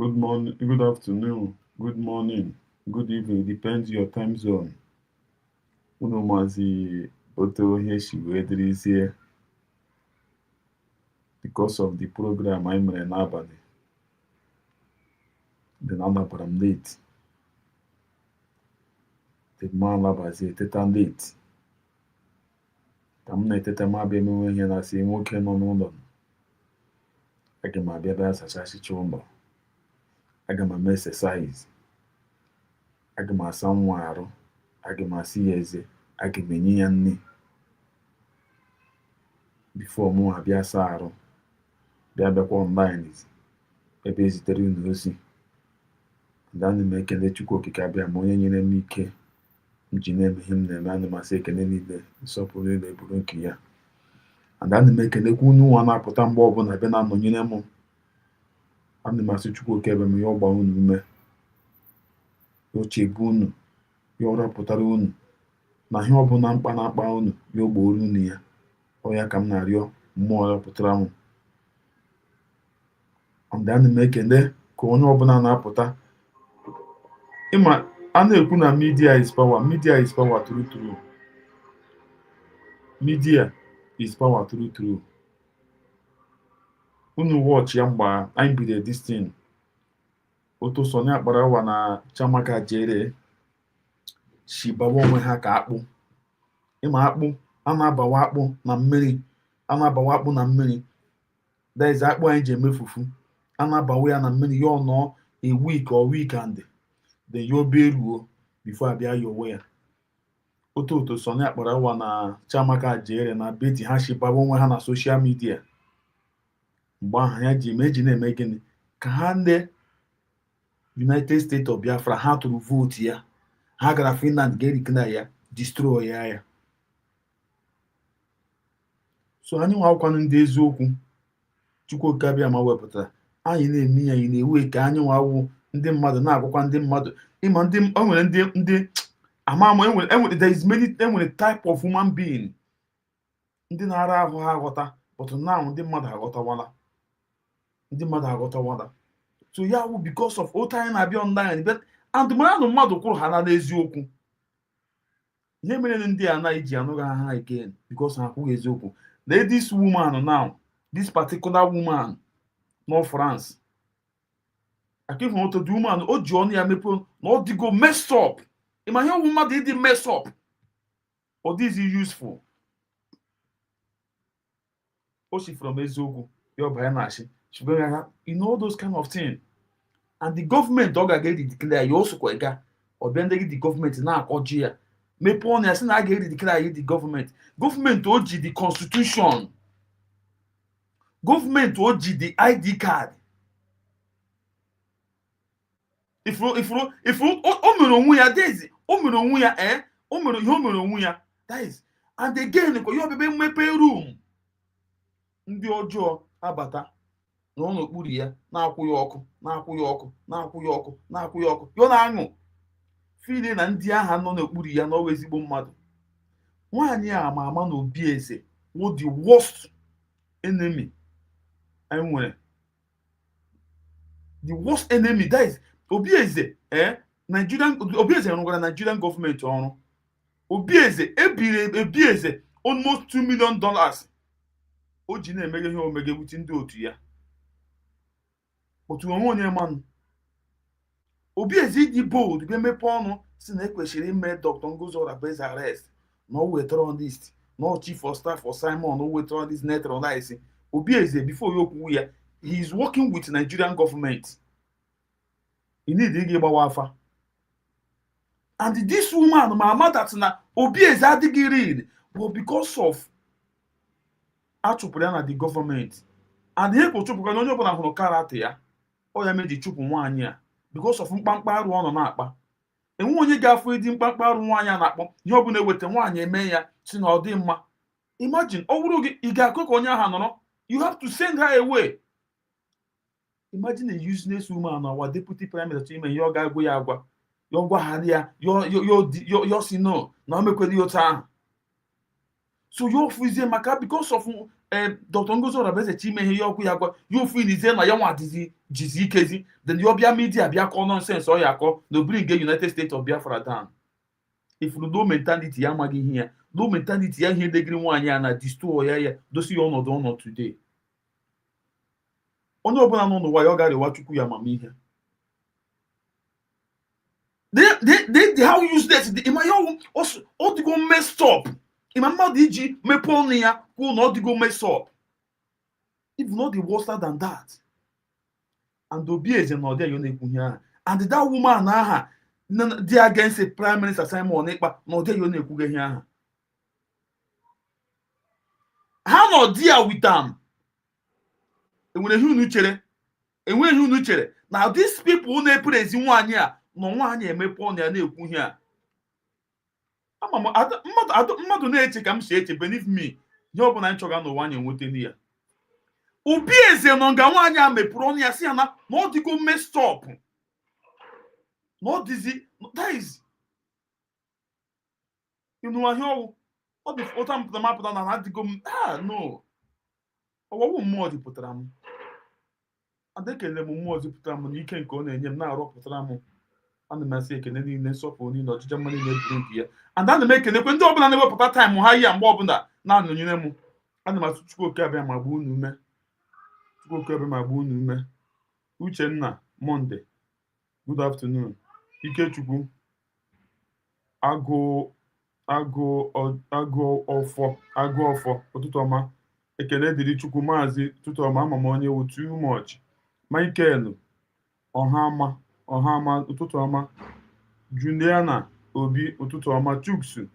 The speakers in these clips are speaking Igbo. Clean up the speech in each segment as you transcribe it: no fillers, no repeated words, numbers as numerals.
Good morning, good afternoon, good morning, good evening, depends your time zone. Unu mazi otu ihe si wee dịrịzie because of the program anyị mere n'abalị. Dị na anabara m late. Dị mma alabazie teta late. Ka m na-eteta m abịa emewe ihe na-asị nwoke nọ n'ụlọ. Aga m abịa bịa sachasịcha ụlọ. Aga m eme exercise. Aga m asa nwa arụ. Aga m asị ya eze. Aga m enye ya nri. Before mụ abịa saa arụ. Bịakwa online ebe ezitere unu ozi. Ndị ana m ekele Chukwu okike abịa ma onye nyere m ike m ji na-eme ihe m na-eme. Ana m asị ekele niile nsọpụrụ niile bụrụ nke ya. And ana m ekelekwa unu nwa na-apụta mgbe ọbụla bịa na-anọnyere m. Ana m asị Chukwu okike ebe m ya ọgba unu ume. Ya ochebe unu. Ya ọrapụtara unu. Na ihe ọbụla mkpa na-akpa unu ya ogboro unu ya. Ọ ya ka m na-arịọ mmụọ ọrapụtara m. And ana m ekele ka onye ọbụla na-apụta. Ịma a na-ekwu na media is power. Media is power true. Media is power true. Unu watch ya mgbe anyị bidoro this thing. Otu Sọnị akpara ụwa na Chamaka jere si bawa onwe ha ka akpụ. Ịma akpụ a na-abawa akpụ na mmiri. A na-abawa akpụ na mmiri. That is akpụ anyị ji eme fufu. A na-abawa ya na mmiri ya ọnọ a week or weekend. Then ya oberuo before abịa yowe ya. Otu Sọnị akpara ụwa na Chamaka jere na beti ha si bawa onwe ha na social media. Mgbe ahụ ya ji eji na-eme gịnị ka ha ndị United States of Biafra ha tụrụ vote ya. Ha gara Finland ga-erikena ya destroy ya. So anyị nwa akwụkwọ ndị eziokwu Chukwu okike abịa ma wepụtara anyị na-eme ya. Anyị na-ewe ka anyị nwa awụ ndị mmadụ na-agwakwa ndị mmadụ. Ịma ndị enwere ndị amama enwere there is many enwere type of human being. Ndị na-ara ahụ ha aghọta but now ndị mmadụ aghọtawala. Ndị mmadụ aghọtawala. So ya wụ because of otu anyị na-abịa online but and mmadụ kwuru ha na n'eziokwu. Ihe mere ndị a na-eji anụghị ha again because ha kwughị eziokwu. Let this woman now, this particular woman no France. I came from the woman o ji ọnụ ya mepe na ọ dịgo mess up. Ịma ihe ọwụ mmadụ ịdị mess up. Or this is useful. O si from eziokwu ya ọ banye na asị. You know those kind of things. And the government ọ ga-eri declare ya also kwega. Ọ bịa ndị the government na-akọji ya. Mepe ọnụ ya sị na a ga-eri declare ya the government. Government o ji the constitution. Government o ji the ID card. If o mere onwe ya daisy, o mere onwe ya o mere ihe o mere onwe ya. That is, and again ko yo bebe mepe room. Ndị ọjọọ abata n'okpuru ya na-akwụ ya ọkụ. Yo na-aṅụ. Fili na ndị agha nọ n'okpuru ya na ọwa ezigbo mmadụ. Nwaanyị a ama na OBINNA wo the worst enemy anyị nwere. The worst enemy, that is OBINNA OBINNA rụgara Nigerian government ọrụ. OBINNA ebiri almost $2 million. O ji na-emege ihe omege wuti ndị otu ya. Otu onwe onye mmanụ. OBINNA dị bold be mepe ọnụ si na ekwesịrị ime Dr. Ngozi Orabaeze arrest. No withdraw this. No chief of staff for Simon. No withdraw this neutralize. OBINNA before you kwuo ya, he is working with Nigerian government. He need to give afa. And this woman, mama that na OBINNA adịghị read, but because of achụpụrụ ya na the government. And he ko chụpụ ka onye ọbụla hụrụ karate ya. Ọ ya meji chụpụ nwaanyị a because of mkpamkpa arụ ọ nọ na-akpa. Enwe onye ga-afụ ịdị mkpamkpa arụ nwaanyị a na-akpọ ihe ọ bụla eweta nwaanyị eme ya si na ọ dị mma. Imagine ọ bụrụ gị ị ga-akụ ka onye ahụ nọrọ. You have to send her away. Imagine a useless woman or deputy prime minister ime ihe ọ ga-agwa ya agwa. Yo gwa ha ya yo si no na o mekwere ya otu ahụ. So you freeze maka because of Dr. Ngozi Orabeze chime ihe okwu ya gwa you feel na ya nwa dizi jizi ikezi then you bia media bia call nonsense or ya call no bring United States of Biafra down. If you no mentality ya magị ihe ya no mentality ya ihe degiri nwaanyị a na destroy ya dosi ya ọnọdụ today. Onye ọbụla nọ n'ụwa ya ọ ga-arịwa Chukwu ya amamihe. They how useless the also all the go messed up. Imama DG mepe ọnụ ya kwuo na ọ dịgo mess up. If not the worse than that. And Obieze na ọdị ya na-ekwu ihe ahụ. And that woman aha dị against a prime minister Simon Ekpa na ọdị ya na-ekwu ihe ahụ. Ha nọ dia with them. Enweghị unu chere. Now these people na-eprezi nwaanyị a no nwaanyị emepe ọnụ ya na-ekwu ihe a. Mmadụ na-eche ka m si eche, believe me, ihe ọ bụla anyị chọga n'ụwa anyị enweta n'iya. Obieze nọ nga nwaanyị a mepụrụ ọnụ ya si ya na ọ dịgo messed up. Na ọ dịzi, that is, inu ahịa ọwụ, ọ dị ụta mpụta mapụta na adịgo m, no. Ọwọwụ mmụọ dịpụtara m. Adekele m mmụọ dịpụtara m n'ike nke ọ na-enye m na-arọpụtara m. Ana m asị ekene niile nsọpụrụ niile ọchịchị mma niile bụrụ nke ya. And ana m ekenekwe ndị ọbụla na-ewepụta time ha ya mgbe ọbụla na-anọnyere m. Ana m asụ Chukwu oke abịa ma gbuo unu ume. Chukwu oke abịa ma gbuo unu ume. Uchenna Monday, good afternoon. Ikechukwu agụ ọfọ ụtụtụ ọma. Ekene dịrị Chukwu maazị ụtụtụ ọma ama m onye wụ too much. Michael Ọhama ụtụtụ ọma. Juliana Obi ụtụtụ ọma. Chuksu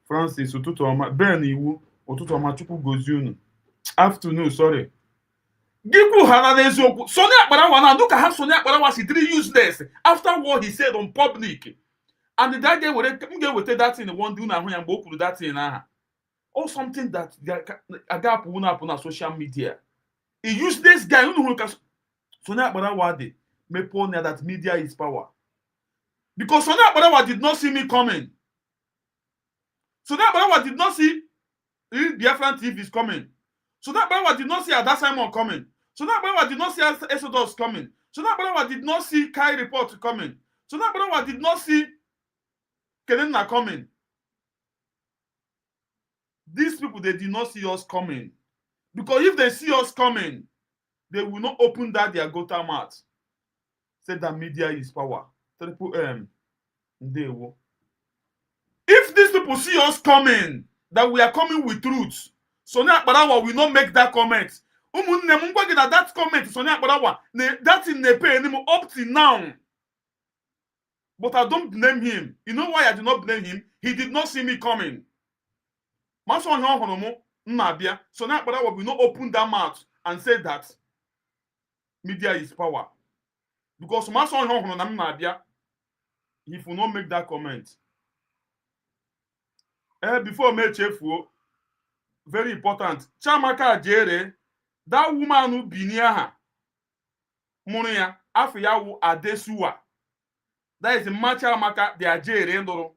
Francis ụtụtụ ọma. Ben Iwu ụtụtụ ọma. Chukwu gozie unu. Afternoon, sorry. Gikwu hara n'eziokwu. Sonny Akparawa na duka ha Sonny Akparawa si three useless after what he said on public. And that day m ga-eweta that thing one day na ahụ ya mgbe o kwuru that thing aha. Or something that agapụ na social media. A useless guy unu hụrụ ka Sonny Akparawa dị. Mepe that media is power. Because Sonny Akparawa did not see me coming. Sonny Akparawa did not see Biafran TV is coming. Sonny Akparawa did not see Ada Simon coming. Sonny Akparawa did not see Exodus coming. Sonny Akparawa did not see Kai Report coming. Sonny Akparawa did not see Kenenna coming. These people, they did not see us coming. Because if they see us coming, they will not open that their gota mouth. Say that media is power. Triple M. If these people see us coming, that we are coming with truth, Sonny Akparawa will not make that comment. That comment, Sonny Akparawa, that's in the pay anymore up till now. But I don't blame him. You know why I do not blame him? He did not see me coming. Sonny Akparawa will not open that mouth and say that media is power. Because he will not make that comment. Before me chefu, very important. Chamaka Jere, that woman who biniaha Munia Afiyawu Adesuwa. That is the matcha maka de Ajere Ndoro.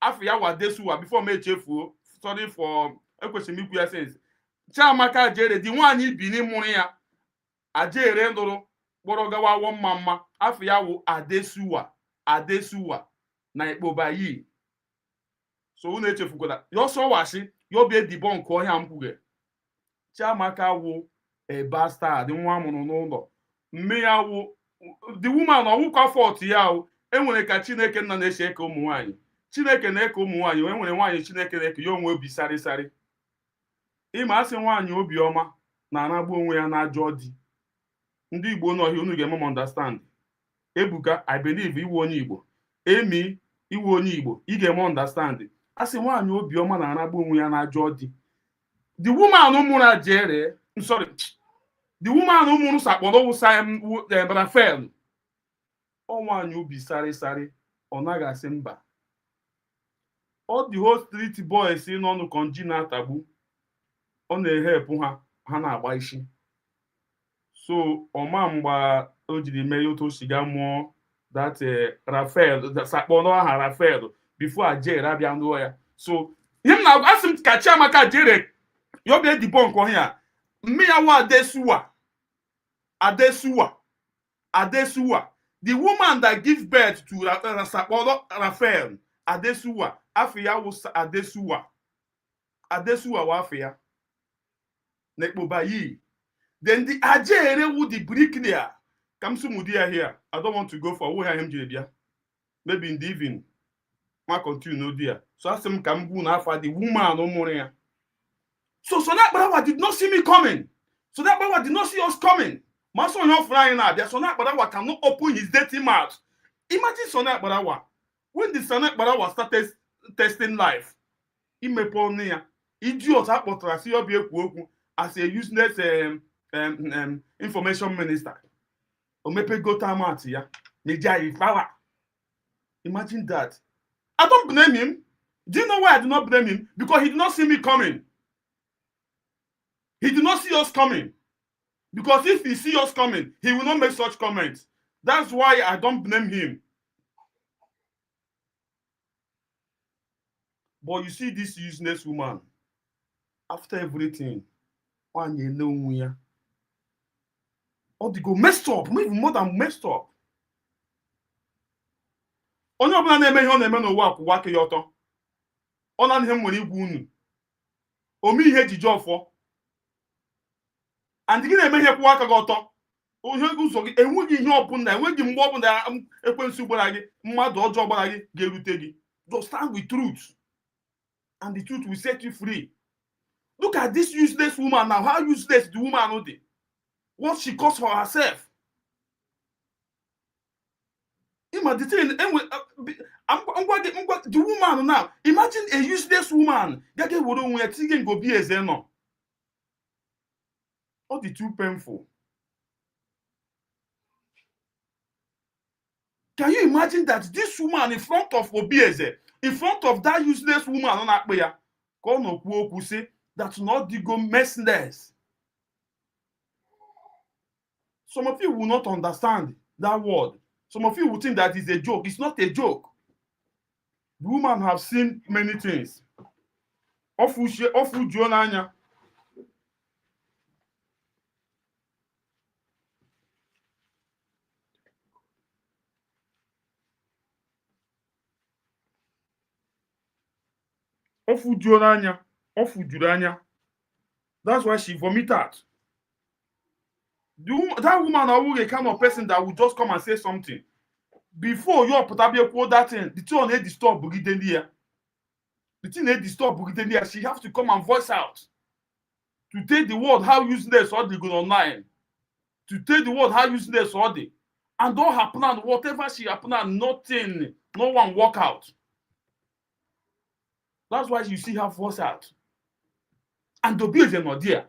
Afiyawu Adesuwa before me chefu. Sorry for a question me sense. Chamaka Jere, the one he bini Munia Ajere Ndoro. Borogawa one mama Afiyawu Adesuwa na Ikpobayi. So unu echefukwala. Yo so washi, yo be debunk ko ya mkwuge. Chiamaka wo a bastard, the nwa amụrụ n'ụlọ. Mme ya wo the woman ọwụkwa fault ya o. Enwere ka Chineke nna na-eche eke ụmụ nwaanyị. Chineke na-eke ụmụ nwaanyị, enwere nwaanyị Chineke na-eke ya onwe obi sarịsarị. Ịma asị nwaanyị obi ọma na-anagbu onwe ya n'ajọ di. Ndị Igbo nọ here unu ga-eme understand. Ebuka, I believe iwu onye Igbo. Emi, iwu onye Igbo, ị ga-eme understand. Asị nwaanyị obi ọma na-anagbu onwe ya n'ajọ di. The woman mụrụ Ajere, I'm sorry. The woman mụrụ sakpọrọ wụsa Rafael. Ọ nwaanyị obi sarịsarị, ọ naghị asị mba. All the whole street boys nọ n'ọnụ konji na-atagbu. Ọ na-ehepụ ha na-agba isi. So ọma mgba o jiri mee otu siga mụọ that Rafael sakpọrọ aha Rafael before Ajere abịa n'ụọ ya. So him na asim kacha maka jere yo be debunk on here me ya wa Adesuwa, the woman that gives birth to Raphael Adesuwa, afia was Adesuwa wa afia nekpobayi. Then the ajere with the bricklayer comes to Mudia here. I don't want to go for where him jebia. Maybe in the evening. Ma continue no dear. So I some kambu na for the woman no more. So that brother did not see me coming. So that brother did not see us coming. My son not flying out there. So that brother cannot open his dirty mouth. Imagine son that brother when the son that brother started testing life. He may pon near. Idiot akpotra si obi ekwu as a useless information minister. O mepe go time out ya. Media power. Imagine that. I don't blame him. Do you know why I do not blame him? Because he did not see me coming. He did not see us coming. Because if he see us coming, he will not make such comments. That's why I don't blame him. But you see this useless woman, after everything, one you know where. Or they go messed up, maybe more than messed up. Onye ọbụla na-eme ihe ọ na-eme n'ụwa akwụwa aka ya ọtọ. Ọ na ihe nwere igwu unu. Ome ihe ejije ọfọ. And gị na-eme ihe kwụwa aka gị ọtọ. Onye ụzọ gị enweghị ihe ọbụla, enweghị mgbe ọbụla ekwensu gbara gị, mmadụ ọjọọ gbara gị ga-erute gị. Just stand with truth. And the truth will set you free. Look at this useless woman now. How useless the woman is. What she costs for herself. The woman now. Imagine a useless woman. All the too painful. Can you imagine that this woman in front of OBINNA, in front of that useless woman on that prayer, say that's not the go messiness. Some of you will not understand that word. Some of you will think that is a joke. It's not a joke. The woman have seen many things. Ofu Jonanya. Ofu Juranya. That's why she vomited. That woman is a kind of person that will just come and say something. Before you put up that thing, the thing ain't disturb Bugidendia. The thing ain't disturb Bugidendia. She has to come and voice out. To take the word how useless or they go online. To take the word how useless or they. And all her plan, whatever she her plan, nothing, no one work out. That's why you see her voice out. And the bills are not there.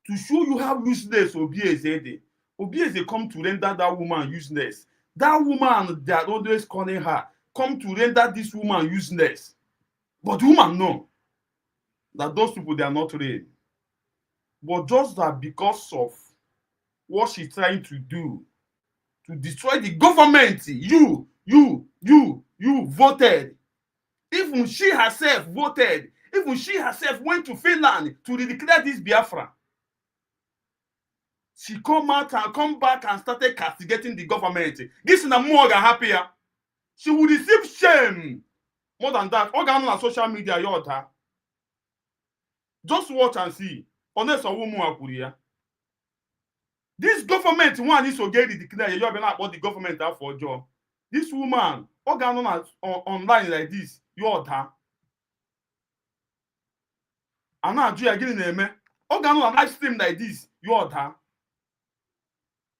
To show you how useless OBINNA come to render that woman useless. That woman, they are always calling her, come to render this woman useless. But the woman know that those people, they are not real. But just that because of what she's trying to do, to destroy the government, you voted. Even she herself voted. Even she herself went to Finland to declare this Biafra. She come out and come back and started castigating the government. This is more happier. She will receive shame. More than that, all on social media, just watch and see. Honest or woman, this government one is so get declare you have about the government have for job. This woman, all on online like this, and now you are getting a all on live stream like this,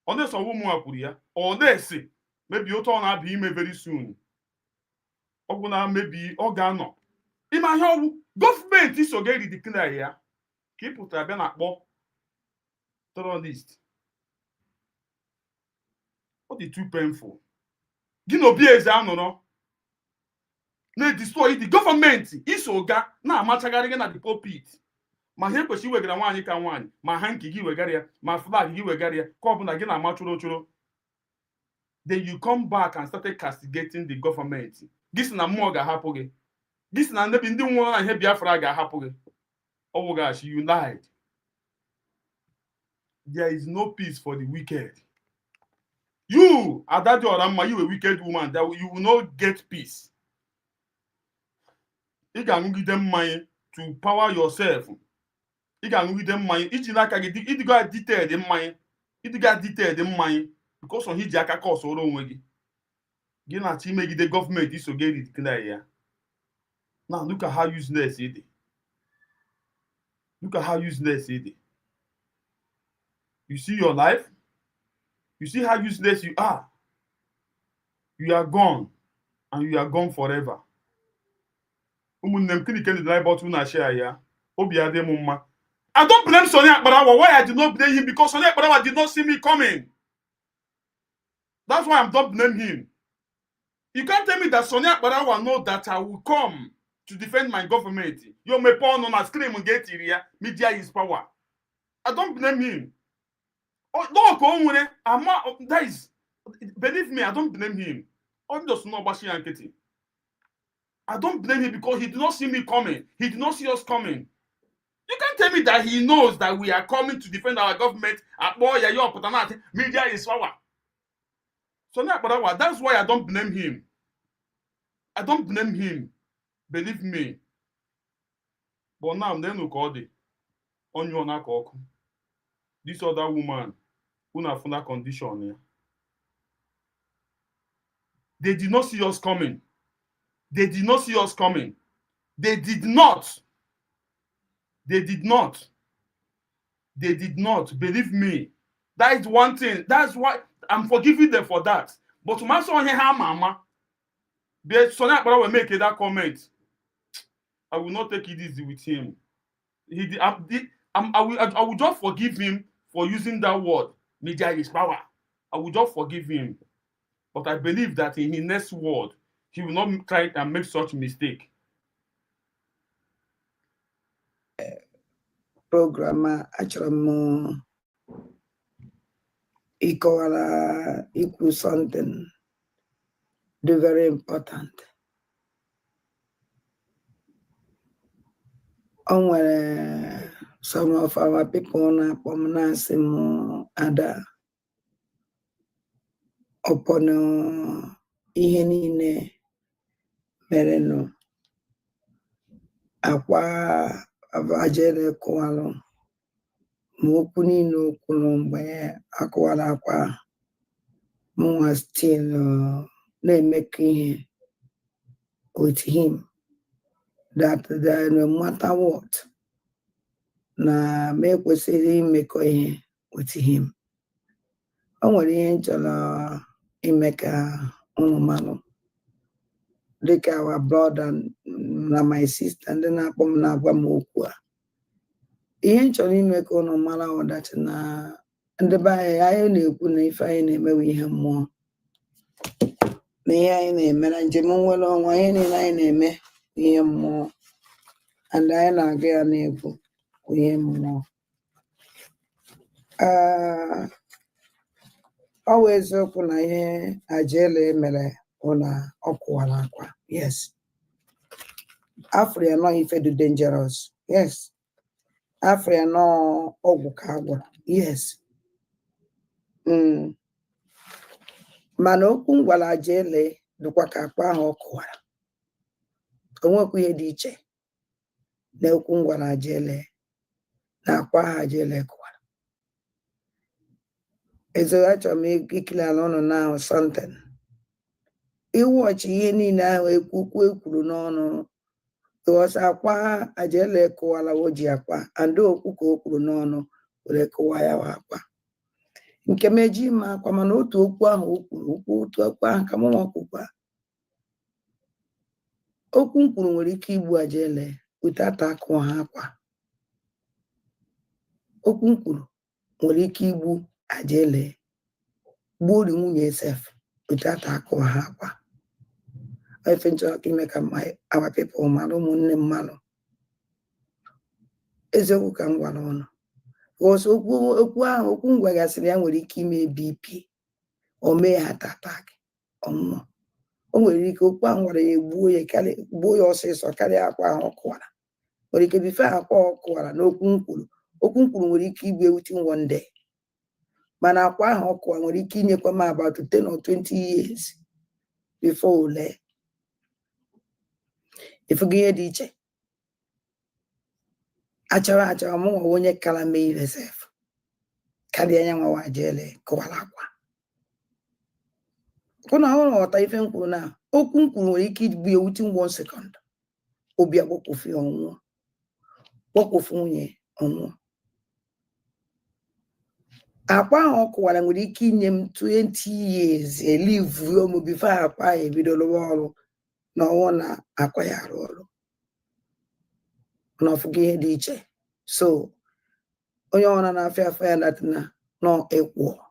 Honest or woman, or this maybe you turn up him very soon. Or maybe organo. In my home, government is so get declare here. Keep it at terrorist. What is too painful? You know, BAEZE no. They destroy the government. Is oga na amachagari na the pulpit. Ma he kwesi wegara nwanyi ka nwanyi. Ma hanky gi wegara ya. Ma flag gi wegara ya. Ko bu na gi na amachuro. Then you come back and started castigating the government. This na more ga happen. This na ndị nwụrụ na ihe Biafra ga-ahapụ gị. Oh gosh, you lied. There is no peace for the wicked. You, Adadi Oramma, you a wicked woman, that you will not get peace. You can give them money to power yourself. You can give them money. It got detailed in money. It got detailed in money because on his jacket cost or wrong with you. You know, make the government is so get it clear. Now look at how useless it is. Look at how useless it is. You see your life? You see how useless you are? You are gone, and you are gone forever. I don't blame Sonny Akbarawa. Why I did not blame him? Because Sonny Akbarawa did not see me coming. That's why I'm not blaming him. You can't tell me that Sonny Akbarawa know that I will come to defend my government. You may pawn on a scream and get here. Media is power. I don't blame him. Oh, no, that is, believe me, I don't blame him. I'm just not bashing and getting. I don't blame him because he did not see me coming. He did not see us coming. You can't tell me that he knows that we are coming to defend our government. Media is power. So now, that's why I don't blame him. I don't blame him. Believe me. But now, then we call it on your neck. This other woman who have that condition here. They did not see us coming. They did not see us coming. They did not. They did not. They did not. Believe me. That is one thing. That's why I'm forgiving them for that. But to my son here, mama, Sonny will make that comment. I will not take it easy with him. I will just forgive him for using that word. Media is power. I will just forgive him. But I believe that in his next word, he will not try and make such mistake. Programmer achọrọ ịkọwara ikwu something very important. O nwere some of our people na-akpọ m na-asị m ada upon ihe niile merenụ akwa abajere kụwalụ ma okwu niile okwuru mgbe akụwara akwa mụnwa still na-emekọ ihe with him that no matter what na me kwesịrị imekọ ihe with him. O nwere ihe nchọrọ ime ka unu malụ dịka our brother na my sister ndị na-akpọ m na-agwa m okwu a. Ihe nchọrọ ime ka unu mara ọdachi na ndị be anyị na-ekwu na ife anyị na-emewe ihe mmụọ na ihe anyị na-eme na njem nwere ọnwa ihe niile anyị na-eme ihe mmụọ and anyị na-aga ya na-ekwu ihe mmụọ. Ọ wụ eziokwu na ihe Ajele mere bụ na ọ kụwara akwa. Yes. Afọ ya nọ ife dị dangerous. Yes. Afọ ya nọ ọgwụ ka agwọrọ. Yes. Mana okwu m gwara Ajele dịkwa ka akwa ahụ ọ kụwara. O nwekwa ihe dị iche na okwu m gwara Ajele na akwa ahụ Ajele kụwara. Ezo achọrọ m ikele ala ọnụ na something. Iwọchi ihe niile ahụ ekwuru n'ọnụ because akwa Ajele kụwara o ji akwa and okwu ka o kwuru n'ọnụ were kụwa ya wa akwa. Nke meji ma akwa mana otu okwu ahụ o kwuru otu okwu ahụ ka m nwa kwukwa. Okwu m kwuru nwere ike igbu Ajele witata akụ ha akwa. Okwu m kwuru nwere ike igbu Ajele gburi nwunye sef witata akụ ha akwa. Ife nchọrọ ka ime ka our people mara ụmụnne mmadụ eziokwu ka m gwara ọnụ. Because okwu ahụ okwu m gwagasịrị ya nwere ike ime BP o mee heart attack ọnwụọ. o nwere ike okwu ahụ gwara ya egbuo ya ọsịsọ karịa akwa ahụ ọ kụwara. Nwere ike bife akwa ọ kụwara na okwu nkwuru nwere ike igbu within one day, mana akwa ahụ ọ kụwara nwere ike inyekwa m about 10 or 20 years before ule. Ifugo ihe dị iche. Achara mụ nwa onye kara mee ile sef karịa ya nwa wajele kụwara akwa. Kuna ọrụ ọta ife m kwuru na okwu m kwuru nwere ike igbu ya within 1 second. Obi agbakwofu ọnwụọ, gbakwofu nwunye ọnwụọ. Akwa ahụ ọ kụwara nwere ike inye m 20 years elive yo m bifo akwa ya ebido lụwa ọrụ na ọnwụ na akwa ya arụ ọrụ. Na ọfụgo ihe dị iche. So onye ọrụ na-afịa afọ ya latina nọ ekwuo.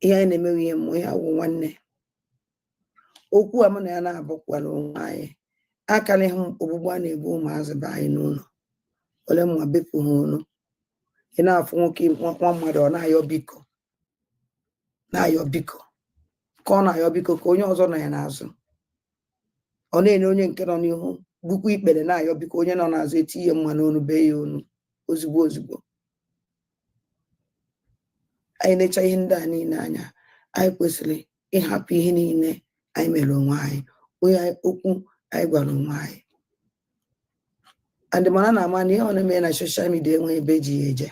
Ihe anyị na-emewe ihe mmụ ya wụ nwanne. Okwu a mụ na ya na-abụkwala onwe anyị. Akarịghị m ogbugbu a na-egbu ụmụazị be anyị n'ụlọ. Ole mma bepụ ha ọnụ. Ị na-afụ nwoke nwa mmadụ ọ na-ayọ biko. Na-ayọ biko. Ka ọ na-ayọ biko ka onye ọzọ nọ ya n'azụ. Ọ na-enye onye nke nọ n'ihu bukwa ikpere na-ayọ biko onye nọ n'azụ etinye mma n'onu bee ya onu ozugbo ozugbo. Anyị necha ihe ndị a niile anya, anyị kwesịrị ịhapụ ihe niile anyị mere onwe anyị, onye okwu anyị gwara onwe anyị. And mana na ama na ihe ọ na-eme na social media enwe ebe ji ya eje.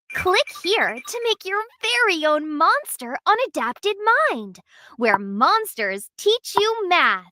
Click here to make your very own monster unadapted mind, where monsters teach you math.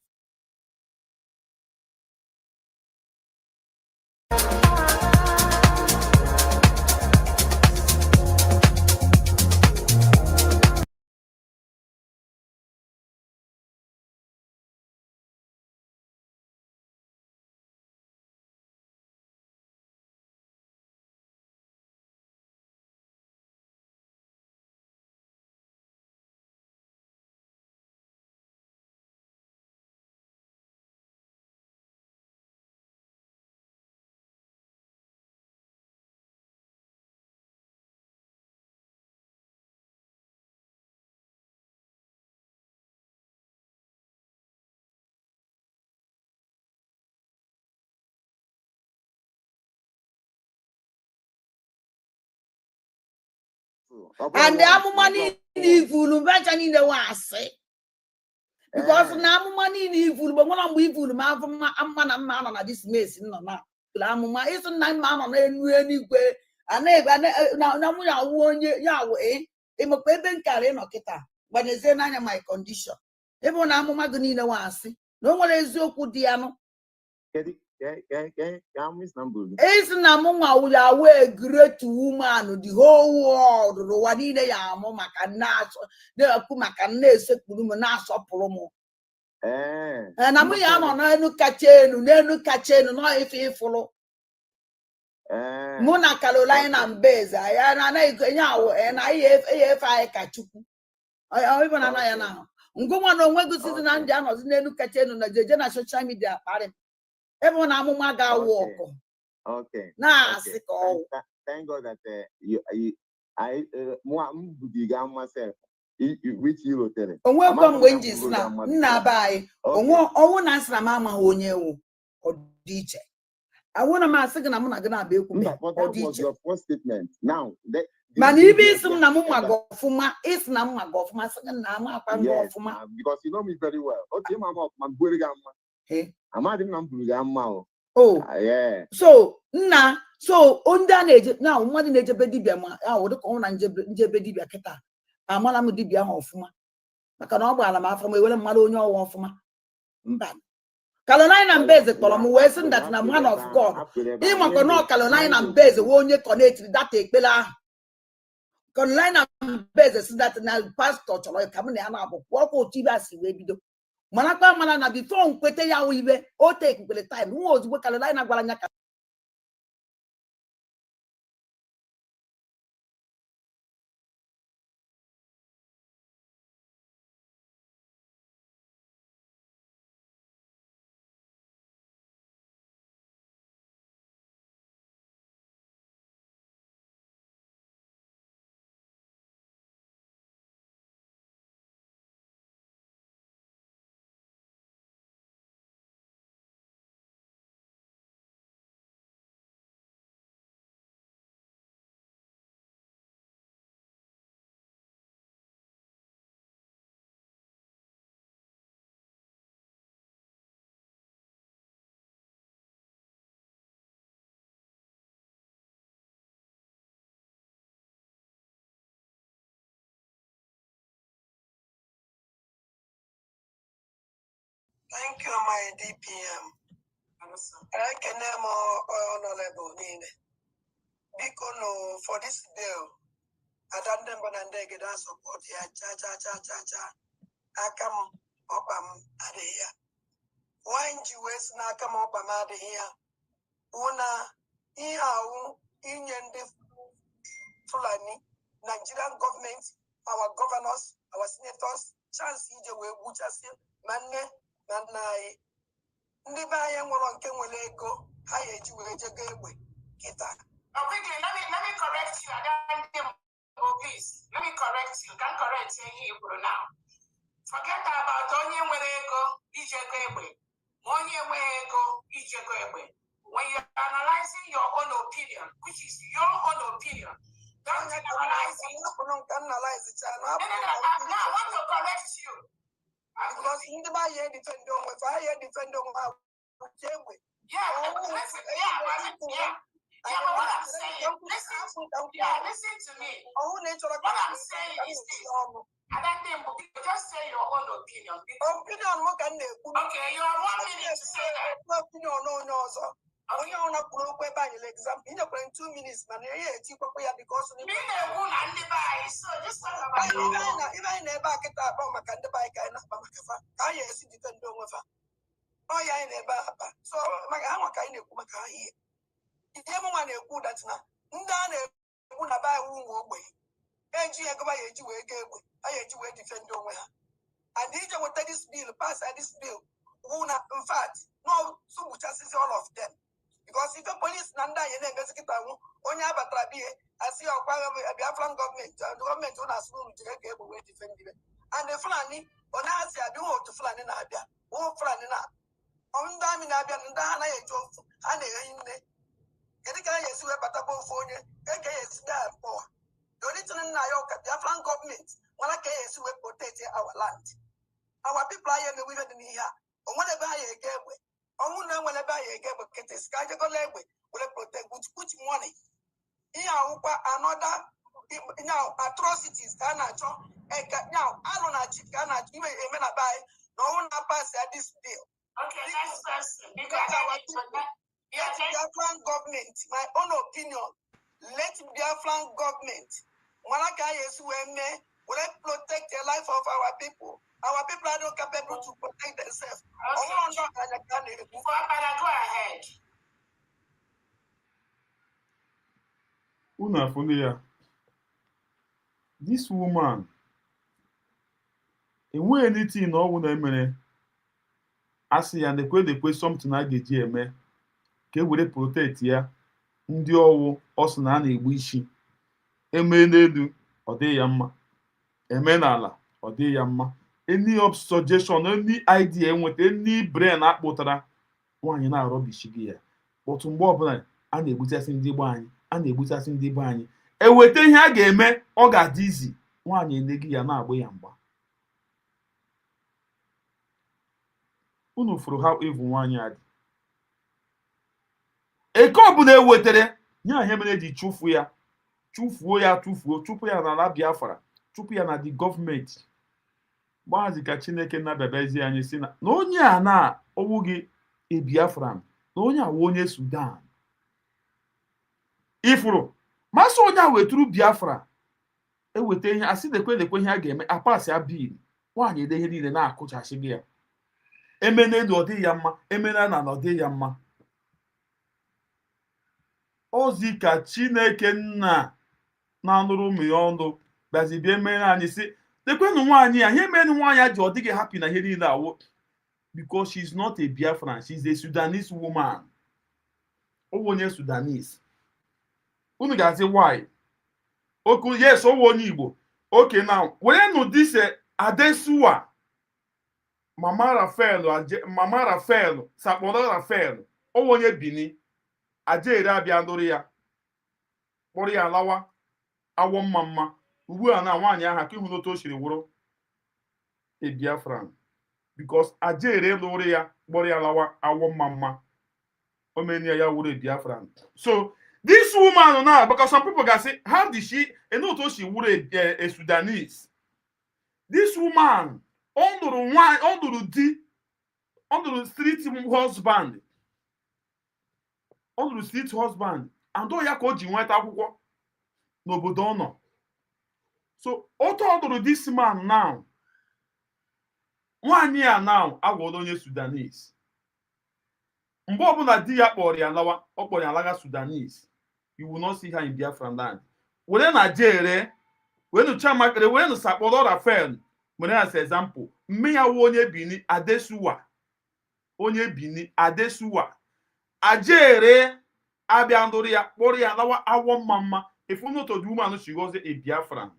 And the amumani evil, Bajani the wasi. Because now money evil, but when I'm evil, man on this mess, no, Lamuma isn't 9 man on any way. And now we are one Yahweh. I'm a baby carrying or kita, but it's in my condition. Even Amumagani wasi. No one is your good diano. It's Namunga Yahweh, great woman, the whole world, Rowanina Yamo, Macanas, the Pumacanes, Pulumanas, Polomo. And I'm no catching, no catching, no if you follow. Mona Carolina and Bez, and I catch you. I even now. Go on, when good season and Janos, no catching on the general social media party. Everyone Amumaga walk. Okay. Nah, thank God that I myself. Which you will tell it. Welcome when this na buy. Oh, answer Mama Onye or DJ. I want to my second. I'm not gonna be but that was your first statement. Now, Manibi some Namuma go Fuma is Namma go for my second Nama Fuma. Because you know me very well. Okay, Mama, my Burigama. Hey, I'm adding Namburigama. Oh, yeah. So, so on that age now, one in age of Bedibia, I would call and Jebedibia Keta. I'm one of Dibia Hoffma. I can all buy them from a well Madonia Hoffma. Carolina and Bez, Colum Wesson, that I'm one of God. Even Carolina and Bez won't you connect that take Bella. Carolina and Bez that now pastor or coming out of walk or Tibas, maybe do. Manaka Manana before Pete Yawive, or take with the time. Who was what Carolina Guanaka? Thank you, my DPM. I can name honorable Nina. Because for this bill, I don't know when they get us support here. Cha. I come up at here. Why you waste now come up at here? Una in the Fulani, Nigerian government, our governors, our senators, chance way which are still manne, manai. Ndiba yang waron ken wele ego, high age way jagwe, kita. Quickly, let me correct you. Please, let me correct you. Can correct you now. Forget about onye wele ego, ijegwe. Onye wele ego, ijegwe. When you're analyzing your own opinion, which is your own opinion, don't generalize it. Now, I want to correct you. Because in the Bible, defend them. If I defend them, but what I'm saying, listen to me. What I'm saying is this. And then just say your own opinion. Okay, you have 1 minute to say that. No, sir. Okay. You want to example. You know, in 2 minutes, man. Because so just talk about even never get up on my kind of bike. I see the ten with her. Oh, yeah, never. So, my kind of here. If everyone is good at now, Ndane would have buy who way. AG, I go by AG, I defend over her. And DJ will take this bill, pass this bill. In fact, no, so much as all of them. Because if the police Nanda and investigate only have a trabie, I see our Biafran government, the government on us room to get able to defend it. And the Fulani, on us, I do want to Fulani Nabia, oh Fulani. On Daminabia and Dana, and the guy is a batable phone, is there for. The original Nayoka, Biafran government, when I case we protect our land. Our people are in the women in here, or whatever I gave with. Whenever I get a get a sky will protect which money. Here another atrocities can I now I don't know cannot even buy no one pass at this bill. Okay, next person. Because Biafran government, my own opinion, let Biafran government will protect the life of our people. Our people are not capable to protect themselves. Okay. Go ahead. Una Fulia. This woman, in way anything no one mere. I see and the something I get here, me. Ke we protect ya. Ndị ọwụ ọsụ na na-egbu isi. Eme n'elu ọ dị ya mma. Eme n'ala ọ dị ya mma. Any suggestion, any idea enweta, any brain akpụtara nwaanyị na-arọbishi gị ya. Otu mgbe ọbụla a na-egbuchasị ndị be anyị, a na-egbuchasị ndị be anyị. Eweta ihe a ga-eme, ọ ga-adị izi. Nwaanyị enegi ya na-agba ya mgba. Unu furu how evil nwaanyị adị. Eke ọbụla ewetere, nye ihe mere eji chụfuo ya. Chụfuo ya na ala Biafra, chụpụ ya na the government. Gbazi ka Chineke na-abịabazi anyị si na onye a na ọwụghị Biafran, na onye a onye Sudan. Ifuru, masị onye a weturu Biafra, eweta ihe asị dekwe ihe a ga-eme, apasị abil, nwaanyị ede ihe niile na-akụchasị gị ya. Emene ndụ ọ dị ya mma, emene na ọ dị ya mma. Ozi ka Chineke nna na-anụrụ ụmụ ya ọnụ bịazi bịa mere anyị si dekwenụ nwaanyị ya ihe mere nwaanyị ya ji ọ dịghị happy na ihe niile awụ because she's not a Biafran, she's a Sudanese woman. Owo onye Sudanese. Unu ga-asị why? Oku yes, owo onye Igbo. Okay, now were nu this Adesuwa Mama Rafael Sakporo Rafael owo onye Bini Ajere abịa ndụrụ ya kpọrọ ya lawa awọ mma ugbu a na nwaanyị aha ka ihu n'otu o siri wụrụ a Biafran because Ajere lụrụ ya kpọrọ ya lawa awọ mma omenia ya wụrụ a Biafran. So this woman now, because some people can say, how did she, and not she wụrụ a Sudanese. This woman, onduru di under the street husband. Under the street husband. And do ya ka o ji nweta akwụkwọ n'obodo ọ nọ. So, otu ọdụrụ this man now. Nwaanyị a now agwọla onye Sudanese. Mgbe ọbụla di ya kpọrọ ya lawa, ọ kpọrọ ya laga Sudanese. You will not see her in Biafran land. Were na jere, were no chamakere, were no sakpọrọ Rafael. Were as example, mme ya wo onye Bini Adesuwa. Onye Bini Adesuwa. Ajere abịa ndụrụ ya kpọrọ ya lawa awọ mama. If you not to the woman, she was a Biafran.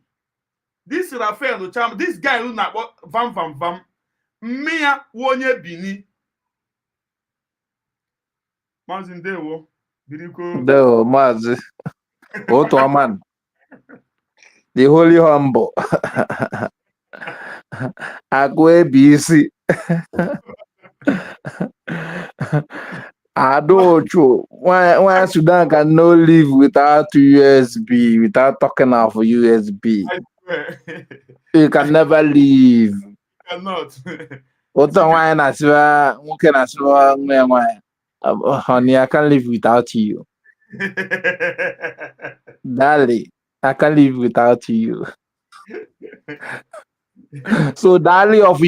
This Rafael Cham, this guy who na vam. Mme ya wo onye Bini. Mazi ndewo. Biriko. Ndewo, Mazi. Otu man. The holy humble. Agwe BC. Adocho. Why Sudan can no live without USB, without talking of USB. I swear. You can never live. You cannot. Otu why na siwa, muke na siwa ngwe. Honey, I can't live without you. Darling, I can't live without you. So Dali of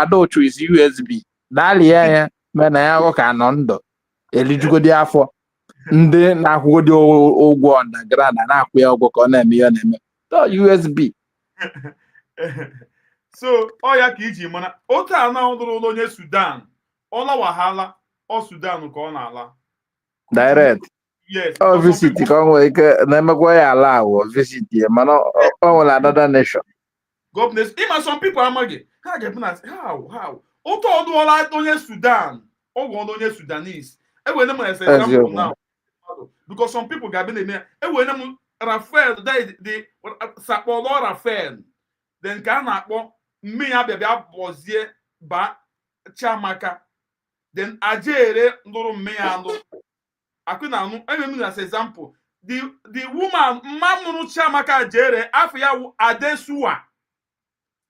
adultery is USB. Dali yeah, man I work anondo. Eligible therefore. Nde na kwodi ogwo underground na akwe ogwo ka na eme ya na eme. So USB. So oya ka iji mana otu ana ọdụrụ ụlọ onye Sudan. Ọla wahala o Sudan ka ọ na-ala. Direct. Yes. Oh, visit ka nwere ike na emekwa ya ala awọ visit ya mana ọ nwere another nation. Governors, even some people amaghị. Ha ga-ebu na how. Otu ọdụọla onye Sudan. Ọgwụ onye Sudanese. Ewere m example now. Because some people ga-abịa na-eme. Ewere m Rafael, the sakpọrọ Rafael. Then ka a na-akpọ mme ya bịa bọzie ba Chiamaka. Then ajere ndụrụ mme ya ndụ. Akụna anụ, eme m as example. The woman mmamụrụ Chiamaka jere afọ ya wụ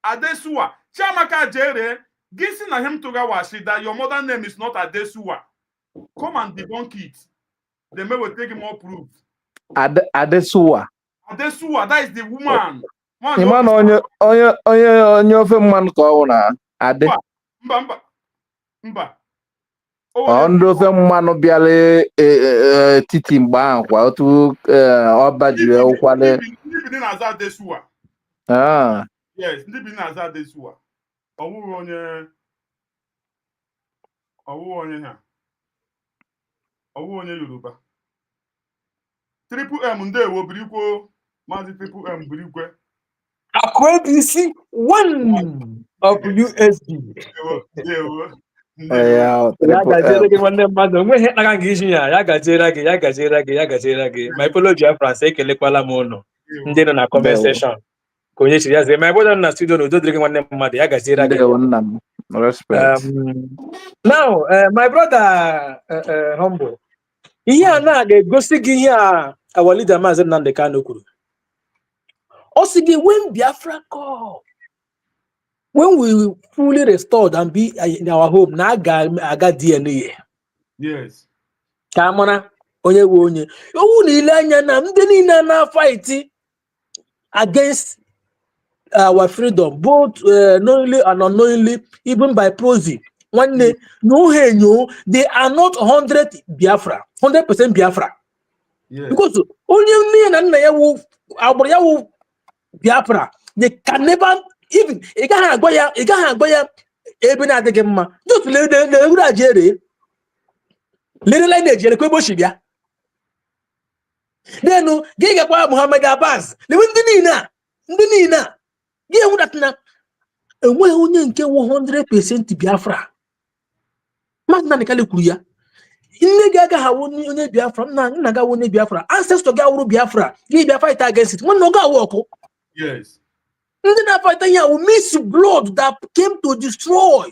Adesuwa. Chiamaka jere gisi na him toga washi that your mother name is not Adesuwa. Come and debunk it. They may will take him more proof. Adesuwa. Adesuwa, that is the woman. Iman onye ofe mmanụ ka ọ na ade. Mba. Ndị ofe mmanụ bịara titi mgbe ahụ kwa otu ọba jiri ụkwale. Ndị bi na-aza Adesuwa. Yes, ndị bi na-aza Adesuwa. Ọwụghị onye Yoruba. Triple M ndewo birikwo Maazị Triple M birikwe. ABC 1 of USB. Ndewo. Ya gajere gị nwanne mmadụ onweghị ịkpara gị isi ya gajere gị ma ipolo Biafra sị ekelekwala m ụnụ ndị nọ na comment section ka onye chiri ya zie ma ebe na studio na udo dịrị gị nwanne mmadụ ya gajere gị. Now my brother Humble, ihe a na-egosi gị ihe a our leader Maazị Nnamdi Kanu kwuru. Ọ sị gị when Biafra call, when we fully restored and be in our home, na aga DNA. Yes. Kamana onye we onye. Owu na ile anya na ndị niile na fight against our freedom, both knowingly and unknowingly, even by proxy. One day, no henyo, they are not 100% Biafra. Yes. Because only me and Naya Biafra, they can never even ị gaghị agwa ya ebe na-adịghị mma. Just le ajere lele na ejere kwa boshi bịa denu gị gakwa Muhammad Abbas le ndị niile gị enwu dat na enweghị onye nke 100% Biafra. Maazị Nnamdi Kanu kwuru ya. Nne gị agaghị awụ onye Biafra, nna gị awụ onye Biafra, ancestor gị awụrụ Biafra, gị bịa fight against it. Nwanne gị awụ ọkụ. Yes. Ndị fight here will miss blood that came to destroy.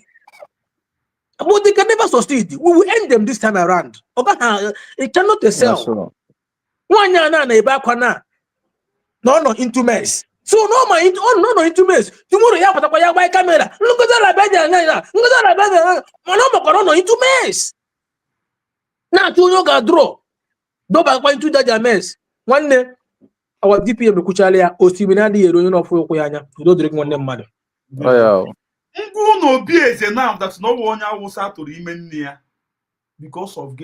But they can never sustain it. We will end them this time around. Okay, it cannot sell. One year na ebe akwa na no into mess. So no my no intimates. Tomorrow ya pata ya buy camera. Look at that bed na. Look at that bed. No no intimates. Na tu no ga draw. Do ba kwa into that mess. One day our DPM kuchale ya osimina di ero no fo ko yanya. Do direct one mmadụ. Oh yeah. Ngwu no Obieze now that no one Hausa tụrụ ime nne ya because of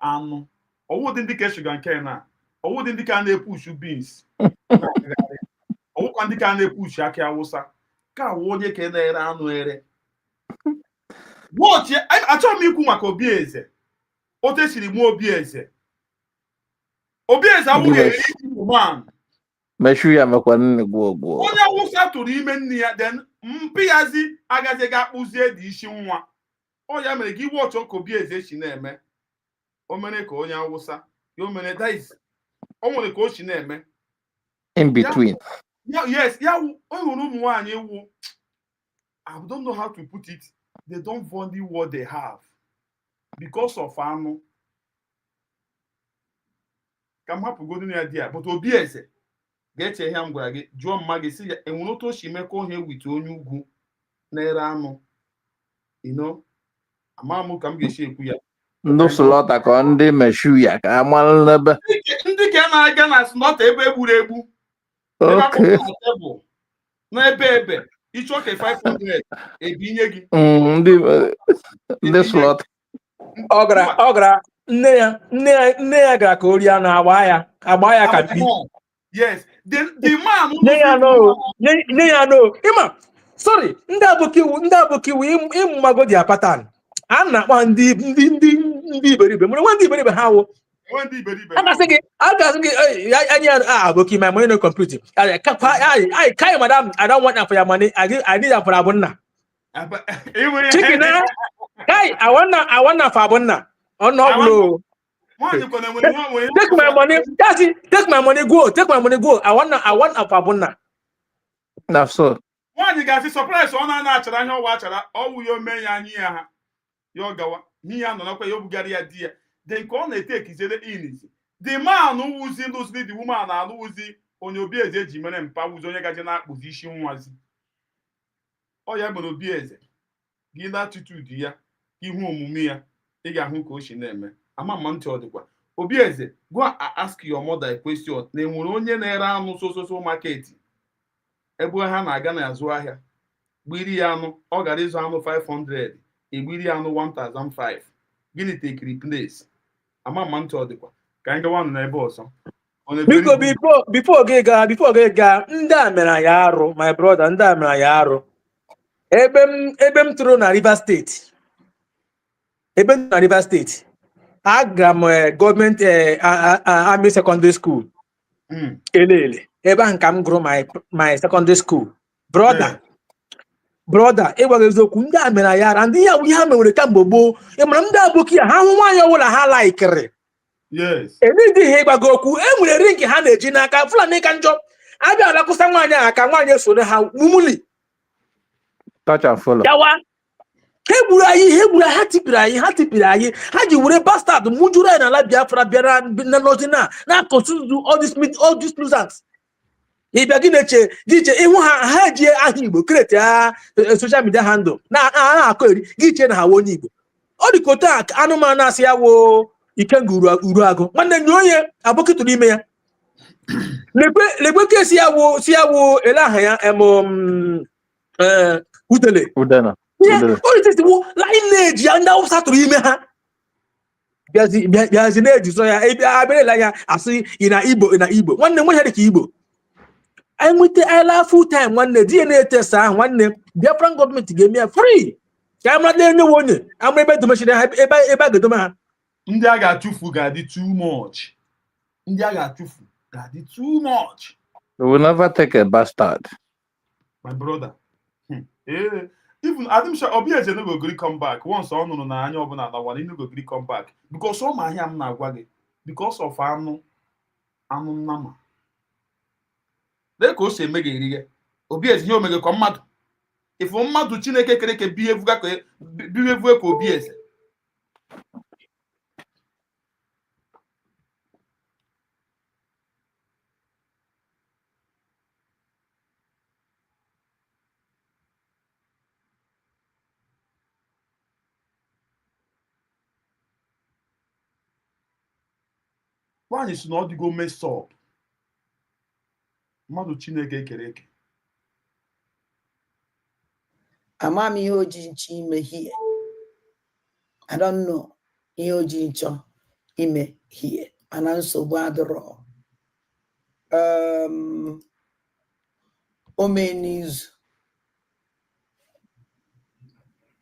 anụ. Owu dị ndị ka sugar nke na. Owu dị ndị ka na-epush beans. Owu kwa ndị ka na-epush akị Hausa. Ka onye ka na-ere anụ ere. Watch achọrọ m ikwu maka Obieze. Ote siri mụ Obieze. Obieze awụghị man. Meshu ya mekwa nne gwo. Onye Hausa tụrụ ime nne ya then mpiazi agaghị ga-akpụzie dị isi nwa. O ya mere gị watch ka Obieze si na-eme. O mere ka onye Hausa. Ya o mere that o nwere ka o si na-eme. In between. Yes, ya o nwere ụmụ nwaanyị ewu. I don't know how to put it. They don't value what they have because of anụ. Ka m hapụgodu na ya di ya, but Obieze ga-eche ihe m gwara gị jụọ mma gị si ya enwere otu o si mekọ ihe wit onye ugwu na-ere anụ. You know, ama m ka m ga-esi ekwu ya. Ndị slọta ka ndị meshu ya ka amalụ n'ebe. Ndị ka na-aga na slọta ebe egburu egbu. Okay. N'ebe ịchọ ka 500 ebinye gị. Ndị slọta. Ọ gara nne ya gara ka ori anụ agba ya ka mpi. Yes, the man nne ya no ịma sorry ndị abokiwu ịmụmago dia pattern a na-akpọ ndị iberibe mụrụ nwa ndị iberibe ha wụ a ga-asị gị anya aboki my money no complete kai madam I don't want that for your money I need that for abunna chicken kai I want that for abunna oh no take my money take my money go I want for abunna. That's so. Nwaanyị ga-asị surprise ọ na-achara ihe ọwa achara ọwụ ya ome ya anyị ya ha ya ọ gawa n'ihe a nọ nakwa ya obugara ya di ya then ka ọ na-eteki zere inizi the man wụzi lụziri the woman alụwụzi onye Obieze ji mere mpa wụzi onye gaje na-akpụzi isi nwazi ọ ya mere Obieze gị na attitude ya ihu omume ya ị ga-ahụ ka o si na-eme ama mma ntị ọ dịkwa Obieze go ask your mother a question na enwere onye na-ere anụ sososo market ebe ha na-aga n'azụ ahịa gbiri ya anụ ọ gara ịzụ anụ 500 egbiri ya anụ 1005 gịnị tekiri place ama mma ntị ọ dịkwa ka anyị gawa n'ebe ọzọ biko before gị gaa ndị a mere ya arụ my brother ndị a mere ya arụ ebe m tụrụ na Rivers State aga m gọọmenti Army Secondary School Elele ebe ahụ ka m gụrụ my secondary school brother ịgwaghị eziokwu ndị a mere ya ara ndị ya ha mewere kamgbe gboo ịmara ndị aboki ya ha hụ nwaanyị ọbụla ha laikiri emedi ihe ịgbago okwu enwere ring ha na-eji n'aka Fulani ka njọ abịa alakwụsa nwaanyị ahụ ka nwaanyị esoro ha mumuli yawa ha gburu anyị ha tipịrị anyị ha ji were bastard mụjuru anyị n'ala Biafra bịara n'ọdịna na-akọsụzụ all these nuisance. Ịbịa gị na-eche ịhụ ha ji aha Igbo kreti social media handle na-akọ eri gị chee na ha onye Igbo ọ dị ka otu a anụmanụ asị ya wo Ikenga uru agụ nwanne nye onye aboki tụrụ ime ya lekwe ka si ya wo ele aha ya udele oritiwo lineage ya ndị Hausa tụrụ ime ha bịazi na-eji so ya abịarịla ya asị ị na Igbo nwanne nwe ha dị ka Igbo anyị nweta ala full time nwanne DNA test ahụ nwanne Biafran gọọmenti ga-eme ya free ka anyị mara enyewe onye ama ebe domechiri ha ebe a ga-edome ha ndị a ga-achụfu ga-adị too much We will never take a bastard. My brother. Even I'm sure Obieze no go gree come back. Once ọ nụrụ na anya ọbụla na one no go gree come back because ọ ma ahịa m na-agwa gị because of anụ nnama. Lee ka o si eme ga-eri gị. Obieze ihe omege ka mmadụ. Ifu mmadụ Chineke kere ka behave ka Obieze. Nwaanyị si na ọ dịgo mess up. Mmadụ Chineke kere eke. Ama m ihe o ji nche ime here. I don't know ihe o ji nchọ ime here. Mana nsogbu adịrọ. O mee n'izu.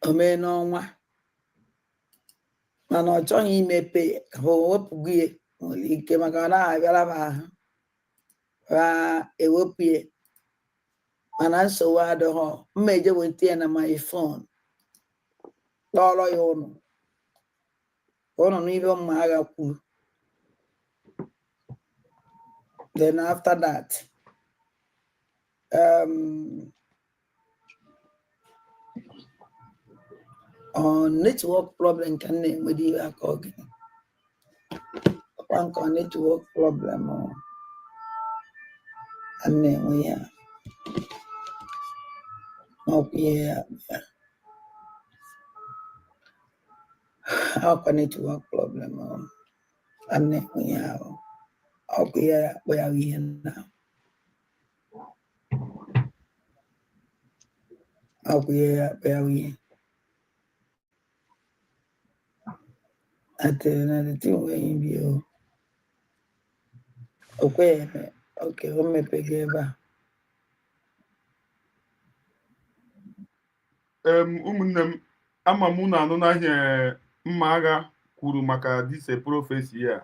O mee n'ọnwa. Mana ọ chọghị imepe ka o wepụgo ya nwere ike maka ọ na-abịara m ahụ. Ewepụ ya. Mana nsogbu adịghọ. Mma eje weta ya na my phone. Kpọrọ ya ụnụ. Ụnụ n'ibe mma agha kwuru. Then after that, on network problem can name with you again. One network problem or and then we are okay. How can network problem and then we have okay, where are we now? Okay, where are we? At another thing where you view. Okay, what me pay back? Ụmụnne m, ama m na anụ n'ahịa mma agha kwuru maka this prophecy here.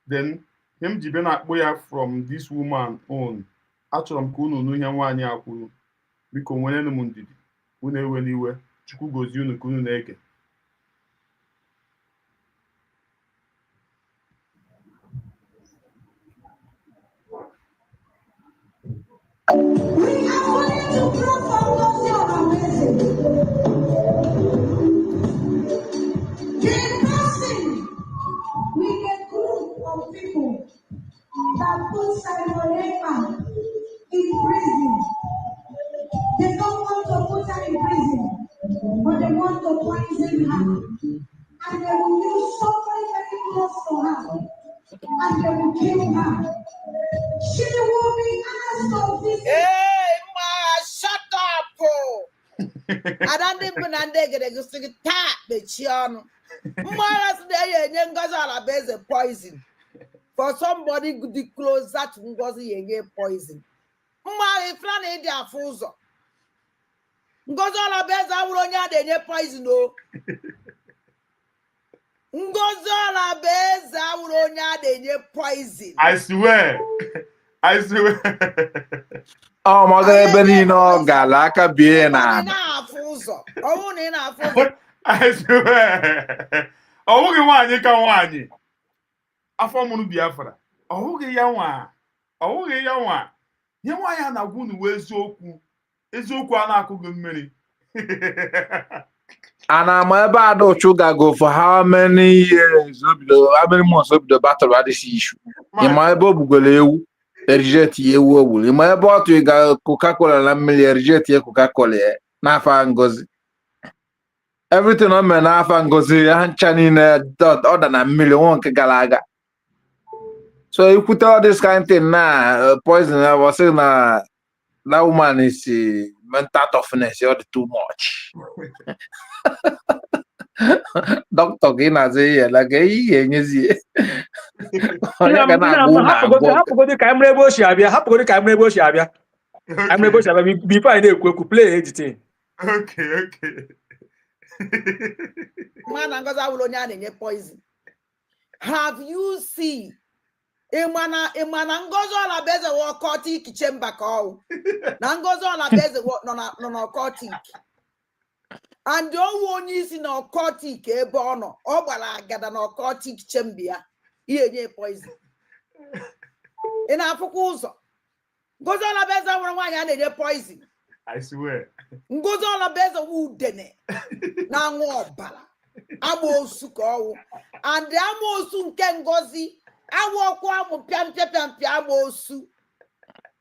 Then him ji be na-akpọ ya from this woman own. Achọrọ m ka unu nụ ihe nwaanyị a kwuru. Biko nwere m ndidi. Unu ewe n'iwe. Chukwu gozie unu ka unu na-ege. That put Simon in prison. They don't want to put her in prison, but they want to poison her. And they will use somebody very close to her. And they will kill her. She will be asked of this. Hey, ma, shut up, oh. I don't even know they tap the chiano. Mara's there, and Ngozi Alabieze poison. For somebody closer to Ngozi Yenge poison. Ma, if not in their fools. Ngozi Alabieze will only have poison, no. Ngozi Alabieze will only have poison. I swear. I swear. Oh, mother Benino Galaka Biena. I swear. Oh, you can want. Afọmụrụ Biafra. Ọhụghị ya nwa. Ọhụghị ya nwa. Nye nwa ya na gwunu wee eziokwu. Eziokwu a na-akụghị mmiri. And I'm about to go for how many years? How many months of the battle about this issue? In my book, reject you. In my book, you got Coca-Cola and reject Coca-Cola. Nafa Ngozi. Everything on me Nafa Ngozi. I'm chanting other than a million Galaga. So you put all this kind of thing now, poison. I was saying that woman is mental toughness. You're too much. Doctor Gina say like hey, before I play editing. Okay. Man, poison. Have you seen? Imana Ngozi Alabieze wa occultic chamber call. Na Ngozi Alabieze wa no occultic. And don't want is in occultic bono. Obala gada no occultic chamber. Iye poison. In afukuzo. Ngozi Alabieze wa nwanya na poison. I swear. Ngozi Alabieze wu dene. Na nwa obala. Amosu ko. And the amosu nke Ngozi awokwa mu piampia amosu.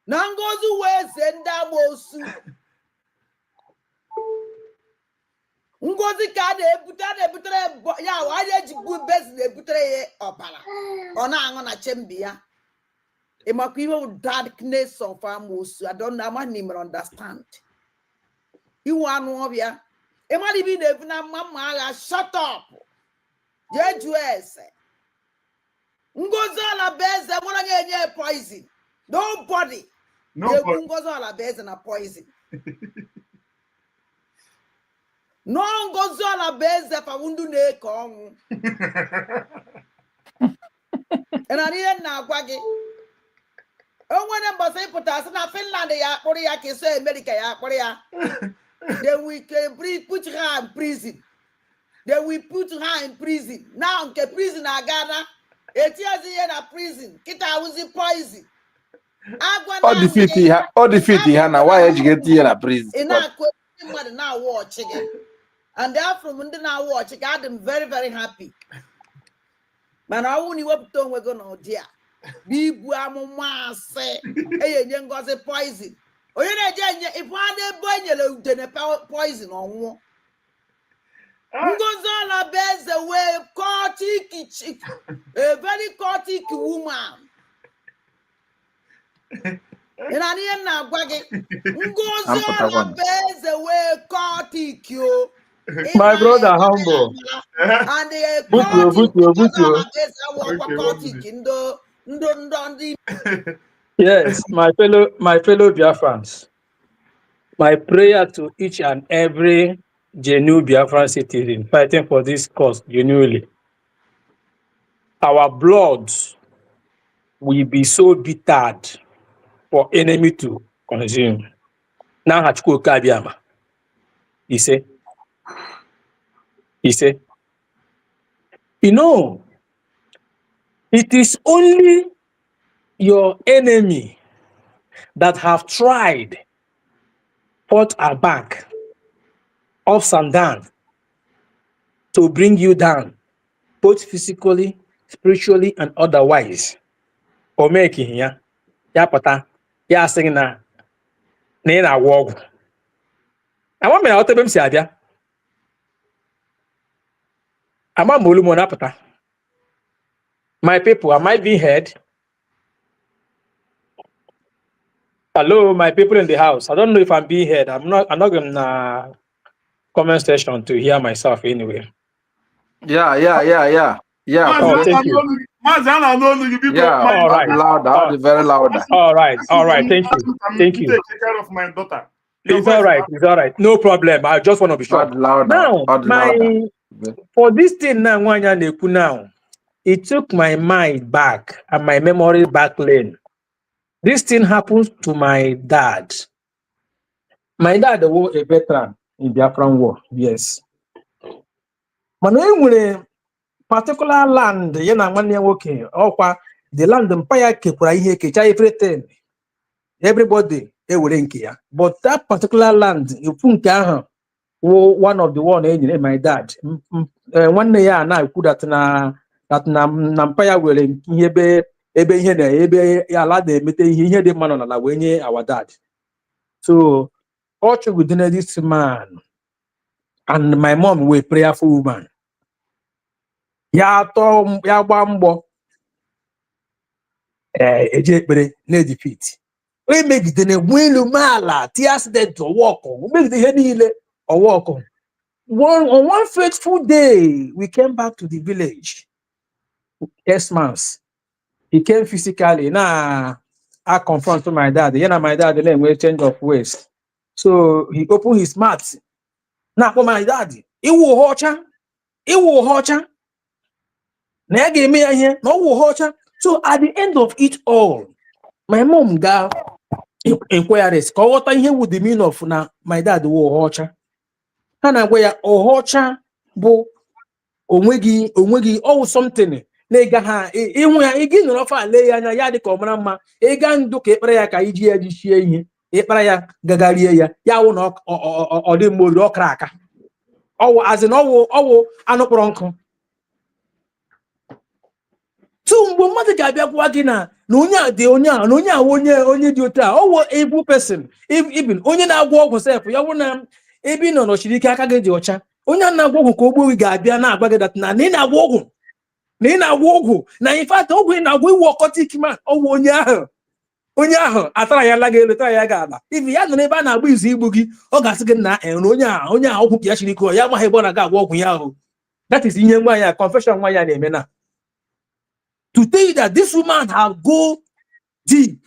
Na Ngozi weze nda amosu. ngozi ka na-ebutere ya anyị ejigbu bezi na-ebutere ya ọbara ọ na-aṅụ na chembi ya ịmakwa iwe darkness of amosu I don't know amani me understand iwu anụ ọbịa ịmara ibe na-ebu na mma agha shut up jee jụọ ese ngozi Alabaeze nwere ga-enye poison nobody na-ekwu ngozi Alabaeze na poison no ngozi Alabaeze fawundu na-eke ọnwụ na ihe na-agwa gị onwere mbọsị ịpụta asị na Finland ya akpụrụ ya ka eso America ya akpụrụ ya they will put her in prison now nke prison agana etiazi ihe na prison kita awụzi poison ọ defeat ha na why eji get ihe na prison ị na-akụ mmadụ na-awụ ọchị gị and therefore ndị na-awụ ọchị gị adị m very very happy mana ọnwụ na iwepụta onwe gị n'ụdị a bụ ibu amụma asị enye ngozi poison onye na-eje enye ịbụ a na-ebe enyere udene poison ọnwụọ ngozi Alabaeze wee cultic a very cultic woman ị na ihe na-agwa gị ngozi Alabaeze wee cultic o my brother humble and yes, my fellow Biafrans, my prayer to each and every genuine Biafran citizen fighting for this cause genuinely, our blood will be so bittered for enemy to consume. Now Hachiko Kabiama, he said, you know, it is only your enemy that have tried, fought our back, ups and downs, to bring you down, both physically, spiritually, and otherwise. Or making ya pata, ya singing na walk. I want me out of him, Sadia. I'm a mulumonapata. My people, am I being heard? Hello, my people in the house. I don't know if I'm being heard. I'm not going to comment section to hear myself anyway. Yeah. Oh, thank you. Yeah, all right. Louder, very louder. All right. Thank you. Take care of my daughter. It's all right. No problem. I just want to be sure. Now, for this thing now, it took my mind back and my memory back lane. This thing happened to my dad. My dad was a veteran in the Biafran War, yes. But when a particular land, the land empire everything, everybody but that particular land, you one of the one in my dad. One year now could that empire will the man on our dad. So also within this man and my mom were prayerful woman. Bambo defeat. We make the mala accident or walk on. We make the henile or walk on. One fateful day, we came back to the village. Yes, months. He came physically. Now I confronted my dad. My dad then will change of ways. So he opened his mouth. Now for my daddy, it will hurt. Now give me here. No will hurt. So at the end of it all, my mom got inquiries. What I hear with the meaning of now my dad will hurt. And I wear hurt. Bo onwegi oh something. Lega ha igi no fa le anya ya de ko mara ma e ga ndu ka ekpere ya ka iji ya ji shie ihe ekpere ya gagarie ya wụ na ọ dị mmori ọkra aka ọwụ azin ọwụ anụkpọrọ nkụ tu mgbe mmadụ ga-abịa gwa gị na onye a dị onye a na onye dị otu a ọwụ able person even onye na-agwọ ọgwụ sef ya wụ na ebe ị nọ nọchiri ike aka gị dị ọcha onye na-agwọ ọgwụ ka ogbo ga-abịa na-agwa gị dat na ị na-agwọ ọgwụ na ị na-agwọ ọgwụ na in fact ọgwụ ị na-agwọ iwu ọkọtik man ọgwụ onye ahụ atara ya la gị elu tara ya ga-ala ibi ya nọ n'ebe a na-agba izu igbu gị ọ ga-asị gị na onye ahụ ọgwụ ka ya chiri ike ya amaghị ebe ọ na-aga agwọ ọgwụ ya ahụ. That is ihe nwa ya confession nwa ya na-eme na to tell you that this woman have go deep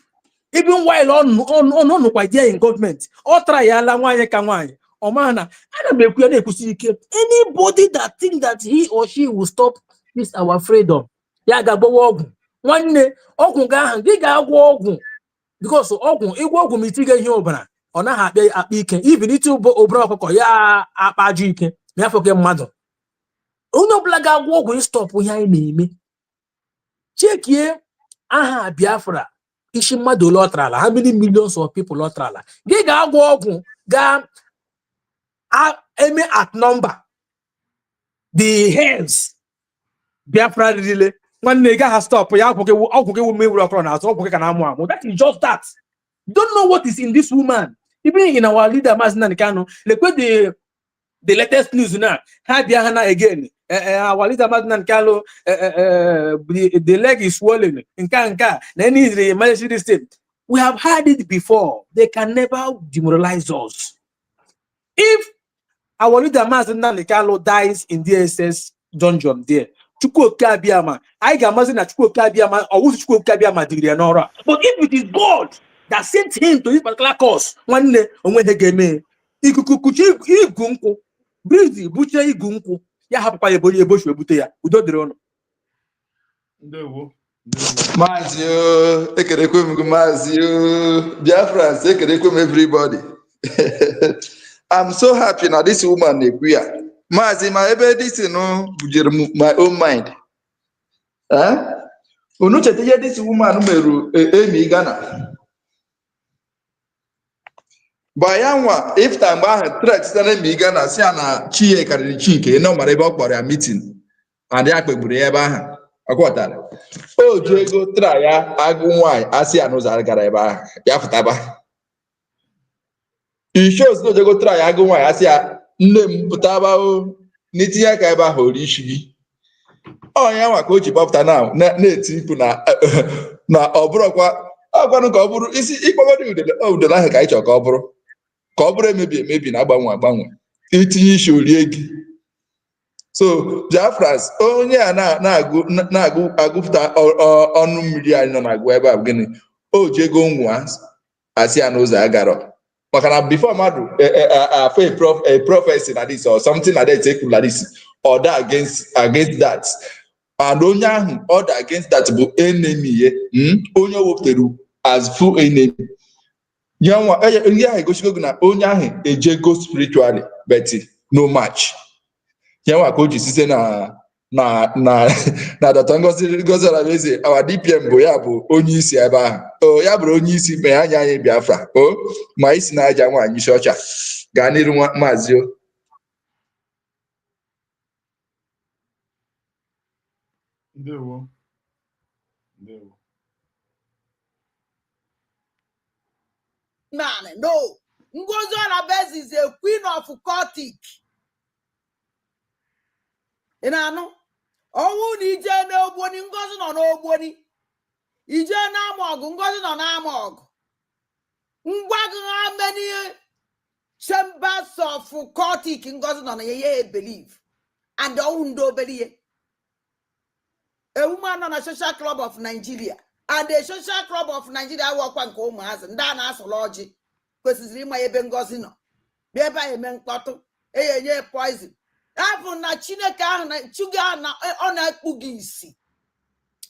even while ọ nọkwa there in government ọ tara ya ala nwaanyị ka nwaanyị ọ maha na ana m ekwu ya na-ekwusi ike anybody that think that he or she will stop this our freedom ya ga-agbawa ọgwụ nwanne ọgwụ ga-ahụ gị ga-agwọ ọgwụ because ọgwụ ịgwọ ọgwụ ma itiga ihe ọbara ọ naghị akpa ike even iti obere ọkụkọ ya akpaju ike ma ya fọke mmadụ onye ọbụla ga-agwọ ọgwụ ịstọpụ ihe anyị na-eme. Chekie aha Biafra isi mmadụ ole ọ tarala how many millions of people ọ tarala gị ga-agwọ ọgwụ eme at number the heads Biafra rile nwanne ị gaghị stop ya ọgwụ gị wume wuru ọkọrọ na azụ ọgwụ gị ka na-amụ amụ. That is just that. Don't know what is in this woman. Even in our leader Mazi Nnamdi Kanu lekwe the latest news now ha bịa ha na again our leader Mazi Nnamdi Kanu the leg is swollen nka na any is the emergency state. We have had it before. They can never demoralize us. If our leader Mazi Nnamdi Kanu dies in DSS dungeon there Chukwuoke Abịama I ga-amazi na Chukwuoke Abịama or who's Chukwuoke Abịama dịrị ya n'ọrụ. But if it is God that sent him to this particular cause nwanne onwe he ga-eme ikuku kuchi igu nkwụ breeze buche igu nkwụ ya hapụkwa ya ebochi ebute ya udo dịrị ọnụ. Ndewo. Maazị ekerekwe m Maazị Biafra ekerekwe m everybody. I'm so happy na this woman na-ekwu ya. Maazị ma ebe this no bujere my own mind. Unu cheta ihe this woman meru emi Ghana. Bayanwa if time ahụ trek site na emi Ghana si na Chie karịrị Chike na mara ebe ọ kpọrọ ya meeting and ya kpegburu ya ebe ahụ. Akwọtara o ji ego tra ya agụ nwaanyị asị ya n'ụzọ gara ebe ahụ ya pụtaba ishos na ojego tra ya agụ nwaanyị asị ya nne m pụtaba o n'itinye aka ebe ahụ ori isi gị ọnya nwa ka o ji gbapụta na-eti mkpu na ọ bụrụkwa ọgwanụ ka ọ bụrụ isi ịkpọgodi udele ahụ ka anyị chọrọ ka ọ bụrụ emebi na agbanwe itinye isi orie gị. So Biafras onye a na-agụpụta ọnụ mmiri anyị nọ na-agụ ebe a gịnị o ji ego nwa asị ya n'ụzọ agara maka na before mmadụ a prophecy na this or something like that ekwuru like this or that against that and onye ahụ order against that bụ enemy ye onye wepụtara as full enemy ya nwa ihe ahụ egosigo gị na onye ahụ ejego spiritually but no match. Ya nwa ka o ji site na Dr. Ngozi Olaeze our DPM bụ ya bụ onye isi ebe ahụ ya bụrụ onye isi mee anya anyị Biafra ma isi na aja nwaanyị isi ọcha gaa n'iru maazị Ndewo. No, Ngozi Olaeze is a queen of cultic. Ị na-anụ ọnwụ na ije n'ogboni Ngozi nọ n'ogboni ije na-ama ọgụ Ngozi nọ na-ama ọgụ ngwa gị how many chambers of cultic Ngozi nọ na ya believe and ọnwụ ndị obere ihe a woman nọ na social club of Nigeria and the social club of Nigeria awọkwa nke ụmụazị ndị a na-asụlụ ọjị kwesịrị ịma ebe Ngozi nọ bịa ebe a eme mkpọtụ enye poison Apụ na Chineke ahụ na chuga na ọ na-ekpu gị isi.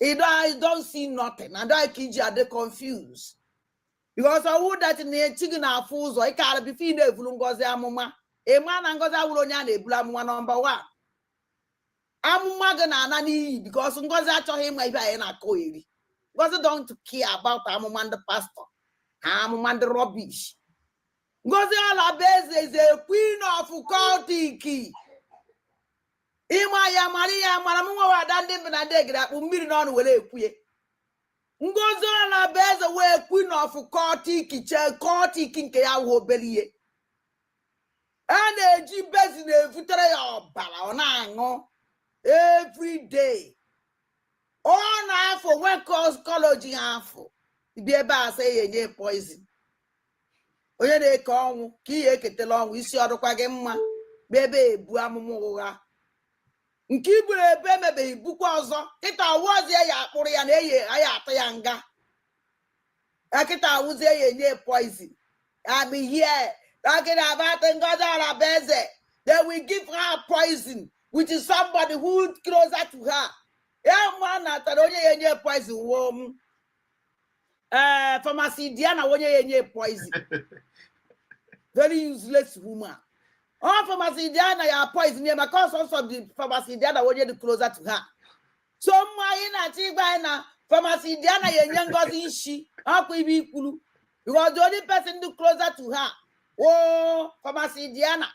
I don't see nothing. And I kid you are confused. Because I would that in the chicken are fools or I can't be feeding Ngozi Amuma. A man and Ngozi Awulonya Ebula number one. Amuma gonna nani because Ngozi actually him maybe I na koiri. Ngozi don't care about Amuma the pastor. Amuma the rubbish. Ngozi Olaeze is a queen of cultic. Ima ya Maria maramunwa wa dande na degra mmiri na onu were ekwue Ngozi Olaeze we queen of cultic nke ya wo belie na-eji bezi na-evutere ya ọbara ọ na-aṅụ every day. Ọ na-afọ nwe kọlọji ha afọ ibi ebe a sị ya enye poison. Onye na-eke ọnwụ ka ihe eketela ọnwụ isi ọdụkwa gị mma bụ ebe ebu amụma ụgha nke iburu ebe emebeghị bukwa ọzọ kịta awụzie ya akpụrụ ya na eye ya atụ ya nga kịta awụzie ya enye poison. I be here talking about Ngozi Arabeze. They will give her poison, which is somebody who is closer to her. Yeah, man, after onye enye poison wom. Pharmacy Diana onye enye poison. Very useless woman. Oh, Pharmacy Diana ya poison yeah, because also the Pharmacy Diana onye the closer to her. So my na chiba na Pharmacy Diana yenye Ngozi ishi. Ako ibi ikulu. Because the only person who closer to her. Oh, Pharmacy Diana.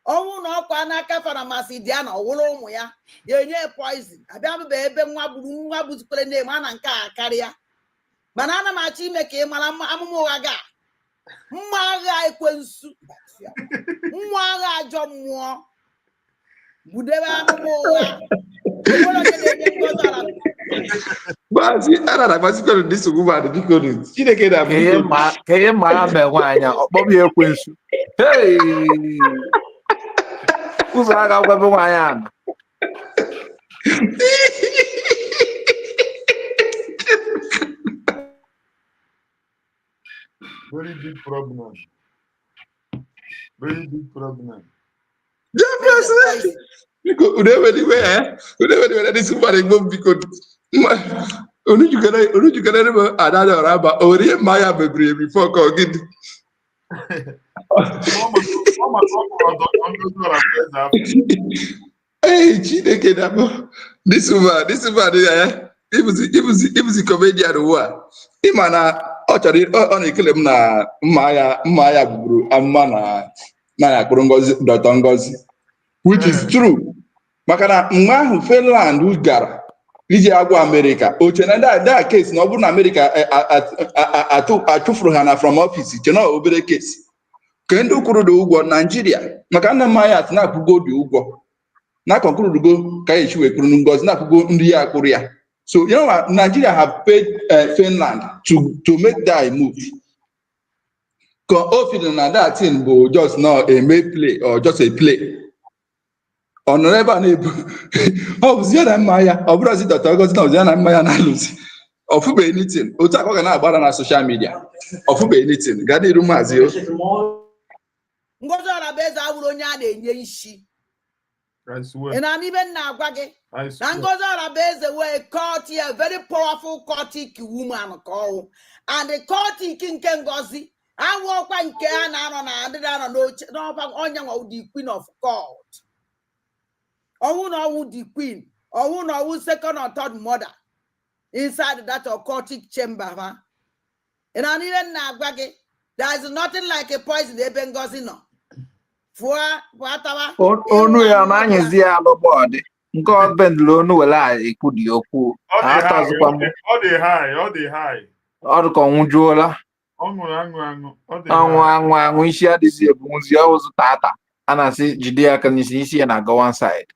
Oh, no, Kwanaka Pharmacy Diana, oh, ya. Yenye poison. Abiamu bebe mwa buzukule ne mana nka karia. Banana machi meke malama amuwaga. Mwaga ekwensu. Mwaga ajomuo. Budeba amuwaga. Bazi ara basi ko ndi suguba de biko Chineke na ke ma be nwanya okpobi ekwensu. Hey! Uzo aga gwa be nwanya. Very big problem. Very big problem. Yes, because whenever this somebody go because only you can remember another rabba or Maya baby before cooking. Hey, Chineke na this woman it was a comedian who imana ọ chọrọ ọ na-ekele m na mma ya gburu amụma na ya kpụrụ Ngozi Dr. Ngozi, which is true. Maka na mgbe ahụ Finland gara iji agwa America oche na that case na ọ bụrụ na America achụfuru ha na from office che na obere case ka ndị kwuru dị ụgwọ Nigeria maka na mma ya na-akwụgo dị ụgwọ na conclude ka echi wee kwuru Ngozi na-akwụgo ndị ya akpụrụ ya. So, you know what? Nigeria have paid Finland to make that move. Because often that thing will just not a make play or just a play. On never neighbor. Oh, Ziana Maya, or Brazil, Dr. Ziana Maya, and Lucy. Of who be anything. Otaka na about on social media. Of who be anything. Gadi Rumazio. Ngozi Arabeze awụrụ onye a na-enye isi. And I'm even now, Gwage. Ngozi Arabeze were a very powerful cultic woman call. And the cultic King Ngozi, I walk one can on the Queen of God. Oh, no, the Queen, or no, second or third mother inside that occultic chamber. Huh? And I'm even now, Gwage. There is nothing like a poison, they Ngozi no. Onu ya na anyezi alụbọdị nke ọbendụlụ onu were ekwu dị okwu atọzikwa m Ọ dị high. Ọ dịka ọnwụjuola aṅụ isi adịzi ebunzi ọwụzụ tata a na-asị jide ya aka n'isi isi ya na-aga one side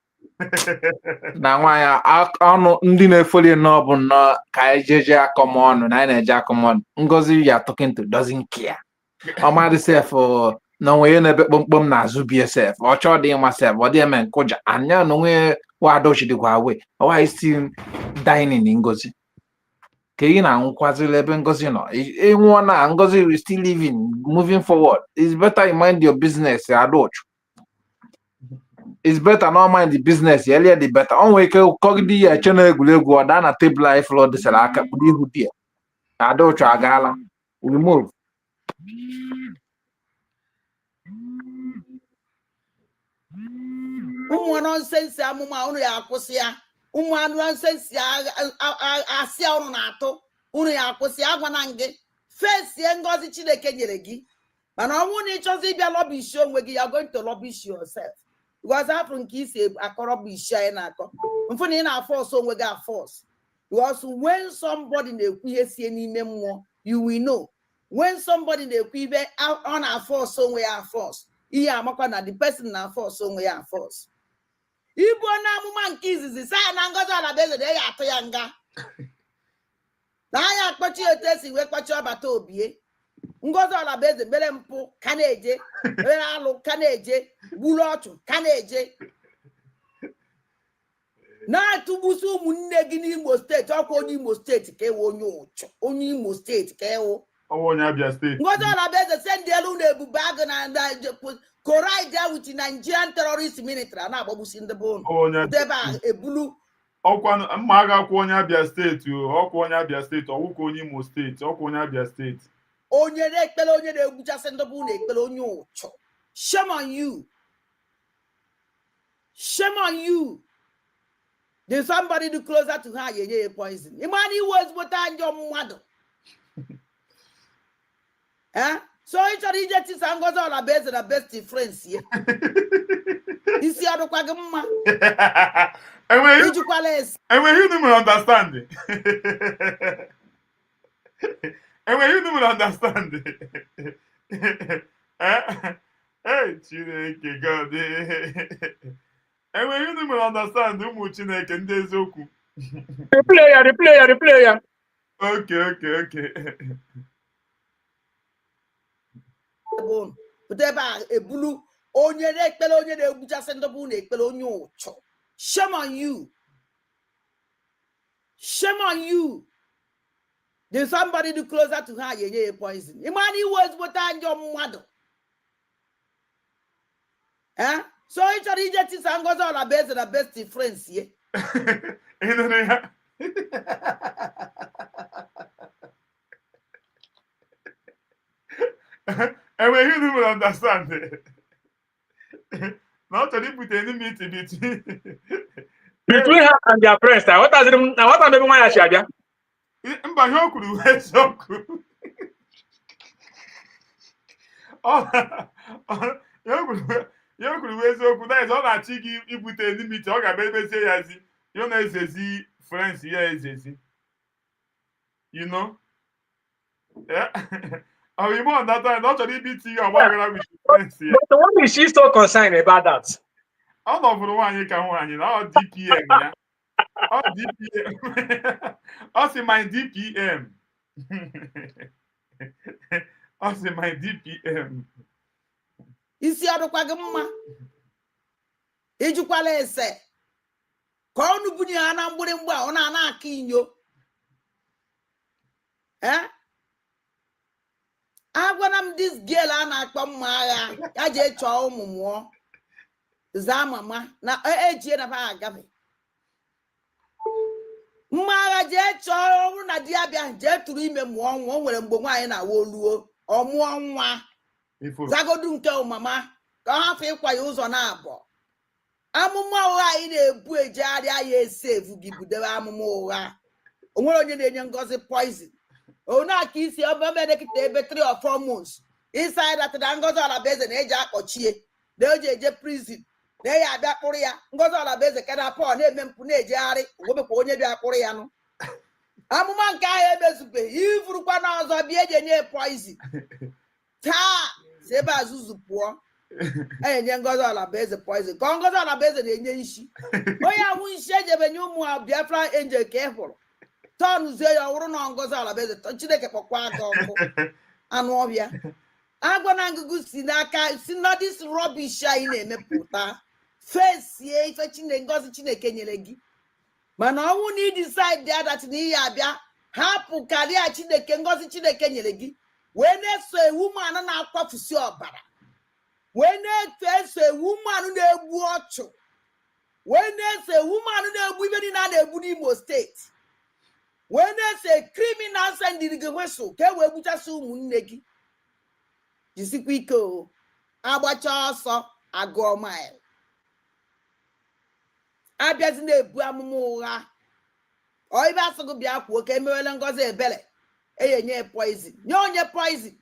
na nwaanyị ọnụ ndị na-efoli n'ọbụ nnọọ ka anyị jeje akọmọnụ na anyị na-eje akọmọnụ Ngozi ya talking to doesn't care ọmadị sef na onwe na-ebe kpọmkpọm na-azụ BSF ọ chọọ dị ịma sef ọ dị eme nkụja anya na onwe wadochidịkwa awe ọwa still dining Ngozi ka ị na-anwụkwazịla ebe Ngozi nọ ịnwụọ na Ngozi still living moving forward. It's better you mind your business adọchụ. It's better not mind the business earlier the better. On nwere ike kọgide ya eche na egwuregwu ọ daa na tebụl anyị flọ dịsara aka kpụrụ ihu di ya adọchụ agaala we move. Ụmụ nonsense amụma unu ya akwụsị ya. Ụmụ anụ nonsense asị unu na-atụ unu ya akwụsị agwana gị fesie Ngozi Chineke nyere gị mana ọ bụrụ na ịchọzi ịbịa lọbishi onwe gị ya going to lọbishi yourself because after nke isi akọrọ bụ isi anyị na-akọ mfụ na ị na-afọs onwe gị afọs because when somebody na-ekwu ihe sie n'ime mmụọ you will know when somebody na-ekwu ibe ọ na-afọs onwe ya afọs ihe amakwa na the person na force onwe ya force ibu na amụma nke izizi sa na Ngozi Alabeze na ya atụ ya nga na anya akpọchi etu esi wee kpọchi ọbata obie Ngozi Alabeze mere mpụ ka na-eje mere alụ ka na-eje gburu ọchụ ka na-eje na-atụgbusi ụmụnne gị n'Imo steeti ọkwa onye Imo steeti ka ewe onye ụchụ onye Imo steeti ka ewu onye Abia steeti Ngozi Alabeze send elu na ebube agụ na collide with Nigerian terrorist military na-agbagbusi ndị bụ ụnụ debe a ebulu ọkwa mma agha akwụ onye Abia steeti ọkwa onye Abia steeti ọwụkwa onye Imo steeti ọkwa onye Abia steeti onye na-ekpere onye na-egbuchasị ndị bụ na-ekpere onye ụchụ shame on you shame on you. There's somebody do closer to her ye poison imani was what and your mother so it's a reject is Ngozi Alabeze the best friends here you see how the kwagma and when you don't understand it and when you don't understand it hey Chineke God and when you don't understand ụmụ Chineke ndị eziokwu replay ya okay ebe a ebulu onye na-ekpere onye na-egbuchasị ndị bụ na-ekpere onye ụchụ shame on you shame on you. There's somebody do closer to her ye poison imani was what and your mother so it's a reject is Ngozi Alabeze the best friends here and when you don't understand it not to put any meeting between her and their friends. What does it now? What are they going to share? Mba ihe okwu eziokwu ya kwuru eziokwu na ọ na-achị gị ibute limit ọ ga-abịa ebezie ya ezi ya na-ezezi friends ya ezezi you know you know that time not chọrọ ibiti ya ọgbaghara with friends ya But why is she so concerned about that? ọ nọbụrụ nwaanyị ka nwaanyị na ọ DPM ya ọ DPM ọ sị my DPM ọ sị my DPM isi ọdụkwa gị mma ijukwala ese ka ọnụ bunye ha na mgbịrịmgba ọ na-ana aka inyo agwana m this girl a na-akpọ mma agha ya jee chọọ ụmụ mụọ zaa mama na ejie na ha agafe mma agha jee chọọ ọrụ na di abịa jee tụrụ ime mụọ nwa o nwere mgbe nwaanyị na-awa oluo ọ mụọ nwa zagodu nke mama ka ha fe ịkwa ya ụzọ na-abụọ amụma ụgha anyị na-ebu ejegharị ya esevu gị budewe amụma ụgha o nwere onye na-enye Ngozi poison onye aka isi ọbamedekịta ebe 3 or 4 months inside that na Ngozi Alabeze na-eji akpọchie na eji eje prison na ya abịa kpụrụ ya Ngozi Alabeze kada pọ na-eme mpụ na-ejegharị onwebekwa onye bịa kpụrụ ya nụ amụma nke ahụ emezubeghị ivurukwa na ọzọ bịa eji enye poison taa si ebe azụzụ pụọ enye Ngozi Alabeze poison ka Ngozi Alabeze na-enye isi onye ahụ isi ejebenye ụmụ Biafra angel ka ị hụrụ tọnụzie ya ọhụrụ na Ngozi Alabeze Chineke kpọkwa aka ọkụ anụ ọbịa agwa na ngụgụ si n'aka si na this rubbish anyị na-emepụta fesie ife Ngozi Chineke nyere gị mana ọnwụ na idecide that na ihe abịa hapụ karịa Chineke Ngozi Chineke nyere gị wee na-eso ewu manụ na-akwafusi ọbara wee na-eso ewu manụ na-egbu ọchụ wee na-eso ewu manụ na-egbu ibe niile a na-egbu n'Imo steeti wee na-eso criminal sendiri gị wesụ ka e wee gbuchasị ụmụnne gị jisikwa ike o agbacha ọsọ agụọ mile abịazi na-ebu amụma ụgha ibe asụgụ bịa kwuo ka emewele Ngozi ebele enye poison nye onye poison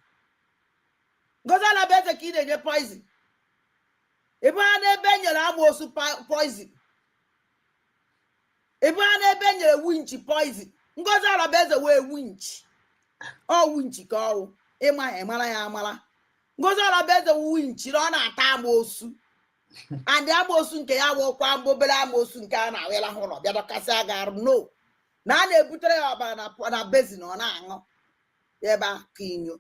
Ngozi Alabeze ka ị na-enye poison ebe ha n'ebe enyere amoosu poison ebe ha n'ebe enyere winchi poison Ngozi Alabeze wee winchi ọ winchi ka ọwụ ịma ya mara ya amara Ngozi Olabueze winchiri ọ na-ata amosu and amosu nke ya wụkwa mbobere amosu nke a na-awela hụ ụlọ bịa dọkasị aga arụ no na a na-ebutere ya ọbara na bezin ọ na-aṅụ ebe a ka inyo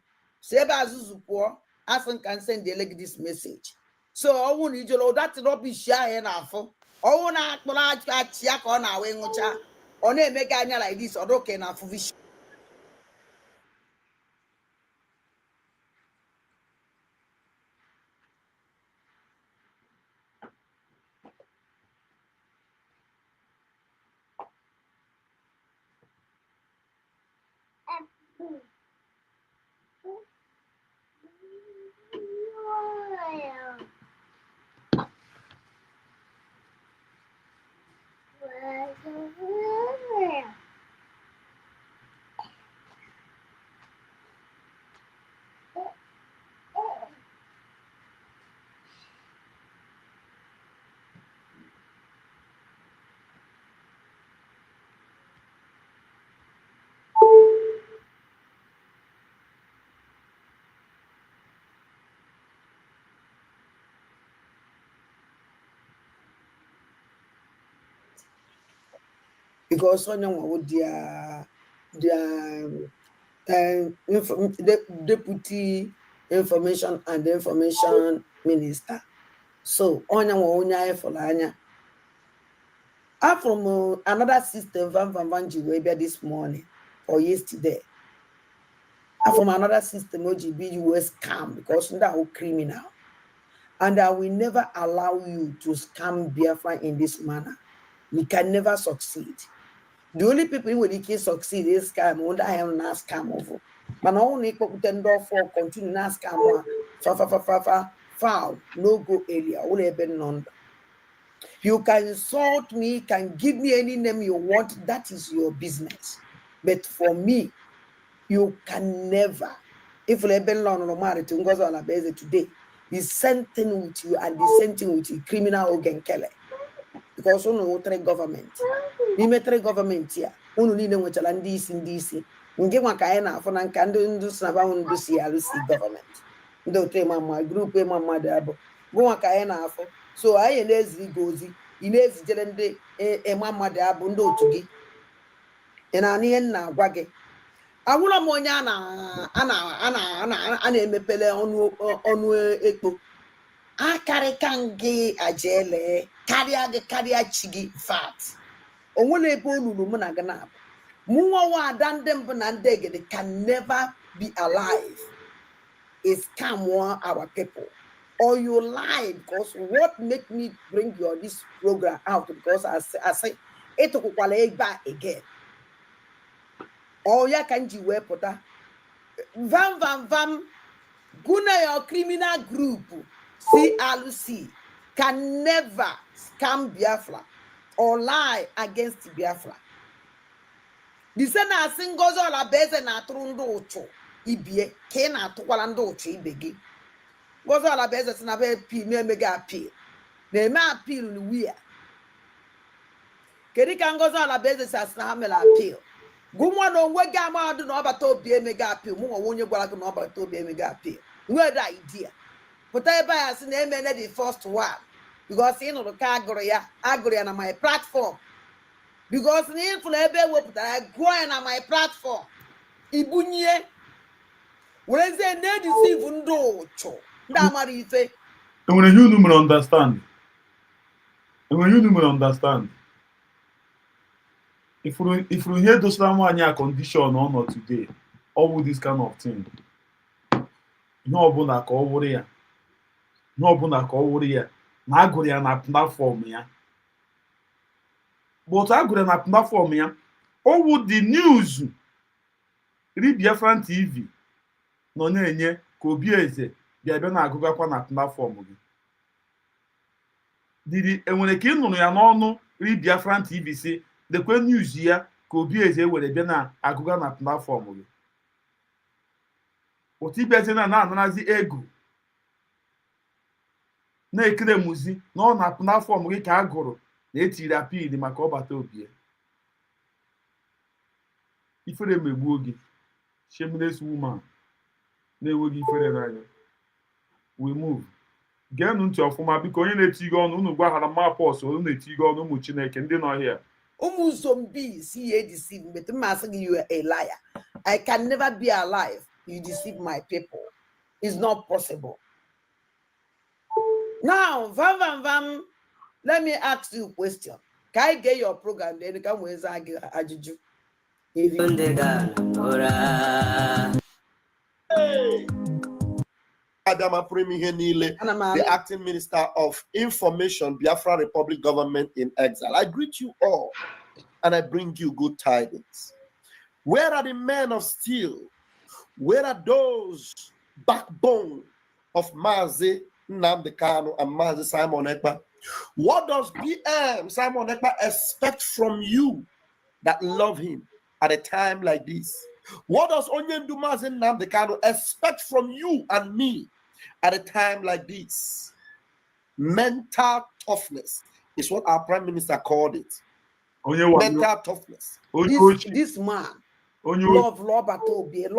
si ebe azụzụ pụọ asị nka nsendele gị this message so ọnwụ na ijolo ụdatị rọbish ahụ na-afụ ọnwụ na-akpụrụ achị ya ka ọ na-awa ịṅụcha ọ na-eme gị anya like this ọdụke na afụ vision. Because onye nwa the deputy information and information minister. So onye nwa onye anyị fụrụ anya. From another system Van this morning or yesterday. From another system OGB US scam because that whole criminal. And I will never allow you to scam Biafra in this manner. We can never succeed. The only people who can succeed is scam. Wonder I am not scam over. But only $10 for continue not scam. Foul no go area. Only been none. You can insult me, can give me any name you want. That is your business. But for me, you can never. If you have been long no matter to Ngozi Olabueze today, the same thing with you and the same thing with the criminal organ killer. Because we know government. We metre government here. We no need to challenge this in DC. Nge mwaka na afọ na nka ndị snaba ndị si alụsi government. Ndị otu mama group mama dabo. Go mwaka na afọ. So anyị na-ezi gozi. Ị na-ezijere ndị mama dabo ndị otu gị. Ị na ihe nna agwa gị. Awụla m onye a na-emepele ọnụ ekpo. Akarịka ngị ajele karịa chi gị fat. Onwere ebe olulu mụ na gị na-abụ. Mụnwa ada ndị mbụ na ndị egede can never be alive. A scam our people. Or you lie because what make me bring this program out because I say it again. Or ya can you wear pota. Vam. Guna your criminal group CLC can never scam Biafra or lie against Biafra. The same as Ngozi Olabueze na atụrụ ndị ụchụ ibie ka ị na-atụkwala ndị ụchụ ibe gị. Ngozi Olabueze si na be appeal na-emega appeal. Na-eme appeal n'uwe. Kedu ka Ngozi Olabueze si asị na ha mere appeal? Gụnwa na onwe gị amadụ na ọbata obi emega appeal. Mụ nwa onye gwara gị na ọbata obi emega appeal. Nwere the idea. Pụta ebe ya sị na emene the first one. Because ị nụrụ ka agụrụ ya na my platform. Because na ịfụrụ ebe ewepụtara gụọ ya na my platform. Ibunye. Werezie na-edeceive ndị ụchụ. Ndị amara ife. Enwere you numer understand. Enwere you numer understand. If you hear those a condition or not today, all this kind of thing. No ọbụla ka ọ wụrụ ya. No ọbụla ka ọ wụrụ ya. Na agụrụ ya na platform ya. But agụrụ na platform ya. Owu the news. Biafran TV. Nọ na-enye ka Obieze bịa na-agụgakwa na platform gị. Didi enwere ka ị nụrụ ya n'ọnụ Biafran TV si dekwe news ya ka Obieze were bịa na-agụga na platform gị. Otu ibezi na-anarazi ego na-ekere muzi na ọ na platform gị ka agụrụ na etiri appeal maka ọbata Obie. Ifere megbuo gị. Shameless woman. Na-enweghị ifere n'anya. we move. Geenụ ntị ọfụma biko onye na-etigo ọnụ unu gwaghara mapụ ọsọ unu na-etigo ọnụ ụmụ Chineke ndị nọ here. Zombies, see deceive me. You are a liar. I can never be alive. You deceive my people. It's not possible. Now, Vam, let me ask you a question. Can I get your program? Then you can always argue. Adama Niile, the acting minister of Information, Biafra Republic Government in Exile. I greet you all and I bring you good tidings. Where are the men of steel? Where are those backbone of Mazi Nnamdi Kanu and Mazi Simon Ekpa? What does PM Simon Ekpa expect from you that love him at a time like this? What does Onyendu Mazi Nnamdi Kanu expect from you and me at a time like this? Mental toughness is what our Prime Minister called it. Mental toughness. This man love Robert Obi to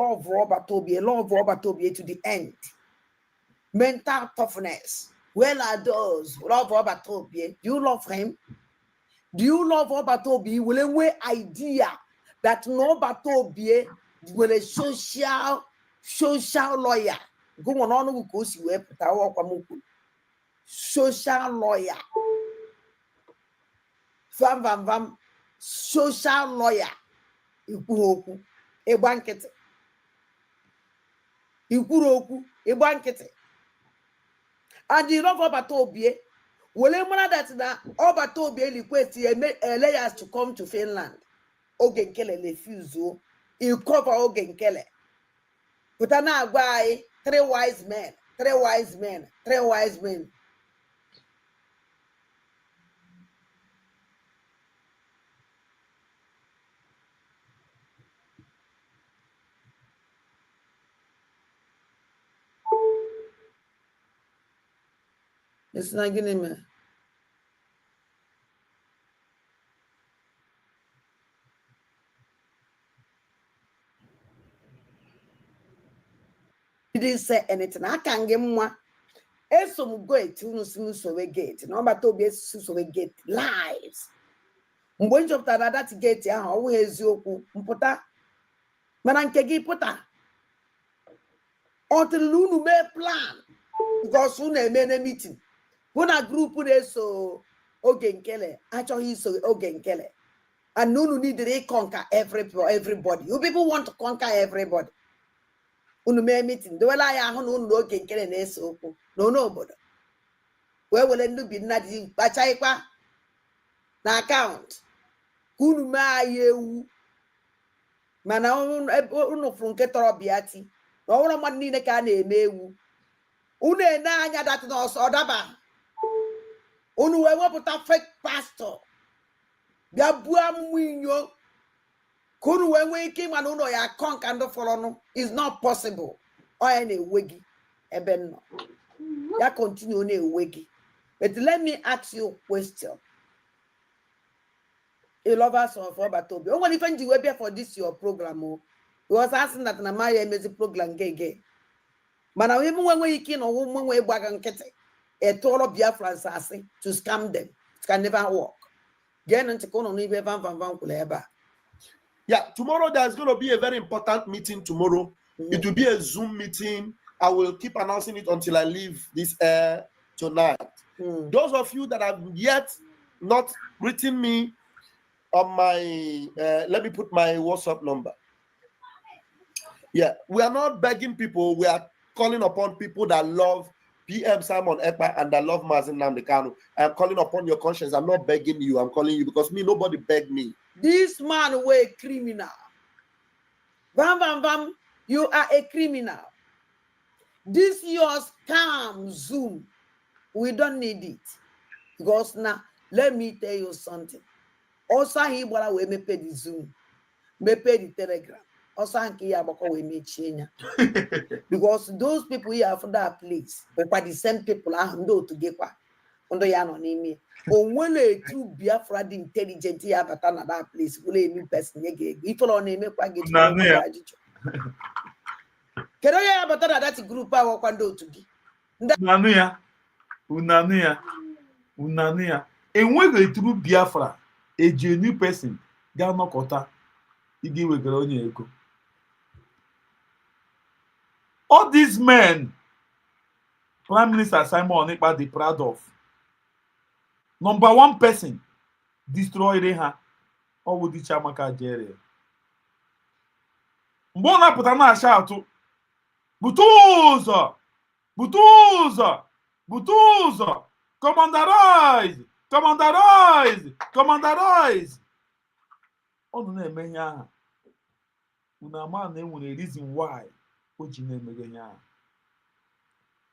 the end. Mental toughness. Where are those? Love Robert Obi. Do you love him? Do you love Robert Obi? Will we idea that Robert Obi will a social lawyer? Go on because you have social lawyer. Vam, social lawyer. Ikuroku, a blanket. Ikuroku, a blanket. And you love Obatobie. Will a man that Obatobie request layers to come to Finland? Ogenkele refuse. You cover Ogenkele. But now why 3 wise men. It's not getting me. He didn't say anything. I can't get more. If some great, so gate. No, but to be so gate lives. When you have that gate, I always you puta. Manankegi puta. Until Lunu may plan. Because soon a meeting. When a group put so Ogenkele, actually so Ogenkele. And Nunu need to conquer everybody. You people want to conquer everybody. Unu may meeting. Do I have no Ogenkele and so nobody. Where will end up be not in Bachaikwa? Na account. Unu ma you. Mana uno from Ketoro Biati. No one man need a can emewu. Une na anya that no so daba. Unu we put a fake pastor. Gabua mwinyo. Kunu we came and uno ya conk and follow no. It's not possible. Or any wiggy. Eben no. Ya continue ne wiggy. But let me ask you a question. A lovers of Obatobi. Oh, when you find you for this your program, you was asking that na my music program gay. Mana even when we can or woman way back and get a total Biafran assassin to scam them. It can never work. Yeah, tomorrow there's going to be a very important meeting tomorrow. It will be a Zoom meeting. I will keep announcing it until I leave this air tonight. Those of you that have yet not written me on my, let me put my WhatsApp number. Yeah, we are not begging people. We are calling upon people that love PM Simon Ekpa and that love Mazi Nnamdi Kanu. I'm calling upon your conscience. I'm not begging you. I'm calling you because nobody begged me. This man was a criminal. Vam, you are a criminal. This your scam Zoom. We don't need it. Because now, let me tell you something. Also, he will me pay the Zoom. Me pay the Telegram. Also, we may change because those people here from that place, but the same people are no to get under your name. Or when a true Biafra the intelligent here but that place, will a new person again. If you don't name it, can I have that group I walk and do to give? unanụ ya enweghị eturu Biafra a genuine person ga-anọkọta ị ga-ewegara onye ego. All these men Prime Minister Simon Ekpa dị proud of, number one person destroy ha ọwụ dị Chiamaka Jere. Mgbe ọ na-apụta na-acha atụ bute ụzọ bute ụzọ bute ụzọ commanderise commanderise commanderise ọ nọ na-eme ihe aha unu ama na enwere reason why o ji na-emeghe ihe aha.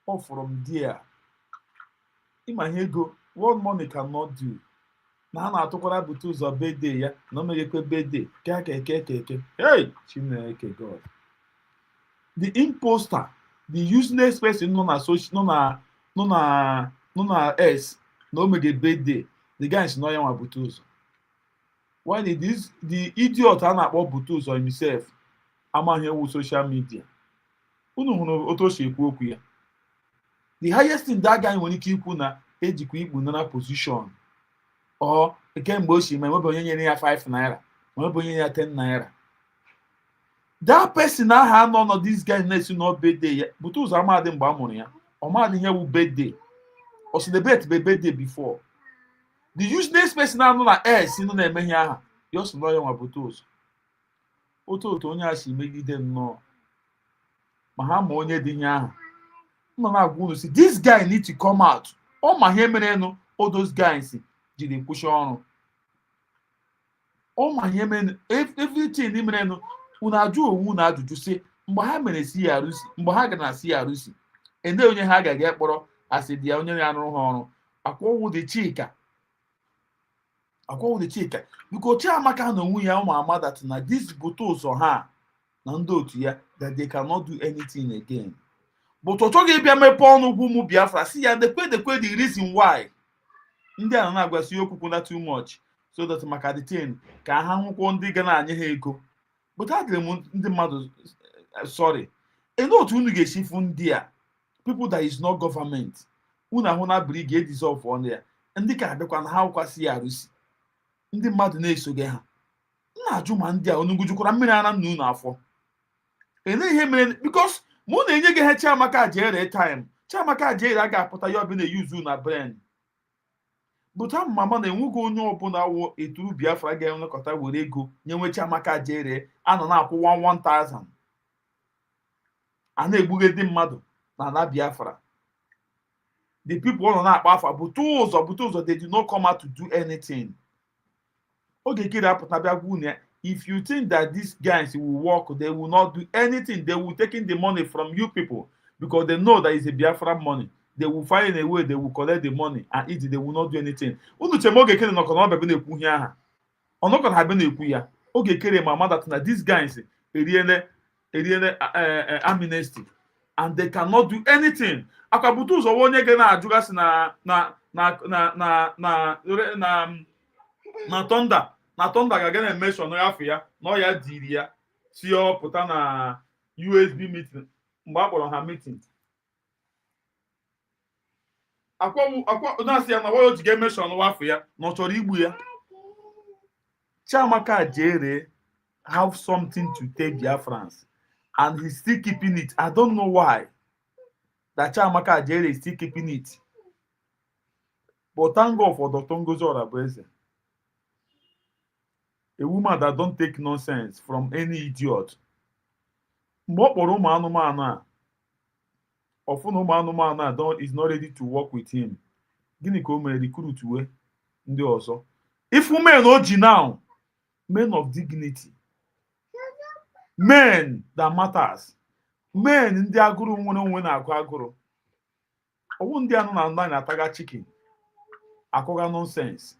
Ọ from there ịma ihe ego what money cannot do na ha na-atụkwara bute ụzọ birthday ya na o meghekwe birthday keke hey Chineke God, the imposter, the useless person nọ na S na o meghe birthday, the guy is not ya nwa bute ụzọ. Why did the idiot a na-akpọ bute ụzọ himself amaghị ewu social media? Unu hụrụ otu o si ekwu okwu ya. The highest thing that guy nwere ike ikwu na ejikwa ikpu na position or kemgbe o si ma enwebe onye nyere ya 5 naira enwebe onye ya 10 naira. That person aha nọ nọ this guy na-esi no birthday ya bute ụzọ amadị mgbe a mụrụ ya ọmadị ihe wu birthday or celebrate birthday before. The useless person anọ na S nọ na-eme ihe aha ya ọsọ nọ ya nwa bute ụzọ. Otu onye a si megide nnọọ ma ha ma onye dị ihe aha nọ na-agwa unu si this guy need to come out. Ọ ma ihe mere nụ all those guys jiri kwụsị ọrụ. Ọ ma ihe mere everything mere nụ unu ajụ onwe unu ajụjụ si mgbe ha mere CRC mgbe ha gara na CRC ende onye ha agaghị ekpọrọ asị dị ya onye ya arụrụ ha ọrụ akwọwụ dị Chika biko Chiamaka na onwe ya ụmụ amadat na this bute ụzọ ha na ndị otu ya that they cannot do anything again. But ọ chọghị ịbịa mepe ọnụ ugwu ụmụ Biafra si ya dekwe the reason why ndị a na-agwasị okwu na too much so that maka the thing ka ha nwụkwọ ndị ga na-anye ha ego. But adịrị m ndị mmadụ sorry ene otu unu ga-esi fụ ndị a people that is not government unu ahụ na biri ga-edissolve ọnụ ya ndị ka abịakwa na ha ụkwasị ya arụsị ndị mmadụ na-esoge ha. Na-ajụ ma ndị a unu gujukwara mmiri ara nna unu afọ ene ihe mere because mụ na-enye gị ha Chiamaka Jere time Chiamaka Jere a ga-apụta ya ọbịa na-eyuzu na brain but mama na enweghị onye ọbụla wụ eturu Biafra ga-enwekọta were ego nyenwe Chiamaka Jere a nọ na-akwụ 1,000 a na-egbughe ndị mmadụ na ala Biafra. The people ọ nọ na-akpa afa bute ụzọ they do not come out to do anything. Oge kiri apụta bịa gwa unu ya if you think that these guys will work they will not do anything. They will taking the money from you people because they know that it's a Biafra money. They will find a way they will collect the money and eat it. They will not do anything. Unu chere oge kiri nọkọ na ọbịa na-ekwu ihe aha ọnọkọ ha bịa na-ekwu ya oge kiri ma that na these guys eriele amnesty and they cannot do anything. Akabute ụzọ onye ga na-ajụgasị na Tonda ga na-emeshọn afọ ya na ọ ya diri ya si ọ pụta na USB meeting mgbe a kpọrọ ha meeting akwa na-asị ya na wa o ji ga-emeshọn afọ ya na ọ chọrọ igbu ya. Chiamaka Jere have something to tell Biafrans and he's still keeping it. I don't know why that Chiamaka Jere is still keeping it. But thank God for Dr. Ngozi Orabueze, a woman that don't take nonsense from any idiot. Mgbe ọ kpọrọ ụmụ anụmanụ a ọfụna ụmụ anụmanụ a is not ready to work with him. Gịnị ka o mere recruit we ndị ọzọ? If women oji now, men of dignity, men that matters, men ndị agụrụ nwere onwe na-agụ agụrụ, ọwụ ndị anụ na na-ataga chicken akụga nonsense.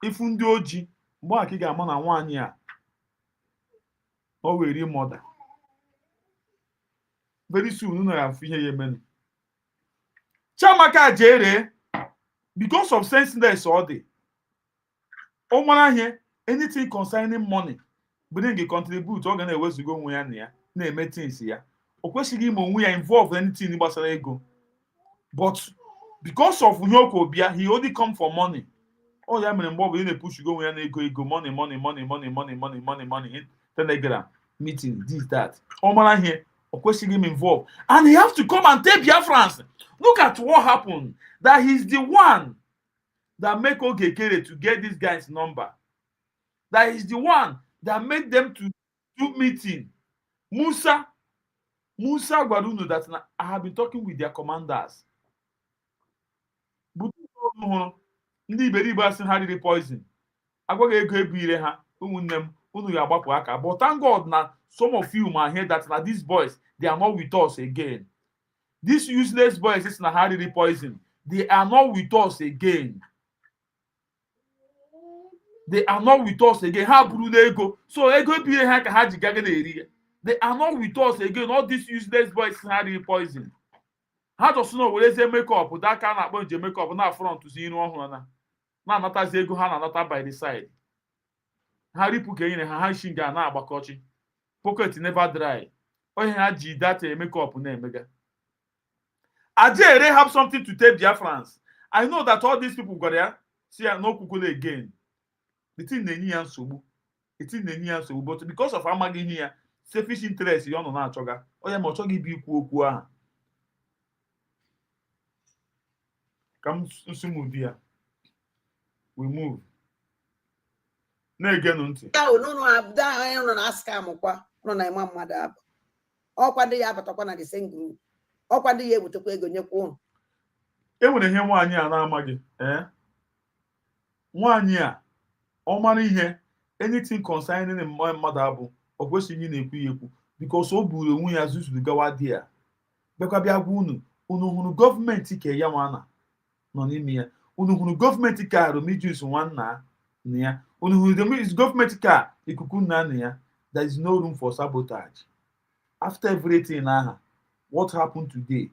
Ifu ndị oji mgbe a ka ị ga-ama na nwaanyị a o were mother very soon unu ga-afụ ihe ya emenu. Chiamaka Jere because of senseless ọ dị o mara ihe anything concerning money bring a contribute ọ ga na-ewezugo onwe ya na ya na-eme things ya o kwesịghị ime onwe ya involve anything gbasara ego But because of Nyoko Bia, he only come for money. Oh yeah, man, we need push you go when they go money, in Telegram meeting, this, that. Oh man, here, of course, him involved. And he have to come and take Biafrans. Look at what happened. That he's the one that make Ogekere to get this guy's number. That is the one that made them to do meeting. Musa Gwaruno, that I have been talking with their commanders. But ndị iberibe asị ha riri poison. Agwaghị ego ebire ha, ụmụnne m, unu ya agbapụ aka. But thank God na some of you might hear that na these boys, they are not with us again. These useless boys is na ha riri poison. They are not with us again. They are not with us again. Ha buru ego. So ego ebire ha ka ha ji gaga na-eri. They are not with us again. All these useless boys ha riri poison. Ha just know where they make up that kind of bunch make up na front to see iru ohuru na anatazi ego ha na anata by the side. Ha ripu ke yin ha shinga na agbakochi. Pocket never dry. Onye ha ji that make up na emega. Ajere have something to tell Biafrans. I know that all these people got there. See no kukule again. The thing they need nsogbu. The thing they need nsogbu, but because of amagi here, selfish interest you no na achoga. Oya mo chogi bi ikwu okwu ahụ. Come Sumudia. We move. Na again unti. No, I don't ask him kwa. No na ima mmadụ abụ. Ọkwa ndị ya abatakwa na the same group. Ọkwa ndị ya ebutekwa ego nyekwa unu. E nwere ihe nwaanyị a na-amaghị, nwaanyị a ọ mara ihe anything concerning mmadụ abụ ọ kwesịghị na-ekwu ya ekwu because o buru onwe ya zuzuru gawa di ya. Bekwa bịa gwa unu hụrụ gọọmenti ke ya nwana nọ n'ime ya. Unu hụrụ gọọmenti ka Romijus nwanna na ya. Unu hụrụ gọọmenti ka ikuku nna na ya. There is no room for sabotage. After everything aha, what happened today?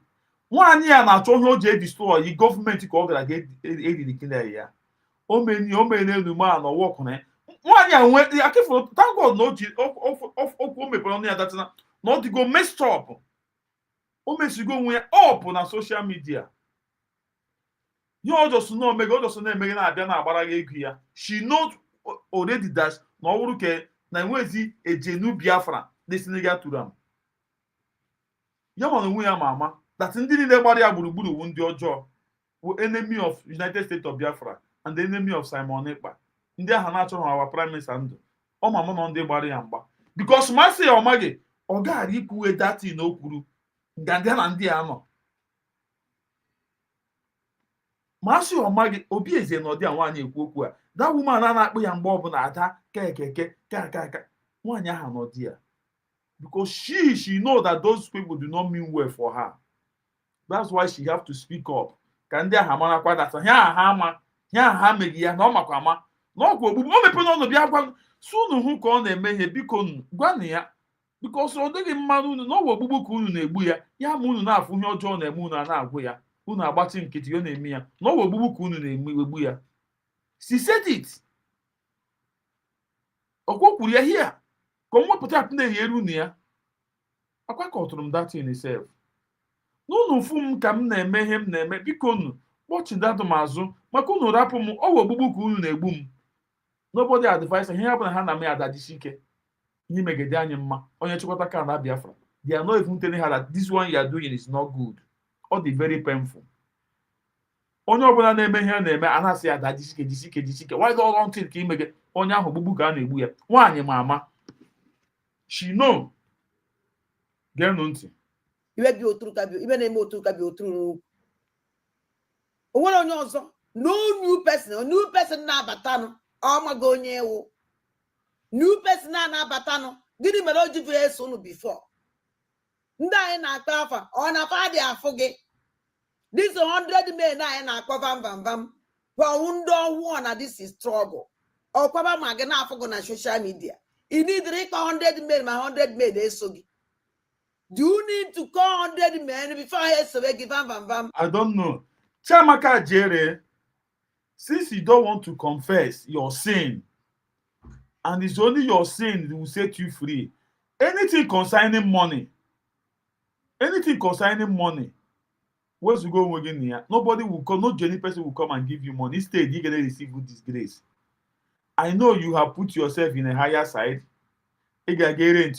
Nwaanyị a na-achọ ihe o ji edestroy yi gọọmenti ka ọ gara ediri kile ya. O mere elu ma na ọwọkụ na nwaanyị a nwe akịfụ thank God na o ji okwu o mepere ọnụ ya datina na ọ dịgo messed up. O mesigo onwe ya up na social media. Ihe ọjọsụ na omega ọjọsụ na-emeghe na-abịa na-agbara gị ego ya. She knows already that na ọ bụrụ ke na enwezi ejenu Biafra na-esiniga tụrụ am. Ya ma na onwe ya ma ama that ndị niile gbara ya gburugburu wu ndị ọjọọ wụ enemy of United States of Biafra and the enemy of Simon Ekpa. Ndị ahụ na-achọrọ our prime minister ndụ. Ọ ma na ndị gbara ya mgba because masị ya ọmaghị ọ gaghara ikwuwe datin o kwuru nganga na ndị a nọ. Masị ọmaghị Obieze na ọdị a nwaanyị ekwu okwu a that woman a na-akpụ ya mgbe ọbụla ada kekeke ka nwaanyị ahụ nọ di ya because she know that those people do not mean well for her. That's why she have to speak up. Ka ndị ahụ amarakwa data ha meghị ya na ọ makwa ama na ọgwụ ogbugbu o mepere ọnụ bịa gwa sunu hụ ka ọ na-eme ihe biko gwanụ ya because ọ dịghị mmanụ unu na ọgwụ ogbugbu ka unu na-egbu ya ya ma unu na-afụ ihe ọjọọ na-eme unu a na-agwụ ya unu agbatị nkịtị ọ na-eme ya na ọgwụ ogbugbu ka unu na-egbu ya. She said it. Ọkwa kwuru ya here ka o nwepụta apụ na-ehiere unu ya akwa ka ọ tụrụ m datin self. N'unu fụ m ka m na-eme ihe m na-eme biko unu kpọchidadụ m azụ maka unu rapụ m ọgwụ ogbugbu ka unu na-egbu m. Nobody advise ihe ọbụla ha na m adajisi ike ihe megide anyị mma onye chịkọta ka na Biafra. They are not even telling her that this one you are doing is not good. Ọ dị very painful. Onye ọbụla na-eme ihe na-eme a na-asị ya jisike why do all until ka imege onye ahụ ogbugbu ka a na-egbu ya. Nwaanyị ma ama she know. Geenụ ntị. Ibe bi oturu ka bi ibe na-eme oturu ka bi oturu n'ukwu. O nwere onye ọzọ no new person na-abatanụ ọmago onye ewu new person na-abatanụ gịnị mere o ji fere eso unu before ndị anyị na-akpọ afa ọ na-afa dị afụ gị this 100 men anyị na-akpọ vam for ndị ọhụụ na this is trouble ọkwaba ma gị na-afụ gị na social media ị nidiri ịkọ 100 men ma 100 men eso gị. Do you need to call 100 men before I give vam? I don't know. Chiamaka Jere, since you don't want to confess your sin, and it's only your sin that will set you free, anything concerning money, Once you go again here, nobody will come, no genuine person will come and give you money. Instead, you're gonna receive with disgrace. I know you have put yourself in a higher side. You can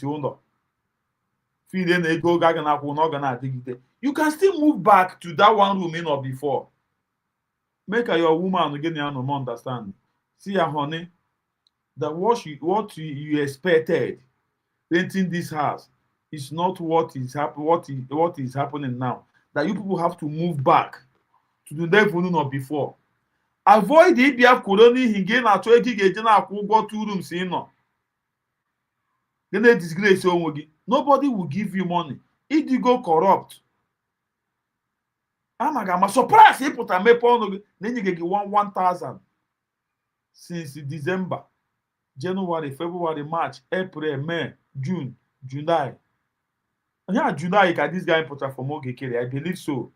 still move back to that one room in or before. Make your woman again no understand. See ya, honey, that what you expected renting this house is not what is happening now. That you people have to move back to the level of before. Avoid the IBF colony again at 20 go 2 rooms in. Then they disgrace your. Nobody will give you money. If you go corrupt, I'm surprised he put a map on. Then you get 1,000 since December, January, February, March, April, May, June, July. And yeah, July, this guy put a for Mogekere. I believe so.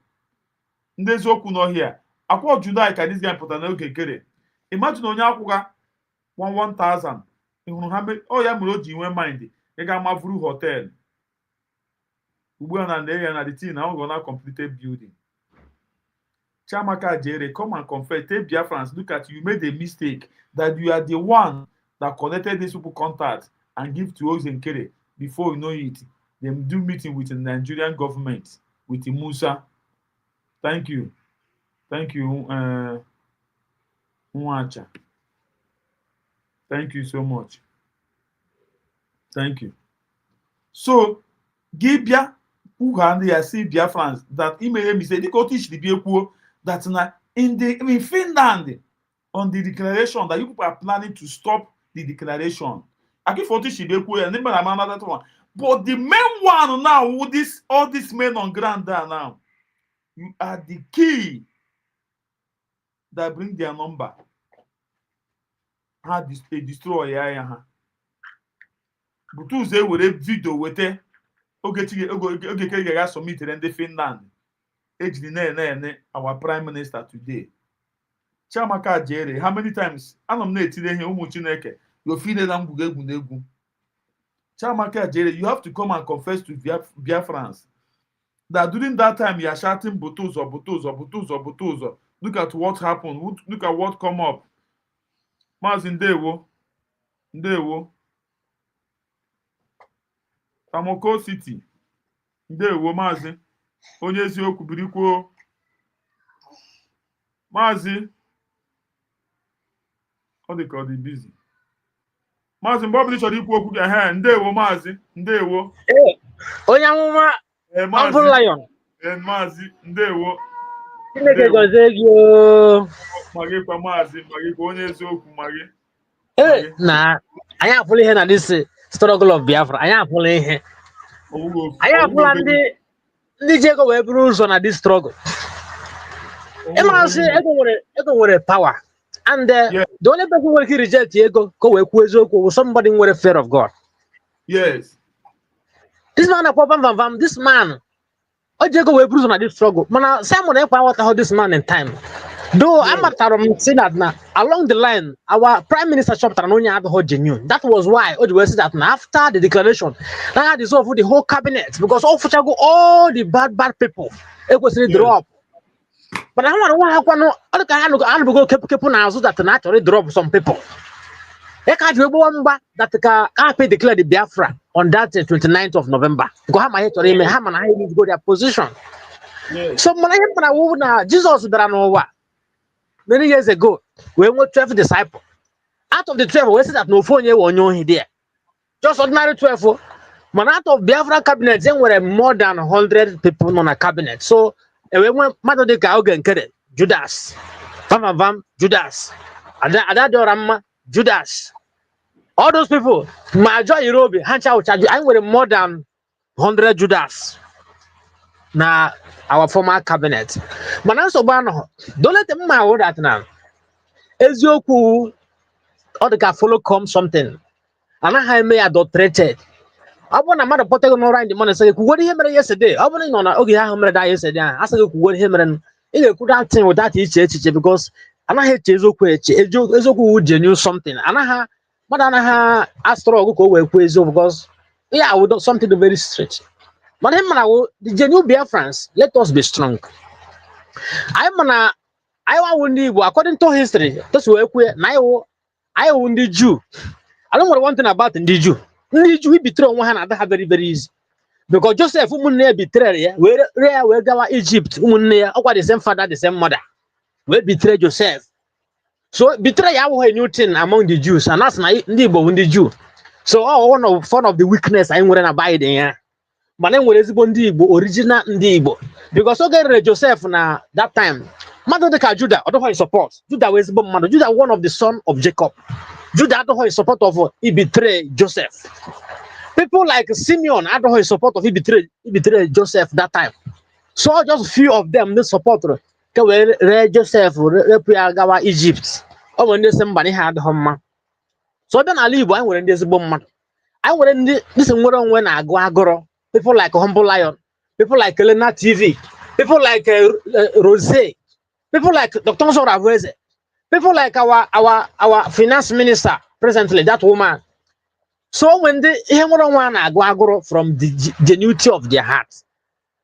There's no here. I call July, this guy put a Mogekere. Imagine on your 1,000. Oh, yeah, Muroji, when mind. You got my Vru Hotel. We are on the team now, we're not completed building. Chamaka Jere, come and confess. Take Biafrans, look at you. You made a mistake that you are the one that connected these people contact and give to us in Kere. Before you know it, they do meeting with the Nigerian government, with the Musa. Thank you. Thank you, Mwacha. Thank you so much. Thank you. So, Gibia, who can they see Biafrans that email me say they go teach the people that in Finland on the declaration that you people are planning to stop the declaration. I give 40 Shibeku and another one. But the main one now, all these men on ground there now, you are the key that bring their number. How they destroy ya. But you say with a video with it, okay, submit in the Finland. Our prime minister today. Chamaka Jere, how many times? I'm not today here, Chineke. You're feeling them. Chamaka Jere, you have to come and confess to Biafrans that during that time you are shouting Butuzo. Look at what happened. Look at what come up. Mazin Ndewo. Tamoko City. Ndewo Mazin. Onye eziokwu birikwo. Maazị ọ dị ka ọ dị busy. Maazị mgbe ọbụla chọrọ ikwu okwu gị ndewo maazị ndewo. Onye amụma Uncle Lion. Maazị ndewo. Chineke gọzie gị o. Magịkwa maazị magịkwa onye eziokwu magị. Na anyị afụla ihe na this struggle of Biafra. Anyị afụla ihe. Anyị afụla ndị ji ego wee buru ụzọ na this struggle. Ịmasị ego nwere power and the only person who can reject ego ka wee kwuo eziokwu was somebody nwere fear of God. Yes. This man na this man o ji ego wee buru ụzọ na this struggle. Mana Simon ekwe aghọtaghị this man in time. Though amatara m say that na along the line our prime minister chọpụtara na onye adịghị genuine. That was why o ji wee say that na after the declaration na ha dissolve the whole cabinet because ọ fụchago all the bad people ekwesịrị drop. But I want to go keep na azụ that na actually drop some people. That can declare the Biafra on that 29th of November. Go have my to need to go their position. So Jesus many years ago, we were 12 disciples. Out of the 12, we said that no phone you there. Just ordinary 12. But out of Biafra cabinet, there were more than 100 people on a cabinet. So we went Judas, Judas, Judas. All those people, Major Irobi, I were more than 100 Judas. Now our former cabinet. But now so don't let them know that now. Ezioku or the follow come something. And I may adulterated. I want a mother put no right the money say what him yesterday. I want to okay how many days yesterday. I said what him and it could have thing with that because and I hate Ezoku genuine something. And I but I astro go away because I would do something very straight. But him the genuine Biafrans, let us be strong. I want Igbo according to history. That's where I want the Jew. I don't know one thing about the Jew. The Jew we betray one hand and very very easy. Because Joseph umunne betray ya we gawa Egypt umunne ya the same father the same mother. We betray Joseph. So betray ya a new thing among the Jews and that's na ndị Igbo the Jew. So one of the weakness I nwere na abide ya. But then ezigbo ndị Igbo original ndị Igbo because oge Joseph na that time mmadụ dịka Judah ọdụghị support Judah wee ezigbo mmadụ Judah one of the son of Jacob Judah adụghị support of he betray Joseph people like Simeon adụghị support of he betray Joseph that time so just few of them they support ka wee ree Joseph repụ ya gawa Egypt ọ nwere ndị si mba n'ihe adịghị mma so ọ bịa n'ala Igbo anyị nwere ndị ezigbo mmadụ anyị nwere ndị si nwere onwe na-agụ agụrụ people like Humble Lion, people like Elena TV, people like Rose, people like Dr. Zoraveze, people like our finance minister presently, that woman. So when they hear one from the genuity of their hearts,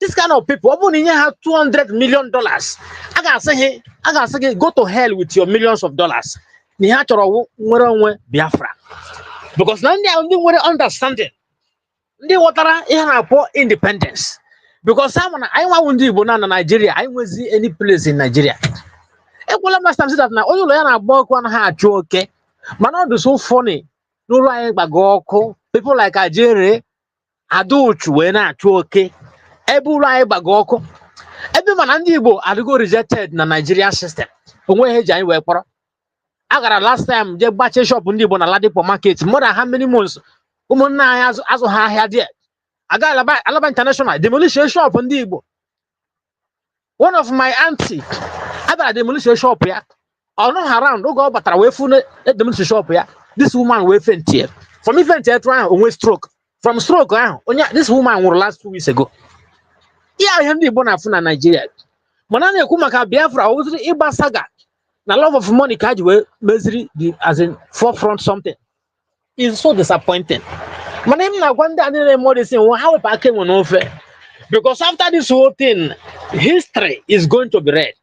this kind of people, even have $200 million. I gotta say, go to hell with your millions of dollars. Biafra. Because now they only understanding. Ndị wọtara ihe na-akpọ independence because I want ndị Igbo na Nigeria I nwezi any place in Nigeria ekwela last time that na onye ụlọ ya na-agba ọkụ anaghị achụ oke mana ọ dị so funny n'ụlọ anyị gbago ọkụ people like Ajere Aduchu wee na-achụ oke ebe ụlọ anyị gbago ọkụ ebe mana ndị Igbo adịgo rejected na Nigeria system onwe ihe eji anyị wee kpọrọ agara last time je gbache shop ndị Igbo na Ladipo market more than how many months ụmụnna anyị azụ ha ahịa dị aga Alaba International demolition shop ndị Igbo one of my auntie abịara demolition shop ya ọ nọ around oge ọ batara wee fụ demolition shop ya this woman wee faint here from faint here ahụ onwe stroke from stroke ahụ onye this woman nwụrụ last 2 weeks ago ya ihe ndị Igbo na-afụ na Nigeria mana na-ekwu maka Biafra oziri ịgba saga na love of money ka ji wee meziri the as in forefront something is so disappointing. My name na one day more they say, well, how I came on offer? Because after this whole thing, history is going to be read.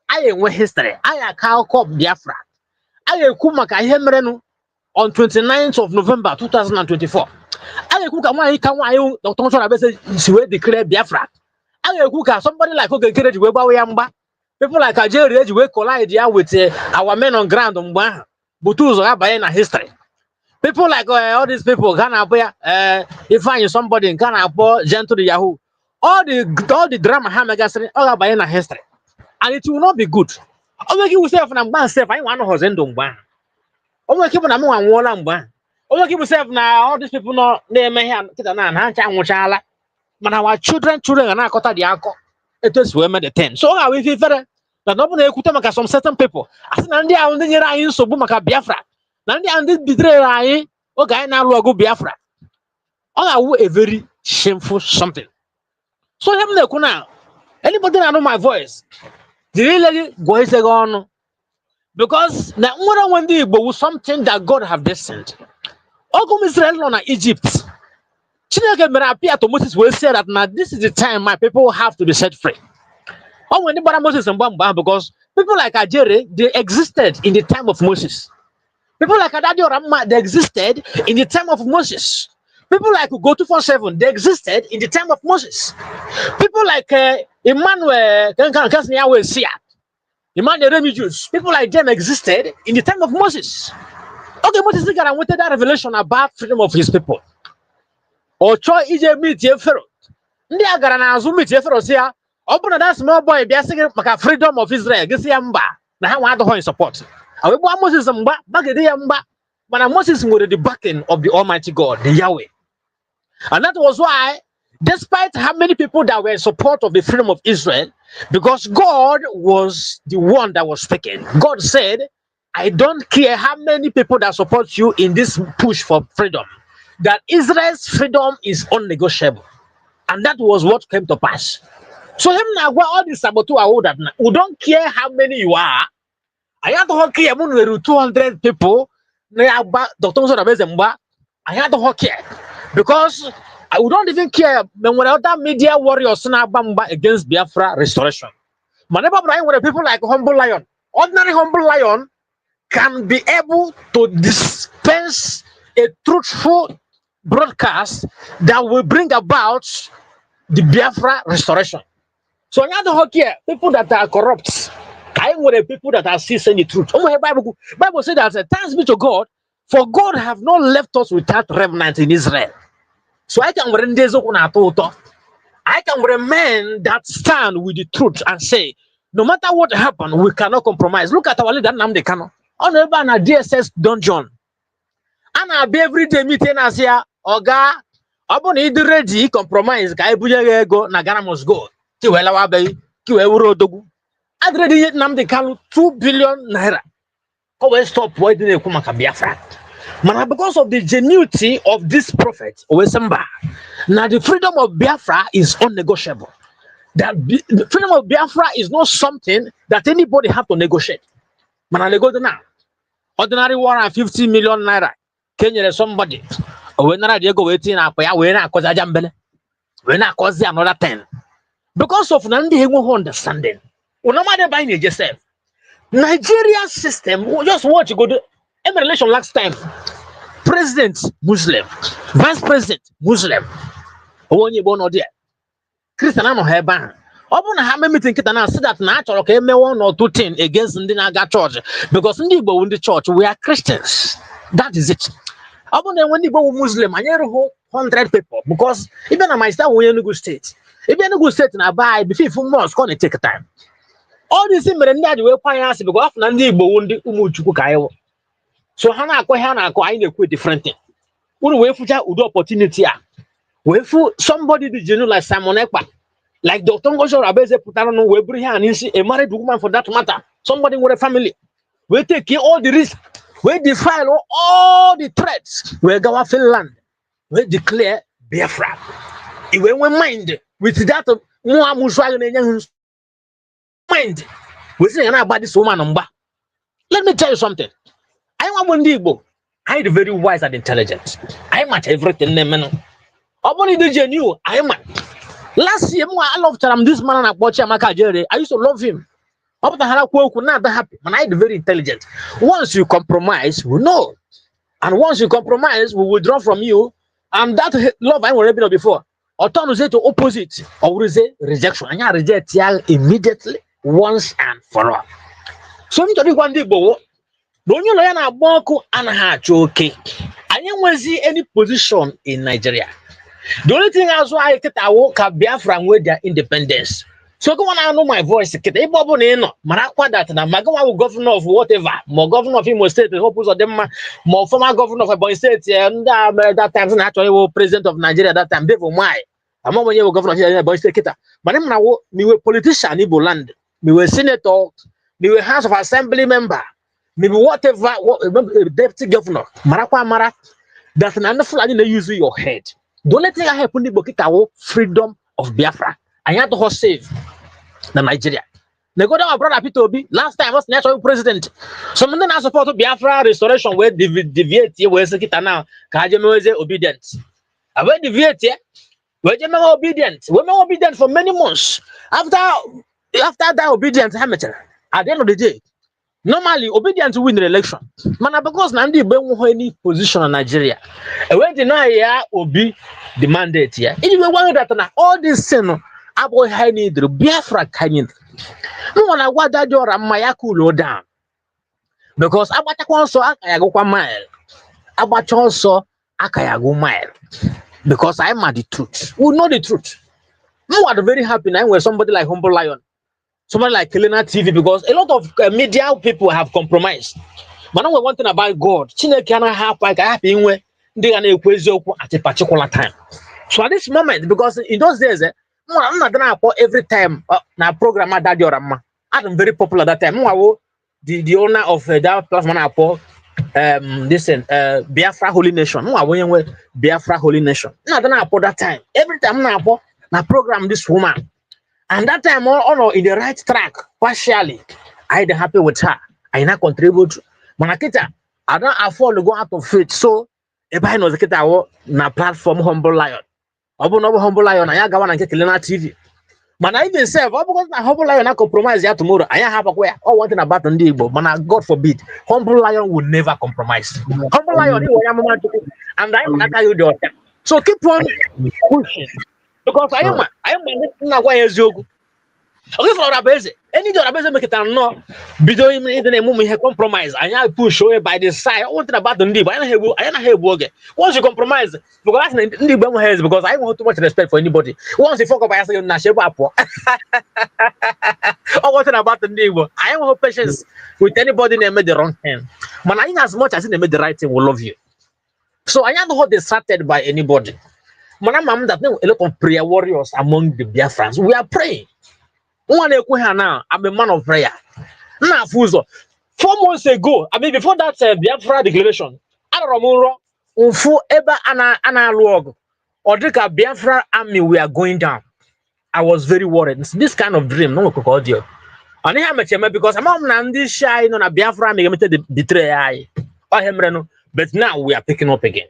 I am history. I am Kyle Cop Biafra. I am Kumaka Hemrenu on 29th of November 2024. I am Kuka Dr. Sorabese she will declare Biafra. I am Kuka somebody like Ogekerej Webawayamba. People like Ajeri will collide here with our men on ground on Mba. Butuzo Abayana history. People like all these people can if I somebody in Ghana gentle Yahoo. All the drama Hamagasri all by in history. And it will not be good. Oh make yourself and ban self I want to hosendum ban. Oh make people na one wall ban. Oh make yourself now all these people not they may have chala. But our children are not caught the alcohol. It is women the 10. So are we further that nobody could make some certain people. As an India on the so boomaka Biafra. Nandi and this betray okay now logo Biafra. All a very shameful something. So anybody that know my voice, the really voice on because now one day was something that God have destined. Ogum Israel on Egypt. Chineke appear to Moses will say that now this is the time my people have to be set free. Oh, when Moses and Bamba because people like Ajere they existed in the time of Moses. People like Adadio Ramma, they existed in the time of Moses. People like Go 247, they existed in the time of Moses. People like Emmanuel, Emmanuel Remigius, people like them existed in the time of Moses. Okay, Moses wanted that revelation about freedom of his people. Or Choi Ije meet Pharaoh. Ndị agara na azụ meet Pharaoh say, "Ọ bụrụ na that small boy bịa sị maka freedom of Israel, gị sị ya mba na ha nwa adịghị support." Moses but Moses was the backing of the Almighty God, the Yahweh. And that was why, despite how many people that were in support of the freedom of Israel, because God was the one that was speaking. God said, I don't care how many people that support you in this push for freedom, that Israel's freedom is unnegotiable. And that was what came to pass. So all these saboteur that we don't care how many you are. I had to hockey among 200 people. Dr. I had to hockey because I don't even care when other media warriors against Biafra restoration. Maneba Brian with people like Humble Lion. Ordinary Humble Lion can be able to dispense a truthful broadcast that will bring about the Biafra restoration. So now the here, people that are corrupt, I with the people that are still saying the truth. Oh, Bible says that thanks be to God, for God have not left us without remnant in Israel. So I can men that stand with the truth and say, no matter what happened, we cannot compromise. Look at our leader Nnamdi Kanu. On the DSS dungeon. And I'll be every day meeting us here. Oga, upon it ready, compromise. Guy go, Nagana must go. Kiwela wabe, Kiwe dogu. I'd ready Nnamdi Kanu 2 billion naira. Always stop waiting a Kumaka Biafra. Man, because of the genuity of this prophet, Owesamba, now the freedom of Biafra is unnegotiable. The freedom of Biafra is not something that anybody have to negotiate. Man, I go to now. Ordinary 150 million naira. Kenya somebody. When I go waiting up, when I cause a jambele, when I cause another 10. Because of Nandi understanding. No matter buying yourself. Nigeria system, just watch you go to every election last time. President Muslim, Vice President Muslim. When you born or there, Christian no heba. Open a hammer meeting kitana say that natural okay me 1 or 2 things against the Naga church because in the church we are Christians. That is it. Open when you go Muslim, I never 100 people because even I might start when you go state. If you go state and buy before 4 months, gonna take time. All these things we require because after Nandi Bondi Umuchuku Kayo. So Hana I quite different thing. We wait for the opportunity. Wait for somebody to genuine like Simon Ekpa, like Dr. Ngosho Rabeze Putano, we bring her and a married woman for that matter. Somebody with a family. We take care all the risk. We defile all the threats. We go Finland. We declare Biafra. If we mind with that mind. We say about this woman number. Let me tell you something. I am Igbo. I am very wise and intelligent. I am at everything. Upon the genuine, I am. Last year, I loved this man and I used to love him. Up the Haraku, not happy. And I am very intelligent. Once you compromise, we know. And once you compromise, we withdraw from you. And that love I already before. Or turn say to opposite, or we say rejection. And you reject immediately, once and for all. So I'm talking one day, don't you learn about and okay? I didn't see any position in Nigeria. The only thing I saw I get a walk up Biafra with their independence. So go on, I know my voice. Get a bubble in Marakwa that na Magawa governor of whatever, more governor of Imo State, the hopes of them, more former governor of Ebonyi State, and that time actually president of Nigeria at that time. Therefore, my I'm not when you were governor of Ebonyi State. But I'm now me were politician in Ibo land, me were senator, me were House of Assembly member, me whatever deputy governor, Marakwa Marak. That's an underful in use your head. Don't let it happen in Bokitawo freedom of Biafra. I had to save the Nigeria. They go down brother Peter Obi. Last time was national president. So men I support Biafra restoration where deviate where sekita now. Kajemeze obedient. I will deviate here. Where you obedient. We were obedient for many months. After that obedience, amateur. At the end of the day, normally obedient to win the election. Man, because Nandi Benwo any position in Nigeria. And when deny Obi the mandate here. Anyway, one that all this sin abo high need the Biafra canyon. No one I want that door and Mayaku low down. Because Abatakwanso Akayago mile. Abachonso Akayago mile. Because I'm at the truth. We know the truth. You are very happy now when somebody like Humble Lion, somebody like Kelena TV, because a lot of media people have compromised. But now one thing about God, Chineke cannot have like happy when they are at a particular time. So at this moment, because in those days, I'm not gonna put every time na program that you're I'm very popular that time. The owner of that platform listen, Biafra Holy Nation. No, I went Biafra Holy Nation. No, then I put that time. Every time I program this woman. And that time on in the right track, partially. I ain't happy with her. I not contribute. Manakita, I don't afford to go out of faith. So if I know the kita na platform Humble Lion. Humble Lion, I got one and Kelena TV. Man, I even say, because na humble lion na compromise ya tomorrow. I have a way. Oh, one thing about Ndi Igbo, man, God forbid, humble lion will never compromise. Humble lion, and I am not tell you the other. So keep on pushing, because I am not going to. Okay, for Rabeze, any job Rabeze make it no. Bido him in the moment he compromise. I have push away by the side. One thing about Ndi Igbo, I don't have work. Once you compromise, because Ndi Igbo has, because I want too much respect for anybody. Once you fuck up, I say you na sheba po. Oh, what about Ndi Igbo? I have no patience with anybody that made the wrong thing. Man, I as much as they made the right thing, will love you. So I am not distracted by anybody. Man, I'm that a lot of prayer warriors among the Biafrans. We are praying. Now, I'm a man of prayer. Now, 4 months ago, I mean, before that Biafra declaration, I don't know, or the Biafra army, we are going down. I was very worried. It's this kind of dream, no audio. And I met him because I'm not this shy on a Biafra army, betray. But now we are picking up again.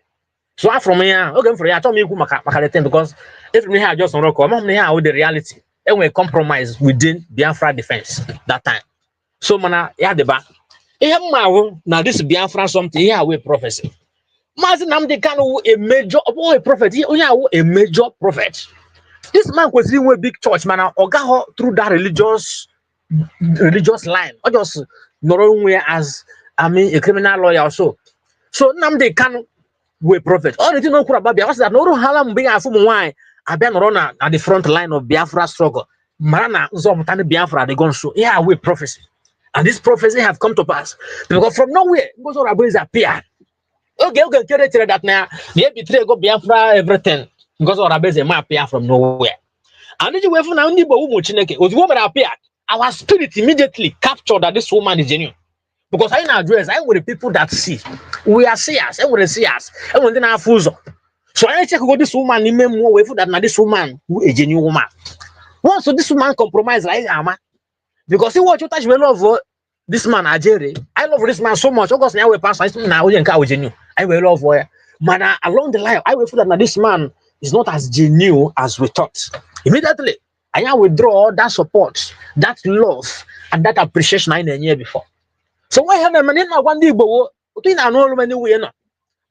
So I'm from here, okay, for you, I told me because if we had just on record, I'm here with the reality. And we compromise within Biafra defense that time. So mana yeah the back. Now this Biafra something here we prophecy. Mazin Namde Kanu a major a prophet. A major prophet. This man was in a big church man or go through that religious line. Or just not as I mean a criminal lawyer or so. So Namde Kanu we prophet. All the thing no about Biafra that no halam being a full wine. I been runner at the front line of Biafra struggle. Marana Zomtani Biafra they gone so yeah we prophecy. And this prophecy have come to pass. Because from nowhere, goes on Rabbi appear. Okay, carry that now. Maybe three go Biafra everything. Because on Rabbi appear from nowhere. And then you were from Nandi Bowu Chineke. Was woman appeared. Our spirit immediately captured that this woman is genuine. Because I address, I with the people that see. We are seers, I will see us. And when they are fools. So I check what this woman in more way for that now this woman who a genuine woman. Once so this woman compromise like Ama. Because he watch you touch me love this man Ajere. I love this man so much. Because now we pass now we encourage genuine. I will love her. Man, along the line, I will feel that now this man is not as genuine as we thought. Immediately, I withdraw that support, that love, and that appreciation I didn't hear before. So why have a man in my one day?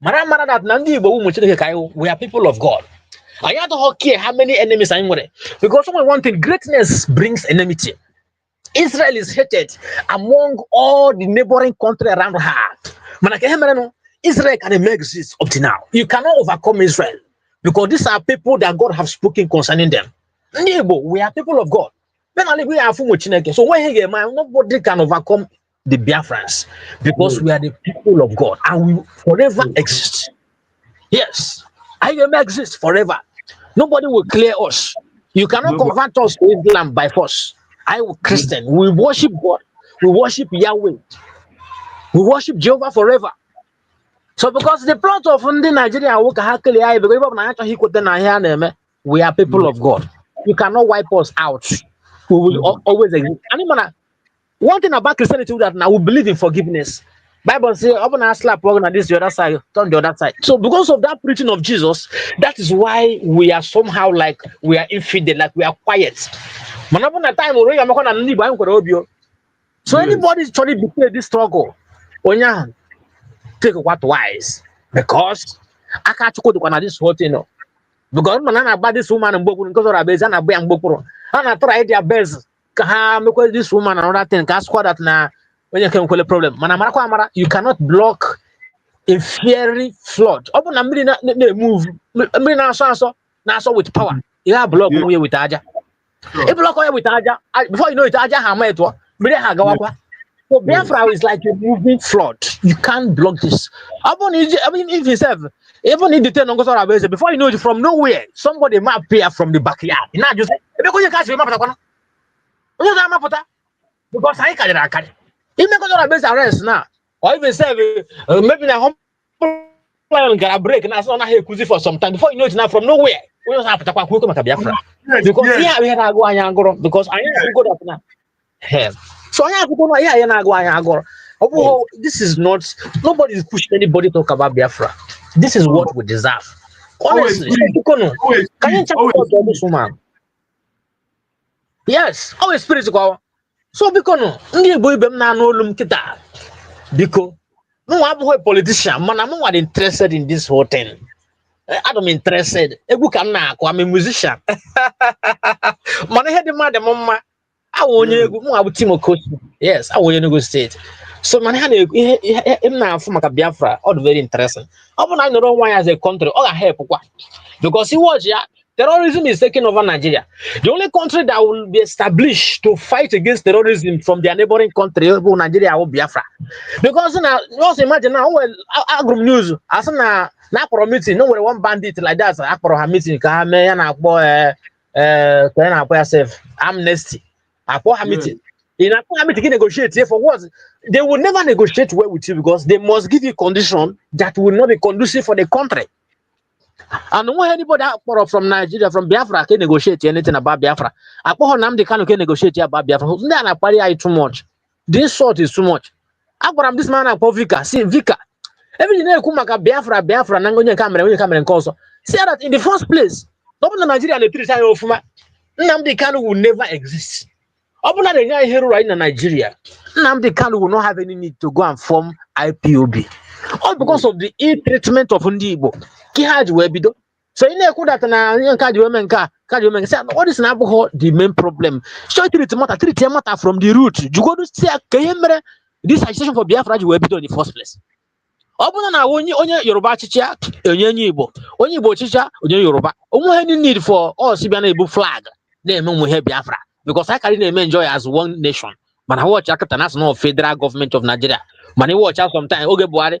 Mara that Nandi we are people of God. I don't care how many enemies I'm with. Because someone wanted greatness brings enmity. Israel is hated among all the neighboring countries around her. Israel can exist up to now. You cannot overcome Israel because these are people that God have spoken concerning them. We are people of God. We are so when he man, nobody can overcome the Biafrans because we are the people of God and we forever exist. Yes, I will exist forever. Nobody will clear us. You cannot convert us to Islam by force. I will Christian. We worship God. We worship Yahweh. We worship Jehovah forever. So because the plot of Nigeria, we are people of God. You cannot wipe us out. We will always exist. One thing about Christianity that now we believe in forgiveness. Bible says, "Open our slap, we're gonna this the other side, turn the other side." So because of that preaching of Jesus, that is why we are somehow like we are infidel, like we are quiet. So anybody trying to betray this struggle, take what wise because I can't go to this whole thing. Because man, about this woman and because of Rabbi and Abu and Bokuro, and I try their best. Because this woman and other thing, can squad that now when you can call a problem. You cannot block a fiery flood. Open a million move. Now with power. You have block away with Aja. If block away with Aja, before you know it, Aja Hametwa, so Biafra is like a moving flood. You can't block this. I mean, if you have even in the ten before you know it from nowhere, somebody might appear from the backyard. You know, just because you can't remember. Because I can't carry. Even because of arrest now, or even say maybe the home can break and I saw here for some time before you know it now from nowhere. We just have to talk about Biafra. Because yeah, we had to go and because I am good at now. So I have to go here and go. Oh, this is not nobody is pushing anybody to talk about Biafra. This is what we deserve. Honestly, can you check out this woman? Yes, always spiritual. So because no, ndị Igbo ibe m na-anụ olu m kịta biko no abụghị politician mana m nwere interested in this whole thing. I'm interested. Egwu ka m na-akụ, I'm a musician. Mana ihe dị mmadụ m mma awụ onye egwu m abụ Timo Kosi. Yes, awụ onye Enugu State. So mana ha na-ekwu ihe m na-afụ maka Biafra all very interesting. Ọ bụ na anyị nọrọ onwe anyị as a country ọ ga-help kwa because he watch ya terrorism is taking over Nigeria. The only country that will be established to fight against terrorism from their neighboring country is Nigeria or Biafra. Because now, just imagine now, well, agrum news, as na akpọrọ meeting, no one bandit like that, akpọrọ ha meeting, ka me ya na akpọ yourself amnesty. Akpọ ha meeting. In akpọ ha meeting, negotiate for what? They will never negotiate well with you because they must give you condition that will not be conducive for the country. And when anybody from Nigeria, from Biafra, can negotiate anything about Biafra. I put Namdi Kanu can negotiate about Biafra. Then I party too much. This sort is too much. I got this man called Vika. See Vika. Every day Kumaka Biafra, Nangonia camera, when you come and call. See that in the first place, open Nigeria and the 3 times of Namdi Kanu will never exist. Open the guy here right in Nigeria. Namdi Kanu will not have any need to go and form IPOB. All because of the ill-treatment of Ndibo. So in there, that what is now the main problem? So treat matter from the root. You go to see this agitation for Biafra in the first place. Open na onye Yoruba chicha, onye Igbo chicha, onye Yoruba. Any need for us to be an Igbo flag? They have Biafra because I can enjoy as one nation. But I watch the national federal government of Nigeria. But I watch out sometimes. Okay, Buhari.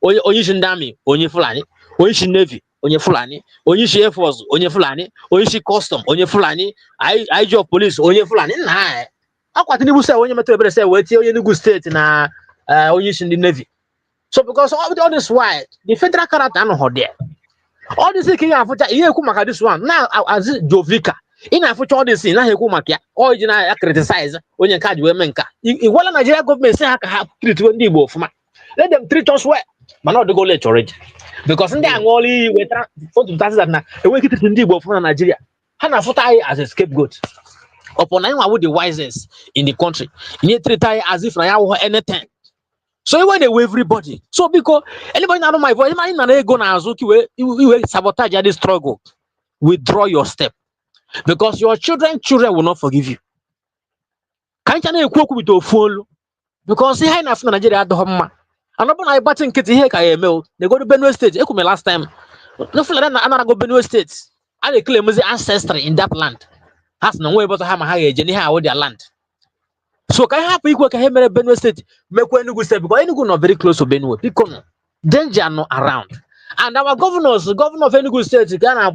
Onye Shindami, onye Fulani, onye Navy, onye Fulani, onye Air Force, onye Fulani, onye Custom, onye Fulani, IG of Police, onye Fulani. Nah, akwa Tinubu say onye metro say we tie onye Enugu State na onye Shindi Navy. So because all this why the federal character no there. All this thing afucha ihe ekwu maka this one. Now as Jovika, in afucha all this thing na ekwu maka original criticize onye nka di we menka. Iwala Nigeria government say ha ka ha treat ndị Igbo ofuma. Let them treat us well. But not the go late already. Because in the only we for to that na we keep in Igbo from Nigeria. Hana put as a scapegoat. Upon anyone with the wisest in the country. You need to treat as if I have anything. So when they wave everybody. So because anybody know my voice, anybody go na azuki we sabotage this struggle. Withdraw your step. Because your children will not forgive you. Can't you cook with your phone? Because see enough Nigeria at home. And open I button kitty here KML. They go to Benue State. Echo me last time. No feel like I go Benue State. And they claim the ancestry in that land. Has no way but to have a higher journey how their land. So can happen equal can Benue State. Make Enugu State because Enugu not very close to Benue. Because danger not around. And our governor of Enugu State, Ghana,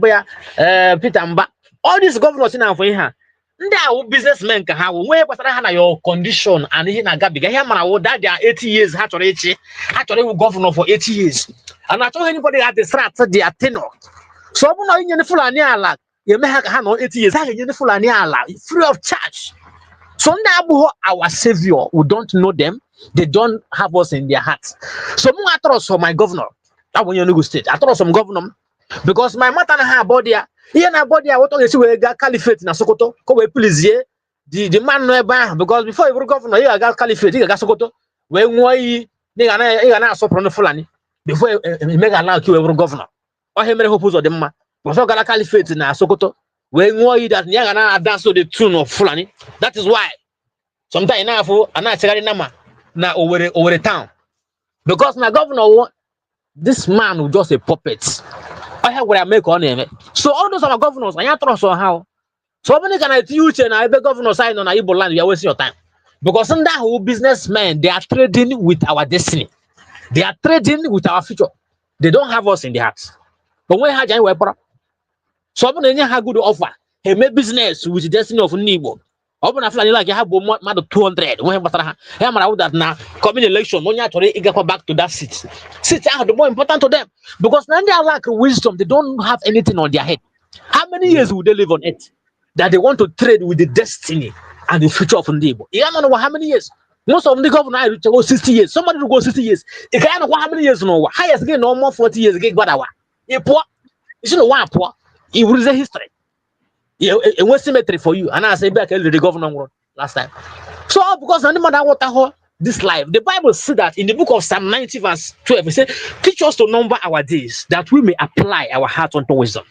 Peter Mba. All these governors in our here. Now businessmen can have where your condition and in a gabiga here that they are 80 years actually governor for 80 years. And I told anybody at the strat they are tenor. So I'm not in the full ala, you may have 80 years, I in the full ala free of charge. So now our savior, we don't know them, they don't have us in their hearts. So I trust for my governor. I want you to state. I trust some governor because my mother and her body. Here na body I want to see we got caliphate na Sokoto. Come we please here. The man no eba because before every governor here got caliphate, he got Sokoto. We nwa he na so no Fulani. Before he make allow kill every governor. Or he make hope of them ma. Before got caliphate na Sokoto. We nwa that he na dance to the tune of Fulani. That is why sometimes na for ana chegari nama na over town. Because my governor this man was just a puppet. I have what I make on him. So all those are governors, I trust on how. So many can I teach and I be governor sign on Igbo land, you are wasting your time. Because in that whole businessmen, they are trading with our destiny. They are trading with our future. They don't have us in the hearts. But when I have so many have good offer. He made business with the destiny of Nibo. Open a flag like you have more than 200. When that now coming election, when you go back to that seat. Seats are the more important to them because when they lack wisdom, they don't have anything on their head. How many years will they live on it that they want to trade with the destiny and the future of Ndibo? You don't know how many years. Most of the governor go 60 years. Somebody will go 60 years. You can't know how many years no. Highest again no more 40 years again. You poor. You should know why poor. It will say history. It was symmetry for you. And I say back the governor last time. So because no matter what this life, the Bible said that in the book of Psalm 90 verse 12, it said, teach us to number our days that we may apply our heart unto wisdom.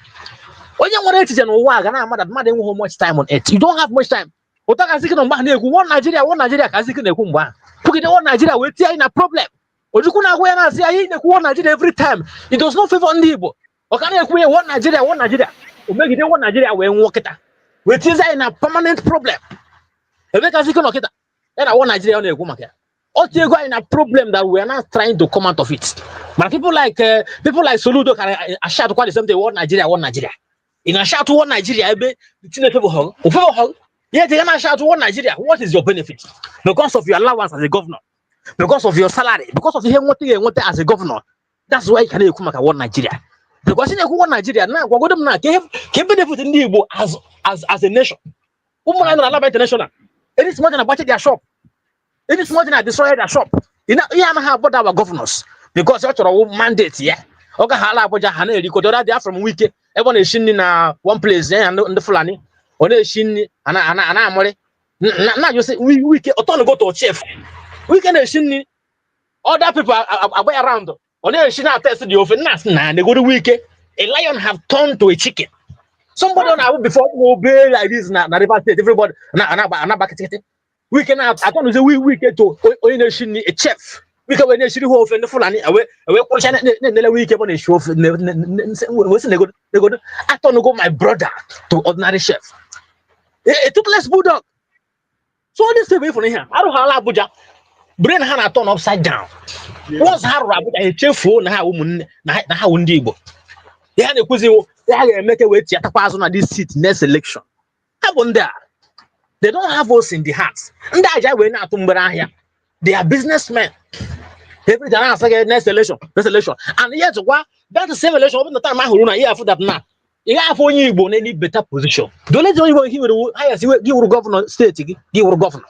When you want to work, and I'm mad that don't have much time on earth. You don't have much time. One Nigeria, one Nigeria will tear in a problem. Nigeria every time. It does not favor Igbo. One Nigeria. We make it one Nigeria we work it. We tear in a permanent problem. And I want Nigeria on a woman. In a problem that we are not trying to come out of it. But people like Soludo can shout quite the same thing. One Nigeria. In a shout to one Nigeria, yeah, they can shout to one Nigeria. What is your benefit? Because of your allowance as a governor, because of your salary, because of what you want as a governor. That's why you can come at one Nigeria. Because in one Nigeria now, we're going to can benefit in Igbo as a nation. International. It is more than about their shop. It is more than I destroyed their shop. You know, have about our governors because that's our mandate. Yeah. Okay, hala Abuja hana eriko. They are from Wike. Everyone is in one place and the Fulani. One is shin ana amore. Now you say we can go to a chef. We can shin other people are around. One is shin test the oven. Nah, they go to Wike. A lion have turned to a chicken. Somebody on our before obey like this. Now everybody. We can have. I can't say we get to a chef. We can when they show off in the Fulani away question we keep on a show. They go. I don't go my brother to ordinary chef. It took less bulldog. So this away from here. I don't have Abuja. Brain Hannah turn upside down. Once her rabbit a chef phone how woman how undibo. They had a kuzi. They make a way to pass on this seat next election. How on there? They don't have us in the hearts. And that's why we're not here. They are businessmen. Every time I say next election. And yet, what that's the same election. Open the time I here for that now. You have only any better position. Don't let anyone here give governor state, give governor.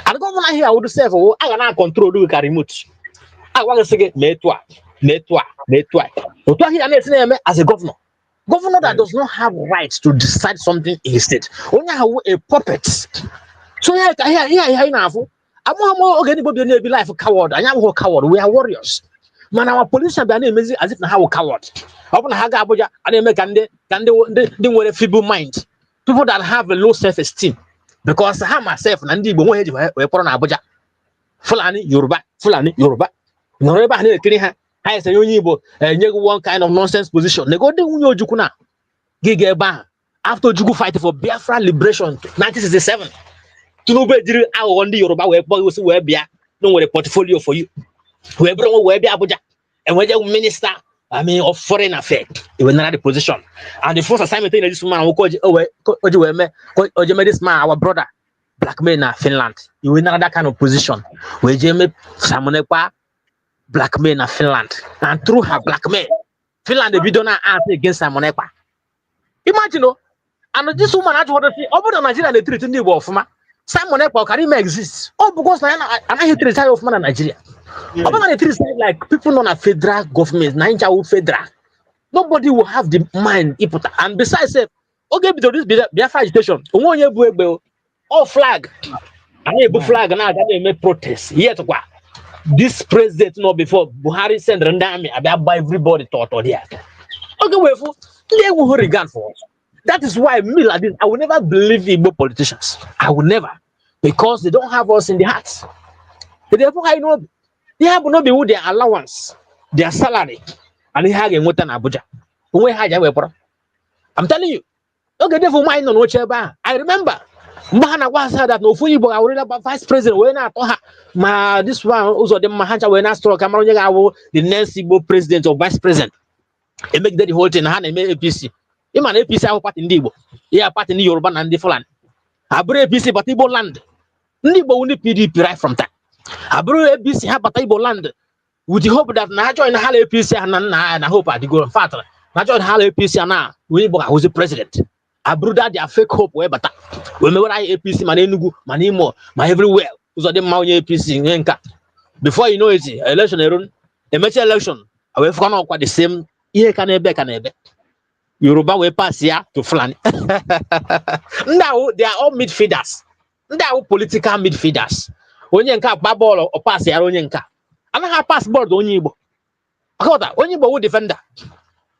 And the governor here would say, oh, I cannot control the remote. I want to say network. As a governor. Governor that does not have rights to decide something in his state. Only have a puppet. So here now. I'm more organic be life coward. I am a coward. We are warriors. Man, our politicians be amazing as if now a coward. Open Haga Abuja and they make they with a feeble mind. People that have a low self-esteem. Because I myself and we put on Abuja. Fulani Yoruba. I say you one kind of nonsense position. They go to Jukuna. Gigeba. After Jugu fight for Biafra liberation 1967. Tunube our one Yoruba where Bia no a portfolio for you. Whoever where Abuja and when you minister, of foreign affairs, it was not the position. And the first assignment in this man who called this man, our brother, black man in Finland. You will not that kind of position. Where Jamie Samonepa black men in Finland, and through her black men, Finland they don't answer against Samonepa. Imagine, and this woman I told her, over Nigeria they treat the wolf, Samonepa can even exist. Oh, because I hate the of man in Nigeria. Over the treat like people on a federal government, Nigeria federal. Nobody will have the mind. And besides, okay, because this Biafra agitation, all flag, and flag, and I make protest. Yet what? This president, before Buhari sent Randami about everybody thought or there. Okay, well, they will regard for us. That is why me like this, I will never believe Igbo politicians. I will never, because they don't have us in the hearts. Therefore, I know they have not be with their allowance, their salary, and they have a motor in Abuja. I'm telling you. Okay, therefore, mine on whichever. I remember. Mahana was that no fully, but I already about vice president. When I this one also the Mahanja when I struck the next Igbo president or vice president. It make the whole thing hand and make APC. You man APC have part in Igbo. Yeah, part in the Yoruba and the Fulani. I bring APC but Igbo land. Igbo only PDP right from that. I bring APC have but Igbo land. With the hope that now join the Hall APC and I hope I go faster. Now join Hall APC and now we was the president. I brought that their fake hope where but remember I APC Manenugu, Manimo, my everywhere. Who's the Mauny APC in before you know it, election, a major election. I will find out quite the same. Here can a back and a back. Yoruba we pass here to Fulani. Now they are all midfielders. They are all political midfielders. Onyenka ball or pass here onyenka. And I have pass ball to Onyibo. Onyibo will defender.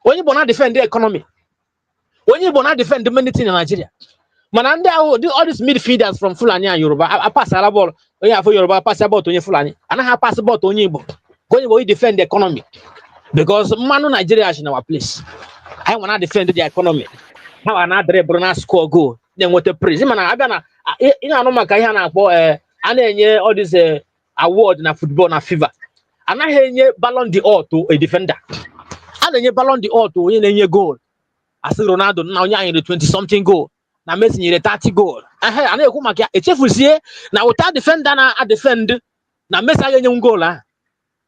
Onyibo not defend the economy. Onyibo not defend the many things in Nigeria. Mananda all these midfielders from Fulani and Yoruba. I pass a ball. For Yoruba pass about to Fulani. And I have pass ball to Onyibo. Onyibo will defend the economy. Because Manu Nigeria is in our place. I want to defend the economy. How another Bruna score goal. Then what the praise. Man, I gonna in a normal Guyana for all this award na football na FIFA. And I hear Ballon d'Or to a defender. And then Ballon d'Or to win a goal. I see Ronaldo now in the 20-something goal. Now Messi in the 30 goal. I hear I come a chef was here. Now without defender na a defend. Now Messi a goal.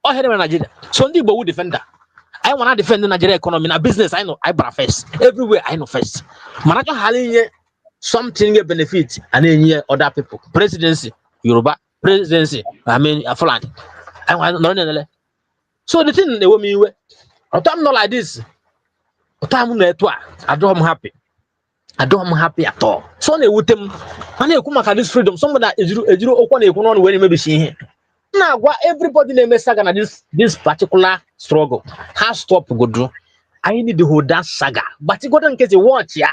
Oh, here in Nigeria. Sunday Bowu defender. I want to defend the Nigeria economy. Now business, I know I brought first. Everywhere I know first. Manager having something benefit and then other people. Presidency, Yoruba, presidency. I mean, Fulani. I want no. So the thing they want me with. I'm not like this. I'm I don't happy. I don't happy at all. So they with them. And they come at this freedom. Somebody that is open economy when you maybe see here. Now, what everybody name is saga this particular struggle has stopped good. I need to hold that saga, but you go down case you watch ya.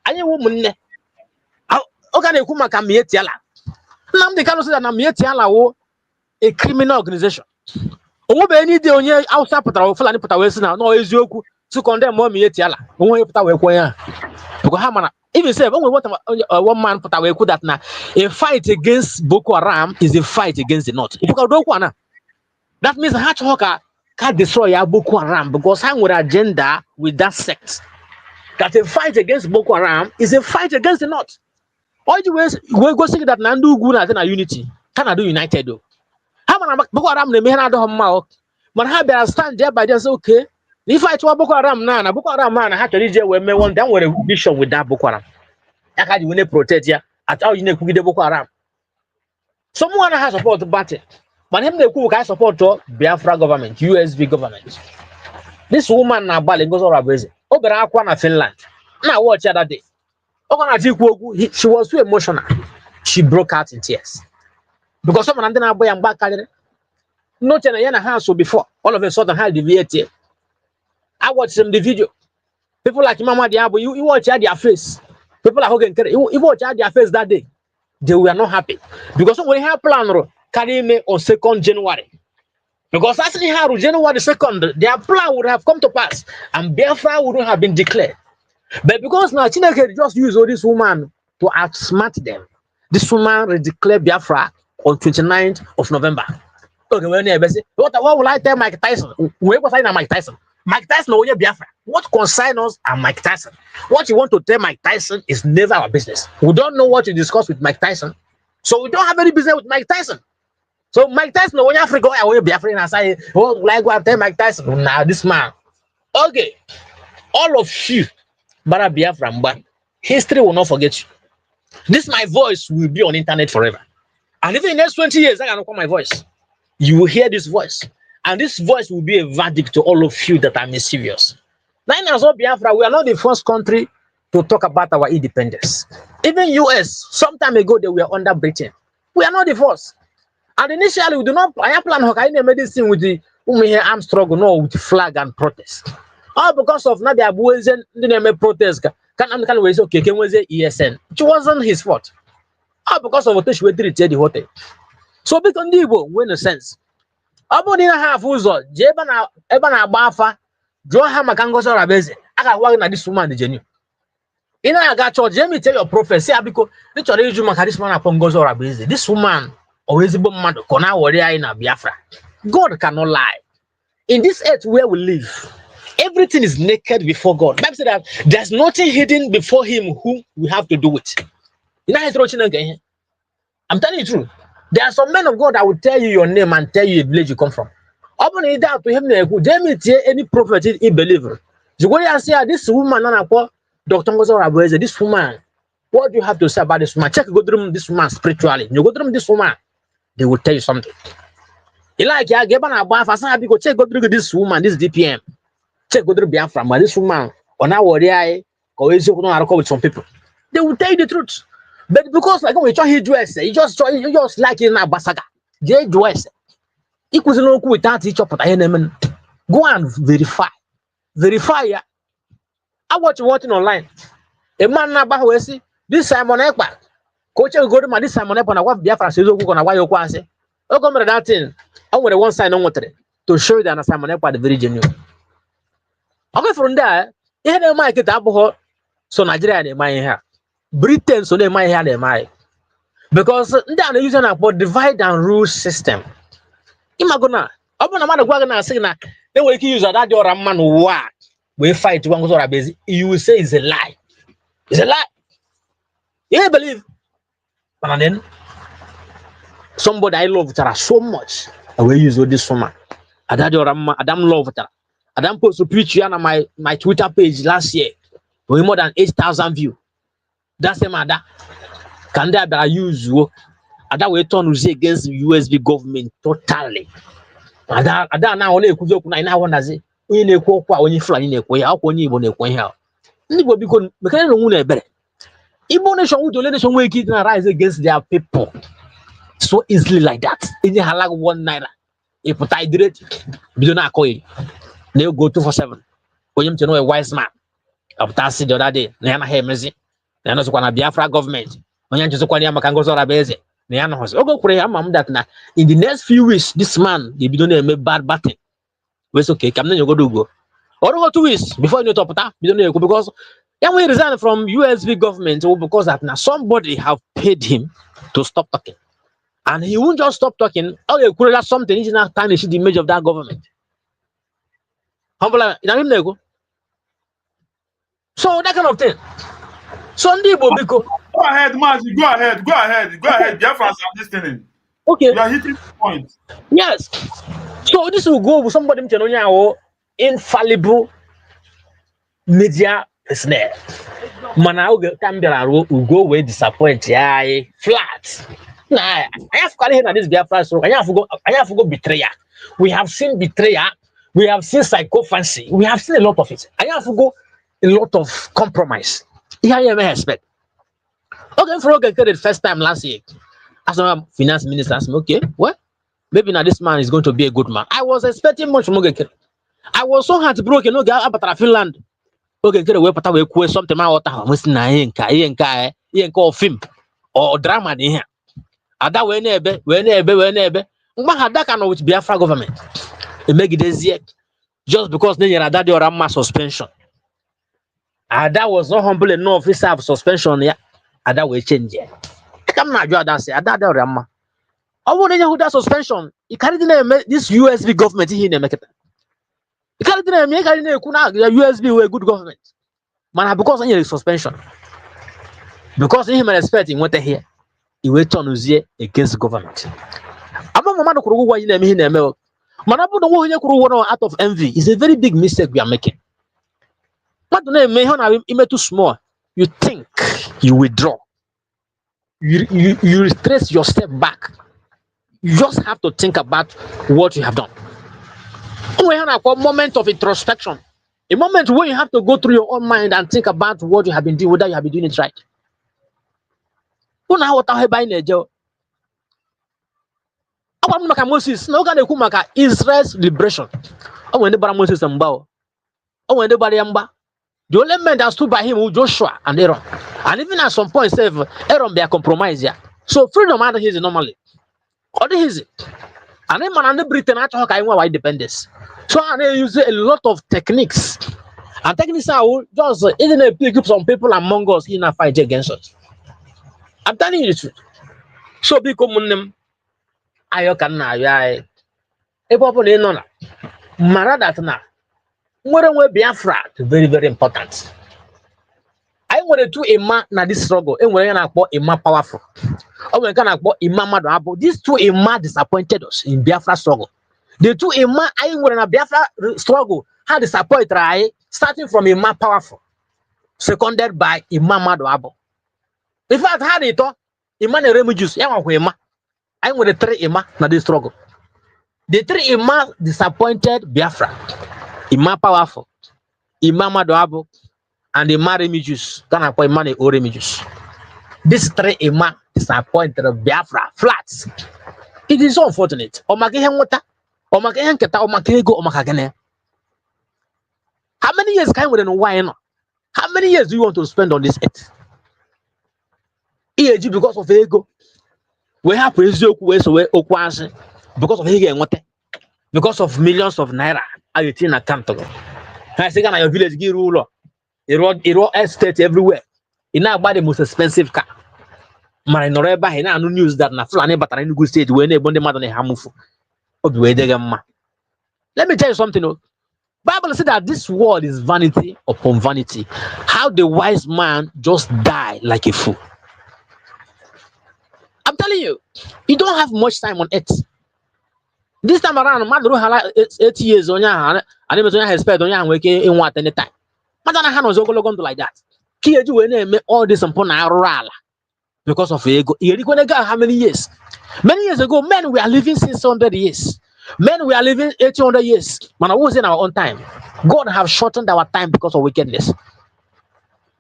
I ain't woman. Okay, kuma kamietiala. Now they can say that kamietiala a criminal organization. Oh, be any day onye outside put Fulani put away now. No, is yoku to condemn more mietiala. Only put away kwaya. Because how man even say when we want one man put away that now a fight against Boko Haram is a fight against the North. That means Hatchhawker can't destroy Boko Haram because I'm with agenda with that sect. That a fight against Boko Haram is a fight against the North. All the ways we go see that Nandu Guna is a unity. Can I do united though? How man Boko Haram the man do him man have better stand there by just okay. If I told Boko Haram now, Boko Haram man, I had to reach where me one down with a mission with that Boko Haram. I can't even protect ya at all you need to the Boko Haram. Someone has support the battle, but him the cook I support to Biafra government, USB government. This woman now Bali goes over busy. Over Aquana Finland. Now watch the other day. She was too emotional. She broke out in tears. Because someone didn't boy and back not in a house before. All of a sudden had deviated. I watched them the video. People like Mama Diabo, you watch their face. People are hugging. You watch their face that day. They were not happy because we have plan carry me on 2nd January. Because actually, how January 2nd, their plan would have come to pass, and Biafra wouldn't have been declared. But because now Chineke just use all this woman to outsmart them, this woman declared Biafra on 29th of November. Okay, what will I tell Mike Tyson? Where was I now, Mike Tyson? Mike Tyson or Biafra. What concerns us are Mike Tyson. What you want to tell Mike Tyson is never our business. We don't know what you discuss with Mike Tyson. So we don't have any business with Mike Tyson. So Mike Tyson or Africa or Biafra and I say, oh, like what tell Mike Tyson. Now this man. Okay. All of you, but Biafra, but history will not forget you. This my voice will be on internet forever. And even in the next 20 years, I can call my voice. You will hear this voice. And this voice will be a verdict to all of you that are mischievous. Now, as of Biafra, we are not the first country to talk about our independence. Even US, some time ago, they were under Britain. We are not the first. And initially, we do not plan Hokkaido medicine with the armed struggle, no, with the flag and protest. All because of now, they are the protest. Can we say, okay, can we say ESN? It wasn't his fault. All because of what we did the hotel. So, because in a sense, Abon in a half uzo, Ebana Bafa, draw hammer can go so abese. I got working at this woman, the genuine. In I got church, let me tell your prophecy because literally you man this man upon goes or abese. This woman always a man kona warrior in a Biafra. God cannot lie. In this earth where we live, everything is naked before God. Bible said that there's nothing hidden before Him who we have to do it. You know, I'm telling you the truth. There are some men of God that will tell you your name and tell you a village you come from. Open it out to him. They meet any prophet in believer. You go and say, this woman, Dr. Ngozo, this woman, what do you have to say about this woman? Check go through this woman spiritually. You go through this woman, they will tell you something. You like, yeah, get on a bar for some go check go through this woman, this DPM. Check go through Biafra, but this woman, or now what they with some people. They will tell you the truth. But because like when you try to dress, you just like in a basaga. They dress. It was no good without each other. Go and verify. Verify. I watch watching online. A man now we see this Simon Ekpa. Coach go to my this Simon Ekpa. What Biafra says on why you can say. Oh, come that thing. I want one side on water to show you that Simon Ekpa the very genuine. Okay, from there, you know my get up so Nigeria they my here. Britain so they my here they my. Because they are using a divide and rule system. Imagine, open a man of saying that they will use that your man war. We fight one goes or you will say it's a lie. It's a lie. You believe. And then somebody I love her so much. I will use this woman. Adam love her. Adam post to preach you on my Twitter page last year. With more than 8,000 views. That's the matter. Can they use you? Ada we turn against the USB government totally. Ada na only kuzo kuna ina wonder say onye na-ekwu okwu a onye Fulani na-ekwu ya akwa onye Igbo na-ekwu ihe a. Ndị Igbo biko mekere no nwu na ebere. Igbo nation with the nation we keep rise against their people. So easily like that. Any halag 1 naira. If I did it, bido na akọ they go 247. Onye mte no a wise man. After see the other day, na ya na ha emezi. Na no so kwa na Biafra government. Onye nche so kwa ya maka ngozo rabeze. That in the next few weeks, this man they be doing a bad batting. It's okay, come then you go. Or go 2 weeks before you top that, you don't go because then we resign from USB government because that now somebody have paid him to stop talking. And he won't just stop talking, or you could have something in that time the image of that government. So that kind of thing. Sunday Bobiko. Go ahead, Mazi. Go ahead. Biafrans are listening. Okay. You are hitting the point. Yes. So this will go with somebody infallible media personnel. Manau will go with disappoint. Yeah, flat. Nah, I have to hear this Biafra so I have to go betrayer. We have seen betrayer. We have seen psychophancy. We have seen a lot of it. I have to go a lot of compromise. Here you may expect. Okay, for the first time last year, as a finance minister, I said, okay, what? Maybe now this man is going to be a good man. I was expecting much from Mogekere. I was so heartbroken. Okay, about Finland. Okay, get away, but I will something out of film or drama in here. Ada whenever. Had kind with Biafra government. They make it easier just because they are that or mass suspension. Ada was not humble enough to have suspension. Yeah, Ada will change it. Come now, you say Ada or Rama. I want to know who that suspension. You can't this USB government here in America. You can't make USB with a good government. Man, because of suspension. Because him expecting what they hear. He will turn against the government. I'm not man who why you name him. Man, I put the one out of envy. It's a very big mistake we are making. But the name too small. You think, you withdraw. You retrace your step back. You just have to think about what you have done. We have a moment of introspection. A moment where you have to go through your own mind and think about what you have been doing, whether you have been doing it right. Moses, no can kumaka Israel's liberation. Oh, when the Moses and Bao. Oh, when the Bariamba. The only men that stood by him was Joshua and Aaron. And even at some point, Aaron be a compromise. Yeah. So freedom out of his normally. Or his. And then man and the Britain at white independence. So and they use a lot of techniques. And techniques are just even a pick up some people among us in a fight against us. I'm telling you the truth. So become them. Ayokana ya ebopo le no na mara that na nwere nwe Biafra very very important. I want to Ima na this struggle e nwere na akpo Ima powerful o nwere na akpo Ima madu abo. These two Ima disappointed us in Biafra struggle. The two Ima I nwere na Biafra struggle had disappointed I starting from Ima powerful seconded by Ima madu abo. In fact had it Ima na remujuice ya nwa Ima I want the three Ima na this struggle. The three Ima disappointed Biafra. Ima powerful, Ima Madoabo, and the Marimigus, can appoint money or Remigus. These three Ima disappointed Biafra flats. It is so unfortunate. Omagehan water, Omagehan Keta, Omakego, Omakagane. How many years can we know why not? How many years do you want to spend on this earth? EAG because of ego. We have Prezoku Okwansi because of ego and water. Because of millions of naira. Are you in a country? I say, your village give rule. A road estate everywhere. You now buy the most expensive car. My Noreba, he now news that na Fulani but I good state when they bond mother hamufu. Let me tell you something. Bible said that this world is vanity upon vanity. How the wise man just die like a fool. I'm telling you, you don't have much time on earth. This time around, man, don't have 8 years on ya. I never expect on ya working in what any time. Madana Han was going to like that. Kiaju when make all this upon our because of ego. How many years? Many years ago, men were living 600 years. Men were living 800 years. Man, I was in our own time. God have shortened our time because of wickedness.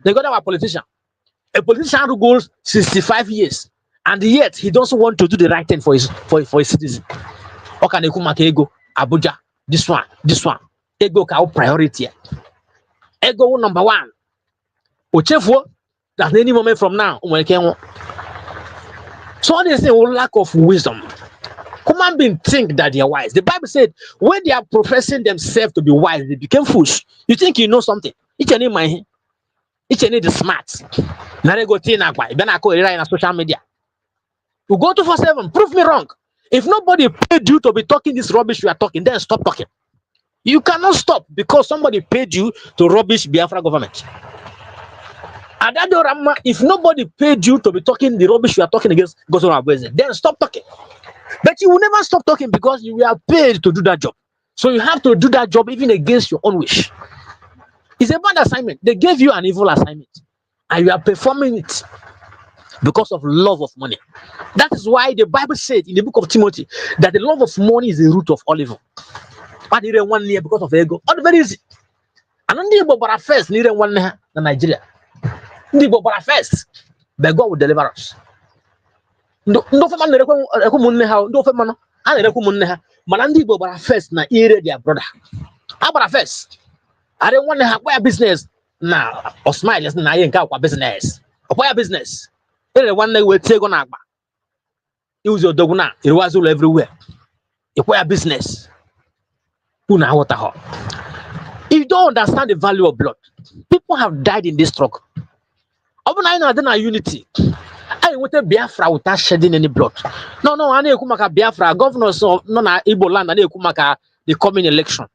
They got our politician. A politician who goes 65 years, and yet he doesn't want to do the right thing for his citizen. Okay, ego, Abuja, this one. Ego ka priority. Ego number one. Ochefo, that any moment from now, so all they say lack of wisdom. Human beings think that they are wise. The Bible said when they are professing themselves to be wise, they became fools. You think you know something? Each and every the smart. Now they go then I call it right on social media. You go 247, prove me wrong. If nobody paid you to be talking this rubbish you are talking, then stop talking. You cannot stop because somebody paid you to rubbish Biafra government. And that if nobody paid you to be talking the rubbish you are talking against MBAEZE, then stop talking. But you will never stop talking because you were paid to do that job. So you have to do that job even against your own wish. It's a bad assignment. They gave you an evil assignment and you are performing it because of love of money. That is why the Bible said in the book of Timothy that the love of money is the root of all evil. But they didn't 1 year because of ego. All very easy. And only about first, neither 1 year in Nigeria. Only about first, but God will deliver us. No man Manandi Bobara first na ere their brother. Abara first. I don't want to have a business now or smile as na yen ka business. Or business. Every one day we take on agba. Use your doguna. It was all everywhere. A business. Who now what a if you don't understand the value of blood, people have died in this struggle. I know then unity. I want a Biafra without shedding any blood. No, I need to Biafra. Governors of Igbo land, I need to the coming election.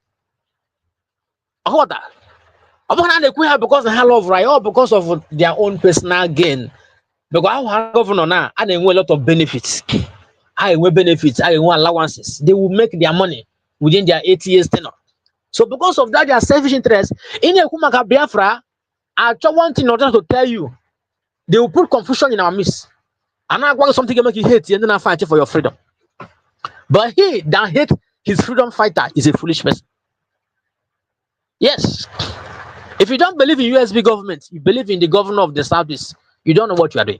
Hold that. Because they have love right or because of their own personal gain. Because I have governor now, and they want a lot of benefits. I want benefits, I want allowances. They will make their money within their 8 years tenure. So because of that, their selfish interest in a Biafra, I just want in order to tell you, they will put confusion in our midst. And I want something to make you hate you and then I fight for your freedom. But he that hate his freedom fighter is a foolish person. Yes. If you don't believe in USB government, you believe in the governor of the Southeast, you don't know what you are doing.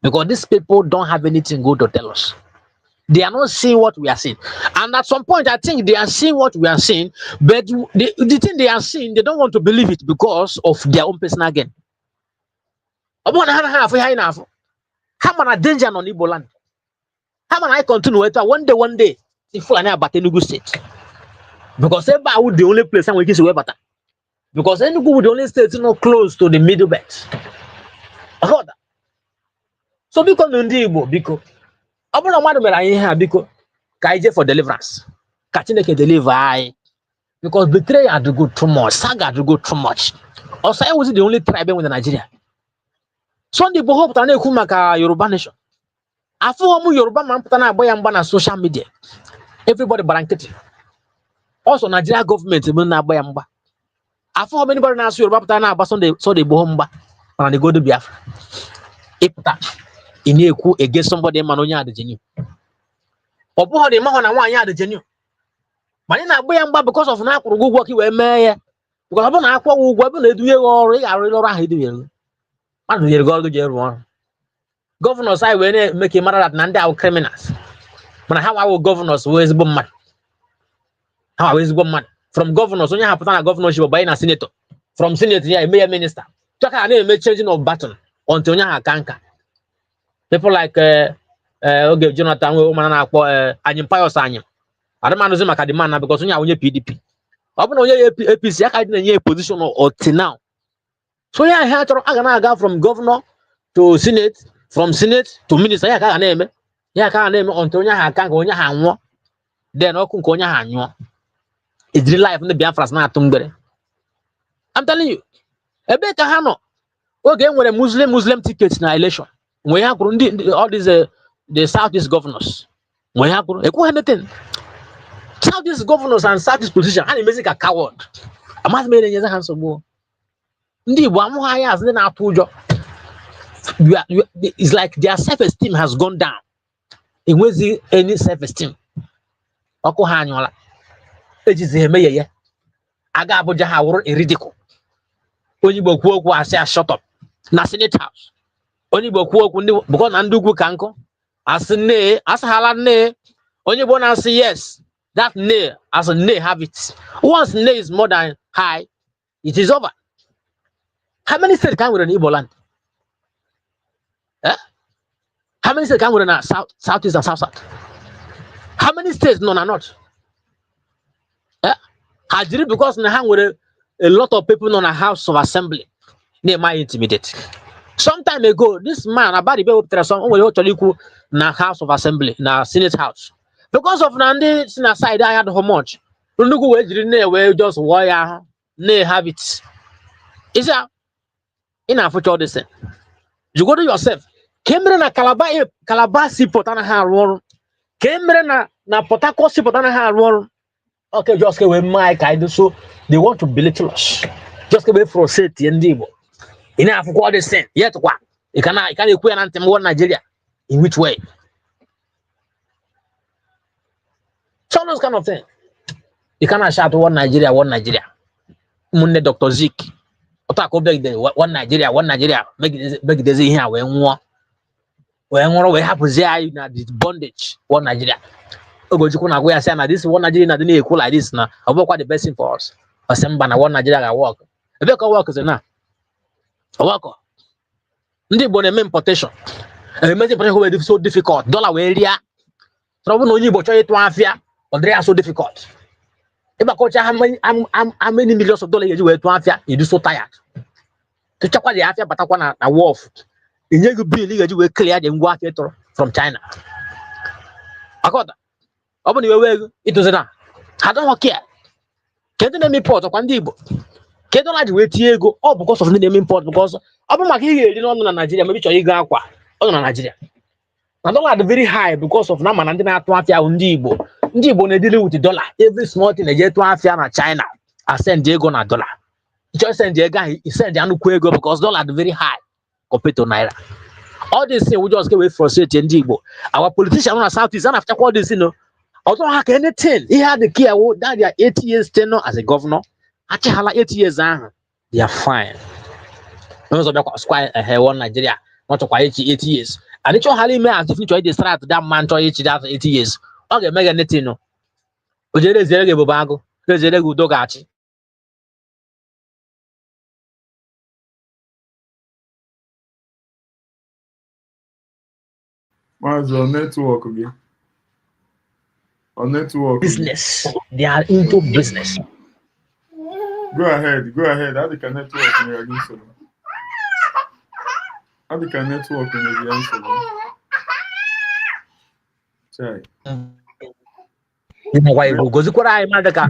Because these people don't have anything good to tell us. They are not seeing what we are seeing. And at some point, I think they are seeing what we are seeing, but the thing they are seeing, they don't want to believe it because of their own personal gain. How am I danger on Igbo land? How am I continue it one day if I about Enugu state? Because Eba would the only place we can see better. Because Enugu would the only state close to the middle belt. So because Igbo, because I don't know what I hear because Kaije for deliverance. Kachineke deliver because betrayal had to go too much, saga had to go too much. Also, I was the only tribe in Nigeria. So the hope that they come Yoruba nation. After Yoruba man put on social media. Everybody blanket. Also, Nigeria government will not buy amba. After how many now Yoruba put on so they bohomba and they go to Biafra. If that in against somebody manonya the genuine. Opo how the man on one yard the genuine. But in a boy amba because of na go work we mayor. Because ọbụna akwụkwọ ụgwọ ebe na-edunye gị ọrụ ị ga-arụ ọrụ ahụ edunye gị mmadụ nyere gị ọrụ ji erụ ọrụ gọvanọs anyị wee na-eme ka ị mara na ndị ahụ criminals mana ha wawo gọvanọs wee ezigbo mmadụ ha wawo ezigbo mmadụ from gọvanọs onye hapụta na gọvanọship banye na senator from senator ya eme ya minista chọka a na-eme changing of baton until onye ahụ aka nka people like oge Jonathan nwe ụmụana na-akpọ Anyim Pius Anyim adịmanụzi maka demand na because onye ahụ onye PDP ọ bụ na onye ya APC ya ka dị na-enye position until now so ya ha chọrọ aga na-aga from governor to senate from senate to minister ya ka ga na-eme ya ka ga na-eme until onye ahụ aka nka onye ahụ anwụọ then ọkụ nke onye ahụ anyụọ ejiri life ndị Biafra na-atụ mgbere I'm telling you ebe ka ha nọ oge enwere Muslim tickets na election nwe ha kwuru ndị all these the Southeast governors nwe ha kwuru ekwu anything Southeast governors and Southeast politicians ha na-emezi ka coward amaghị m na-enyezi ha nsogbu ndị Igbo amụghị anya azụ ndị na-atụ ụjọ it's like their self-esteem has gone down enwezi any self-esteem ọkụ ha anyụọla ejizi eme yeye aga Abuja ha wụrụ iridical onye Igbo kwuo okwu asị shut up na Senate House onye Igbo kwuo okwu ndị bụkọ na ndị ugwu ka nkụ asị nee asaghala nee onye Igbo na-asị yes that nay as a nay have it once nay is more than high it is over. How many states can we in Igbo land? How many states can we in southeast and south? How many states no not? Hajiri because na hang with a lot of people on a house of assembly. They might intimidate. Some time ago, this man about the people na house of assembly, na Senate house. Because of Nandi side, I had how much. We just wire nay have it. Is that in a photo this? You go to yourself. Kemre na Calabar seaport and ha run. Kemre na Port Harcourt seaport and ha run. Okay, just get with Mike. I do so. They want to belittle us. Just get away from safety and Igbo. In Africa, what they say. Yet what? You can't equate anthem one Nigeria. In which way? So those kind of thing. You cannot shout one Nigeria, one Nigeria. Munne Dr. Zik. One Nigeria. Make it easy here. When we have this bondage, one Nigeria. This one Nigeria didn't equal like this now. I work what the best thing for us. Assemble one Nigeria work. If you can work is enough. Work. Ndi bon importation. Importation will be so difficult. Dollar area. So when you butcher it to Afia, or they are so difficult. If I coach how many millions of dollars you were to Afia, you do so tired. To check what the Afia, but I want a wolf. In your bill, you will clear them work from China. I got that. Open your way, it was enough. I don't care. Can't name import of Wandibo. Can't like wait here go all because of the name import because open my here, you know, Nigeria, maybe you go on Nigeria. I don't like the very high because of Naman and then I Undibo. Ndibo ne dealing with the dollar. Every small thing they get to Afia na China. I send Diego na dollar. Just send Diego, he send the Anukwego because dollar is very high compared to Naira. All these things we just get away from safety and Ndibo. Our politicians on the southeast and after all this, you know. I don't have anything. He had the key. That they are 8 years tenure as a governor. Actually, 8 years they are fine. Most of them squire one Nigeria, not to quite 8 years. And it's all highly made as if you try to start that man to 8 years. Okay, mega netino. Ojere zerege bobago. Zerege udogachi. What's your network again? On network. Business. They are into business. Go ahead. How they can network in your answer? How they can network in your answer? Chai. You know why you go to Korea, Madaka?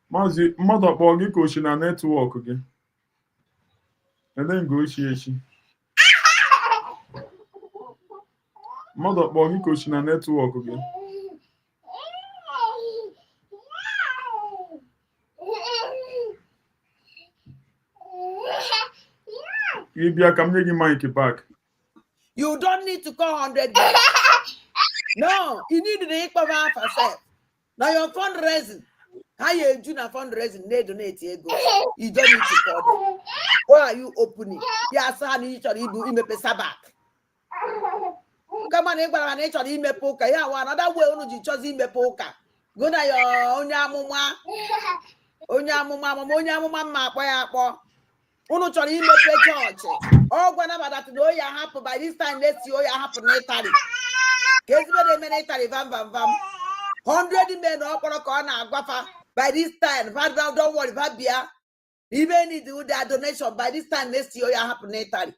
Mazi, mother bogi coach na network again. And then go she. Mother bogi coach na network again. Ibia come give Mike back. You don't need to call 100 billion. No, you need the equal half yourself. Now your fundraising. How you do na fundraising? They donate you go. You don't need to call them. Why are you opening? Yes, I need to do ime pesa back. Come on, I need to ime poker. Yeah, one another way only you chose ime poker. Go na your onya mama ma po. Uno chori ime pe church. Oh, whenever that no ya happen by this time let's see ya happen in Italy. Case be the Italy vam. 100 men up on a corner by this time. Don't worry, Fabia. Even if you do that donation by this time next year, you happen in Italy.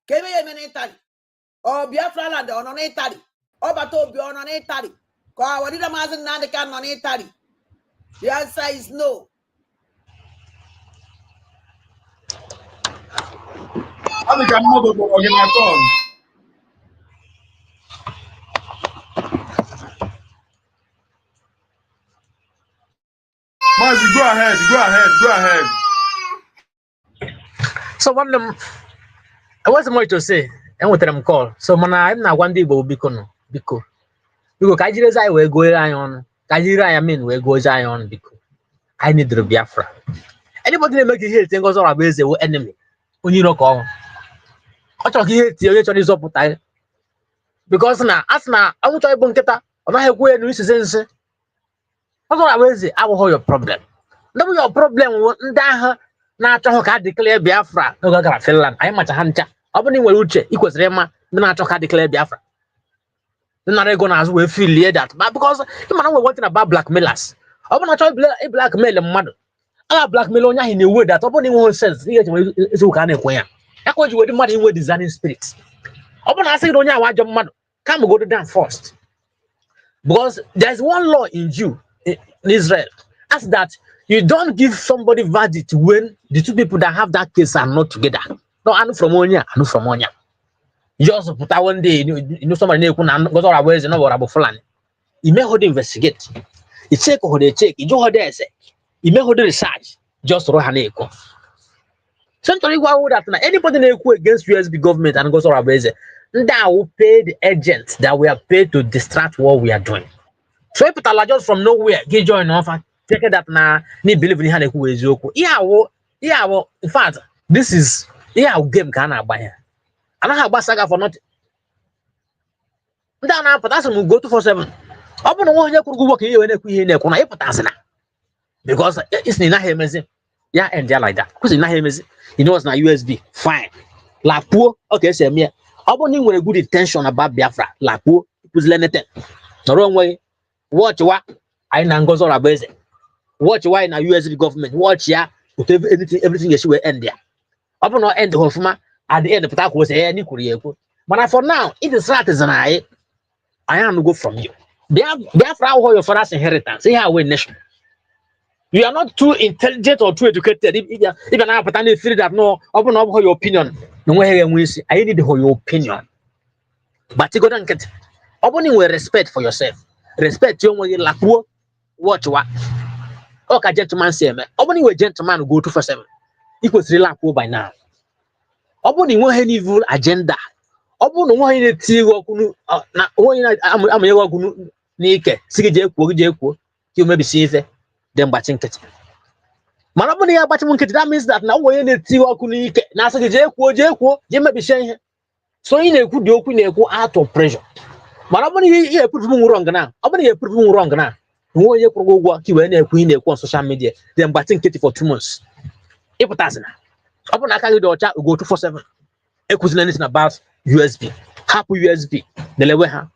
Came in Italy. Or Biafra land on Italy. Or Bato Bion on Italy. Because what did the Mazan Nanakan on Italy? The answer is no. I think I'm not going at all. Mazi, go ahead. So one of them, I wasn't more to say, and what them call. So man, I'm not one day will be because Kajira's I will go on. Kajira, I mean, will go on because I need the Biafra. Anybody that make it here, think also about the enemy. When you don't call, I talk here, you is up with because now, as now, I want to buy bunketa. I'm not going to use sense. That's what I will say. I will hold your problem. No, your problem won't die. Na achọ ka declare Biafra no ga Finland anyị macha ha ncha ọ bụ na nwere uche ikwesịrị ịma ndị na-achọ ka declare Biafra ndị nara ego n'azụ wee feel that but because you man one thing about blackmailers ọ bụ na achọ blackmail mmadụ a blackmail onye ahụ na-ewe that ọ bụ na inwe sense ihe eji ezi ụka na-ekwe ya ya ka o ji wedi mmadụ inwe designing spirit ọ bụ na asị gị onye ahụ ajọ mmadụ come go down first because there is one law in Jew in Israel as that you don't give somebody verdict when the two people that have that case are not together. No, I know from Onya, I know from Onya. You just put out one day, you know somebody who goes all away, you know what about Fulani. You may hold investigate. You check or they check, you do what they say. You may hold the research, just Rohaneko. Centrally, why would that anybody against USB government and goes all away? That will pay the agents that we are paid to distract what we are doing. So if people are just from nowhere, get join offer. Take that na ni believe in hane ku eziokwu yeah in fact this is game ka na agba ya anaghị agba saga for nothing ndị na apụta asị m go 247 ọ bụ na nwa onye kwuru ụgwọ ka ihe na-ekwu ihe na-ekwu na ịpụta asị na because it's na naghị emezi ya end ya like that because naghị emezi you know what's na USB fine lapuo okay esi eme ọ bụ na ị nwere good intention about Biafra lapuo kuzile nete nọrọ onwe watch wa anyị na Ngozi Orabaeze watch why na USB government watch ya everything you will end there up no end hofuma at the end put akwo say any kuriyeku but for now it is right as an I am go from you Biafra how your father's inheritance see how we nation you are not too intelligent or too educated if you now put any feel that no open up your opinion no way I need your opinion but you go don't get opening with respect for yourself respect your way lapuo watch what okay, gentleman say, man. Opening with gentleman go 247. Equals relaxed by now. Opening one evil agenda. Open one in a tea walk. Now, I'm a walk naked. Siggy, you may be safe. Then batching it. Manaboni are batching it. That means that now we're in a tea walk. Now, Siggy, you may be saying. So, in a good yoke, out of pressure. Manaboni here put wrong now. Opening a prove wrong now. No ye go work you any queen on social media, then batting kitty for 2 months. If it doesn't, upon I carry the chat go 247. Equals anything about USB. Happy USB. The level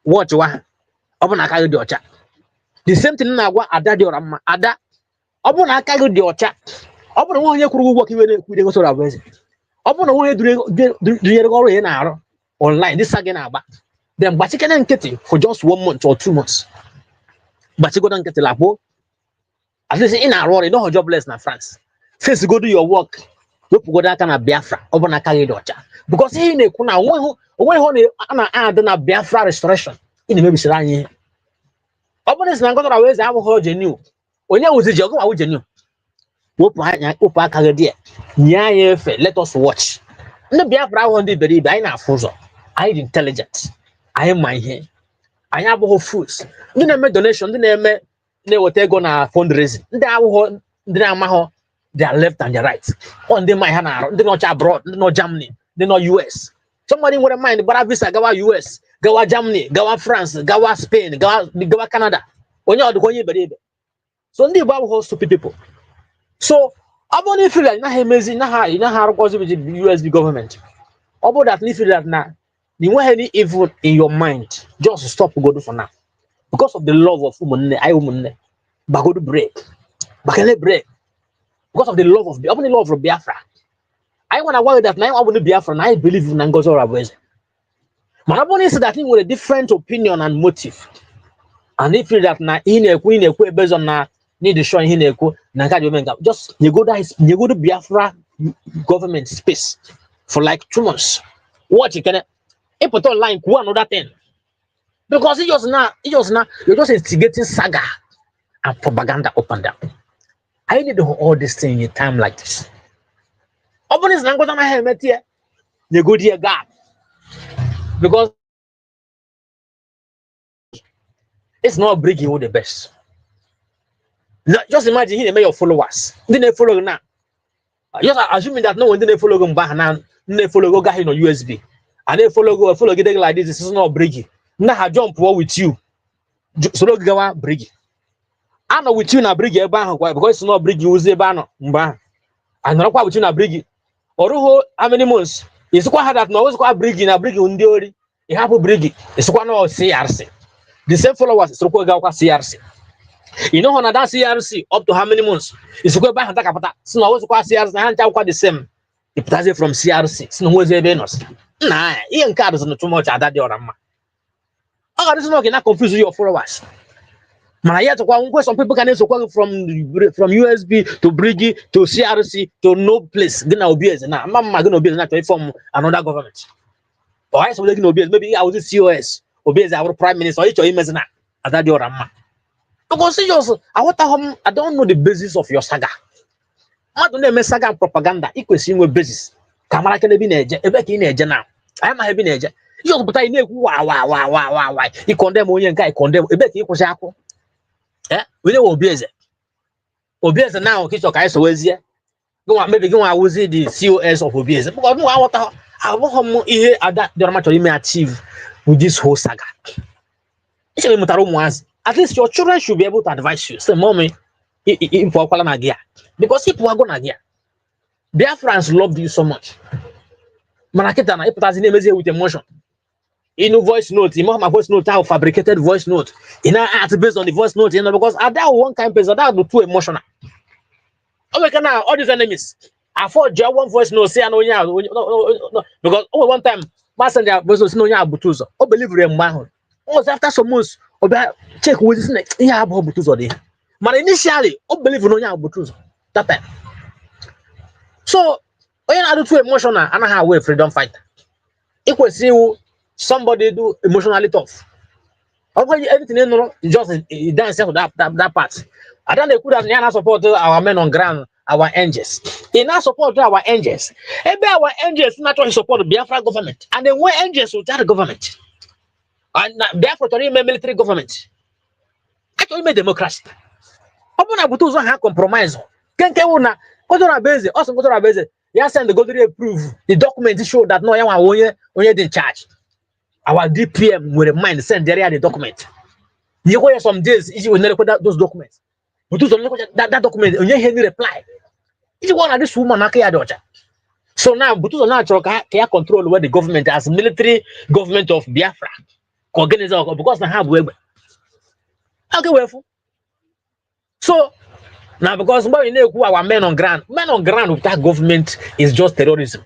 watch one. Upon I carry the chat. The same thing now what Ada or Ada. Upon I carry the chat. Upon one year could work you with the sort of way. Upon a way doing online this again about. Then Vatican and Kitty for just 1 month or 2 months. But you go down get the labo. At least in our world, you know jobless in France. Since you go do your work, you go down kind of Biafra, open a carry daughter. Because he in a kuna when add na Biafra restoration in the maybe Sirani. Open is not going to always have heard you knew. When you was a joke, I would you. Let us watch. ndị Biafra ahụ ndị iberibe anyị na-afụ ụzọ anyị dị intelligent anyị ma ihe anyị abụghị fools ndị na-eme donation ndị na-eweta ego na fundraising ndị abụghị ndị na-amaghị their left and their right ọ ndị ma ha na-arụ ndị nọcha abroad ndị nọ Germany ndị nọ US somebody nwere mind gbara visa gawa US gawa Germany gawa France gawa Spain gawa Canada onye ọdụkwa onye iberibe so ndị Igbo abụghị stupid people so ọ bụrụ na ifiri anyị naghị emezi naghị arụkọzi with the USB government ọ bụrụ that ifiri that na nweghị any evil in your mind just stop godo for now because of the love of ụmụnne anyị ụmụnne gbagodo break gbakele break because of the love of the love of Biafra I want to worry that now I want to Biafra and I believe in Ngozi Orabueze mana ọ bụrụ na isi that nwere different opinion and motive and if that na ị na-ekwu based on na need to show ihe na-ekwu na nke dị omenga just nyegodo Biafra government space for like 2 months watch it put online kwuo another thing because it just now you're just instigating saga and propaganda up and down. I need to do all this thing in a time like this. Open is not going to have here. You go to gap because it's not bringing you the best. Just imagine he may your followers. Then they follow now. Just assuming that no one didn't follow them back now. They follow go guy on USB. And they follow getting like this. This is not breaking. Now I jump war with you. So look go breaking. I know with you na breaking because it's not breaking. Use the banner. And not quite with you na breaking. Or how many months? It's quite hard that no it's quite breaking. Na breaking undiori. You have to breaking. It's quite no CRC. The same followers. So quite go CRC. You know how that CRC up to how many months? It's quite bad. So now it's quite CRC. And quite the same. It does from CRC. So no one's Venus. Nah, Ian cards on too much at that diorama. Oh, this is not gonna confuse your followers. Some people can also go from USB to Brigi to CRC to no place. Gonna OBINNA now. Mama gonna OBINNA to from another government. Or I saw OBINNA. Maybe I was a COS. OBINNA our prime minister. Or each of him is not at that diorama. Because I don't know the basis of your saga. I don't know saga and propaganda. Equal single basis. Kamara can be neja. Ebe ki neja now. I am having neja. You but I know why. He condemn one guy condemn. Ebe ki equal shako. We know OBINNA now. Kicho kai so wezie. Go on maybe go on was the COS of OBINNA. But I want here at that dramatically may achieve with this whole saga. At least your children should be able to advise you. Say, mommy, because people are gonna get. Their friends loved you so much. Manaketa, it has name with emotion. In voice note, in my voice note, how fabricated voice note. In our art based on the voice note, because at that one kind of person, that would be too emotional. Oh, we can all these enemies. I thought you one voice note, say, I know, no, because one time, messenger was no butuzo. Oh, believe him, man. Oh, after some months. Check with this next. Yeah, about Butuzo there. But initially, I believe no ya Butuzo that time. So when I do too emotional, and I have a freedom fighter. It was see somebody do emotionally tough. Okay, everything you know, just dance to that part. I don't could have support our men on ground, our angels. They now support our angels. Maybe our angels naturally support the Biafra government, and then when angels will tell the government. And therefore, to military government. Actually, made democracy. Open up to have compromise. Can una go to Abeze, also go to Abeze. Yes, and the go to approve the document to show that no one in charge. Our DPM with a mind send the document. You go some days, you will never put those documents. But that document, you hear reply. It's one of this woman, so now, Butuzo now can control where the government as military government of Biafra. Because I have web. Okay, well. So now because we know who our men on ground without government is just terrorism.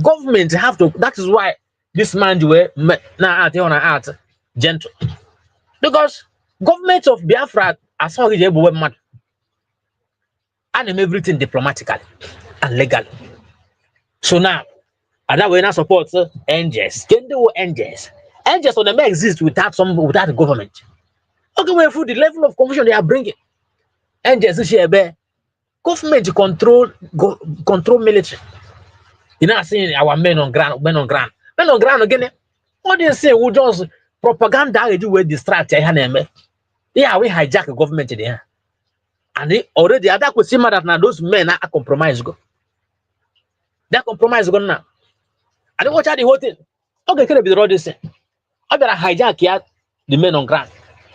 Government have to. That is why this man now gentle. Because government of Biafra as far as able mad and everything diplomatically and legally. So now, and that way now support angels. Can do angels. Angels on them exist without the government. Okay, well, for the level of confusion they are bringing, angels is here, government control military. You know, saying our men on ground. Again. What do you say? We just propaganda we distract. Yeah, we hijack the government there. And they already that could see that now those men are compromised. They're compromised now. And they watch out the whole thing. Okay, can be the road this thing. I better hijack here the men on ground.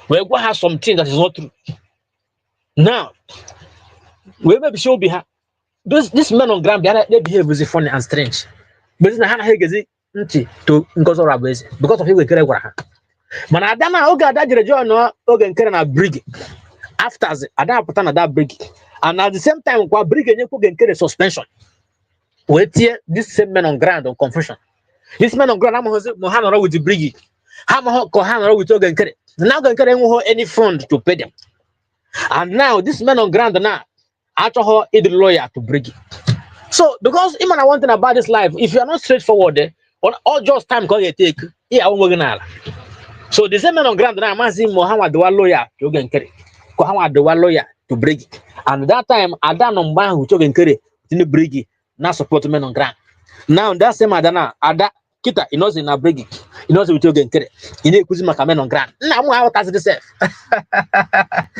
We're going to have something that is not true. Now, we may be sure this men on ground, they behave very funny and strange. But it's not how to because of we carry Man, I don't know. Okay, that John no. Okay, carry a brig. After I don't put on that brig, and at the same time, we brig and you can carry suspension. Wait here, this same men on ground on confusion. This men on ground, I'm Mohana with the brig. I'm Kohana with Ogan carry. Now can carry any fund to pay them. And now this man on ground now, after her, is the lawyer to brig. So because even I want to know about this life, if you are not straightforward, on all just time can you take? Yeah, I'm working now. So the same man on ground now, I'm asking Muhammad the lawyer to go and carry. Muhammad the lawyer to bring it. And that time, Ada number who took and carry to bring it. Now support men on ground. Now that same Adana, Ada kita, he knows in a bring it. He knows we took and carry. He need to men on ground. Now I'm out as the self.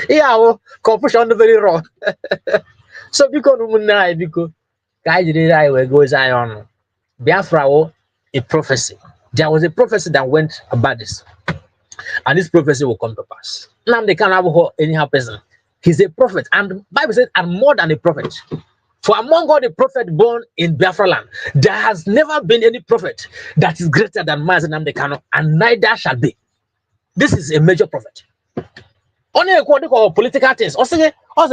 Yeah, confusion very wrong. So because guys did I will go on Biafra a prophecy. There was a prophecy that went about this. And this prophecy will come to pass. Now they can't have anyhow person. He's a prophet, and the Bible says, and more than a prophet. For among all the prophets born in Biafra land, there has never been any prophet that is greater than Mazi Nnamdi Kanu, and neither shall be. This is a major prophet. Only according to political things. Also,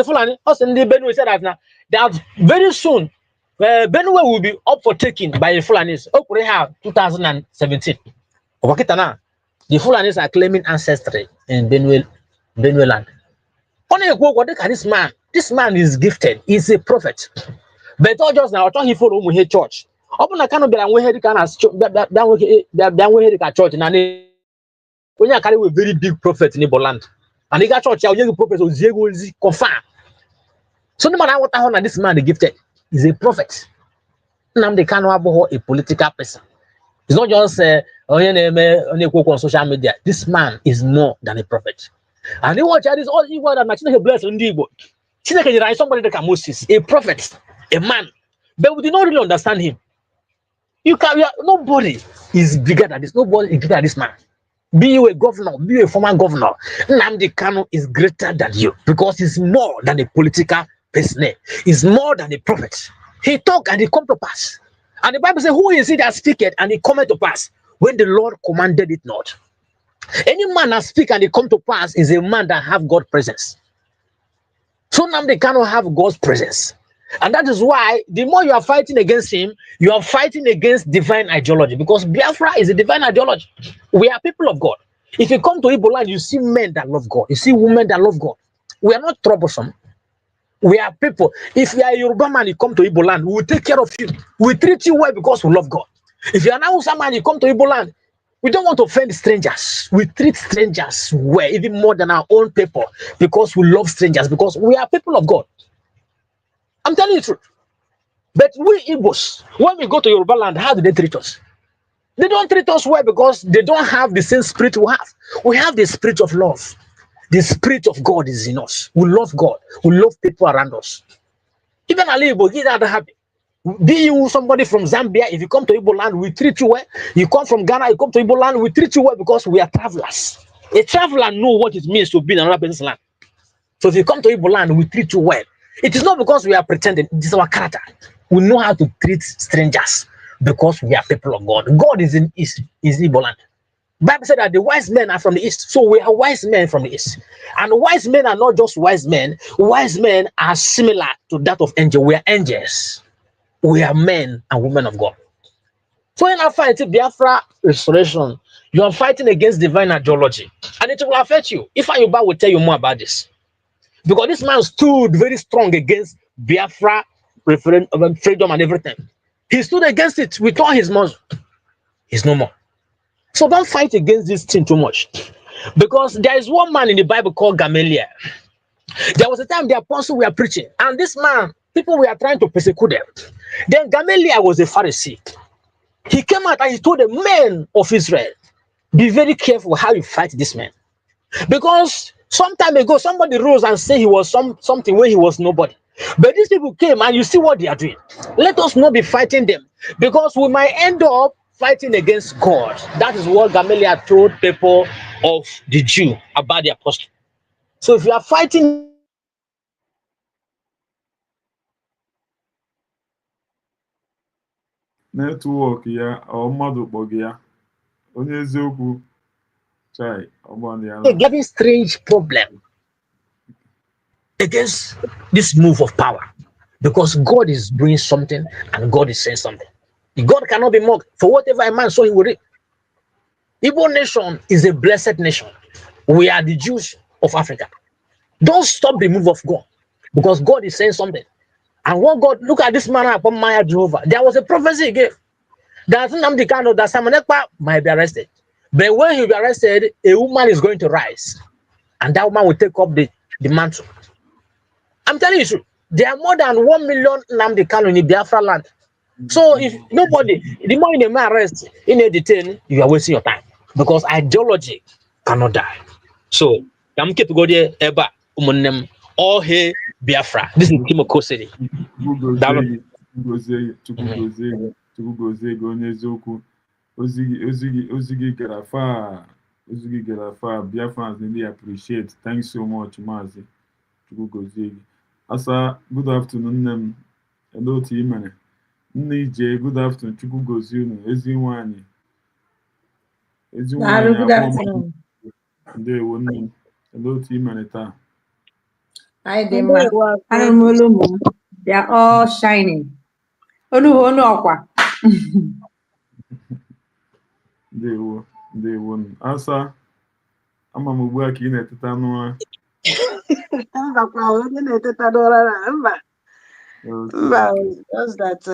Fulani, also the Benue said that very soon, Benue will be up for taking by the Fulanis. Okay, have 2017. The Fulanis are claiming ancestry in Benue land. Only what look at this man. This man is gifted. He's a prophet. But all just now, I thought he followed me church. Open a kind of church and when you carry a very big prophet in Igbo land. And he got church, young prophet was confirm. So no matter what this man is gifted, he's a prophet. Nnamdi Kanu a political person. It's not just on social media. This man is more than a prophet. And they watch this all evil that Machine bless on the somebody like Moses, a prophet, a man. But we did not really understand him. Nobody is bigger than this. Nobody is bigger than this man. Be you a governor, be you a former governor. Nnamdi Kanu is greater than you because he's more than a political person. He's more than a prophet. He talk and he come to pass. And the Bible says, who is it that speaketh and it cometh to pass when the Lord commanded it not? Any man that speak and it come to pass is a man that have God's presence. So now they cannot have God's presence. And that is why the more you are fighting against him, you are fighting against divine ideology, because Biafra is a divine ideology. We are people of God. If you come to Igbo land, you see men that love God. You see women that love God. We are not troublesome. We are people. If you are a Yoruba man, you come to Igbo land, we will take care of you. We will treat you well because we love God. If you are now someone, you come to Igbo land, we don't want to offend strangers. We treat strangers well, even more than our own people, because we love strangers, because we are people of God. I'm telling you the truth. But we Igbos, when we go to Yoruba land, how do they treat us? They don't treat us well because they don't have the same spirit we have. We have the spirit of love. The spirit of God is in us. We love God. We love people around us. Even Ali Igbo, he's not happy. Be you somebody from Zambia, if you come to Igbo land, we treat you well. You come from Ghana, you come to Igbo land, we treat you well because we are travelers. A traveler knows what it means to be in another person's land. So if you come to Igbo land, we treat you well. It is not because we are pretending, it is our character. We know how to treat strangers because we are people of God. God is in Igbo land. Bible said that the wise men are from the east. So we are wise men from the east. And wise men are not just wise men. Wise men are similar to that of angels. We are angels. We are men and women of God. So in our fight, Biafra restoration, you are fighting against divine ideology. And it will affect you. If Ayuba will tell you more about this. Because this man stood very strong against Biafra freedom and everything. He stood against it with all his muscle. He's no more. So don't fight against this thing too much. Because there is one man in the Bible called Gamaliel. There was a time the apostles were preaching, and this man People were trying to persecute them. Then Gamaliel was a Pharisee. He came out and he told the men of Israel, be very careful how you fight this man. Because some time ago, somebody rose and said he was something where he was nobody. But these people came and you see what they are doing. Let us not be fighting them, because we might end up fighting against God. That is what Gamaliel told people of the Jew about the apostle. So if you are fighting netwọk ya ọ mmadụ kpọgị ya onye eziokwu chai ọgbọn ya a very strange problem against this move of power, because God is doing something and God is saying something. God cannot be mocked. For whatever a man sow, he will reap. Igbo nation is a blessed nation. We are the Jews of Africa. Don't stop the move of God, because God is saying something. And what God, look at this man upon Maya Jehovah. There was a prophecy he gave that Nnamdi Kanu, that Simon Ekpa might be arrested. But when he will be arrested, a woman is going to rise, and that woman will take up the mantle. I'm telling you, true. There are more than 1 million Nnamdi Kanu in Biafra land. So if nobody, the more in a man arrest, in a detain, you are wasting your time, because ideology cannot die. So I'm keep go there, Eba, all hey Biafra. This is Kimoko City. Chukwu gozie gị onye eziokwu. Ozi gị gara far. Biafrans really appreciate. Thanks so much, Mazi. Chukwu gozie gị. Asa, good afternoon, nne m. Hello, otu ị mere? Nne Ije, good afternoon. Chukwu gozie unu. Ezi nwanyị. Good afternoon. Ndewo nne m. Hello, otu ị mere taa? Hi, Demma. They are all shining. Okwa. Ndewo nụ. Asa, ama m ugbu a ka ị na-eteta n'ụra. Just that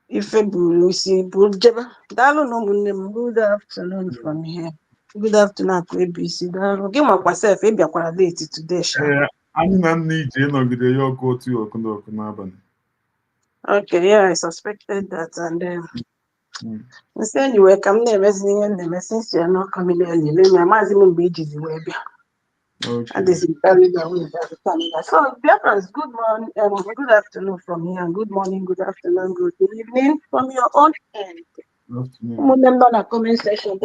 if good afternoon from here. Good afternoon, ABC. Give myself late today. Anyị na nne Ije nọgide ya ọkụ otu ọkụ n'abalị. Okay, yeah, I suspected that, and instead you were coming there, since you are not coming early, my maximum wages were there. Okay. And this is carried away by the Canada. So, Biafrans, good morning, good afternoon from here, and good morning, good afternoon, good evening from your own end. Comment section.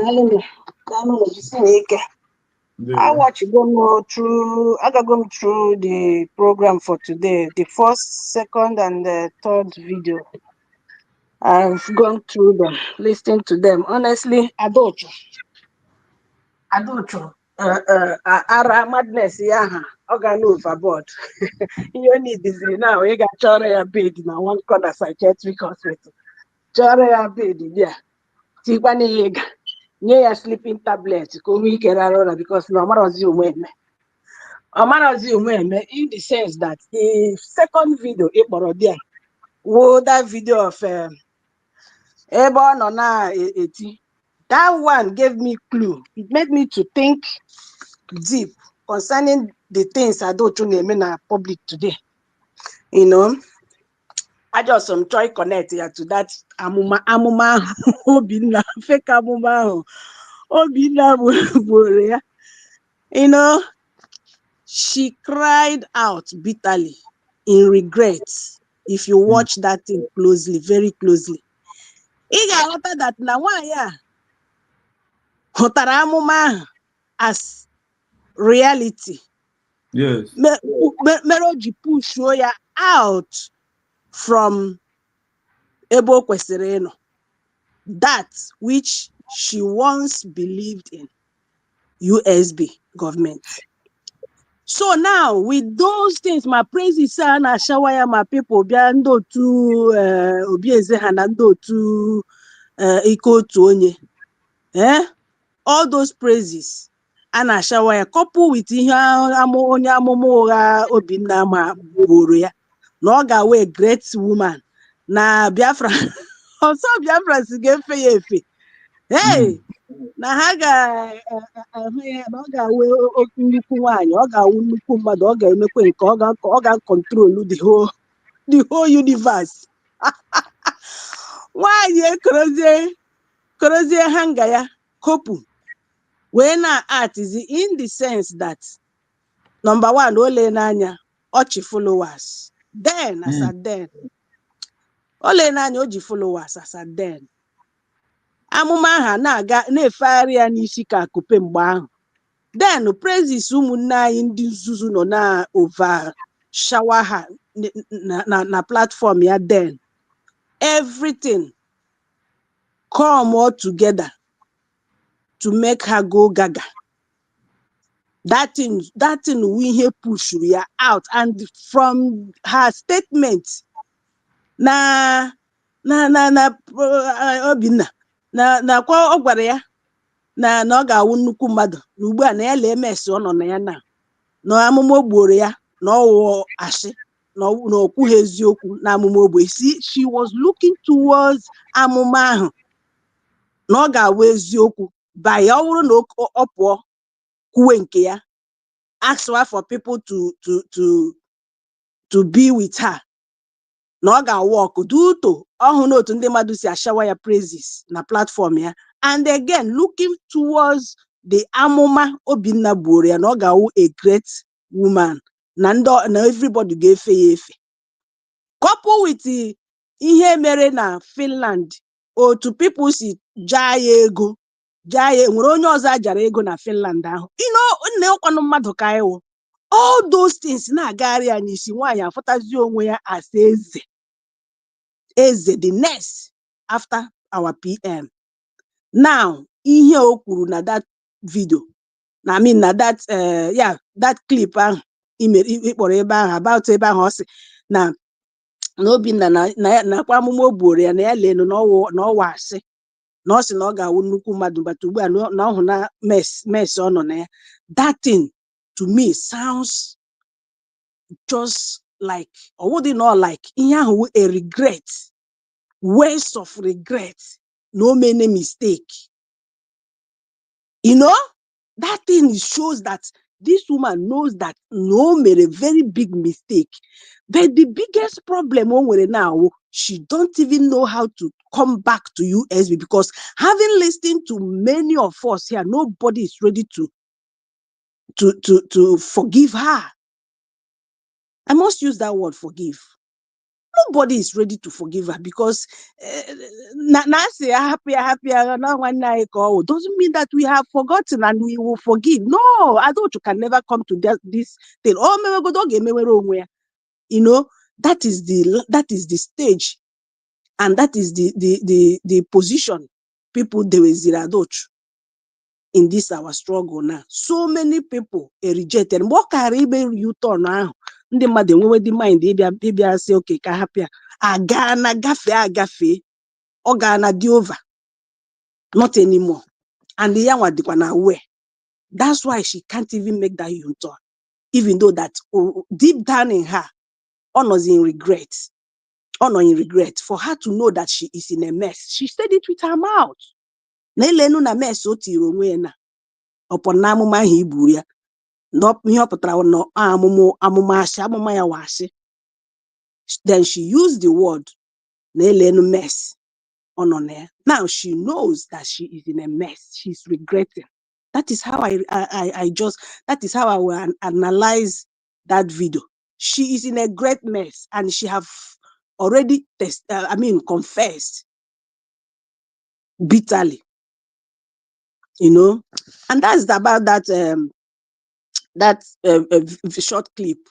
I watch you go through. I got going through the program for today. The first, second, and the third video. I've gone through them, listening to them. Honestly, I don't. Ara madness, yeah. Organ overboard. You need this now. You got your bed in one corner psychiatric hospital. Your bed, yeah. Tigani near sleeping tablet. Because no matter you in the sense that the second video, that video of that one gave me clue. It made me to think deep concerning the things I don't in public today. You know, I just try connect here to that amuma obinna fake amuma obinna. You know, she cried out bitterly in regret. If you watch that thing closely, very closely, that now yeah, as reality. Yes. Meroji push ya out from Ebo Kwesereno, that which she once believed in, USB government. So now with those things, my praises and Ashawaya, my people, Biando to Obieze Hanando to Iko to Onye. All those praises and Ashawaya couple with onye amụma ụgha Obinna ma gburu ya na ọ ga-awe great woman na Biafra. Also Biafra si ga-efe ya efe. Hey, na ha ga-ahụ ya na ọ ga-awe nnukwu nwaanyị, ọ ga-awụ nnukwu mmadụ, ọ ga-emekwe nke ọ ga-control the whole universe. Nwaanyị ekorozie hanga ya kopu wee na-artizi in the sense that number one, ole n'anya ọchị followers, then as a then ole n'anya o ji followers as a then amụma aha na-aga na-efegharị ya n'isi ka akupe mgbe ahụ. Then praises ụmụnne anyị ndị nzuzu nọ na over shower ha na platform ya. Then everything come all together to make her go gaga. That thing we here push ya out, and from her statement na Obinna na kwa ọ gwara ya na ọ ga-awụ nnukwu mmadụ na ugbu a na ya lee mesi ọ nọ na ya na amụma ogboro ya na ọwụ ashị na okwughị eziokwu na amụma ogbo. She was looking towards amụma ahụ na ọ ga-awụ eziokwu by ọ bụrụ na ọ pụọ kwuwe nke ya, ask her for people to be with her, na ọ ga-work duto ọhụ n'otu ndị mmadụ si ashawa ya praises na platform ya. And again looking towards the amụma Obinna gburu ya na ọ ga-awụ a great woman na everybody ga-efe ya efe, couple with ihe mere na Finland, otu people si jaa ya ego, nwere onye ọzọ ajara ego na Finland ahụ, nne ọkwanụ mmadụ ka iwu. All those things na-agagharị ya n'isi, nwaanyị afụtazi onwe ya as eze the next after our PM. Now ihe o kwuru na that video, na that clip ahụ ikpọrọ ebe ahụ about ebe ahụ ọ sị na Obinna nakwa amụma o gboro ya na ya lenu na ọwa asị na ọ sị na ọ ga-awụ nnukwu mmadụ, but ugbu a na ọhụ na mess ọ nọ na ya. That thing to me sounds just like, or would it not like ihe ahụ a regret, words of regret, no many mistake. That thing shows that this woman knows that no made a very big mistake. But the biggest problem now, she don't even know how to come back to USB, because having listened to many of us here, nobody is ready to forgive her. I must use that word, forgive. Nobody is ready to forgive her, because say happy doesn't mean that we have forgotten and we will forgive. No, I thought you can never come to this thing. That is the stage, and that is the position people they were in this our struggle now. So many people are rejected. What can you turn now? Ndị mmadụ enwewe dị mind ịbịa sị okay ka hapụ ya aga na gafe ọ ga na dị over, not anymore, and the young dịkwa na aware. That's why she can't even make that U-turn, even though that deep down in her ọ nọzi in regret for her to know that she is in a mess. She said it with her mouth na elenu na mess o tiri onwe na ọpọ na amụma ahụ iburu ya. Then she used the word mess on there. Now she knows that she is in a mess. She's regretting. That is how that is how I will analyze that video. She is in a great mess, and she have already confessed bitterly, and that's about that short clip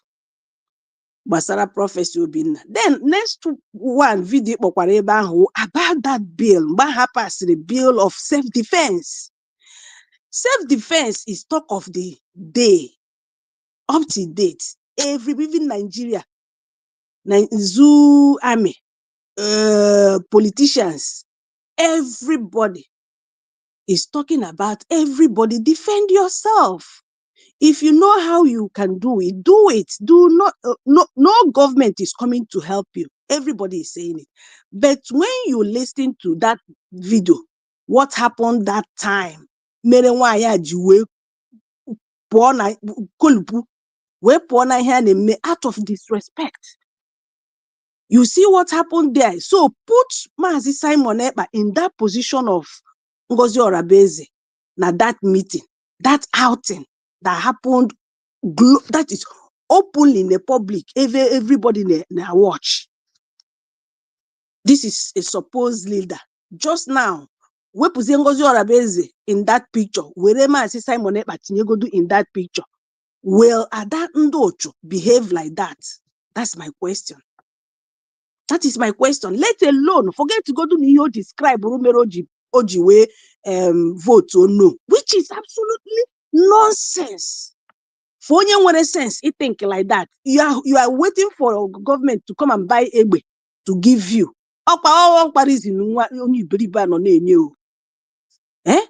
Basara prophecy Obinna. Then next one video about that bill, the bill of self-defense. Self-defense is talk of the day, up to date. Even Nigeria, Zoo army, politicians, everybody is talking about everybody defend yourself. If you know how you can do it, do it. Do not. No government is coming to help you. Everybody is saying it. But when you listen to that video, what happened that time mere nwaanyị a ji wee pụọ na kolupu wee pụọ na ihe a na-eme out of disrespect. You see what happened there. So put Mazi Simon Ekpa in that position of Ngozi Orabeze na that meeting, that outing that happened, that is openly in the public, everybody na watch. This is a supposed leader. Just now, wepuzie Ngozi Orabeze in that picture, were Mazi Simon Ekpa tinyegodu in that picture. Will Ada Ndocho behave like that? That's my question. That is my question. Let alone, forget to go to New York, describe Romero Ojiwe vote or no, which is absolutely nonsense. For any sense, you think like that. You are waiting for government to come and buy Egbe to give you. Eh?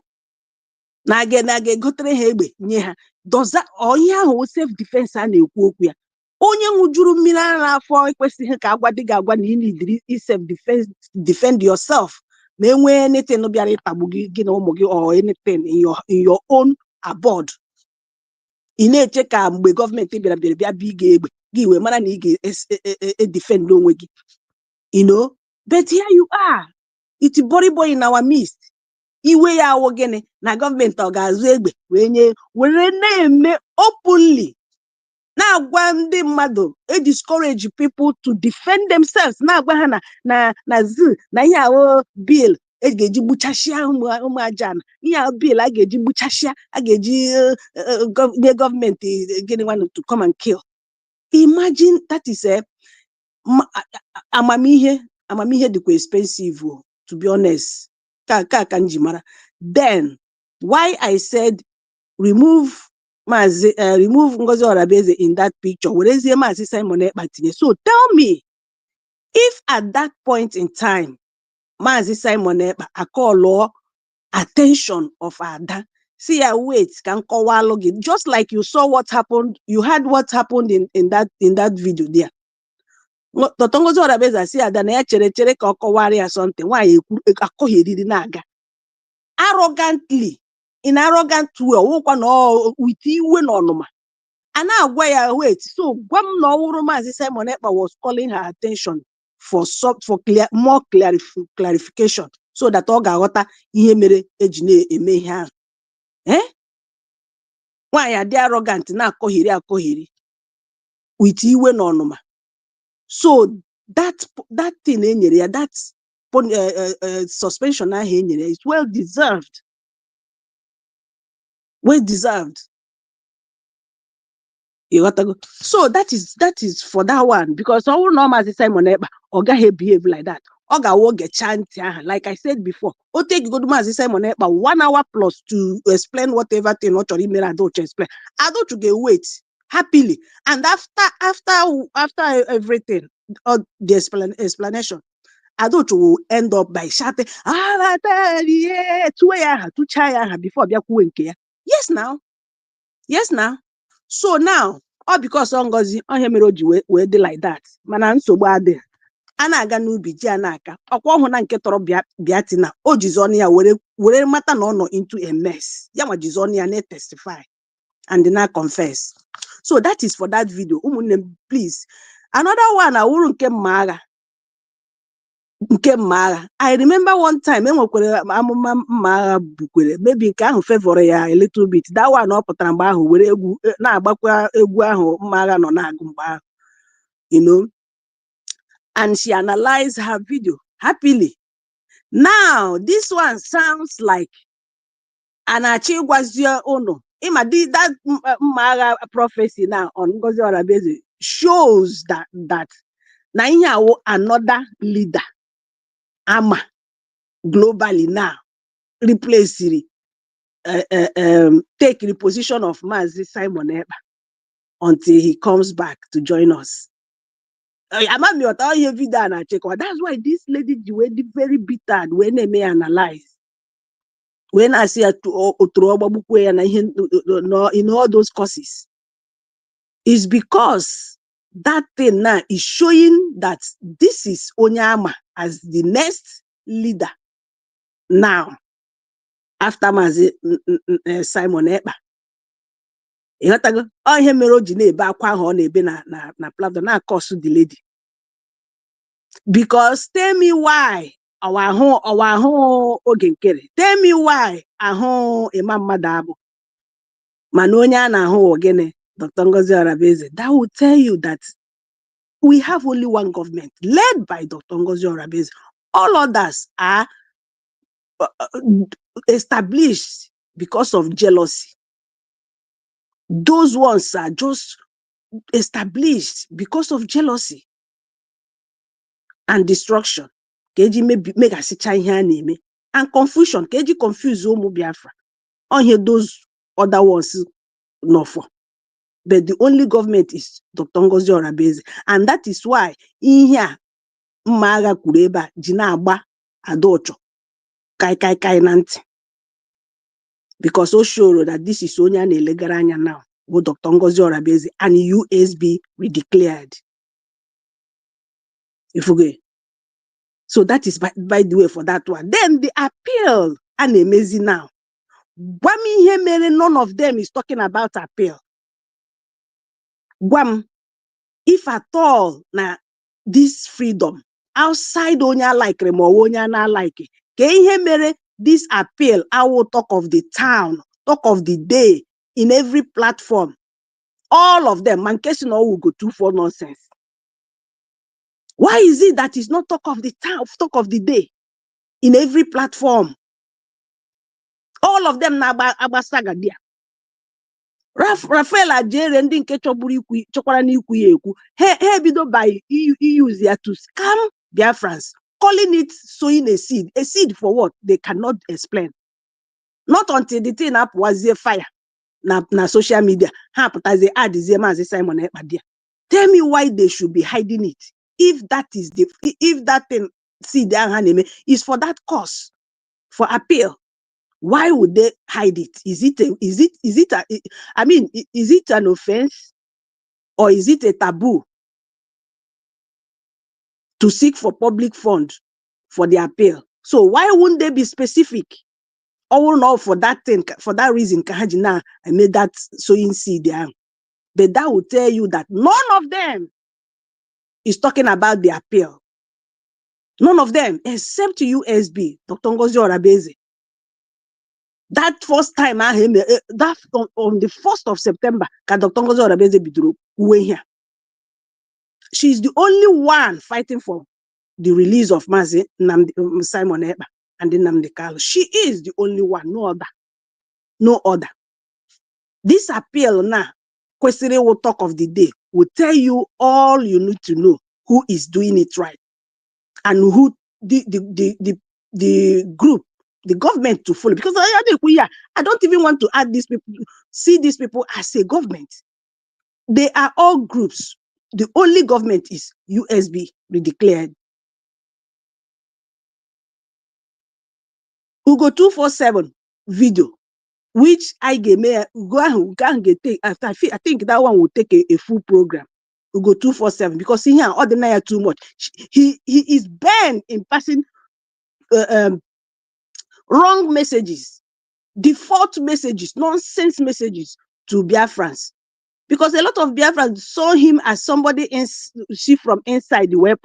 Nage gotere ha egbe nye ha. Does that onye ahụ self defense a na-ekwu okwu ya? Onye nwụjuru mmiri ara afọ ekwesịghị ka agwa dị ga-agwa na ị self defend yourself. Ma enwee anything bịara ịtagbu gị na ụmụ gị or anything in your own abode. Ị na-eche ka mgbe gọọmenti bịa bịa gị egbe gị wee mara na ị ga-defend onwe gị. You know? But here you are. ITIBORIBO in our midst. Iwe ya awụ gịnị na gọọmenti ọ ga-azụ egbe were na-eme openly na-agwa ndị mmadụ discourage people to defend themselves, na-agwa ha na ihe awụ bill ga-eji gbuchasịa ụmụ ajana, ihe awụ bill a ga-eji gbuchasịa, a ga-eji nye gọọmenti gịnị want to come and kill. Imagine that is amamihe dịkwa expensive, to be honest. Then why I said remove Ngozi Orabeze in that picture. Mazi Simon Ekpa tinye. So tell me, if at that point in time Mazi Simon Ekpa call attention of Ada, see, wait, can call just like you saw what happened, you had what happened in that video there. Ngozi Orabeze see Ada na ya chere ka ọkọwarị something. Why akọgheri na-aga arrogantly, in arrogant way, with iwe na ọnụma. And now wait, so gwa m na ọwụrụ Mazi Simon Ekpa was calling her attention for more clarification, so that ọ ga-aghọta ihe mere eji na-eme ihe ahụ. Nwaanyị adị arrogant na akọgheri with iwe na ọnụma. So that thing enyere ya, that suspension ahụ enyere ya is well deserved. Well deserved. So that is for that one, because all normal Simon Ekpa or gahe behave like that. Oga get chant, like I said before. O take go to Mazi Simon Ekpa 1 hour plus to explain whatever thing not or email Adoche explain. Adoche get wait happily, and after everything, or the explanation, Adoche will end up by shouting, before yes now. So now, all because Ngozi Ohemeroji we dey like that. Mana nsogbu ade. Ana aga n'ubi ji anaka. Okwa ọhụ na nke tọrọ biatina. O jizoni ya were mata na ono into a mess. Ya ma jizoni ya na testify and na confess. So that is for that video. Umunne, please. Another one awuru nke mara. I remember one time enwekwere amụma mara bukwere, maybe nke ahụ favor ya a little bit. That one ọ pụtara mgbe ahụ were egwu na-agbakwa egwu ahụ mara nọ na-agụ mgbe ahụ, you know, and she analyzed her video happily. Now this one sounds like anachi gwazia ono ima that mara prophecy now on Ngozi Orabeze shows that na ihe awụ another leader ama globally now replace take the position of Mazi Simon Ekpa until he comes back to join us. That's why this lady were very bitter when they may analyze. When I say in all those courses, is because that thing now is showing that this is Onyama as the next leader now. after Mazi Simon Ekpa. Ịghọtago ọ ihe mere o ji na-ebe akwa ahụ ọ na-ebe na platform na-akọsụ the lady. Because tell me why ahụ oge nkere. Tell me why ahụ Imam Mmadụ mana onye a na-ahụ ogene Dr. Ngozi Orabieze. That will tell you that we have only one government led by Dr. Ngozi Orabieze. All others are established because of jealousy. Those ones are just established because of jealousy and destruction. Keji make a situation and confusion. Keji confuse Omu Biafra. On here those other ones no for. But the only government is Dr. Ngozi Orabieze. And that is why in here Maga Kureba Jina Agba Adocho Kai Nanti. Because so sure that this is only an illegal now with Dr. Ngozi Orabieze and USB redeclared. If we go. So that is by the way for that one. Then the appeal and amazing now. None of them is talking about appeal. Guam, if at all now this freedom outside onya like remo onya na like it. This appeal, I will talk of the town, talk of the day in every platform. All of them, Mankesino will go too for nonsense. Why is it that it's not talk of the town, talk of the day in every platform? All of them na abasaga dia. Rafael Ajere ndi nke chokwara n'ikwu ya ekwu. He bido by use ya to scam Biafrans, calling it sowing a seed for what they cannot explain. Not until the thing up was a fire na social media. As they add the Simon Ekpa. Tell me why they should be hiding it. If that thing seed is for that cause, for appeal. Why would they hide it? Is it an offense or is it a taboo to seek for public fund for the appeal? So why wouldn't they be specific? Or no, for that thing, for that reason, Kahajina, I made that sowing seed there. But that will tell you that none of them is talking about the appeal. None of them, except USB, Dr. Ngozi Orabieze. That first time that on the 1st of September, Dr. Ngozi Orabieze bidoro uwe here. She's the only one fighting for the release of Mazi Simon Ekpa and then Nnamdi Kanu. She is the only one, no other. No other. This appeal now, Kwesiri will talk of the day, will tell you all you need to know who is doing it right and who the group, the government to follow. Because I don't even want to add these people, see these people as a government. They are all groups. The only government is USB redeclared. Ugo 247 video, which I gave me, I think that one will take a full program. Ugo 247 because he here ordinary too much. He is banned in passing wrong messages, default messages, nonsense messages to Biafrans. Because a lot of Biafrans saw him as somebody see from inside the web.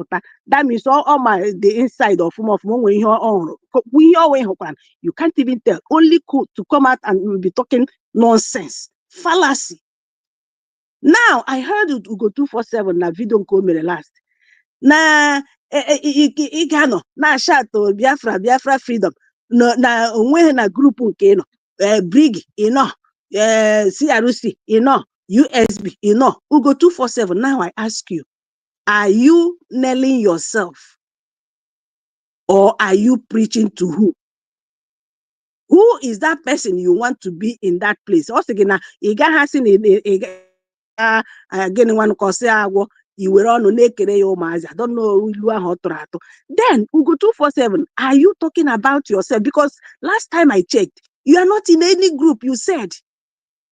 That means the inside of you can't even tell. Only to come out and be talking nonsense, fallacy. Now I heard it Ugo 247 na video call me last. Na igano na shout Biafra freedom. No na onwe na group nke no brig CRC USB Ugo 247. Now I ask you, are you nailing yourself or are you preaching to who? Who is that person you want to be in that place? Also again, again one cause you were on I don't know. Then Ugo 247, are you talking about yourself? Because last time I checked, you are not in any group. You said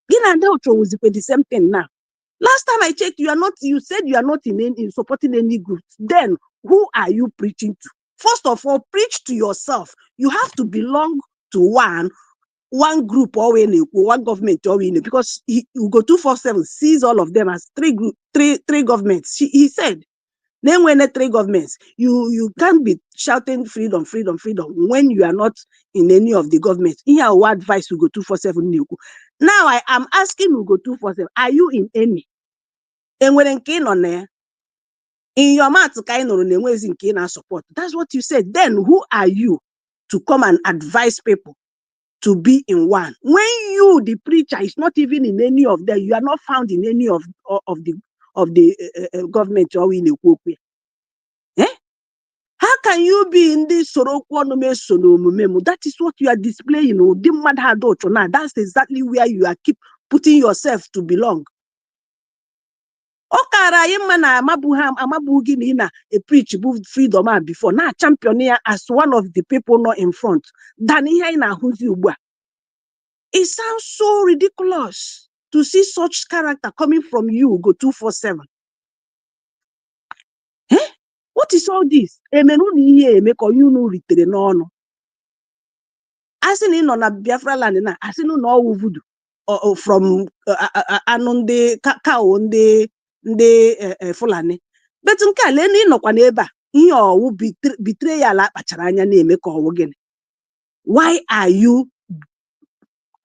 was the same thing now. Last time I checked, you said you are not in supporting any group. Then who are you preaching to? First of all, preach to yourself. You have to belong to one one group or one government or because Ugo 247 sees all of them as three governments. He said, then when the three governments, you can't be shouting freedom when you are not in any of the governments. Here, what advice Ugo 247? Now I am asking Ugo 247, are you in any? And when on there, in your mouth, support. That's what you said. Then who are you to come and advise people to be in one? When you, the preacher, is not even in any of them, you are not found in any of the government or in the eh? How can you be in this Sorokwonomesonome? That is what you are displaying. That's exactly where you are keep putting yourself to belong. Okara yemana amabugi na a preach freedom before now champion as one of the people not in front. Than here na who's you. It sounds so ridiculous to see such character coming from you, Go 247. Eh? What is all this? As in on a Biafra land, as in no voodoo or from Anonde Kakao de Fulani. But Lenny no kwaneba, he will betray a la pacharanya name again. Why are you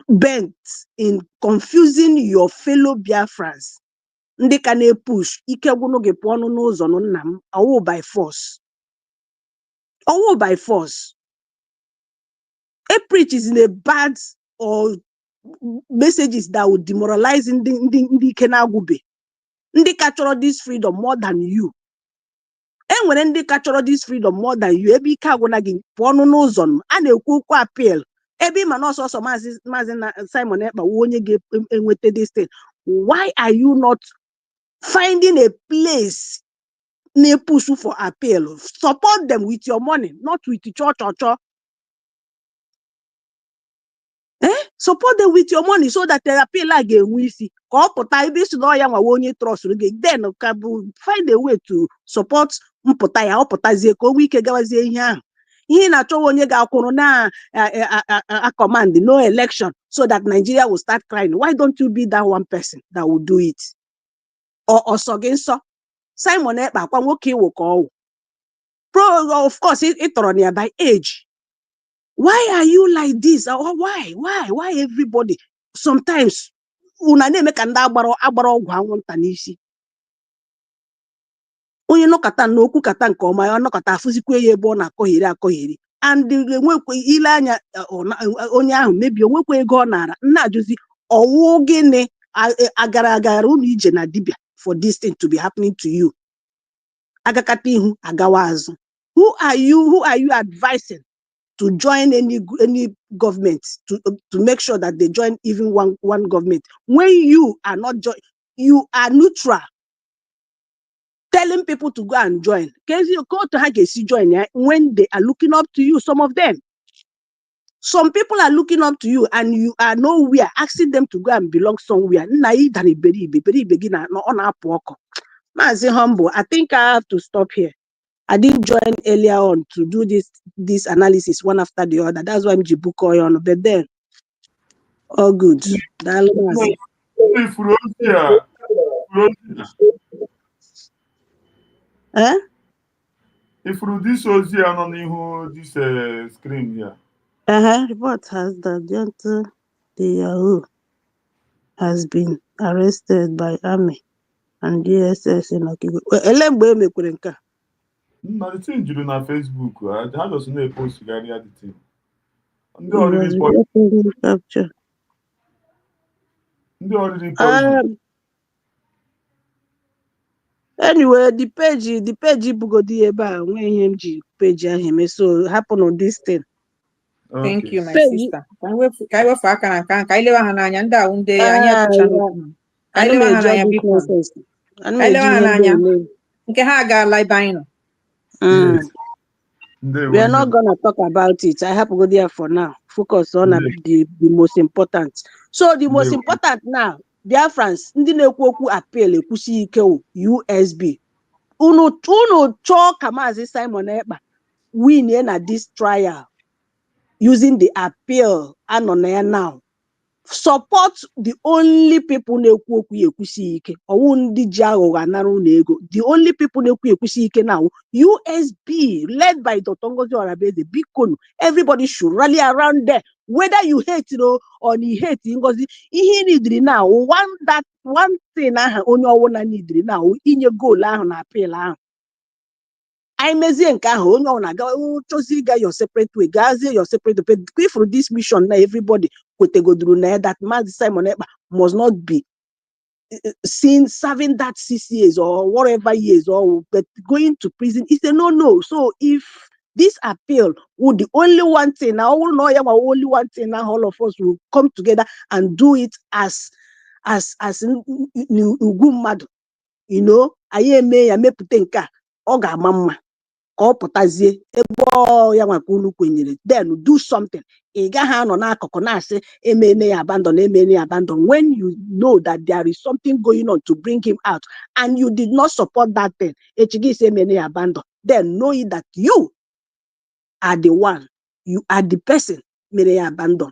bent in confusing your fellow Biafrans? Ndị ka na-push ike gwụnụ gị pụọ n'ụzọ nna m ọwụ by force. Ọwụ by force. A preach is in a bad or messages that would demoralize ndị ike na-agwụbe. Ndị capture this freedom more than you. And when ndị capture this freedom more than you, ebe ike agwụna gị pụọ n'ụzọ a na-ekwu okwu appeal. Ebe ma nọọsụ ọsọ Maazị Simon Ekpa onye ga-enweta this thing. Why are you not finding a place near push for appeal? Support them with your money, not with the church or church. Support them with your money so that the appeal again we see. Then find a way to support mpotaya opotazie ko wike gawazie ihe ahụ. Ihe na-achọ onye ga-akwụrụ na command no election so that Nigeria will start crying. Why don't you be that one person that will do it? Or Osogenso Simon Ekpa kwa nwoke iwu ka ọwụ. Of course it on by age. Why are you like this? Why everybody? Sometimes una na-eme ka ndị agbara ọgwụ anwụnta n'isi. Onye nọkọta n'okwu kata nke ọma ya nọkọta afụzikwa ya ebe ọ na-akọgheri. And nwekwe ile anya onye ahụ mebi onwekwa ego ọ nara. Nna ajụzi ọwụ gịnị agara unu ije na dibia for this thing to be happening to you. Agakata ihu agawa azụ. Who are you advising to join any government to make sure that they join even one government when you are not you are neutral, telling people to go and join. Can you go to Hagesi join when they are looking up to you? Some of them, some people are looking up to you and you are nowhere, asking them to go and belong somewhere. Mazi humble. I think I have to stop here. I didn't join earlier on to do this analysis one after the other. That's why I'm Jibuko on. But then, all good. If this was here on this screen here. Report has that the Yahoo has been arrested by army and DSS in Okigwe. No, the thing you do on Facebook, how does no post the thing? Capture. Anyway, the page Bugodi Eba when MG page him so happen on this thing. Thank you, my sister. Kai wa fa aka na kai lewa hananya nda unde anya tuchano. Kai lewa hananya biko. Kai lewa hananya. Nke ha ga live bino. We are not gonna talk about it. I have to go there for now. Focus on the most important. So the most important now, dear friends, ndị na-ekwu okwu appeal ekwusi ike USB. Unu chọọ ka Maazị Simon Ekpa win na this trial. using the appeal and on air now. Support the only people na-ekwu okwu ekwusi ike. Ọwụ ndị ji aghụghọ anara unu ego. The only people na-ekwu ekwusi ike now. USB led by Dr. Ngozi Orabaeze. Bikonu. Everybody should rally around there. Whether you hate or you hate Ngozi, ihe needri now. One thing ahụ onye ọwụna needri now. Inye goal ahụ na appeal ahụ. I mezie nke ahụ onye ọ na-aga chozi ga your separate way gazie your separate way pay for this mission na everybody kwetegoduru na that Mazi Simon Ekpa must not be seen serving that 6 years or whatever years or but going to prison is a no. So if this appeal would the only one thing now only one thing now all of us will come together and do it as ugwu mmadụ, you know, anyị eme ya mepụta nke a ọ ga-ama mma. Pụtazie ebe ya nwaka unu kwenyere, then do something. Ị gaghị anọ n'akụkụ na-asị emene ya abandon when you know that there is something going on to bring him out and you did not support that thing. Echigi say emene ya abandon, then know that you are the one, you are the person mere ya abandon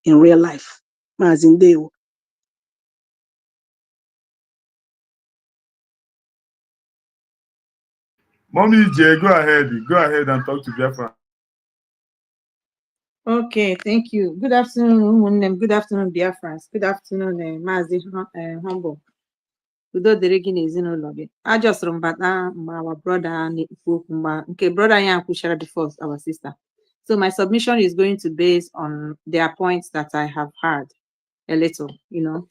in real life. Maazị Ndewo. Mommy J, go ahead and talk to Biafra. Okay, thank you. Good afternoon, good afternoon, Biafrans. Good afternoon, Mazi Humble. Udo dịrị gị n'ezinụlọ gị. Ajọsụrụ mbata mgbe our brother na-ekwu okwu nke brother ya kwuchara before our sister. So my submission is going to base on their points that I have heard a little, you know.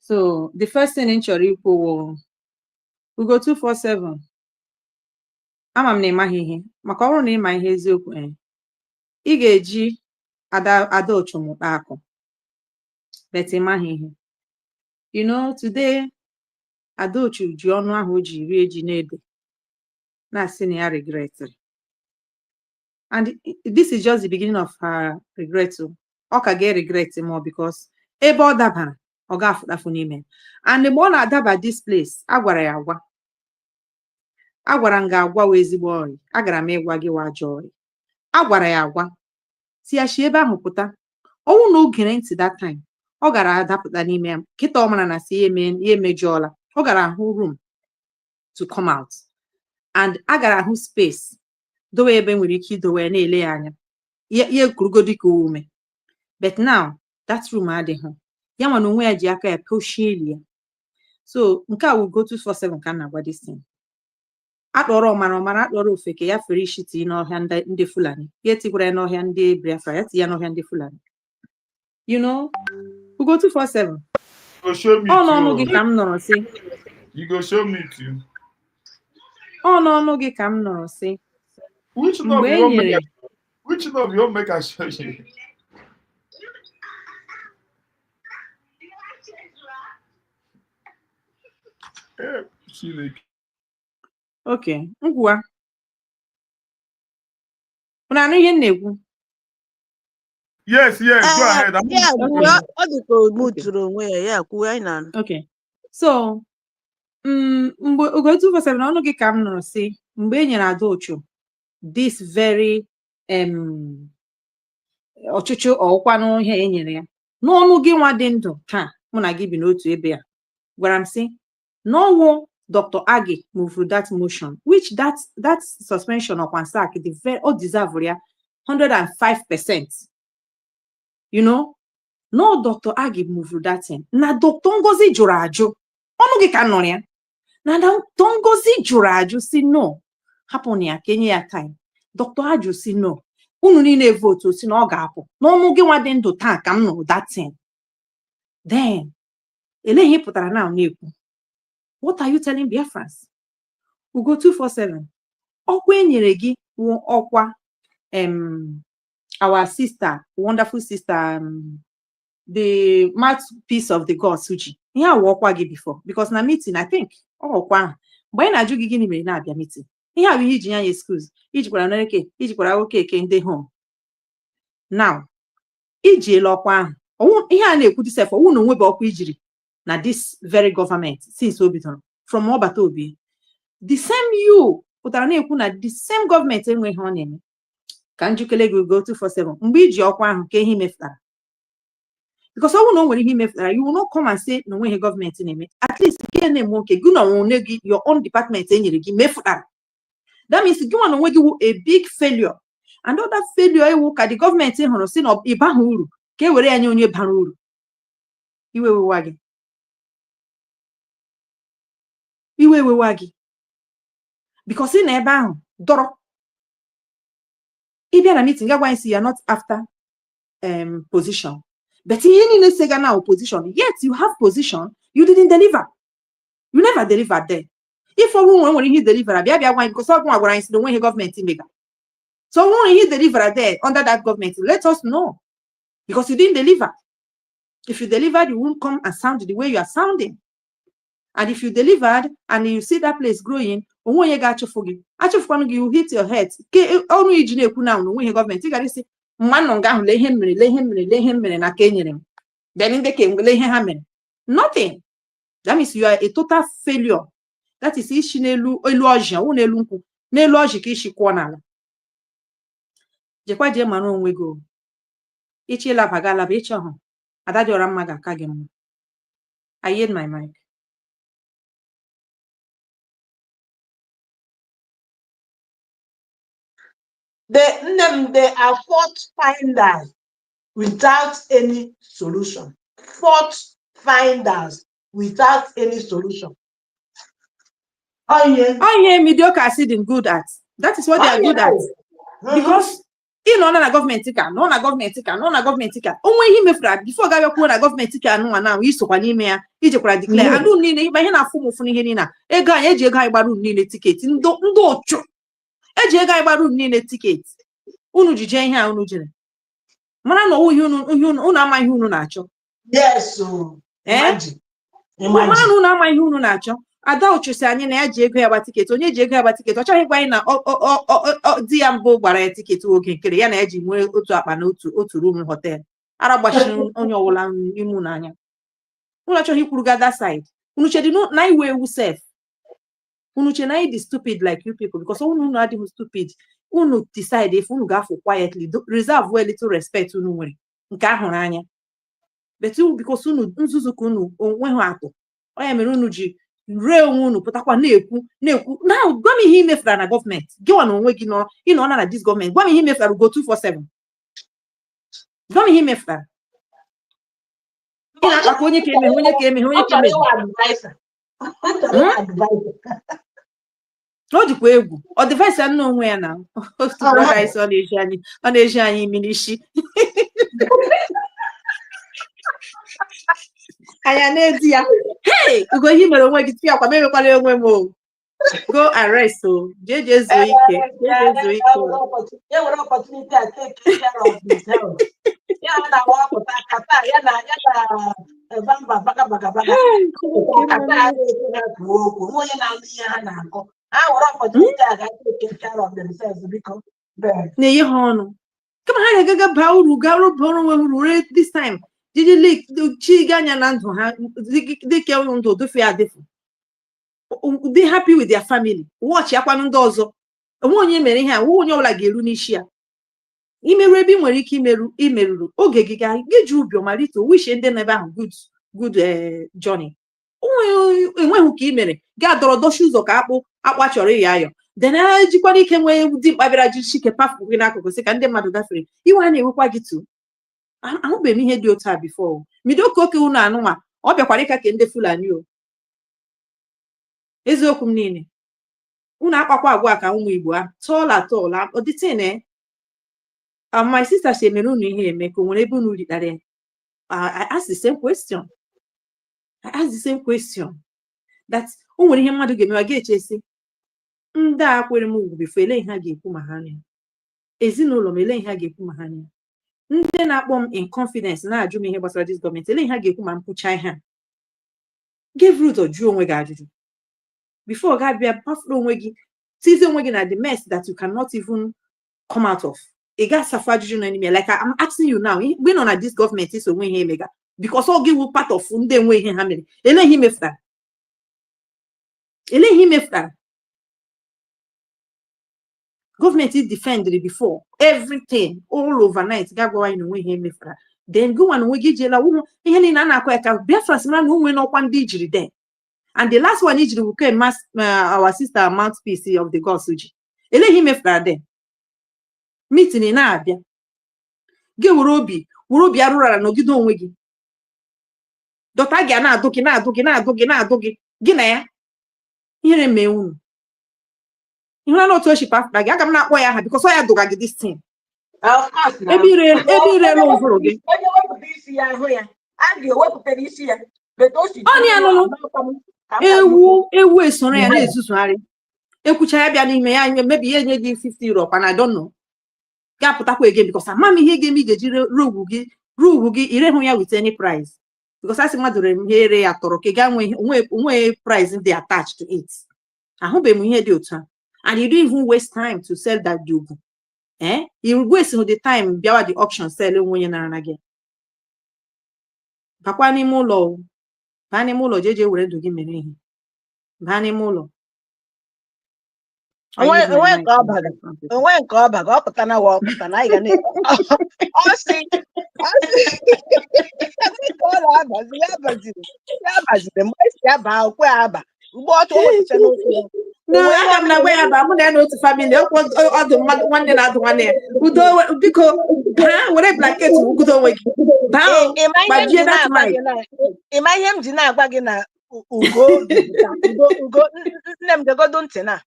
So the first thing in chọrọ ikwu we go 247. Ama m na ịmaghị ihe maka ọ bụrụ na ịma ihe eziokwu ị ga-eji ada ochomụkpa akụ but ịmaghị ihe. You know, today Adaochu ji ọnụ ahụ o ji rie ji n'ede na-asị na ya regretted. And this is just the beginning of her regret. Ọ ka ga-regret more because ebe ọ dabara ọ ga-afụtafụ n'ime. And mgbe ọ na-adaba this place agwara ya agwa. Agwara m ga-agwa wa ezigbo ọrị, agara m ịgwa gị wa ajọ ọrị. Agwara ya agwa si ya shi ebe ahụ pụta. Ọnwụ na ogere ntị that time ọ gara adapụta n'ime ya kịta ọ mara na si ya emejọọla. Ọ gara ahụ room to come out and agara ahụ space dowe ebe nwere ike idowe na-ele ya anya ya kurugo dịka ume. But now that room adịghị ya nwa na onwe ya ji aka ya pushie eli ya. So nke a will go 247 ka na-agwa this thing. Akpọrọ ọmara akpọrọ ofeke ya fere ishiti n'ọhịa ndị Fulani ya etikwara ya n'ọhịa ndị Biafra ya ti ya n'ọhịa ndị Fulani. You know, we go 247. Go show me n'ọnụ gị ka m nọrọ sị. You go show me too. N'ọnụ gị ka m nọrọ sị. Which one of you make a show you? Okay, ngwa. Unu anụ ihe m na-ekwu? Yes, go ahead. Okay. So, mgbe ogo 247 ọnụ gị ka m nụrụ sị mgbe e nyere Adaochu this very ọchịchị ọkwa n'ihe e nyere ya n'ọnụ gị nwa dị ndụ taa mụ na gị bi n'otu ebe a gwara m sị n'ọnwụ Dr. Agi moved that motion which that suspension of Wansak deserve ya 105%. You know, no Dr. Agi moved that thing. Na Dr. Ngozi jụrụ ajụ ọnụ gị ka nọ ya na Dr. Ngozi jụrụ ajụ si no hapụ na ya kenye ya time. Dr. Ajụ si no unu niile vote si na ọ ga-apụ n'ọnụ gị nwa dị ndụ taa ka m nọ that thing. Then eleghị pụtara na na-ekwu. What are you telling Biafrans? We go 247. Ọkwa enyere gị ọkwa our sister, wonderful sister, the mouthpiece of the God Suji. Ihe awa ọkwa gị before because na meeting I think ọkwa ahụ mgbe anyị na-ajụ gị gịnị mere na-abịa meeting. Ihe abụ ihe iji ya excuse ijikwara n'eke ijikwara okeke ndị home. Now iji ele ọkwa ahụ ihe a na-ekwu dị sef ọwụ na onwe bụ ọkwa ijiri na this very government since o bidoro from ọbata obi the same you pụtara na-ekwu na the same government enweghị ọ na-eme. ka njikere gị go 247 mgbe iji ọkwa ahụ ka ihe mefutara. Because ọ bụrụ na o nwere ihe mefutara, you will not come and say na onweghị gọọmenti na-eme. At least nke na-eme oke gị na onwe gị your own department enyere gị mefutara. That means gị nwa na onwe gị wụ a big failure. And other failure ewu ka the gọọmenti hụrụ si na ịbaghị uru ka e were ya nye onye bara uru. Iwe wewa gị. Iwe wewa gị. Because ị na ebe ahụ dọrọ. Ị bịa na meeting gagwa isi ya not after position. But ihe niile sega na opposition, yet you have position, you didn't deliver. You never delivered there. If ọnwụ nwere ihe deliver, bịa gwa anyị because ọgwụ agwara anyị si na onweghị gọọmenti mega. So ọnwụ ihe deliver there under that government, let us know. Because you didn't deliver. If you delivered, you won't come and sound the way you are sounding. And if you delivered and you see that place growing, onwe ga-achụfụ gị. Achụfụkwanụ gị, you hit your head. Ke ọnụ iji na-ekwu na onweghị gọọmenti, ị gara isi mmanụ nga ahụ lee ihe mere na ka enyere m. Then ndị ka enwele ihe ha mere. Nothing. That means you are a total failure. That is ishi n'elu ọjị, ọ n'elu nkwụ. N'elu ọjị ka ishi kwụọ n'ala. Jekwa jee mara onwe gị. Ichi ịlaba ga alaba ichi ọhụ. Ada dị ọra mma ga-aka gị mma. I yield my mic. They are fault finders without any solution. Fault finders without any solution. Oh yeah, mediocre accident good at. That is what they are good at. Because you know na government ka, no na government ka. Onwe ihe mefra before ga bịakwu na government ka anụ na isokwa n'ime ya ijekwara declare. Andu niile ịba ihe na-afụ m ụfụ n'ihe niile. Ego anyị eji ego anyị gbara niile tiketi. Ndị ochu. Eji ego anyị gbara niile tiketi. Unu jije ihe a unu jere. Mana na owu ihe unu ama ihe unu na-achọ. Yes, imagine. Mana na unu ama ihe unu na-achọ. Ada ochusi anyị na ya ji ego ya gba tiketi. Onye ji ego ya gba tiketi, ọ chọghị ịgwa anyị na di ya mbụ gbara ya tiketi oge nkere ya na ya ji nwee otu akpa na otu room hotel. Ara gbachiri onye ọbụla ime n'anya. Unu achọghị ikwuru ga that side. Unu chedi na iwe ewu self. Unu che na anyị dị stupid like you people because unu adịghị stupid. Unu decide if unu ga-afụ quietly, reserve a little respect unu nwere nke ahụrụ anya. But because unu nzuzu ka unu onweghị atụ. Ọ ya mere unu ji ree onwe unu pụtakwa na-ekwu na gwa m ihe imefura na gọọmenti. Gịwa na onwe gị nọ ịnọ na this gọọmenti. Gwa m ihe imefura go 247. Gwa m ihe imefura. Ị na-akpakọ onye ka eme. O jikwa egwu. Ọ device ya nna onwe ya na host brother isi ọ na-eji anyị imi n'isi. Anya na-edi ya. Hey, ugo ihe mere onwe gị tụọ akwa memekwala onwe m o. Go and rest o. Jeje zuo ike. Ya were opportunity to take care of himself. Ya na wapụta kata ya na bamba baga. Kata onye na-anụ ihe ha na-akọ. I were opportunity to take care of themselves because na-enye ha ọnụ. Kama ha ga-agaga baa uru garụ bụrụ onwe uru this time. Did you chi ganya na ndụ ha dịka ndụ dofe adefu. Be happy with their family. Watch ya kwanu ndị ọzọ. Onwe onye mere ihe a, onye ọbụla ga-eru n'isi ya. Imerụ ebe ị nwere ike imeruru oge gị ga-eji ubi ọmalite wish ndị na ebe ahụ good journey. Enweghị ka ị mere ga-adọrọ doshi ụzọ ka akpa chọrọ ịya ayọ. Then ejikwana ike nwee dị mkpa bịara ji chike pafu gị n'akụkụ sị ka ndị mmadụ gafere. Iwe a na-ewekwa gị tu. Ahụbeghị m ihe dị otu a before. Midoka oke unu anụnwa ọ bịakwara ịka ka ndị Fulani o. Eziokwu m niile. Unu akpakwa agwa ka ụmụ Igbo a tọọla ọ dịtene. My sister say mere unu ihe eme ka o nwere ebe unu ritara. I ask the same question. That o nwere ihe mmadụ ga-eme ga-echesi. Ndị a kwere m ugwu bifo ele ihe ha ga-ekwu ma ha anya. Ezinụlọ m ele ihe ha ga-ekwu ma ha anya. Ndị na-akpọ m in confidence na-ajụ m ihe gbasara this gọọmenti ele ihe ha ga-ekwu ma m kwucha ihe a. Give root or jụọ onwe gị ajụjụ. Before God bịa pafuru onwe gị tizie onwe gị na the mess that you cannot even come out of. Ị ga-asafu ajụjụ na enime like I'm asking you now. We nọ na this government is onwe ihe emega because all give part of ndị enwe ihe ha mere. Ele ihe mefutara. Government is defended before everything all overnight. Gagwa in we him then go and we get jela woman. Ihe na na kweka Biafra simra no we no kwan di jiri then. And the last one is we came our sister mouthpiece of the Gosuji. Ele him efra then. Meeting na abia. Ge wurobi arura no gido onwe gi. Dota gi na adogi. Gina ya. Here me unu. You know not to ship after I am not why I have because I do this thing. Of course. Every rail over again. Ewu so na na esusuari. Ekucha ya bia n'ime ya maybe ye nye 50 euro and I don't know. Ga putakwa again because mama ihe ga mi geji rugu gi ire hu ya with any price. Because I see madure here ya toro ke ga nwe price they attached to it. Ahube mu ihe dị otu a. And you don't even waste time to sell that job. You waste the time biawa the auction sell onye na again. Pakwa ni mulo. Bani mulo jeje were do gi mere ihe. Bani mulo. Onwe nke ọbaga ọpụta na wa ọpụta na anyị ga na ọsị ọla abaziri mgbe esi aba okwe aba ugbo ọtụ ọpụta n'okwu. No, I am not aware about money no to family. Other one day na one there. Udo because whatever blanket udo we. Now, but you that's right. Imagine ji na agwa gị na ugo nnem de go don't na.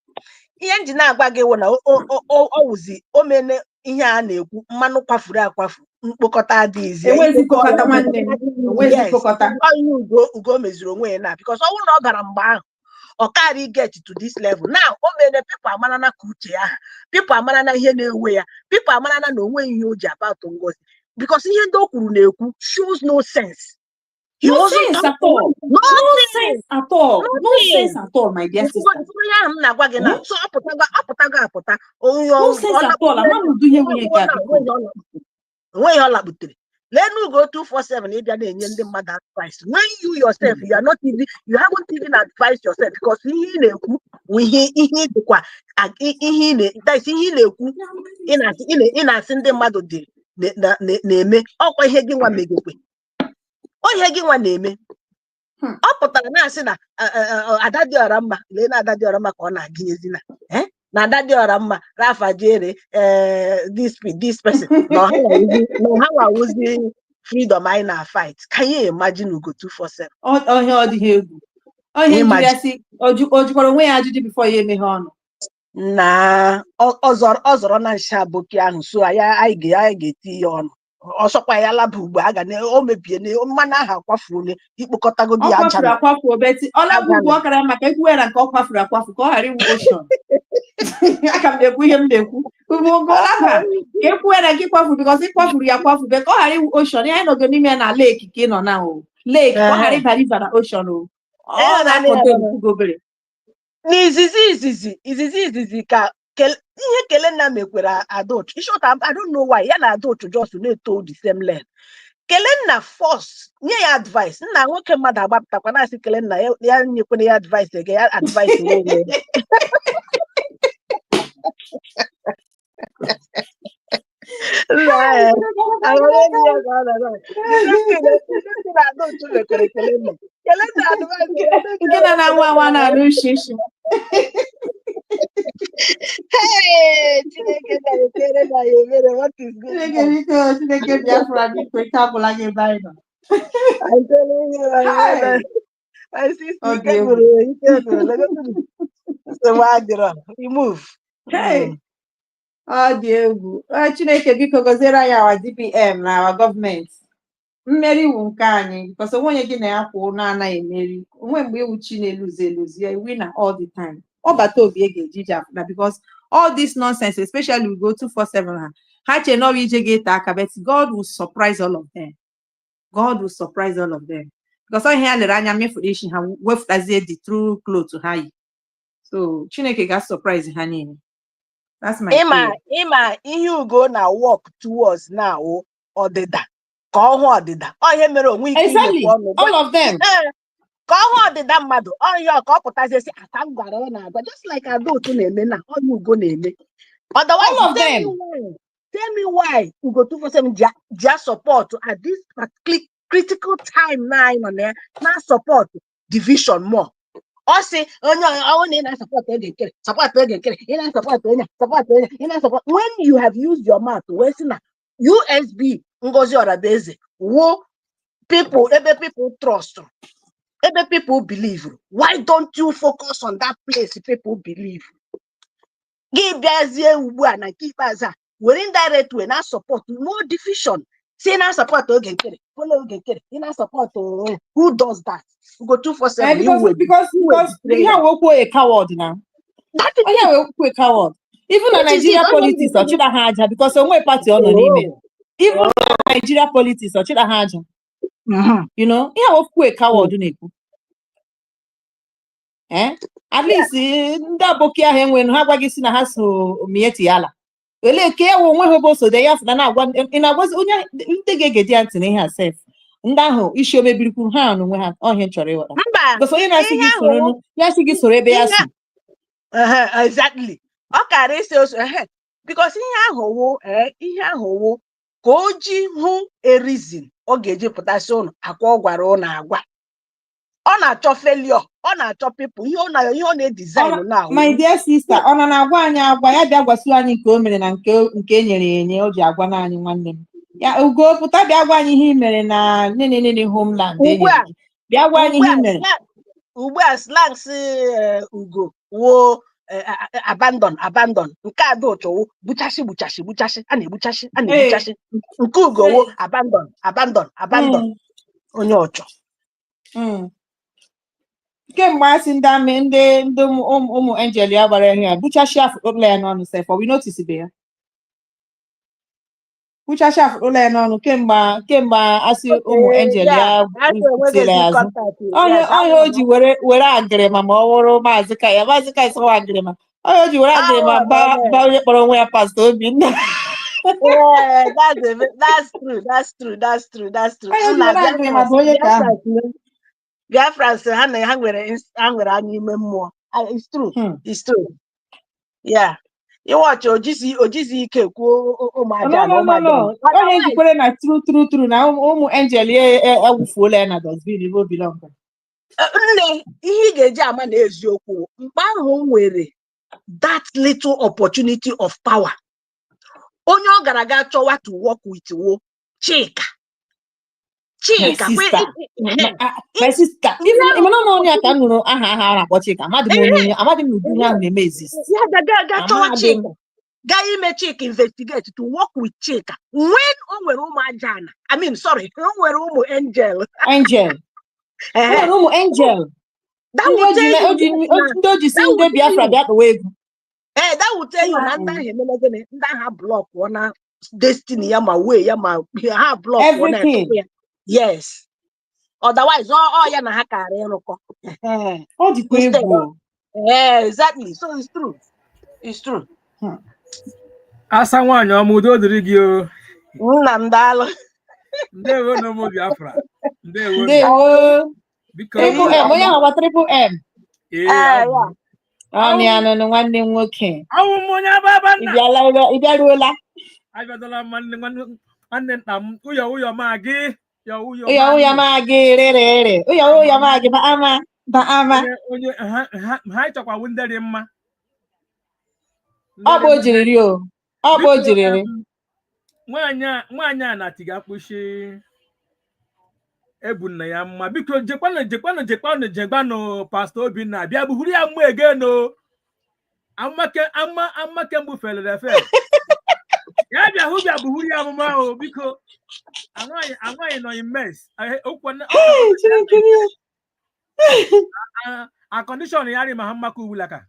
Ihe nji na-agwa gị wụ na ọwụzi omene ihe a na-ekwu mmanụ kwafuru akwafu mkpokọta adịghịzi enwezi mkpokọta nwanne enwezi mkpokọta ugo mezuru onwe ya na because ọ bụrụ na ọ gara mgbe ahụ ọ carry get to this level now omene people amara na ka uche ya people amara na ihe na-ewe ya people amara na onwe ihe o ji about Ngozi because ihe ndị o kwuru na-ekwu shows no sense. No sense at all. No sense at all. No sense at all, my dear sister. So apụtago. No sense at all. I'm not doing we get. When you all butere. Let me go 247 if you are enye ndị mmadụ advice. When you yourself you are not even you haven't even advised yourself because ihe na-ekwu ihe dịkwa ihe na-ekwu ị na-asị ndị mmadụ dị na-eme ọkwa ihe gị nwa megekwe. Ihe gị nwa na-eme ọ pụtara na-asị na ada dị ọra mma lee na ada dị ọra mma ka ọ na-agịnyezi na ada dị ọra mma Rafa jere this person na ha wawuzi freedom anyị na fight. Can you imagine ugo 247 ọhịa ọ dịghị egwu ọhịa njiri asị ojukwara onwe ya ajụjụ before ya emeghe ọnụ na ọ zọrọ na nsha boki ahụ so anyị ga-eti ya ọnụ ọsọkwa ya laba ugbo aga na o mebie na mmanụ aha akwafuole ikpokọtago dị aja akwafu obeti ọlabụ ugbo ọkara maka ekwuwera nke ọ kwafuru akwafu ka ọ ghara iwu ocean aka m na-ekwu ihe m na-ekwu ugbo ọlaba ka ekwuwera nke ịkwafu because ịkwafuru ya akwafu be ka ọ ghara iwu ocean ya nọgo n'ime ya na lake ka ị nọ na o lake ka ọ ghara ịbara iba na ocean o ọ na-akọdo ugobere n'izizi ka ihe Kelenna mekwere Adaochu. I don't know why ya na Adaochu just na-eto the same length. Kelenna force nye ya advice nna nwoke mmadụ agbapụtakwa na-asị Kelenna ya nyekwana ya advice ege ya advice onwe Hey, what is good? I'm telling you, I see you move. Hey. Oh, dear. Chineke biko gozera ya our DPM na our government. Mmeri wu nke anyị because onye gị na ya kwụ na anaghị emeri. Onwe mgbe iwu chi na-eluzi ya win all the time. Ọ bata obi ga-eji after because all this nonsense, especially we go 247 ha che no ije ga-eta aka but God will surprise all of them. God will surprise all of them. Because ọ ihe ya lere anya mmefu ishi ha wefutazie the true clothes ha yi. So Chineke ga surprise ha niile. That's my Ima ihe ugo na walk towards now ọdịda ka ọhụ ọdịda ọ ihe mere onwe ike exactly all of them ka ọhụ ọdịda mmadụ ọ ihe ka ọ pụtazie si aka gwara ọ na-agwa just like Adaochu na-eme na onye ugo na-eme Otherwise, All of tell them. me why. Tell me why we go 247 just support at this critical time now on there. Now support division more. Or say, oh no, I want to support again, support again, support. When you have used your mouth, where's na USB, Ngozi Orabeze, wo people, ebe people trust, ebe people believe. Why don't you focus on that place people believe? Give Bezie Ubu and keep us we're in direct way, now support, no division. Say now support again, follow again, support. Who does that? We go 247. Because you have a coward now. That is a coward. Even a Nigeria politics or Chida Haja, because some way party on email. Even Nigeria politics or Chida Haja. You know, you have a coward. At least that bokia him when Hagagis has Mietiala. Well, care when so they have done one in a was only the Anthony herself. Ndaho issue may be Kuhan we have all here Chorewa. Because when I see this Sorono, yes, he gets Sorebeas. Exactly. Okay, because ihe ahụ ka o ji hụ a reason ọ ga-eji pụtasị ụnụ akwa ọ gwara ụnụ agwa. Ọ na-achọ failure, ọ na-achọ people, ihe ọ na-design na. My dear sister, ọ nọ na-agwa anyị agwa ya bịa gwasị anyị nke o mere na nke enyere enye o ji agwa na anyị nwanne m. Ya ugo pụta bịa gwa anyị ihe mere na nene homeland enye. Bịa gwa anyị ihe mere. Ugbu a slangs ugo wo abandon nke a dị ụtọ buchashi a na-egbuchashi nke ugo wo abandon onye ọchọ. Kemgbe asị ndị ụmụ angel ya gbara ihe buchashi afụkpọla ya n'ọnụ sef we notice be ya buchashi afụkpọla ya n'ọnụ kemgbe asị ụmụ angel ya sile azụ onye o ji were agịrịma ma ọ wụrụ maazị ka ịsọwa agịrịma onye o ji were agịrịma ba onye kpọrọ onwe ya pastọ Obinna. That's true. Biafrans ha nwere anya ime mmụọ. It's true. Yeah. Ịwọchị ojizi ike kwuo ụmụaja na ụmụaja. Onye jikwere na true na ụmụ angel ewufuola ya na dustbin ebe o belong. Nne ihe ị ga-eji ama na eziokwu mgbe ahụ nwere that little opportunity of power. Onye ọ gara aga chọwa to work with wo Chika. My sister. Even no onye aka nụrụ aha na-akpọ Chika. Amadị m ụdị ihe ahụ na-eme exist. Ya chọwa Chika. Gaa ime Chika investigate to work with Chika. When o nwere ụmụ aja na. O nwere ụmụ angel. O nwere ụmụ angel. Ndị o ji si ndị Biafra bịa kpọwa egwu. That will tell you na ndị ahụ emelezene ndị ahụ block na destiny ya ma way ya ma ha block everything. Yes. Otherwise, all ya na ha kara ịrụkọ. Ọ dịkwa egwu. Exactly. So it's true. Asa nwanyị ọma udo dịrị gị o. Nna m daalụ. Ndewo na ụmụ Biafra. Ndewo. Biko. Onye ahụ Triple M. Ọ na nwanne m nwoke. Awụ m onye ababa nna. Ị bịaruola. Abịadala nwanne nna m ụyọ ma gị. Uya magi rere. Uya magi ba ama. Onye ha chọkwa ndị dị mma. Ọ bụ ojiriri o. Ọ bụ ojiriri. Nwaanyị a na-atiga mkpuchi ebu nna ya mma. Biko jekwanụ Pastor Obinna bịa buhuru ya mma egeno. Amake mgbu felere efe. Ya bịa buhuru ya amụma ahụ biko. Anwaghị nọ in mess. A condition ya ri ma ha maka uwulaka.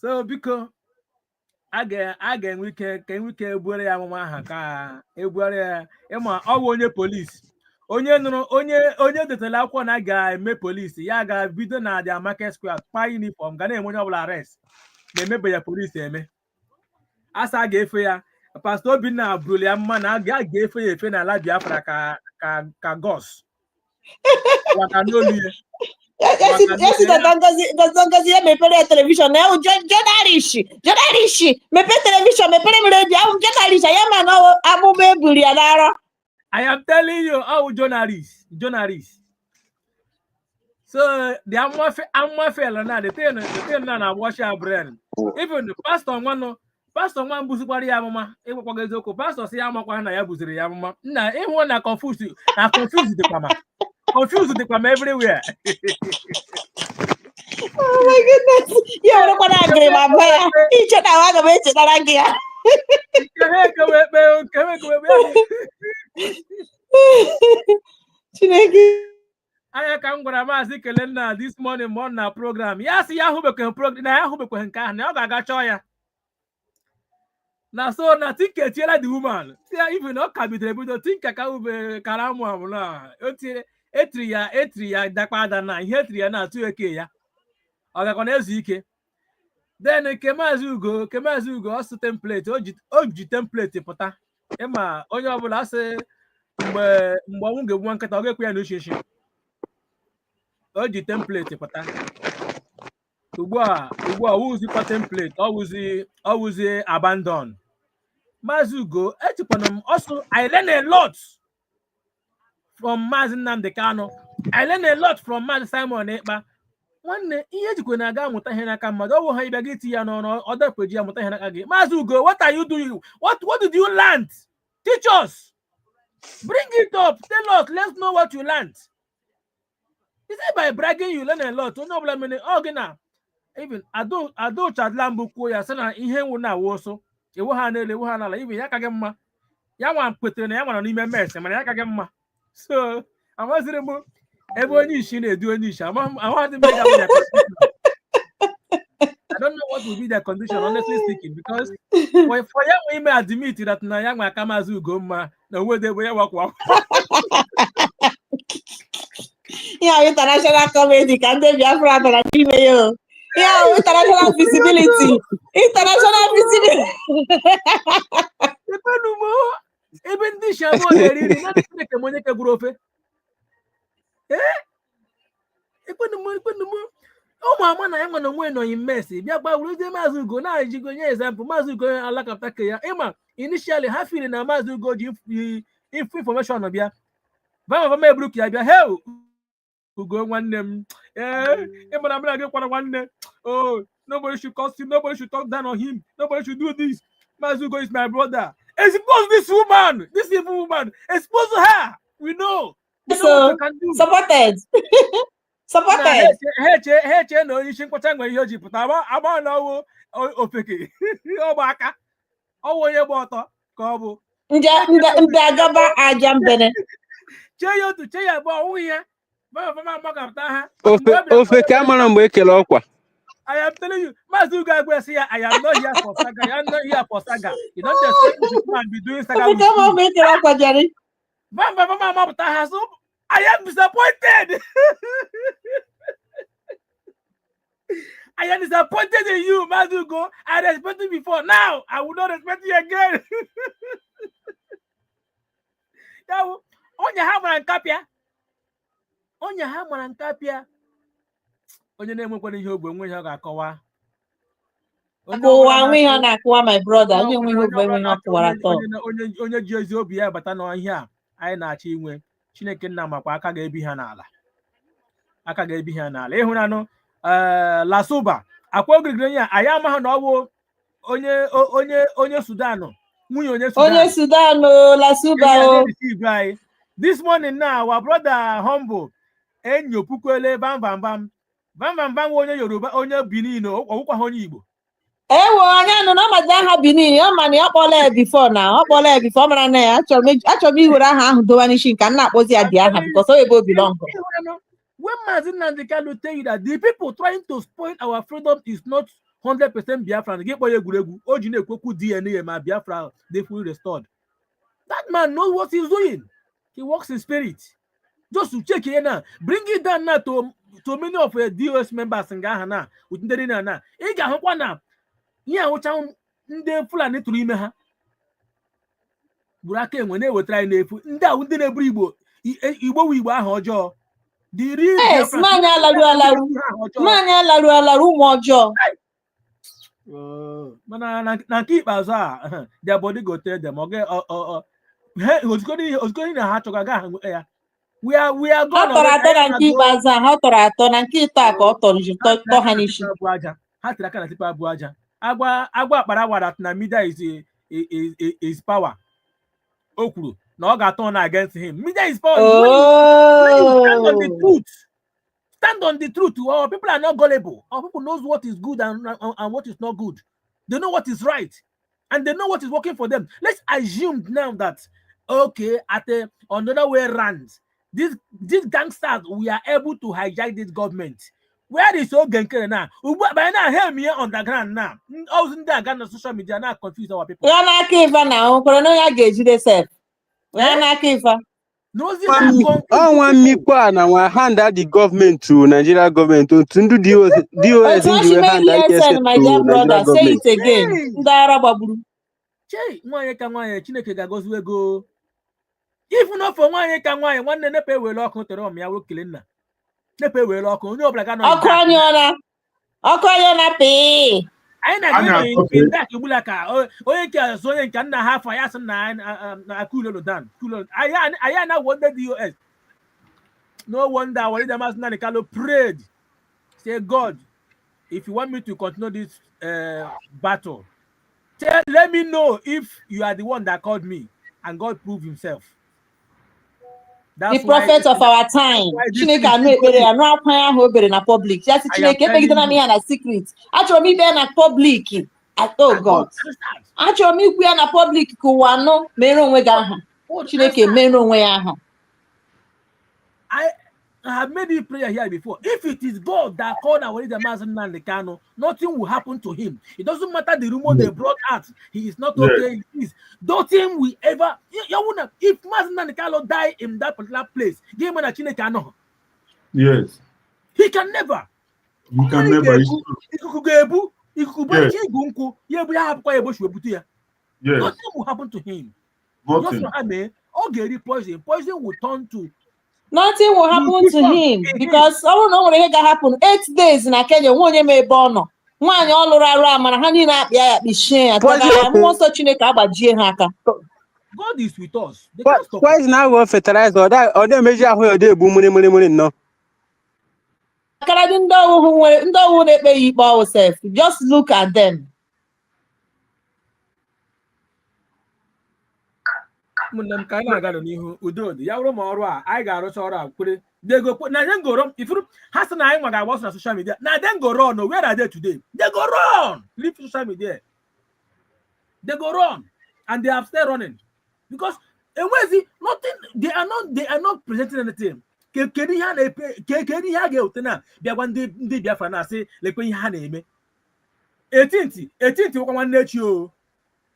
So biko a ga-enwe ike ebuere ya amụma aha ka ebuere ya ịma ọ bụ onye polisi. Onye detela akwụkwọ na ga-eme polisi ya ga-bido na the market square kpa uniform ga na-enwe onye ọbụla arrest na-emebe ya polisi eme. Asa ga-efe ya Pastor Obinna bụrụ ya mma na ga-efe ya efe n'ala Biafra ka gos waka n'olu ya Yes, Ngozi ya mepere television na journalist mepere television mepere radio journalist ya ma no amụma eburi ya n'ara. I am telling you, oh, journalists. So the amwafel na the thing na wash our brain. Even the pastor one buzikwara ya amụma ịgwakwaga eziokwu pastor si ya amakwa na ya buziri ya amụma nna ịhụ na confused dịkwa ma everywhere. Oh my goodness. Ya were kwa na agree ma ba ya. Iche na wa ga be chetara gị ya. Chineke. Anya ka m gwara Maazị Kelenna this morning na program. Ya si ya hụbekwe program na ya hụbekwe nke ahụ na ọ ga-aga chọọ ya. Na so na tinka tiela the woman. See even ọ ka bidoro ebido tinka ka ube kara amụ na etiri ya dakpa ada na ihe etiri ya na-atụ eke ya. Ọ gakwa na-ezu ike. Then Kemazi Ugo ọsụ template o ji template pụta. Ịma onye ọbụla asị mgbe ọnwụ ga-egbu nkịta ọ ga-ekwe ya n'uchechi. O ji template pụta. Ugbu a wuzikwa template ọ wụzi abandon. Maazị Ugo echekwana m also I learn a lot from Maazị Nnamdi Kanu. I learn a lot from Maazị Simon Ekpa. Nwanne ihe ejikwa na-aga amụta ihe n'aka mmadụ ọ bụ ha ịbịa gị iti ya n'ọnụ ọ dakweji ya amụta ihe n'aka gị. Maazị Ugo, what are you doing? What did you learn? Teach us. Bring it up. Tell us. Let's know what you learned. Is it by bragging you learn a lot? Onye ọbụla mere ọ gị na even Ado Chadla mbụ kwuo ya sị na ihe nwụ na woso ewu ha n'elu ewu ha n'ala even ya ka gị mma. Ya nwa kwetere na ya nwara n'ime mes mana ya ka gị mma. So amazịrị m ebe onye isi na-edu onye isi amaghị m ega their condition. I don't know what will be their condition, honestly speaking, because for ya nwe ime admit that na ya nwa aka Maazị Ugo mma na onwe ebe ya wakwa. Yeah, international comedy ka ndị Biafra bara n'ime ya. Yeah, international visibility. Ebe ndị shamo na-eriri na Chineke m onye kegburu ofe. Ụmụ ama na ya nwe na onwe nọ imesi bịa gbawuruzie Maazị Ugo na-ejigo nye example Maazị Ugo alakapta ke ya ịma initially ha fili na Maazị Ugo ji information bịa vama eburu ka ya bịa hey Ugo nwanne m ịmara m na gị kwara nwanne oh nobody should curse him, nobody should talk down on him, nobody should do this. Maazị Ugo is my brother. Expose this woman, this evil woman, expose her. We know what you can do. Supported. Heche na onye isi nkwụcha nwere ihe o ji pụta agba na ọwụ ofeke ọ bụ aka ọwụ onye gba ọtọ ka ọ bụ ndị agaba aja mbene chee ya otu chee ya bụ ọwụ ihe gbagapụta ha ofeke amara mgbe ekele ọkwa. I am telling you, Maazị Ugo Agwesi, I am not here for saga. I am not here for saga. You don't expect me to come and be doing saga with you. So I am disappointed. I am disappointed in you, Maazị Ugo. I respected you before. Now, I will not respect you again. Onye ha mara nkapịa. Onye na-enwekwana ihe ogbe nwe ihe ọ ga-akọwa. Akụwa nwe ihe ọ na-akụwa my brother. Onye nwe ihe ogbe nwe ihe ọ kụwara atọ. Onye ji ezi obi ya bata n'ihe a anyị na-achọ inwe. Chineke nna makwa aka ga-ebi ha n'ala. Ịhụnanụ LASUBA akwa ogirigiri onye a anyị amaghị na ọ bụ onye Sudan nwunye onye Sudan LASUBA. This morning now our brother Humble enyopukwele bam onye Yoruba onye Benin ọwụkwa ha onye Igbo. Ewo anya nọ na amaja ha Benin ọ ma na ọ kpọla before na ọ kpọla before mara na ya achọrọ m iwere aha ahụ dowa n'isi nke nna akpọzi ya dị aha because ọ ebe o belong. When Maazị Nnamdi Kanu tell you that the people trying to spoil our freedom is not 100% Biafran, gị kpọ ya egwuregwu o ji na-ekwekwu DNA ma Biafra they fully restored. That man knows what he's doing. He works in spirit. Just to check here now, bring it down now to many of the DOS members in Ghana with ndị na ị ga-ahụkwa na ihe ahụcha ndị Fulani tụrụ ime ha bụrụ aka enwe na-ewetara anyị n'efu ndị ahụ ndị na-eburu Igbo wu Igbo ahụ ọjọọ The real Yes, Biafra. manya alaru ụmụ ọjọọ. Mana na nke ikpeazụ a their body go tell them okay ozugbo na ha chọga ga ya we are gone Ha tọrọ atọ na nke ikpeazụ a, ha tọrọ atọ na nke ịtọ a ka ọ tọ ha n'isi. Ha tiri aka na tipa abụ aja agba akpara wara na media is power. O kwuru na ọ ga-atọ na against him. Media is power is when you stand on the truth. Stand on the truth. Our people are not gullible. Our people knows what is good and what is not good. They know what is right. And they know what is working for them. Let's assume now that, okay, another way around, these gangsters, we are able to hijack this government. Where is Ogenkere now? By now, hear me underground now. All in the Ghana social media now confuse our people. We are not even now. Corona gauge themselves. We are not even. One mikwa na wa hand the government to Nigeria government to do DOS in hand that my dear brother, say it again. Ndara baburu. Che, nwanye ka nwanye Chineke ga-agọzi ego. If not for nwanye ka nwanye nwanne nepe wele ọkụ tere ọmụ ya wokele nna. Nepe wele ọkụ onye ọbụla ga nọ. Ọkụ onye na pe. Anyị na-aga in that igbula ka onye nke azụ onye nke nna ha afọ ya sị na kulolo dan. Aya na wonder DOS. No wonder Walid Amasnani Kalo prayed. Say, God, if you want me to continue this battle, let me know if you are the one that called me. And God proved himself. That's the prophet of our time. Chineke anu ekpere ya no akwan ahụ obere na public. Ya si Chineke ekpegide na ihe na secret. Achọrọ m ibe na public. Oh God. Achọrọ m ikwu ya na public ka ụwa anọ mere onwe gị aha. Chineke mere onwe ya aha. I have made a prayer here before. If it is God that called our leader Mazen Kano, nothing will happen to him. It doesn't matter the rumor they brought out. He is not okay. Yes. Nothing will ever. If Mazen Kano die in that particular place, yes, he can never. He can never. Yes. Nothing will happen to him. Nothing. Poison will turn to. Nothing will happen to him because I don't know what going to happen. 8 days in Kenya, one year may born. One all around, and honey, not be shame. God is with us. Why is now going fertilize or that or they measure where they boom money no? I don't know who they pay yourself. Just look at them. Mụnne ka anyị na-aga n'ihu udo dị ya bụrụ ma ọrụ a anyị ga-arụcha ọrụ a kwere dego na anyị ngoro ifuru ha sị na anyị nwa ga-agba ọsọ na social media na they go run where are they today they go run leave social media they go run and they have still running because enwezi nothing they are not presenting anything kedu ihe a na-epe kedu ihe a ga-ewute na bịagwa ndị Biafra na-asị lekwe ihe ha na-eme 18th ụkwa nwanne echi o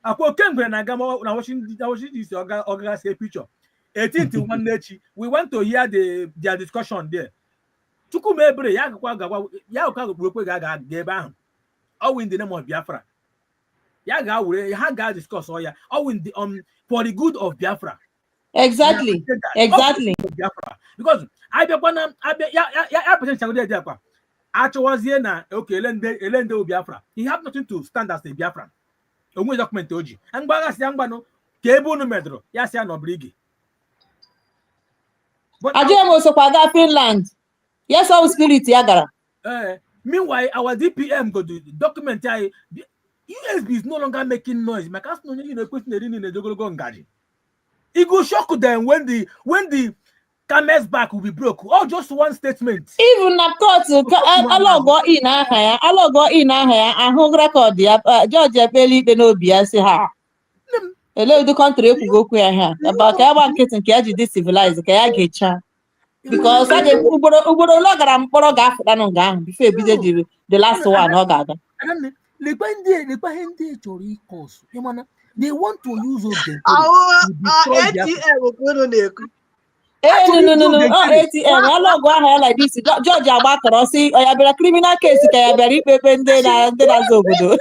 akwa kengwe na aga na Washington DC oga say picture 18th one nechi we want to hear their discussion there tuku mebre ya gagwa ya ka gwe ga ebe ahụ all in the name of Biafra ya ga wure ha ga discuss ya all in the for the good of Biafra exactly Biafra because I be kwana ya present chagode dey akwa achọwazie na okay elende Biafra he have nothing to stand as a Biafran onwe document oji angbaga si angbano ka ebe unu medro ya si no brigi but ajemo so kwa Finland yes our spirit ya gara meanwhile our DPM go do document USB is no longer making noise my cast no you know question in the dogologo ngaji it go shock them when the Camel's back will be broke. Oh, just one statement. Even of course, alogo in aha ya ahụ record ya George Ekpeli ikpe n'obi ya sị ha ele the country ekwugo okwu ya ha about ka ya gba nkịtị nke ya ji dị civilized ka ya ga-echa because a ugboro ụlọ gara mkpọrọ ga-afụta nụ nga ahụ before ebido the last one ọ ga-aga they want to use no ATM alogo aha like this George agbakọrọ si oya bịara criminal case ka ya bịara ikpe ndị na-azụ obodo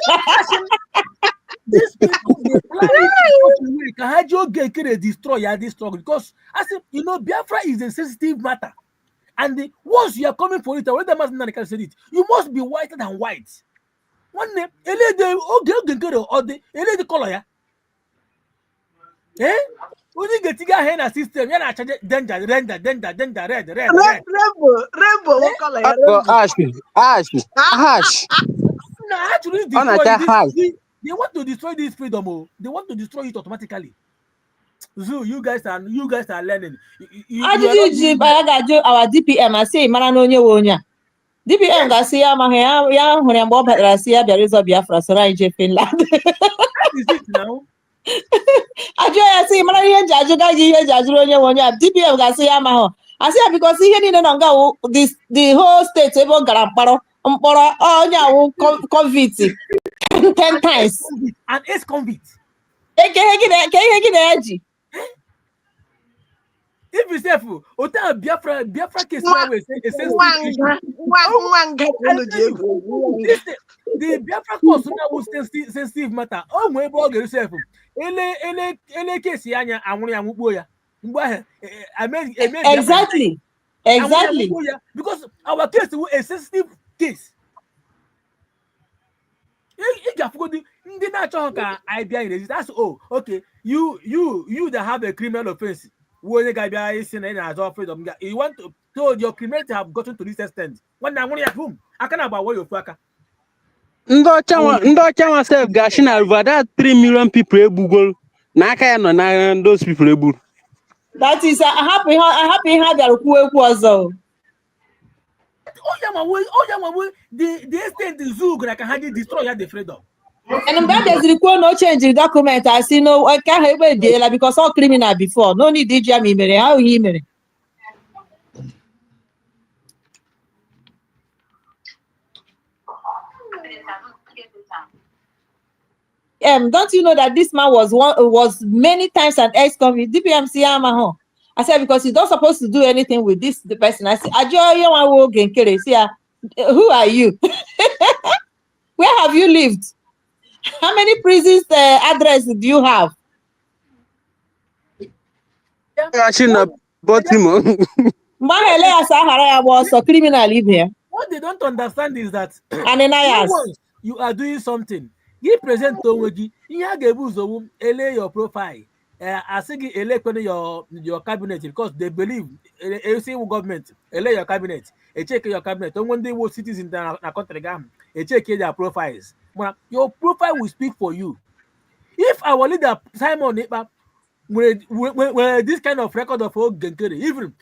these people they plan can Hajo get destroy this struggle because I said Biafra is a sensitive matter And once you are coming for it, already Mazinani said it, you must be whiter than white. One name, a lady, or the color, yeah. Eh? When you get to get a system, you're not danger, red. Rainbow, what color? Go ash. No, actually, On a destroy this. hash. They want to destroy this freedom. Oh. They want to destroy it automatically. So you guys are learning. How did you do our DPM? I say, Maranonia Wonya. DPM Garcia, Mahia, when I'm Bob Garcia, there is a Biafra, Sorai Finland. That is it now. I say, Marania Jajuga, Wonya, DPM Garcia Maho. I say, because he didn't know this the whole state, Evo Garaparo, oh, convict 10 times. And ex-convict. Can you If you say, Ota Biafra case now is a sensitive issue. The Biafra case now was sensitive matter. Oh, my boy, yourself. Ele case yanya amuni amuboya. Exactly. Because our case is a sensitive case. That's okay. You that have a criminal offense. You want to so your criminality have gotten to this extent. When I want at home, I can about what you fucker. Ndocha self gashing over that 3 million people Google. Naka no those people able. That is happy how they are The extent the zoo that can hardly destroy the freedom. And that there's no change in the document. I see no, I can't have a deal because all criminal before. No need DJ me, how he me. Don't you know that this man was many times an ex-convict? DPMC Amaho. I said because he's not supposed to do anything with the person. I said, who are you? Where have you lived? How many prisons address do you have? Was a criminal live here. What they don't understand is that once you are doing something, you present you elay your profile. I think elect your cabinet because they believe government elay your cabinet, check your cabinet. Don't want they will citizens in the country, check their profiles. Your profile will speak for you. If our leader Simon with this kind of record of even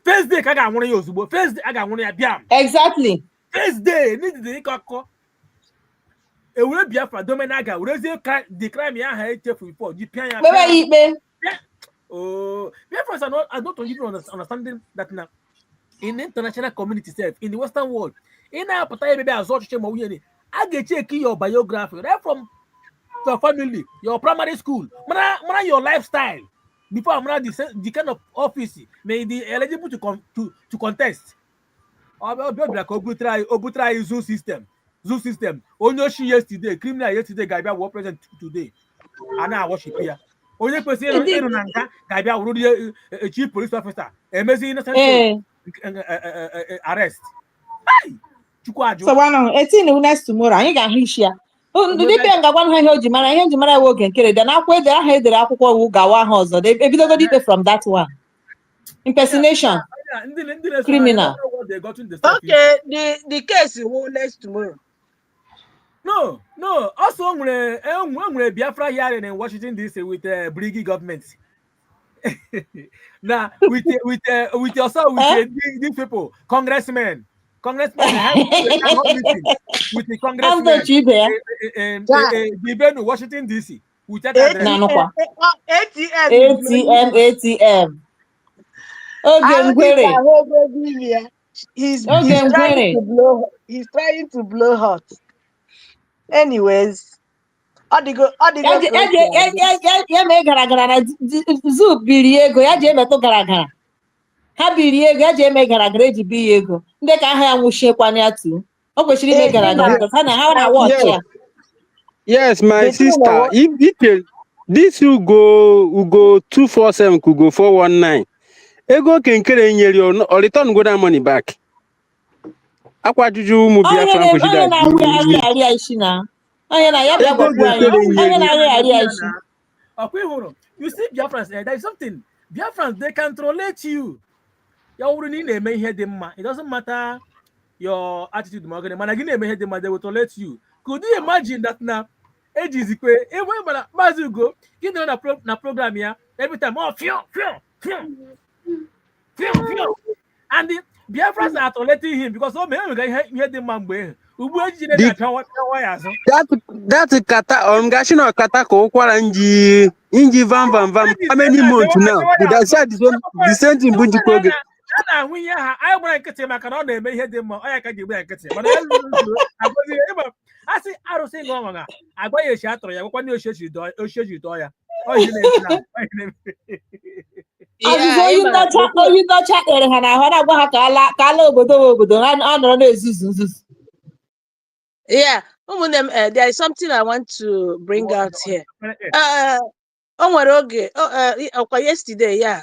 first day I got one of first day I got one of exactly. First day need the call. A will be for Dominaga, the crime you hate for Japan. Oh, Biafrans are not even understanding that now in the international community itself, in the Western world, in our baby as I get check your biography right from your family, your primary school, your lifestyle. Before I'm the kind of office may be eligible to contest. Like zoo system. Only she yesterday, criminal yesterday, Gabia was present today. And now worship here. Only person Gabia already a chief police officer. Amazing innocent arrest. So one 18 next tomorrow, I got his share. The depend on one hand, Jimara work and carry then up where they had the Aqua who Gawa house. They from that one. Impersonation. Criminal. Okay, the case will next tomorrow. No. Also, when Biafra here in Washington DC with the Briggy government. Now, with yourself, with these people, congressmen, they have meeting with the congressmen in Washington DC. With that ATM. He's trying to blow hot. Anyways, Zoo biriego ya je meto gara ha biriego ya je me gara eji bi ego ndị ka ha ya nwuchiekwana ya tu o kwesịrị ime gara because ha na watch ya. Yes, my sister, if this will go 247 could go 419. ego kenkere nyeri or return go that money back. Akwa juju ụmụ Biafra kwesịrị onye na-arị ya isi na onye na ya bịa gwakwu anyị onye na-arị ya isi. You see Biafrans, there is something. Biafrans, they can trollate you. It doesn't matter your attitude, they will tolerate you. Could you imagine that now? Age is equal. Every go, get on a program here every time. Oh, and the Biafrans are tolerating him because oh man, hear the man way. That's kata gashino kata ko kwara inji vam. How many months now? That's the same thing bunji koge. I see I don't say no I go you share ya go you share you do ya. You touch ere ha na ho na gwa ha ka ala obodo ha nọrọ na ezuzu. Yeah, there is something I want to bring out here. Yesterday, yeah.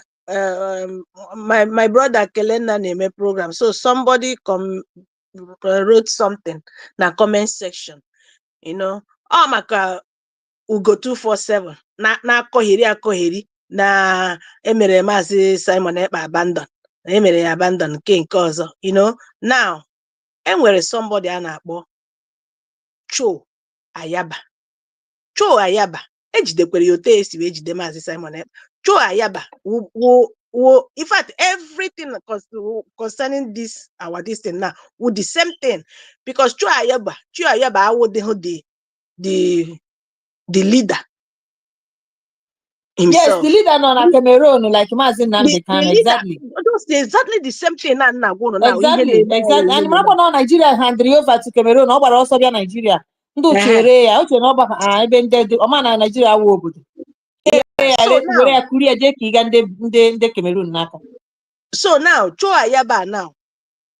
My brother Kelena name a program. So somebody wrote something na comment section. You know, oh my God, Ugo 247 na kohiri na emere mazi Simon Ekpa abandon. Emere abandon nke ọzọ. You know, now enwere somebody a na-akpọ Cho Ayaba ejidekwere ya otu esi wee jide maazị Simon Ekpa. Cho Ayaba in fact everything concerning this thing now with the same thing because Cho Ayaba awụdịghị the leader himself. Yes, the leader nọ na Cameroon like Maazị Nnamdi Kanu, exactly the same thing na exactly and mara na Nigeria handed over to Cameroon ọ gbara ọsọ bịa Nigeria ndị uchere ya uche na ọgba ebe ndị ọma na Nigeria wụ obodo were ya kuri eje ka ịga ndị Cameroon n'aka. So now Cho Ayaba now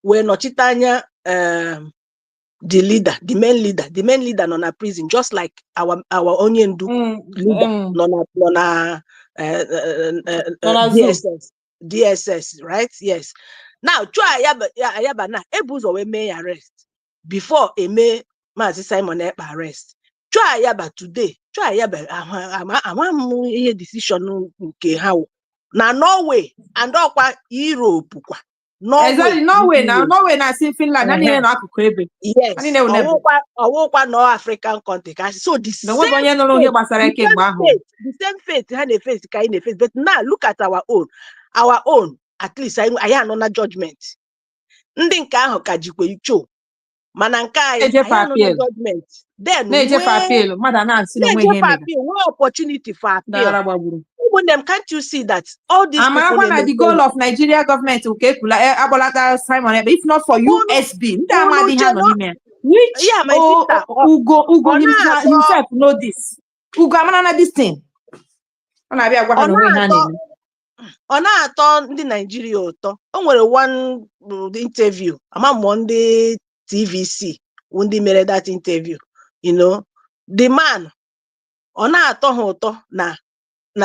wee nọchite anya the main leader nọ na prison just like our onye ndu leader nọ na DSS, right? Yes. Now Cho Ayaba na ebuzo we may arrest before eme Maazị Simon Ekpa arrest. Cho Ayaba today, ama ihe decision nke ha na Norway and ọkwa Europe kwa. Exactly, Norway na si Finland na niile na akụkụ ebe. Yes. Ọwụkwa no African country. So the same fate ha na-face ka anyị na-face. But now look at our own at least anyị anọ na judgment. Ndị nke ahụ ka jikwe Cho. Mana nke anyị anọ na judgment. Then one opportunity for appeal. Can't you see that all these people the goal of Nigeria government Simon Ekpa, if not for USB which Ugo himself know this. Ugo amana this thing. Ọ na-atọ ndị Nigeria ụtọ. O nwere one interview among ndị TVC ndị mere that interview. You know, the man ọ na-atọ ha ụtọ na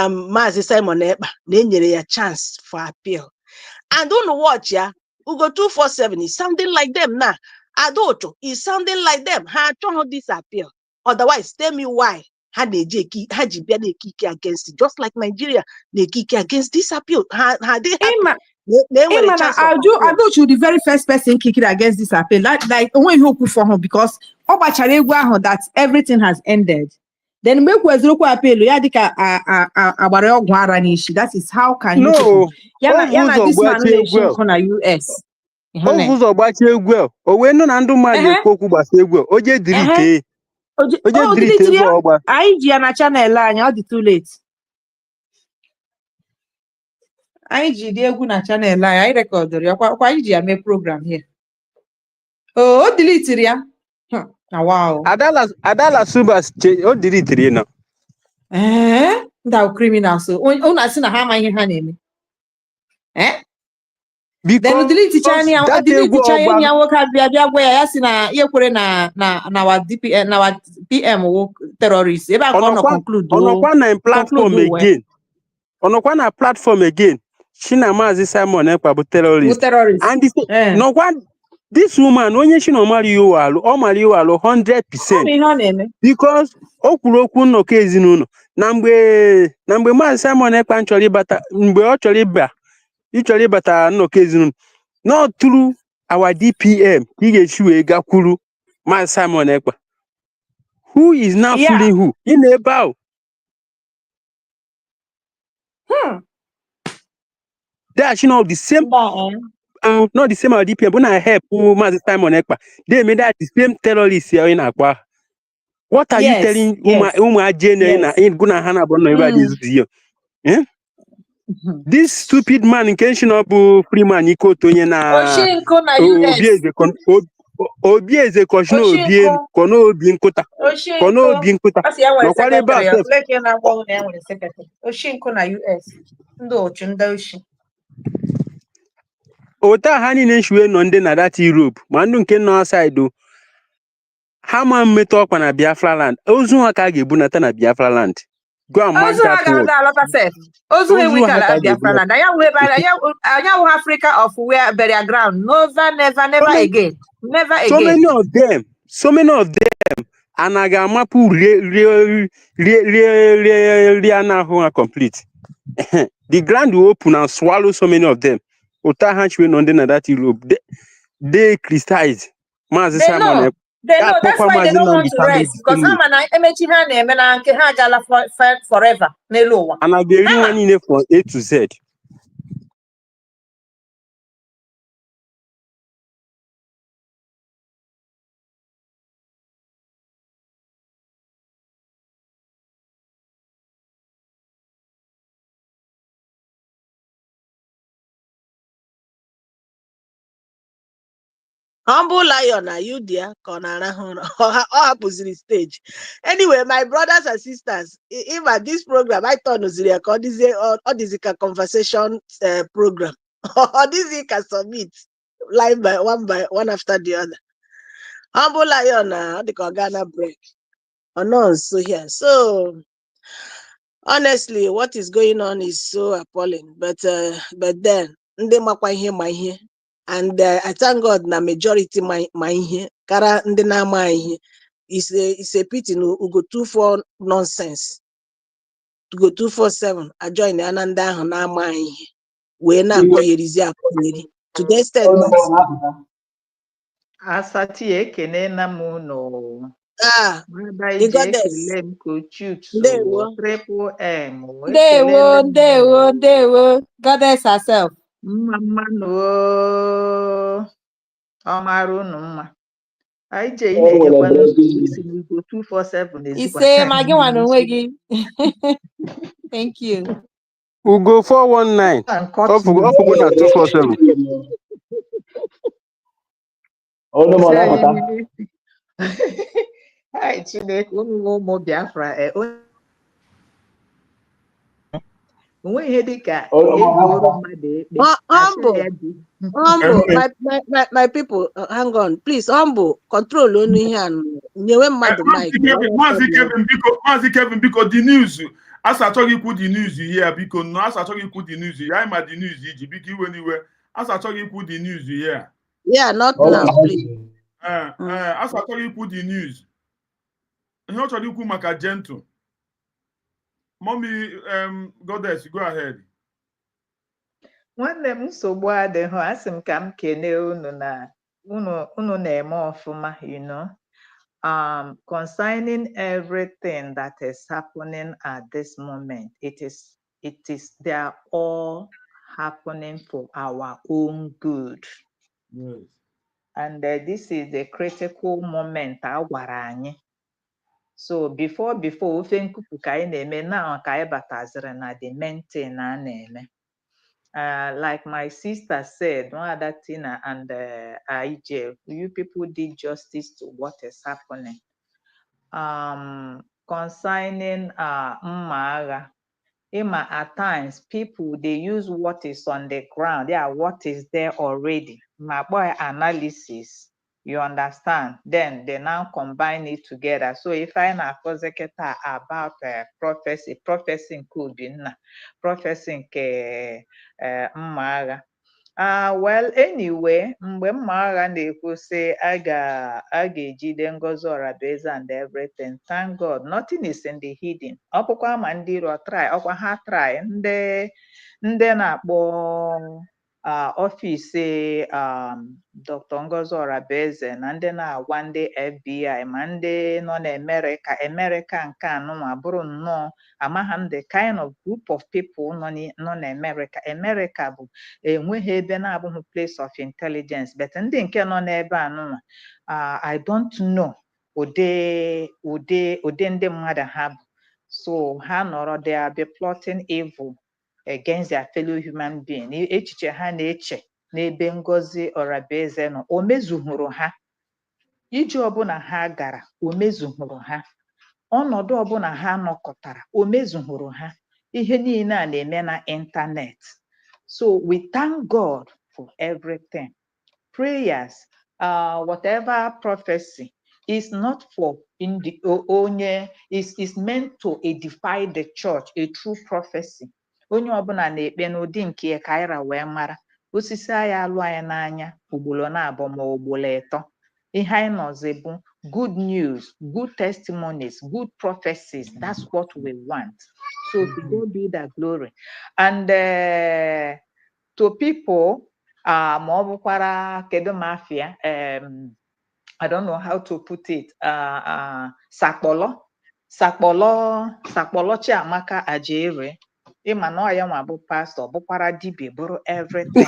Maazị Simon Ekpa na-enyere ya chance for appeal. And don't watch ya, Ugo 247 is sounding like them now. Adocho is sounding like them. Ha chọrọ this appeal. Otherwise, tell me why ha ji bịa na-ekike against it, just like Nigeria na-ekike against this appeal. Adocho the very first person kicking against this appeal. Like when you hope for him because that everything has ended. Then make appeal that is how can you this man na US. Ụzọ gbachi egwu o wee nụ na ndụ mmadụ ekwu okwu gbasa egwu o je delete ebe ọgba anyị ji ya na channel anyị ọ dị too late. Anyị ji dị egwu na channel anyị rekọdụrụ ya kwa anyị ji ya mee program here. O delete ya. Wow. Ada LASUBA o delete na. Ndị criminals so unu asị na ha ama ihe ha na-eme. Then delete channel ya nwoke abịa gwa ya si na ihe kwere na wa DPM na wa PM wo terrorist. Ebe akọ no conclude. Onokwa na platform again. Shina Mazi Simon Ekpa bụ terrorist. terrorist. And no one, this woman, onye she no marry you alụ, ọ marry you alụ 100%. Because o kwuru okwu nnọkọ ezinụlọ na mgbe Mazi Simon Ekpa chọrọ ịbata, mgbe ọ chọrọ ịbata nnọkọ ezinụlọ, not through our DPM, ị ga-esi wee gakwuru Mazi Simon Ekpa. Who is now fooling who? In about. They are actually not the same. Not the same as DPM, but I help Mazi Simon Ekpa. They made that the same terrorists here in Akwa. What are you telling Uma Jane in Guna Hana Bono this year? This stupid man in Kenshin free man Nico Tonyana Obieze Koshno Obien Kono Binkota Kono Binkota. No quality about Oshinko na US. Ndo chunda oshi. Ota hani nenshuwe nonde na that Europe. Mandu nke no outside do. Hama mmeto ọkwa na Biafra land. Ozu ha ka ga-ebu nata na Biafra land. Go and mark that word. Ozu ha ga Biafra land. Anya Africa of where burial ground. Never again. Never again. So many of them. Anaga mapu re complete. The ground will open and swallow so many of them. Ota hanchwe nonde na that Europe. They crystallize. Mazi Simon. They know that's why they don't want to rest because forever. And I get one in from A to Z. Humble lion, are you there? Or opposite stage. Anyway, my brothers and sisters, even this program, I thought was this conversation program. Or this you can submit live by one after the other. Humble lion, the Ghana break. Oh no, so here. So honestly, what is going on is so appalling. But then they my here. And I thank God na majority my here. Kara ndị na-ama ihe. It's a pity no go 24 nonsense. To go 247 I join ananda ahụ na-ama ihe. Wee na-akọgherizi akọgheri. To the extent that Asati ekene na mu no. The goddess. Ndewo. Goddess herself. Mama no. Amaru no ma. IJ na-enyekwa isi n'Igbo 247 ise ma gị nwa n'onwe gị. Thank you. Ugo 419. Ofugo na 247. Ono mo na pata. Ai Chineke unu ụmụ Biafra onwe ihe dịka my people, hang on, please. Humble, control only here. Nyewe mmadụ mic. Mazi Kevin, because the news, as I talk you put the news here, because no, as I talk you put the news here, I'm at the news here, because anywhere, as I talk you put the news here. Yeah, not now, please. As I talk you put the news. Not to you maka gentle. Mommy, goddess, go ahead. Nwanne m nsogbu adịghị asị m ka m kene unu na unu na-eme ọfụma, you know, concerning everything that is happening at this moment. They are all happening for our own good. Yes. And this is a critical moment agwara anyị. So before ofe nkupu ka anyị na-eme now ka anyị bataziri na the main thing a na-eme. Like my sister said, Nwada Tina and IJ, you people did justice to what is happening. Concerning mma agha, at times people they use what is on the ground, what is there already. My boy analysis, You understand? Then they now combine it together. So if I na akọzeketa about prophecy nke OBINNA, prophecy nke mma agha. Well, anyway, mgbe mma agha na-ekwu sị a ga-ejide Ngozi Orabaeze and everything, thank God, nothing is in the hidden. Ọkpụkwa ma ndị iro try, ọkwa ha try, ndị na-akpọ ọfịs Dr. Ngozi Orabaeze na ndị na-agwa ndị FBI ma ndị nọ n'Amerịka nke anụnwa bụrụ nnọọ amagha m the kind of group of people nọ n'Amerịka. Amerịka bụ enweghị ebe na-abụghị place of intelligence, but ndị nke nọ n'ebe anụnwa I don't know ụdị ndị mmadụ ha bụ. So ha nọrọ there be plotting evil against their fellow human being. Echiche ha na-eche n'ebe Ngozi Orabaeze nọ o mezuhuru ha. Ije ọbụla ha gara o mezuhuru ha. Ọnọdụ ọbụla ha nọkọtara o mezuhuru ha. Ihe niile a na-eme na internet. So we thank God for everything. Prayers, whatever prophecy is not for onye is meant to edify the church, a true prophecy. Onye ọbụla na-ekpe n'ụdị nke kaira wee mara. Osisi anyị alụ anyị n'anya ugboro na-abụ ma ugboro ịtọ. Ihe anyị nọzi bụ good news, good testimonies, good prophecies. That's what we want. So to God be the glory. And to people, ma ọ bụkwara kedu mafia, I don't know how to put it, sakpolo Chiamaka Ajere. Ịma na ọ ya nwa bụ pastor, bụkwara dibia, bụrụ everything.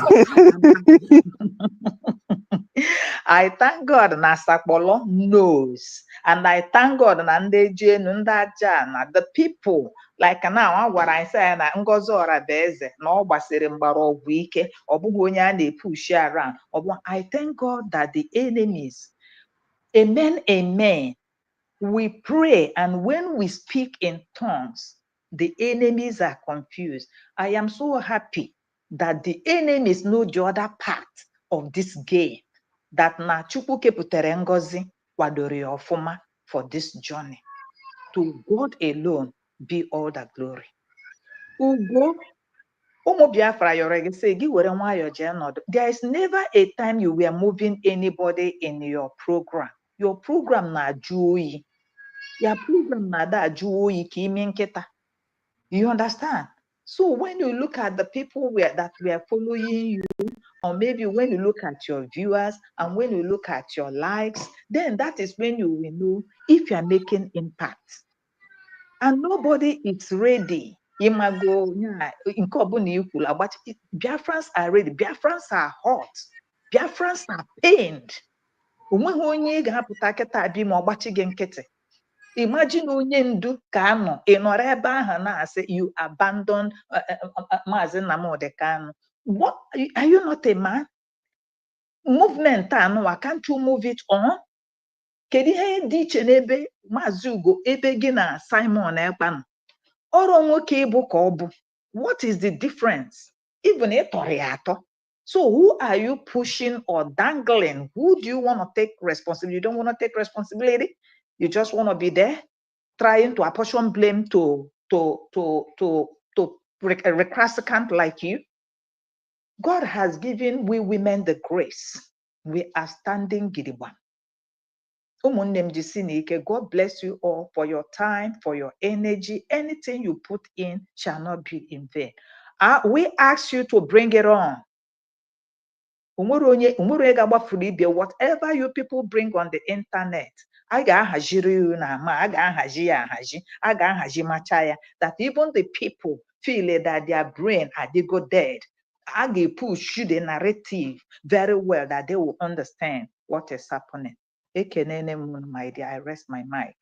I thank God na sakpolo knows, and I thank God na ndị jenu ndị aja na the people like now a gwara anyị sị na Ngozi Orabaeze na ọ gbasiri mgbara ọgwụ ike, ọ bụghị onye a na-epush around. I thank God that the enemies, amen, we pray, and when we speak in tongues, the enemies are confused. I am so happy that the enemies know the other part of this game, that na Chukwu keputere Ngozi kwadoro ya ọfụma for this journey. To God alone be all the glory. Ugo, ụmụ Biafra yọrọ gị sị gị were nwayọọ jee nọdụ. There is never a time you were moving anybody in your program. Your program na-ajụ oyi. Your program na-ada ajụ oyi ka ime nkịta. You understand? So when you look at the people that were following you, or maybe when you look at your viewers and when you look at your likes, then that is when you will know if you are making impact. And nobody is ready. Biafrans are ready. Biafrans are hot. Biafrans are pained. Imagine onye ndu ka anọ ịnọrọ ebe ahụ na-asị you abandon Maazị Nnamdi Kanu. What are you not a man? Movement anụwa, can't you move it on? Kedu ihe dị iche n'ebe Maazị Ugo ebe gị na Simon Ekpa ọrụ nwoke ịbụ ka ọ bụ? What is the difference? Even ịtọrọ ya atọ. So who are you pushing or dangling? Who do you want to take responsibility? You don't want to take responsibility. You just want to be there, trying to apportion blame to recalcitrant like you. God has given we women the grace. We are standing gidigba. God bless you all for your time, for your energy. Anything you put in shall not be in vain. We ask you to bring it on. Whatever you people bring on the internet, I ga-ahaziri you na ma, I ga-ahazi ya ahazi, I ga-ahazi machaya, that even the people feel that their brain are they go dead. I ga push you the narrative very well that they will understand what is happening. My dear, I rest my mic.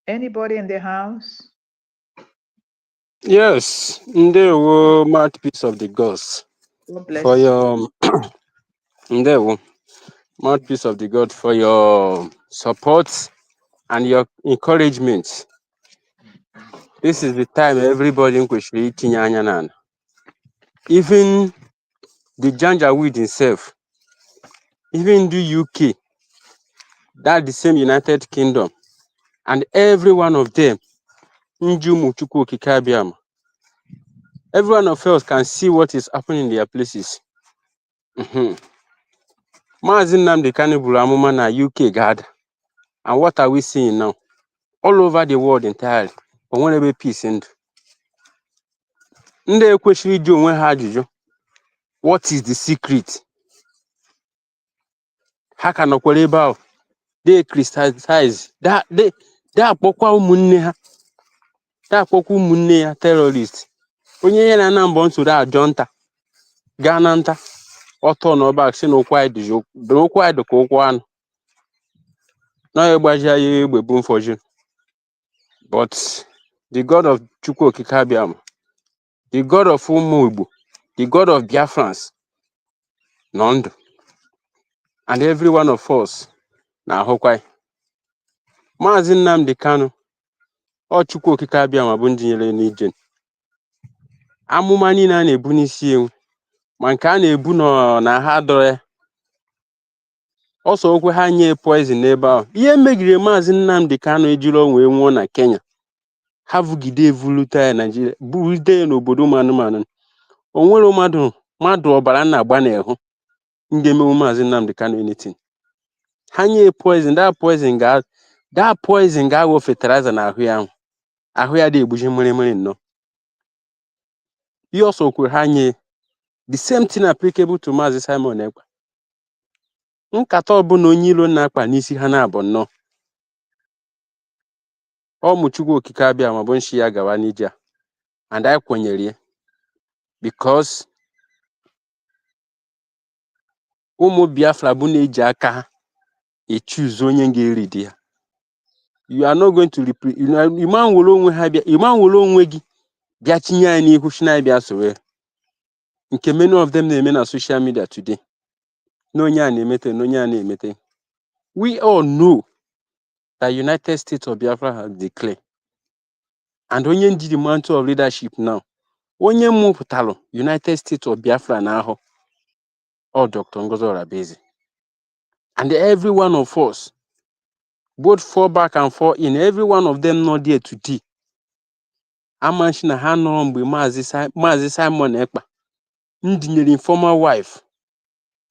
Anybody in the house? Yes, ndewo, mouthpiece of the gods. God bless For you. your ndewo, mouthpiece of the God, for your support and your encouragement. This is the time everybody kwesịrị itinye anya n'ala. even the Janjaweed himself, even the UK, that the same United Kingdom, and every one of them, Njumu Chukwu Okike, every one of us can see what is happening in their places. Maazị Nnamdi Kanu buru amụma na UK gada, and what are we seeing now? All over the world entirely, onwere peace ndụ. Ndị ekwesịrị ịjụ onwe ha ajụjụ, what is the secret? Ha ka nọkwara ebe ahụ, they criticize, they akpọkwa ụmụnne ha, terrorist. Onye ya na Anambra nsoro ajọ nta, gaa na nta, ọtọ na ọba si na ụkwụ anyị dị ka ụkwụ anụ. Na egbaji ya egbe bụ mfọjụ. But the God of Chukwu Okike, the God of ụmụ Igbo, the God of Biafrans, nọ ndụ. And every one of us na-ahụkwa. Maazị Nnamdi Kanu, ọ Chukwu Okike bụ ndị nyere n'ije. Amụma niile a na-ebu n'isi ewu, ma nke a na-ebu na ha dọrọ ya, ọsọ okwe ha nye poison n'ebe ahụ. Ihe megiri Maazị Nnamdi Kanu ejiri onwe nwụọ na Kenya, ha vugide evulute ya Nigeria, buride ya n'obodo anụmanụ. O nwere mmadụ ọbara na-agba n'ahụ ndị emewu Maazị Nnamdi Kanu anything. Ha nye poison, that poison ga-aghọ fertilizer na ahụ ya dị egbuji mmiri nnọọ. Ihe ọsọ kwuru ha nye, the same thing applicable to Maazị Simon Ekpa. Nkata ọbụla onye ilo na-akpa n'isi ha na-abụ nnọọ. Ọ Chukwu Okike bụ nshi ya gawa n'ije a, and I kwenyere ya, because ụmụ Biafra bụ na-eji aka ha choose onye ga-eri di ya. You are not going to Iman were onwe gị bịa tinye ya n'ihu si na bịa sowe. Nke many of them na-eme na social media today. N'onye a na-emete, n'onye a na-emete. We all know that United States of Biafra has declared. And onye ndị the mantle of leadership now, onye mụpụtalụ United States of Biafra n'ahụ, or Dr. Ngozi Orabieze. And every one of us, both fall back and fall in, every one of them not there today. Amanshina ha nọrọ mgbe Maazị Simon Ekpa, ndị nyere former wife,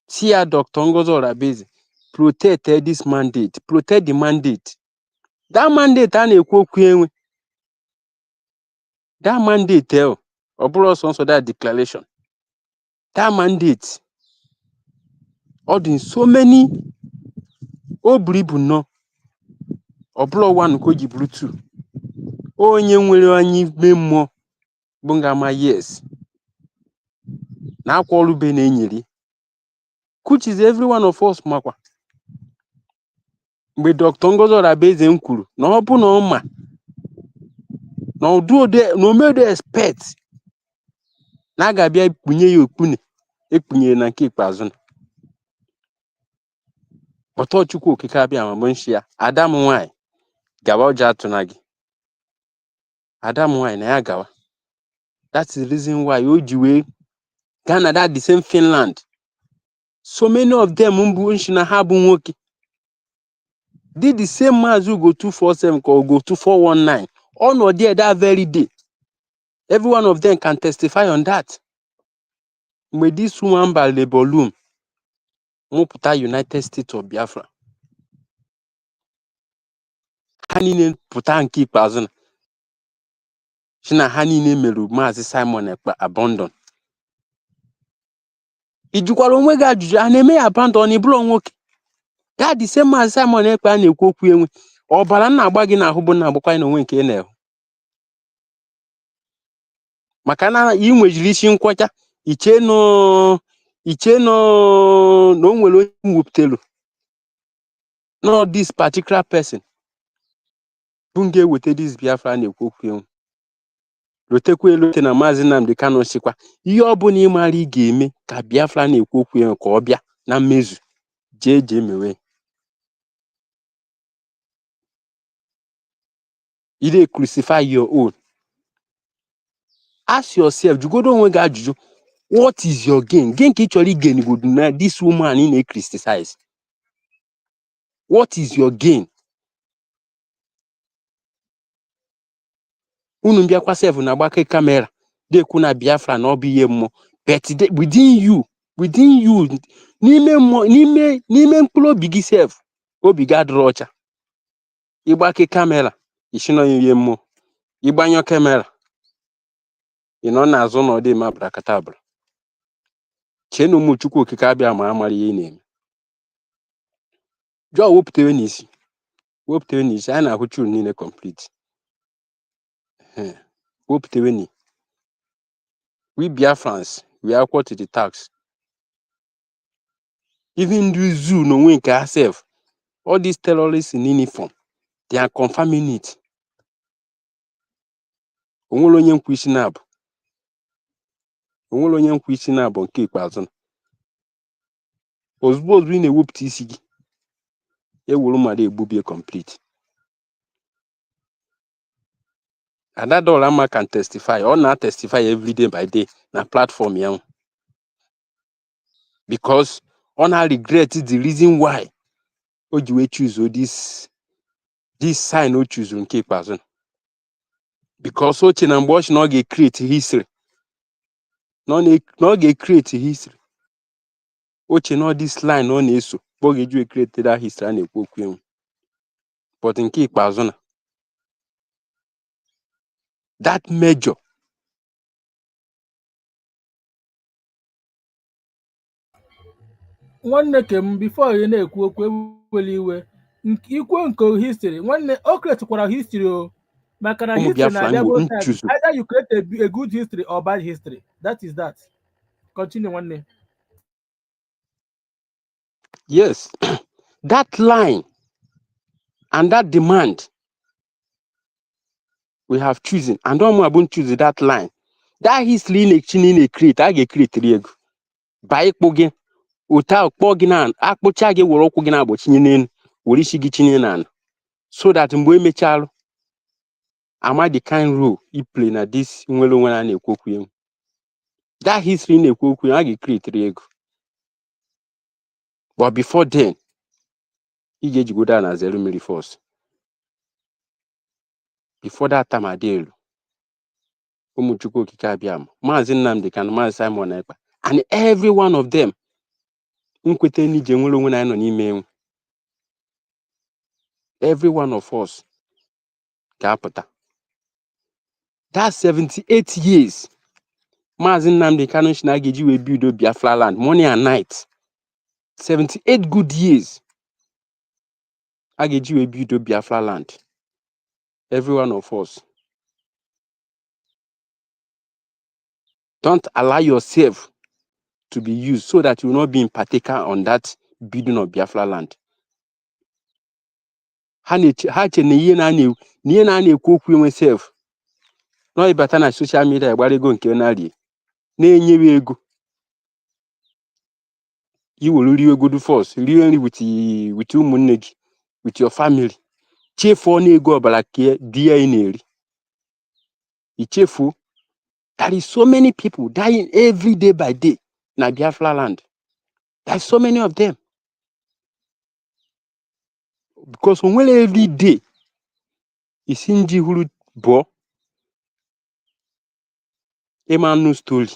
see ya Dr. Ngozi Orabieze, protect this mandate, protect the mandate. That mandate a na-ekwu okwu enwe. That mandate, ọ bụrụ ọsọ that declaration. That mandate, ọ dị so many, o buru ibu nnọọ. Ọ bụrụ one ka o ji buru two. Onye nwere anyị ime mmụọ bụ ngama yes. Na akwa ọrụ be na-enyeri. Which is every one of us makwa. Mgbe Dr. Ngozi Orabieze m kwuru na ọ bụ na ọ ma na omedo expect na a ga-abịa ekpunye ya okpune ekpunyere na nke ikpeazụ. Ọtọ Chukwu Okike bụ nshi ya, Adam nwanyị gawa ọja atụ na gị. Adam nwanyị na ya gawa. That's the reason why o ji wee Ghana, that the same Finland. So many of them mbụ nshi na ha bụ nwoke. Did the same Maazị Ugo 247 ka Ugo 2419. All no there that very day. Every one of them can testify on that. Mgbe this woman ba labor room, mụpụta United States of Biafra. Ha niile pụta nke ikpeazụ na. Shina ha niile merụ Maazị Simon Ekpa abandon. Ijukwara onwe gị ajụjụ, a na-eme ya abandon ịbụrụ nwoke. That the same Maazị Simon Ekpa na-ekwu okwu enwe. Ọbara na-agba gị n'ahụ bụ na-agbakwa n'onwe nke ị na-ehụ. Maka na ị nwejiri isi nkwọcha, iche no na o nwere onye mwepụtelu. No, this particular person bụ ga-eweta this Biafra na-ekwu okwu enwe. Lotekwa elote na Maazị Nnamdi Kanu sikwa ihe ọ bụla ị mara ị ga-eme ka Biafra na-ekwu okwu enwe ka ọ bịa na mmezu. Jee mewe. You dey crucify your own. Ask yourself, jugodo onwe gị ajụjụ, What is your gain? Gain actually gain good na this woman in a criticize. What is your gain? Unu bịakwa sef na gbake camera. Dey kuna Biafra na obi ye mo. But within you, n'ime mkpụrụ obi gị sef, obi ga adịrọ ọcha. Ịgbake camera, ishino ye mo. Ịgbanyo camera. Ị nọ n'azụ na ọ dị ma brakata. Chenu ụmụ Chukwu okike abịa ma amara ihe na-eme. Jụọ wepụtewe n'isi. Wepụtewe n'isi, anyị na-ahụ churu niile complete. Wepụtewe ni. We Biafrans, we are equal to the tax. Even the zoo no win ourselves. All these terrorists in uniform, they are confirming it. Onwere onye nkwu isi na-abụ. Onwere onye nkwu isi na-abụ nke ikpeazụ. Ozugbo ị na-ewepụta isi gị, ewuru mmadụ egbubie complete. Adadolama can testify. Or not testify every day by day na platform ya. Because on her regret is the reason why Ojiwe choose this sign o choose nke ikpeazụ. Because Ochi na mgbe Ochi na ọ ga-create history. Na ọ ga-create history. Ochi na this line ọ na-eso. Ọ ga-eji create that history a na-ekwu okwu enwe. But nke ikpeazụ na that major. Nwanne kem before you na-ekwu okwu eweli iwe. Ikwu nke history. Nwanne o createkwara history o. Maka na history na-abịa both times. Either you create a good history or bad history. That is that. Continue nwanne. Yes. That line and that demand we have chosen. And don't want to choose that line. That history in a create, I get create ego. By ekpoge, uta okpogi na akpocha ge woro okwu gi na abo chinye n'enu, wori shi gi chinye na. So that mgbe emechalụ, am I the kind role he play na this nwere onwe na na-ekwu okwu ya. That history na-ekwu okwu ya, I get create ego. But before then, he get go down as zero mmiri first. Before that time I did. Ụmụ Chukwu okike abịa, Maazị Nnamdi Kanu, Maazị Simon Ekpa, and every one of them nkwete n'ije nwere onwe na nọ n'ime enwe. Every one of us ga-apụta. That's 78 years. Maazị Nnamdi Kanu shi na ga-eji wee build Biafra land morning and night. 78 good years. A ga-eji wee build Biafra land. Every one of us. Don't allow yourself to be used so that you will not be in partaker on that building of Biafra land. Ha che na ihe na-ekwu okwu enwe self. No ịbata na social media gbara ego nke na-rie. Na-enyewe ego. You will rie ego do first. Rie nri with ụmụnne gị, with your family. Chefuo na ego ọbara ke di ya ị na-eri. Ichefuo. There is so many people dying every day by day na Biafra land. There are so many of them. Because when every day is in Jihuru Bo a man no story.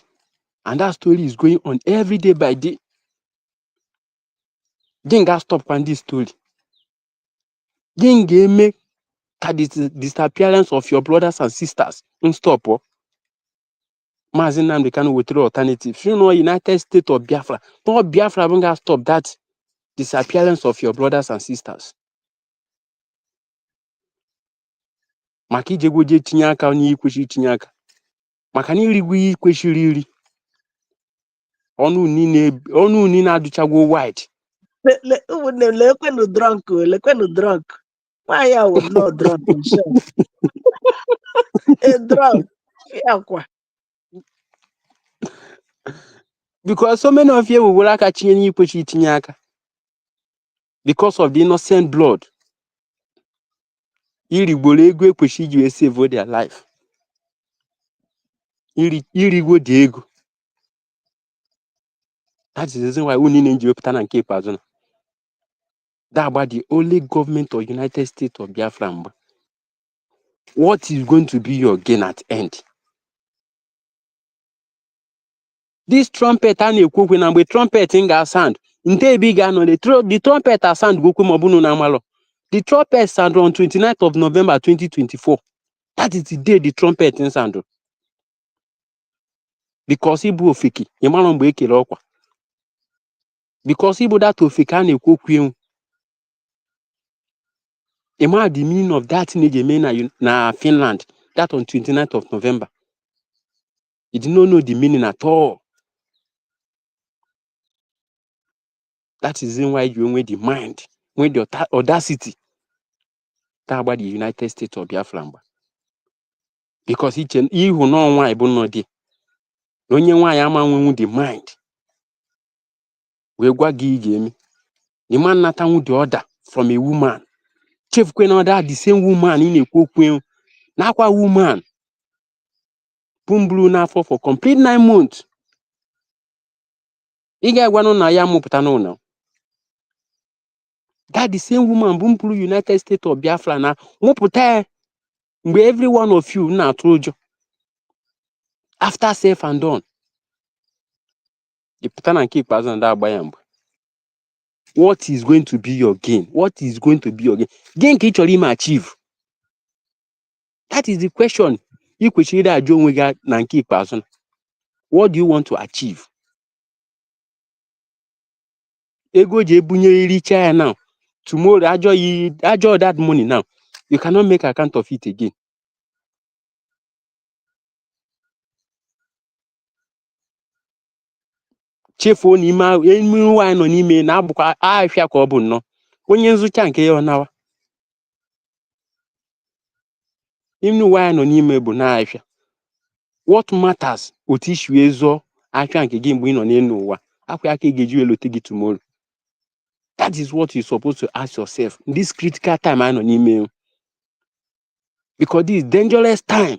And that story is going on every day by day. Then got stop on this story. Then make the disappearance of your brothers and sisters. Don't stop. Maazị Nnamdi Kanu withdraw alternatives. You know, United States of Biafra. No Biafra won't stop that disappearance of your brothers and sisters. Maka ijegwu je tinye aka onye ikwesịrị itinye aka. Maka na irigwu ihe ikwesịrị iri. Ọnụ niile adụchagwo wide. Lekwenu drunk. Why I would not drunk himself? A drunk. Yeah, Because so many of you will aka tinye ikwesịrị itinye aka. Because of the innocent blood. Irigboro ego ekwesịrị iji wee save their life. Irigwo dị ego. That is the reason why we need NGO putana and keep as that about the only government of United States of Biafra. What is going to be your gain at end? This trumpet and equipment and with trumpet in our sound. Inte big on the trumpet sound goku mobunu namalo. The trumpet sound on 29th of November 2024. That is the day the trumpet in sound. Because ibu ofiki, yemano mbe ekele okwa. Because ibu that ofika na ekwu Imagine the meaning of that in na Finland, that on 29th of November. You did not know the meaning at all. That is why you when the mind, when the audacity, that about the United States of Biafra. Because he who know why but not the. No why am I the mind. We go give the man not the order from a woman. Chief Queen order the same woman in a queen. Now a woman. Boom blue now for complete 9 months. Iga one on ayamu putano now. That the same woman boom blue United States of Biafra now. Won't put every one of you now told you. After safe and done. The putana and keep as that by what is going to be your gain? What is going to be your gain? Gain can actually achieve. That is the question. You could say that John Wigan Nanki person. What do you want to achieve? Ego je bunye richer now. Tomorrow, ajo that money now. You cannot make account of it again. Chefu ni ma enu wa no n'ime na abukwa ahia ka obu no. Onye nzucha nke ya nawa. Enu wa no n'ime bu na ahia. What matters? Otishu ezo ahia nke gị mgbe ị nọ n'enu ụwa. Akwa aka ga-eji elote gị tomorrow. That is what you're supposed to ask yourself. This critical time I don't email. Because this dangerous time.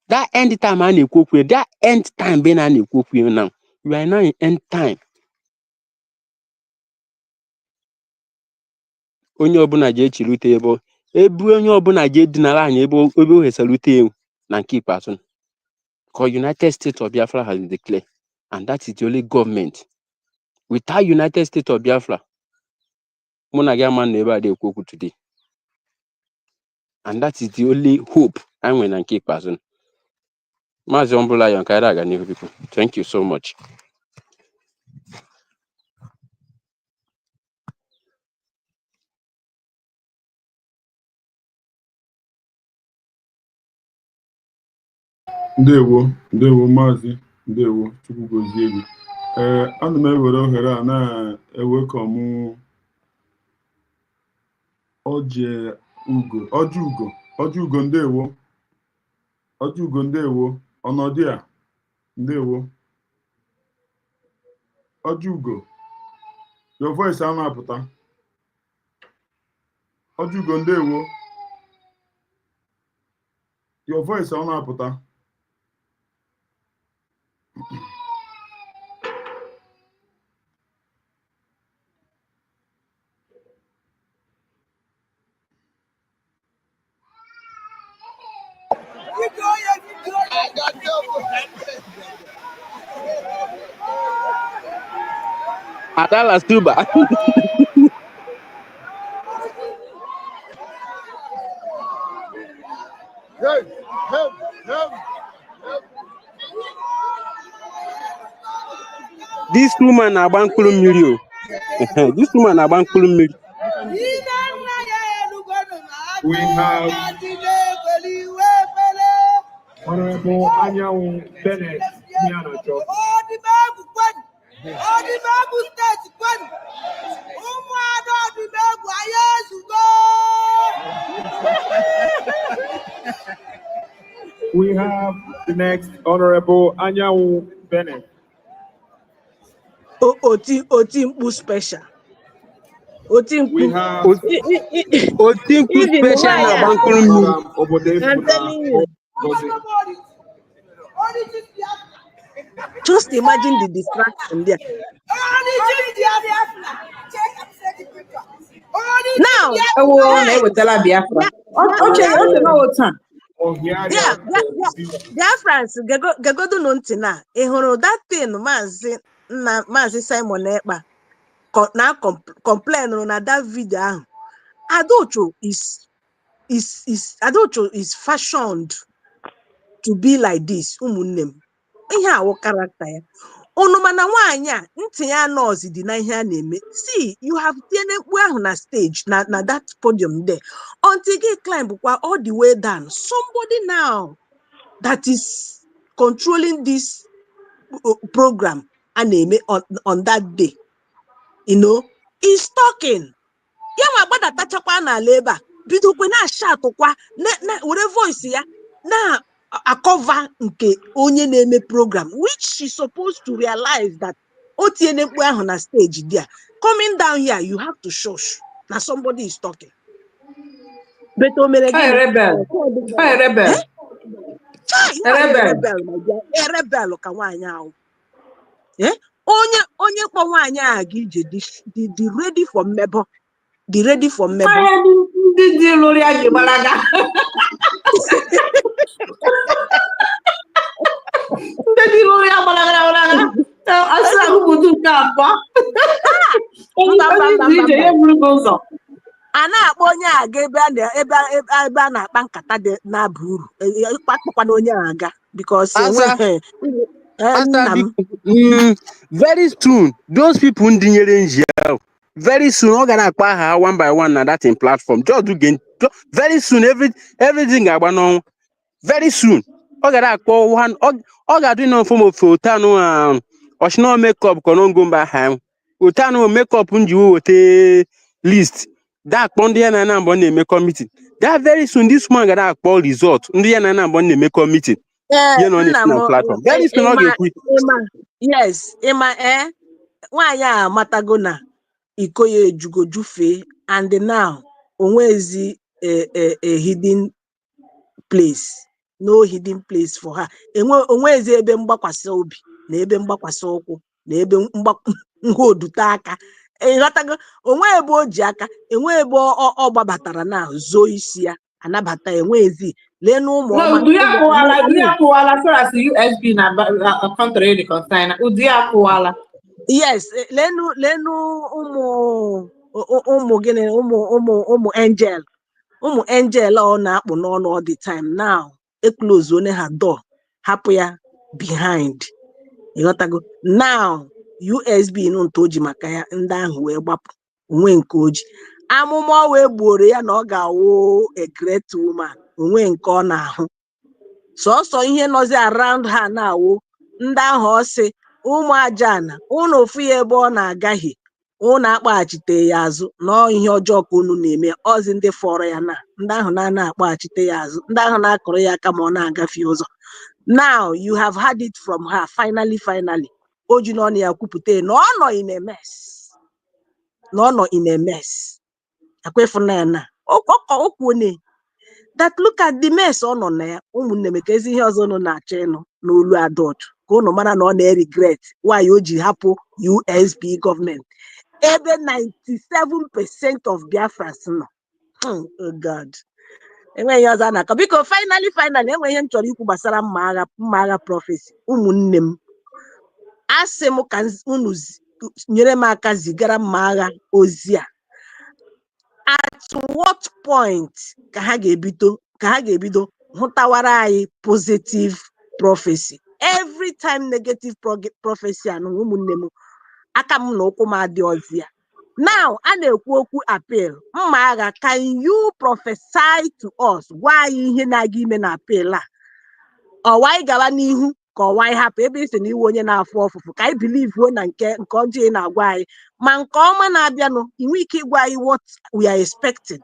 That end time I need with that end time being I need with now. You are now in end time. Onye obuna je chilute ebo. Ebu onye obuna je dinala anya ebo he salute na keep person. Because United States of Biafra has declared. And that is the only government. Without United States of Biafra, Mona Gaman never de Koku today. And that is the only hope I'm going to keep person. Thank you so much. Ndewo Maazị, ndewo Chukwu gozie gị. Ana m ewere ohere a na-ewekọm Ọjị Ugo ndewo. Ọjị Ugo ndewo. Ọnọdụ a ndewo. Ọjị Ugo, your voice a na-apụta. Ọjị Ugo ndewo. Your voice a na-apụta. Ada LASUBA. This woman agba mkpụrụ mmiri o. This woman agba mkpụrụ mmiri. We have Honorable Anyanwu Bennett Mianacho. We have the next Honorable Anyanwu Bennett. Otimpu special. We have Otimpu special na bankuru mmiri. I'm telling you. Just imagine the distraction there. Now, Biafrans gagodo no ntị na ị hụrụ that thing Maazị Simon Ekpa na complain na that video ahụ. Adocho is fashioned to be like this. Ụmụnne m, ihe awụ karakta ya. Unu mana nwaanyị a ntị ya nọọsụ dị na ihe a na-eme. See, you have tiene mkpu ahụ na stage na that podium there until you climb all the way down. Somebody now that is controlling this program a na-eme on that day, you know, is talking. Ya nwa gbadатachakwa n'ala ebe a bidokwe na ashatụkwa were voice ya na akọva nke onye na-eme program, which she's supposed to realize that o tiene mkpu ahụ na stage there. Coming down here, you have to shush. Now somebody is talking. But rebel. Rebel, ka nwaanyị ahụ. Onye kpọ nwaanyị a ga ije dị ready for mmebo. Dị ready for mmebo. Ndị lụrụ ya ji gbalaga. Ndị lụrụ ya gbalaga. Asa agụpụta nke abụọ. A na-akpọ onye a ga ebe a na-akpa nkata dị na-aba uru. Kpakpọkwana onye a aga because very soon those people ndinyere nji ahụ, very soon ọ ga na-akpa ha one by one na that in platform. Just do gain. Very soon everything ga-agba n'ọnwụ. Very soon ọ ga na-akpọ one ọ ga-adị na form of otanu oshino makeup kono ngomba ha. Otanu makeup nji wote list. That ndị ya na mbọ na-eme committee. That very soon this man ga na-akpọ result ndị ya na mbọ na-eme committee. Na platform. Very soon ọ ga-ekwu. Yes, nwaanyị a matago na iko ya ejugo jufe and now onwezi a hidden place. No hidden place for her. Onwezi ebe mgbakwasị obi na ebe mgbakwasị ụkwụ na ebe nghodute aka. Ịghọtago, onwe ebe o ji aka, enwe ebe ọ gbabatara na zo isi ya anabata enwezi lee n'ụmụ ọma. No, do ya kwala so as USB na country the consign. Do ya kwala? Yes, lenu ụmụ gịnị ụmụ angel. Ụmụ angel ọ na-akpụ n'ọnụ all the time now. Close only her door, hapụ ya behind. Ịghọtago, now USB nto ji maka ya ndị ahụ wee gbapụ onwe nke oji. Amụma wee gbuoro ya na ọ ga-awụ a great woman. Onwe nke ọ na-ahụ. Sọsọ ihe nọzi around ha na-awụ ndị ahụ ọ sị ụmụ ajana unu ofu ya ebe ọ na-agaghị unu akpaghachite ya azụ na ihe ọjọọ ka unu na-eme. Ọzi ndị fọrọ ya na ndị ahụ na-akpaghachite ya azụ, ndị ahụ na-akụrụ ya aka ma ọ na-agafe ụzọ. Now you have had it from her. Finally oji n'ọnụ ya kwupụta na ọ nọ in a mess. Na ọ nọ in a mess. Akwefuna ya na okwune that look at the mess ọ nọ na ya. Ụmụnne m ka ezi ihe ọzọ nọ na-achọ ịnụ n'olu Adocho ka unu mara na ọ na-regret why o ji hapụ USB government ebe 97% of Biafrans nọ. Oh God. Enweghị ọzọ a na-akọ. Biko finally enweghị ihe m chọrọ ikwu gbasara mma agha prophecy. Ụmụnne m, asị m ka unu nyere m aka zigara mma agha ozi a. At what point ka ha ga-ebido hụtawara anyị positive prophecy? Every time negative prophecy anụ ụmụnne m aka m na ụkwụ m adị ọzọ. Now a na-ekwu okwu appeal mma agha. Can you prophesy to us why ihe na-aga ime na appeal a? Ọwa gawa n'ihu ka ọwa hapụ ebe isi na iwe onye na-afụ ọfụfụ ka anyị believe na nke ọjọọ ị na-agwa anyị ma nke ọma na-abịanụ inwe ike ịgwa anyị what we are expecting.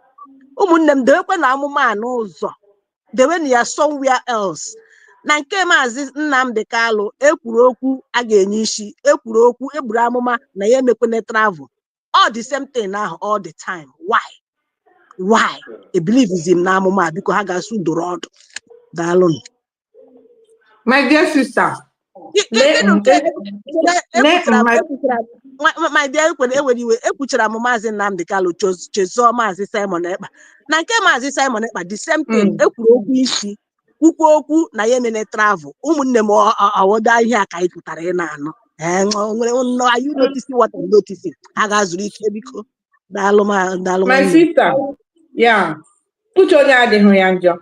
Ụmụnne m, dewekwe na amụma a n'ụzọ, dewe na ya somewhere else. Na nke Maazị Nnamdi Kalụ ekwuru okwu a ga-enye isi, ekwuru okwu egburu amụma na ya emekwene travel. All the same thing ahụ all the time. Why? A believism na amụma a biko ha ga-asụ doro ọdụ. Daalụ. My dear sister, my dear, ekwuchara m Maazị Nnamdi Kalu chezo Maazị Simon Ekpa na nke Maazị Simon Ekpa the same thing ekwuru okwu isi kwukwu okwu na ya emene travel ụmụnne m awoda ihe a ka anyị pụtara ị na-anụ are you noticing what I'm noticing? A ga-azụrụ ike biko daalụ my sister, yeah, uche onye adịghị ya njọ,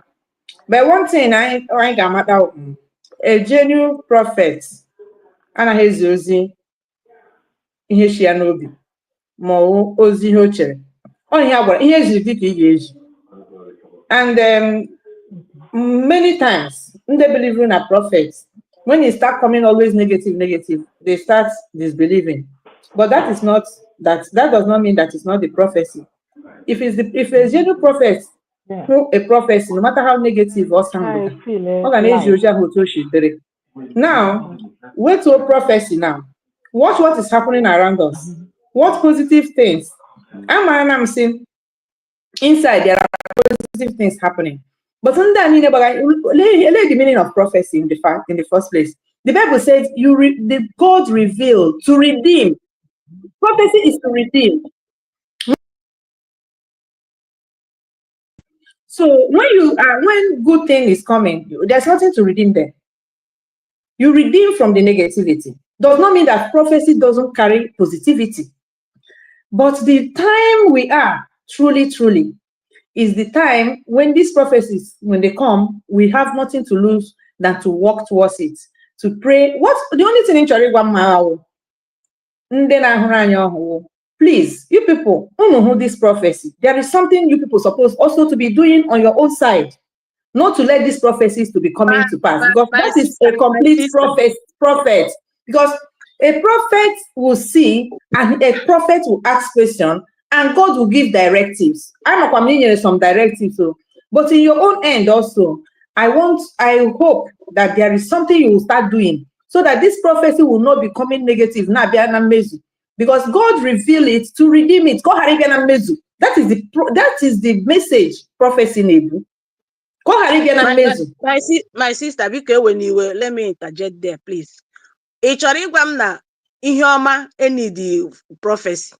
but one thing anyị ga-amata a genuine prophet anaghị ezi ozi ihe shi ya n'obi ma ozi ihe o chere ọ ihe agwara ihe eziri dị ka ị ga-eji. And many times ndị believe in a prophet, when he start coming always negative, they start disbelieving. But that is not that does not mean that it's not the prophecy. If it's a genuine prophet, a prophecy, no matter how negative or something, now wait to a prophecy now. Watch what is happening around us. What positive things? I'm saying inside there are positive things happening. But under the meaning of prophecy in the first place. The Bible says God revealed to redeem. Prophecy is to redeem. So when good thing is coming, there's nothing to redeem there. You redeem from the negativity. Does not mean that prophecy doesn't carry positivity. But the time we are truly is the time when these prophecies, when they come, we have nothing to lose than to walk towards it, to pray. What's the only thing in Chariwa? Please, you people don't know who this prophecy. There is something you people supposed also to be doing on your own side, not to let these prophecies to be coming to pass, because that is a complete prophet. Because a prophet will see and a prophet will ask questions and God will give directives. I'm not communicating some directives, but in your own end also, I hope that there is something you will start doing so that this prophecy will not be coming negative. Because God revealed it to redeem it. That is the message prophecy nebu. My sister, because when you were, let me interject there, please. Na ihe ọma any the prophecy.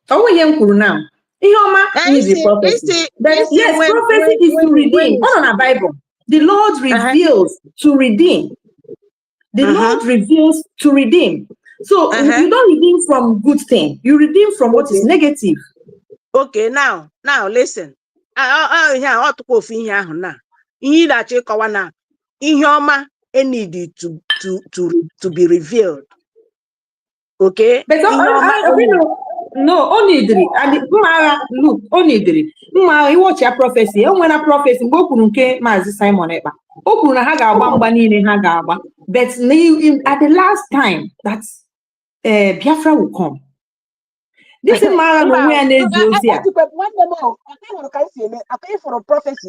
Oh, young now. Ihe ọma is the prophecy. Yes, prophecy is to redeem. On a Bible, the Lord reveals to redeem. The Lord reveals to redeem. So you don't redeem from good thing. You redeem from what is negative. Okay, now listen. Ihe na-achọ ịkọwa na ihe ọma need to be revealed. Okay? But no, only look, only you watch your prophecy. When a prophecy, go to Maazị Simon Ekpa. But at the last time that Biafra will come. This is my awareness. For a prophecy,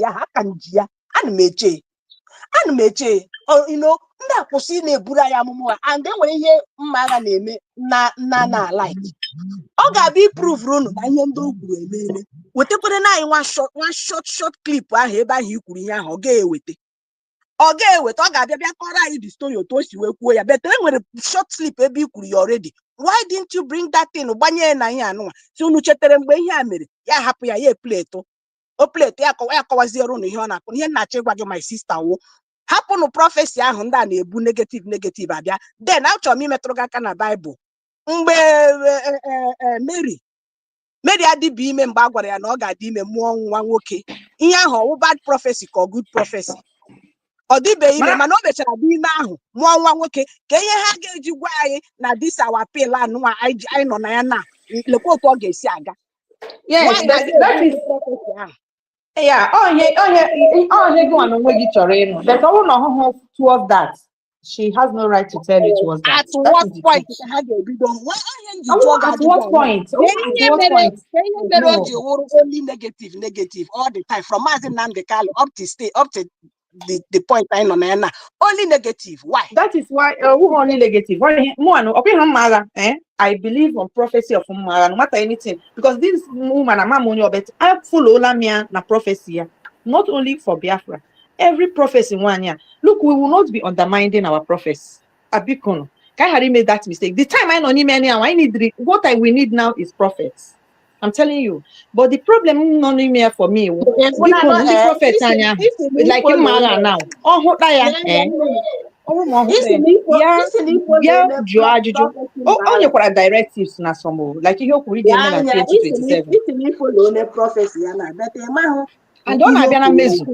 you know, and then when you hear Mara name na like be proof run na ihe ndị ogwu ememe wetekwere na one short clip ahụ ebe ahụ ikwuru ihe ahụ ọ ga-eweta ọ ga-abịa bịa kọrọ anyị the story otu o si wee kwuo ya, but enwere short clip ebe ikwuru ya already. Why didn't you bring that thing gbanye na ihe anụnwa si unu chetere mgbe ihe a mere ya hapụ ya plate o plate ya akọwaziere unu ihe ọ na-akụ ihe na-achọ ịgwa gị my sister wo happen no prophecy ahụ ndị a na-ebu negative abịa. Then achọrọ m imetụrụ gị aka na Bible mgbe Mary adịbụ ime mgbe a gwara ya na ọ ga-adị ime mụọ nwa nwoke. Ihe ahụ ọ bad prophecy ka good prophecy? Ọ dịbe ime mana o mechara dị ime ahụ mụọ nwa nwoke. Ka ihe ha ga-eji gwa anyị na this our pill anụnwa anyị nọ na ya na lekwa otu ọ ga-esi aga. Yes, that is yeah, but towards that, she has no right to tell you towards that. At what point? At what point? Only negative all the time from Maazị Nnamdi Kalu up to the point I know now. Only negative. Why? That is why only negative. I believe on prophecy of Umara, no matter anything, because this woman but I follow Lamia na prophecy, not only for Biafra. Every prophecy one year. Look, we will not be undermining our prophets. Abikono. Can made that mistake? The time I know I need what I will need now is prophets. I'm telling you. But the problem not here for me. Because the prophets like in Mara now. Oh, what I onye kwara directives na some like ihe okwu ide eme na 2027 and ọ na-abịa na mmezu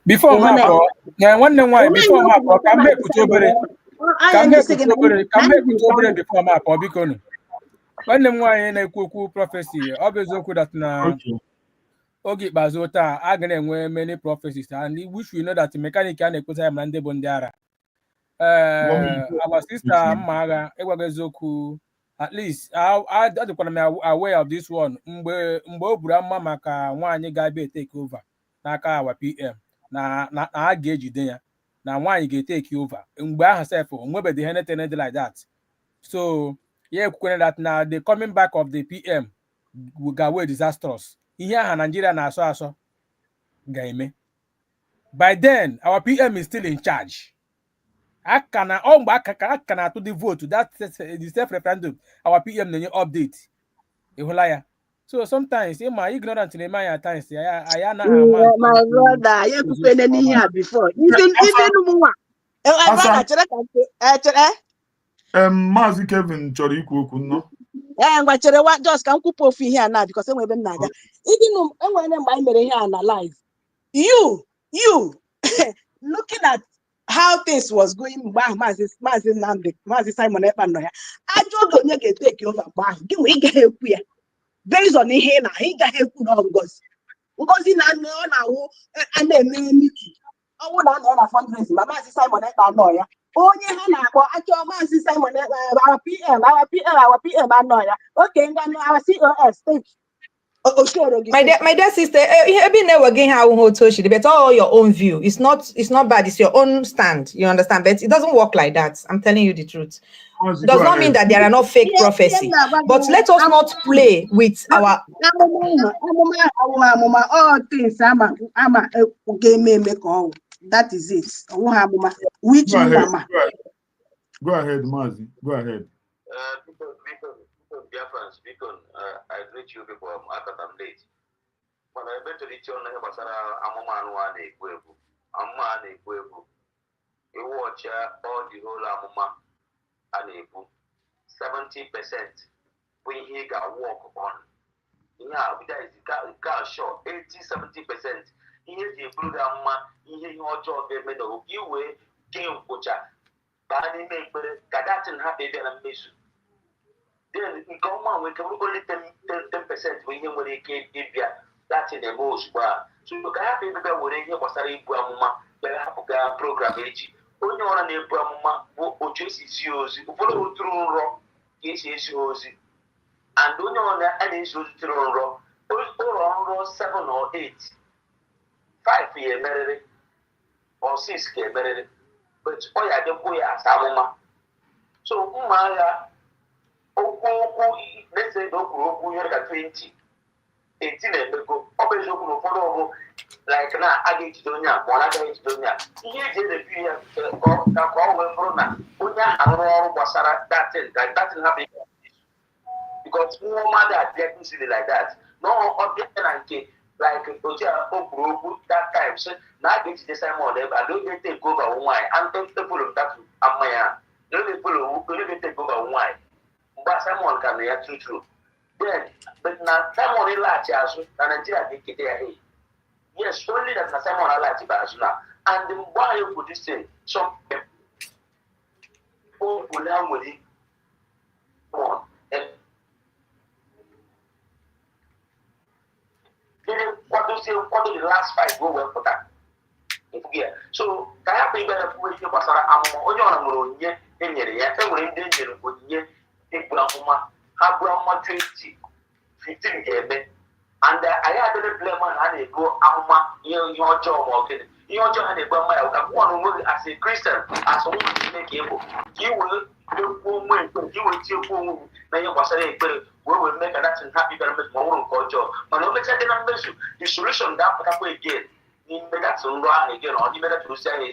before ma apụ nwanne m nwaanyị before ma apụ ka m na-ekwute obere before ma apụ biko nụ nwanne m nwaanyị na-ekwu okwu prophecy ọ bụ eziokwu that na oge ikpeazụ taa a ga na-enwe many prophecies and which we know that mechanic a na-ekpesa ya ma ndị bụ ndị ara our sister mma agha ịgwago eziokwu at least adịkwara m aware of this one mgbe o buru ama maka nwaanyị ga-abịa take over n'aka our PM na a ga-ejide ya na nwaanyị ga-etake over mgbe ahụ sef onwebeghị anything like that so yeah ekwukwere that na the coming back of the PM ga-we disastrous ihe aha Nigeria na-asọ asọ ga-eme by then our PM is still in charge aka na atụ the vote that the self referendum our PM na-enye update ịhụla ya so sometimes ịma ignorant na-eme anyị at times ya na my brother ya ekwukwene n'ihe a before even ụmụnwa Maazị Kevin chọrọ ikwu okwu nnọọ ngwa chere just ka m kwupụ ofu ihe a na because enwe ebe m na-aga even enwere mgbe anyị mere ihe a na live you looking at how things was going mgbe ahụ Maazị Nnamdi Maazị Simon Ekpa nọ ya ajọ oge onye ga-eteke over mgbe ahụ gị nwe ị gaghị ekwu ya based on ihe na ị gaghị ekwu na Ngozi na ọ na-awụ a na-eme meeting ọnwụ na anọ na fundraising ma Maazị Simon Ekpa nọ ya onye ha na-akpọ achọ Maazị Simon our PM anọ ya okay ngwa our COS my dear sister but all your own view. It's not bad, it's your own stand, you understand, but it doesn't work like that. I'm telling you the truth. It does not mean that there are no fake prophecy, but let us not play with our all things that is it. Which go ahead, Mazi. Go ahead. I greet you people. I'm late. But I bet to reach on the Basara Amoman one a quebu. Amman a quebu. You watch all the whole Amoma and a book. 70% when he got walk on. Yeah, that is car short. 80-70%. He is the program, he is your job, they made of you way, game butcher. Banning make Kadatin happy than a mission. Then we come on, we can only 10% when you will give you that in the most bar. So you can have people when you was a Brahma, but I have a program age. Only on a Brahma, who chases yours, who follow through rock, is yours. And only on that any shows through rock, or on 7 or 8, 5 year married, or 6 year married. But oh, I don't go as Amoma. So, Maya. Let's say no group you have 20, 18 and go. Always open for like now. I get to Donia, one I get to Donia. Here is the fear of Corona. Unya and all Basara, that happen because no matter getting silly like that. No, object like Oja that time. So now I get to the same one. I don't get to take over one and don't people of that. Amaya. Don't people take over one. But someone can be true. Then, but now someone in large as Nigeria get there. Yes, only that someone like Basuna. And then why you put this thing? Some people will have with it. What do say? What do the last 5 go well for that? So, can I be better for you? Because I'm on your own. Abraham 20, 15 years. And I had a blame on how they go out your job or your job and they go my one as a Christian, as a woman to make able. You will you will still go then you was a we will make that happy very much more culture. But no matter the solution that again. In that run again or even that to say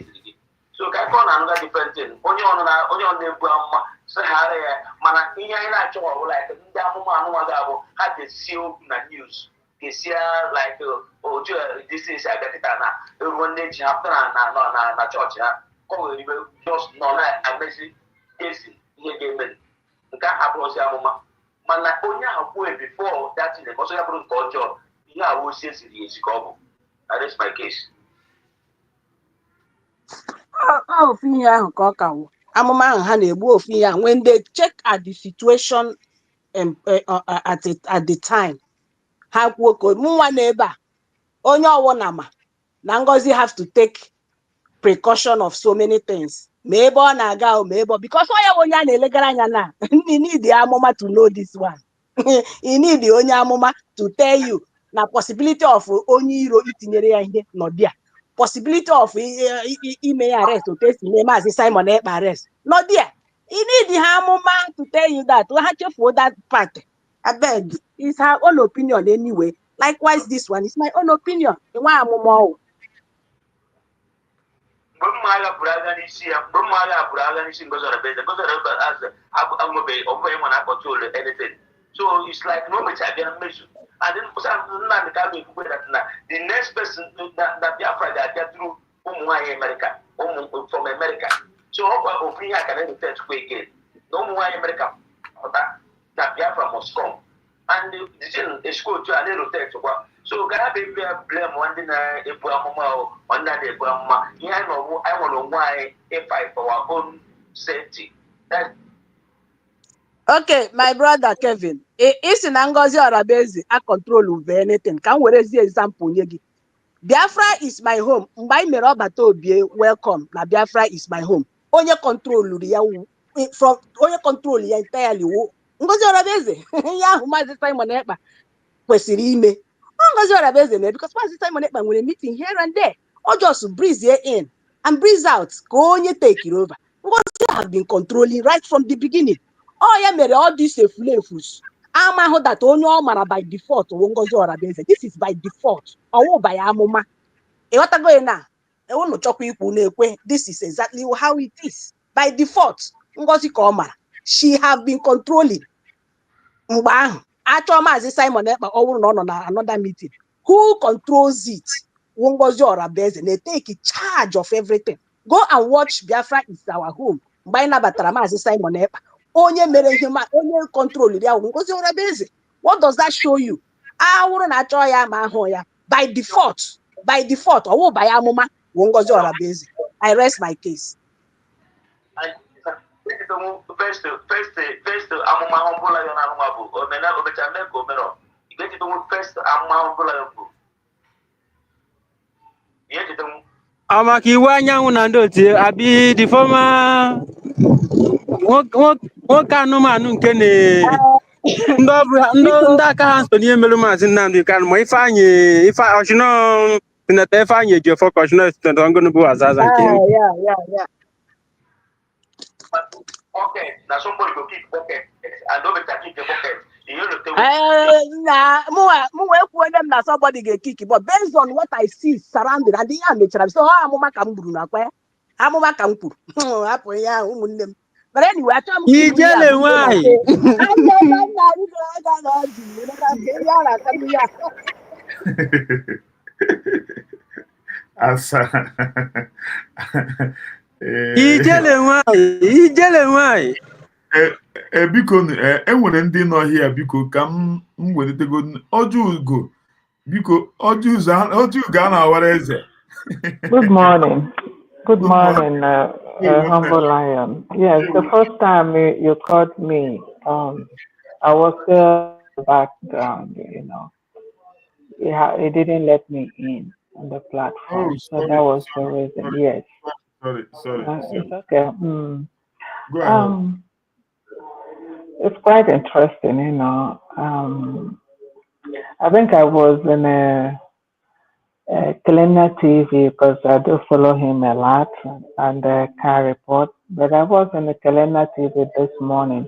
so I got another different thing. Only on the Sahara, Mana, like the had the seal news. Like this is a better one day chapter and church. Just no amazing casing here game. The car happens Mana only before that in the possible culture. Yeah, I will say it's common. That is my case. ofu ihe ahụ ka ọ ka wụ amụma ahụ ha na-egbu ofu ihe ahụ when they check at the situation at the time ha kwuo ka mụnwa n'ebe a onye ọwụna na Ngozi have to take precaution of so many things ma ebe ọ na-aga ma ebe because ọ ya onye a na-elegara anya na you need amụma to know this one you need onye amụma to tell you na possibility of onye iro itinyere ya ihe n'ọdịa possibility of ime ya arrest otu esi mee Maazị Simon Ekpa arrest n'ọdịa you need ha amụma to tell you that ha chefuo that part abeg is her own opinion anyway likewise this one is my own opinion nwa amụma ọwụ anything. So it's like no matter measure. And then the next person that Biafra get through America, from America. So opinion can return to again. No more America. That Biafra must come. And the school to an rotate. So can I be blame one day if we are on that day? I want to why a fight for our own safety. Okay, my brother Kevin, isi na Ngozi Orabaeze a control over anything. Ka m werezi example nye gị. Biafra is my home. Mgbe anyị mere ọbata obie welcome na Biafra is my home. Onye control ya from onye control ya entirely wo Ngozi Orabaeze. Ya ahụ Maazị Simon Ekpa kwesịrị ime. Ngozi Orabaeze mere because Maazị Simon Ekpa nwere meeting here and there. Or just breeze in and breeze out. Ka onye take it over. Ngozi have been controlling right from the beginning. Oh, yeah, mere all these efus. Amahụ that onye ọ mara by default Ngozi Orabaeze. This is by default. Ọwụ by amụma. Ịghọtago na ewunu chọkwa ikwu na-ekwe. This is exactly how it is. By default, Ngozi ka ọ mara. She have been controlling. Mgbe ahụ, achọ Maazị Simon Ekpa ọ wụrụ na ọ nọ na another meeting. Who controls it? Ngozi Orabaeze. They take charge of everything. Go and watch Biafra is our home. Mgbe anyị nabatara Maazị Simon Ekpa. Onye mere ihe onye control ya Ngozi Orabaeze. What does that show you? Awụrụ na achọ ya ma ahụ ya by default ọwụ by amụma Ngozi Orabaeze. I rest my case. First amụma ọbụla ya na amụma bụ omenala omechame ka omero. First amụma ọbụla ya bụ maka iwu anyanwụ na ndị otu abi the former nwoke anụmanụ nke ndị aka ha so n'ihe mere Maazị Nnamdi Kanu ma Ifeanyị Sineta Ifeanyị Ejiofor ka Ọchịnọ Sineta Ngonubu Azaza nke okay, now somebody go keep bucket and don't keep the bucket. Mụnwa ekwuo dem na somebody ga-ekiki but based on what I see surrounding and ihe a mechara so amụma ka m gburu na akwa ya amụma ka m kwuru hapụ ya ụmụnne m but anyway achọ m ijele nwanyị asa ijele nwanyị biko enwere ndị nọ hịa biko ka m wetetego ọjọ ugo biko ọjọ ugo a na-awara eze. Good morning. Good morning, Humble Lion. Yes, the first time you called me, I was still background, It didn't let me in on the platform. So that was the reason. Yes. Sorry. It's okay. Go ahead. It's quite interesting, I think I was in Kelenya TV because I do follow him a lot and can report. But I was in the Kelenya TV this morning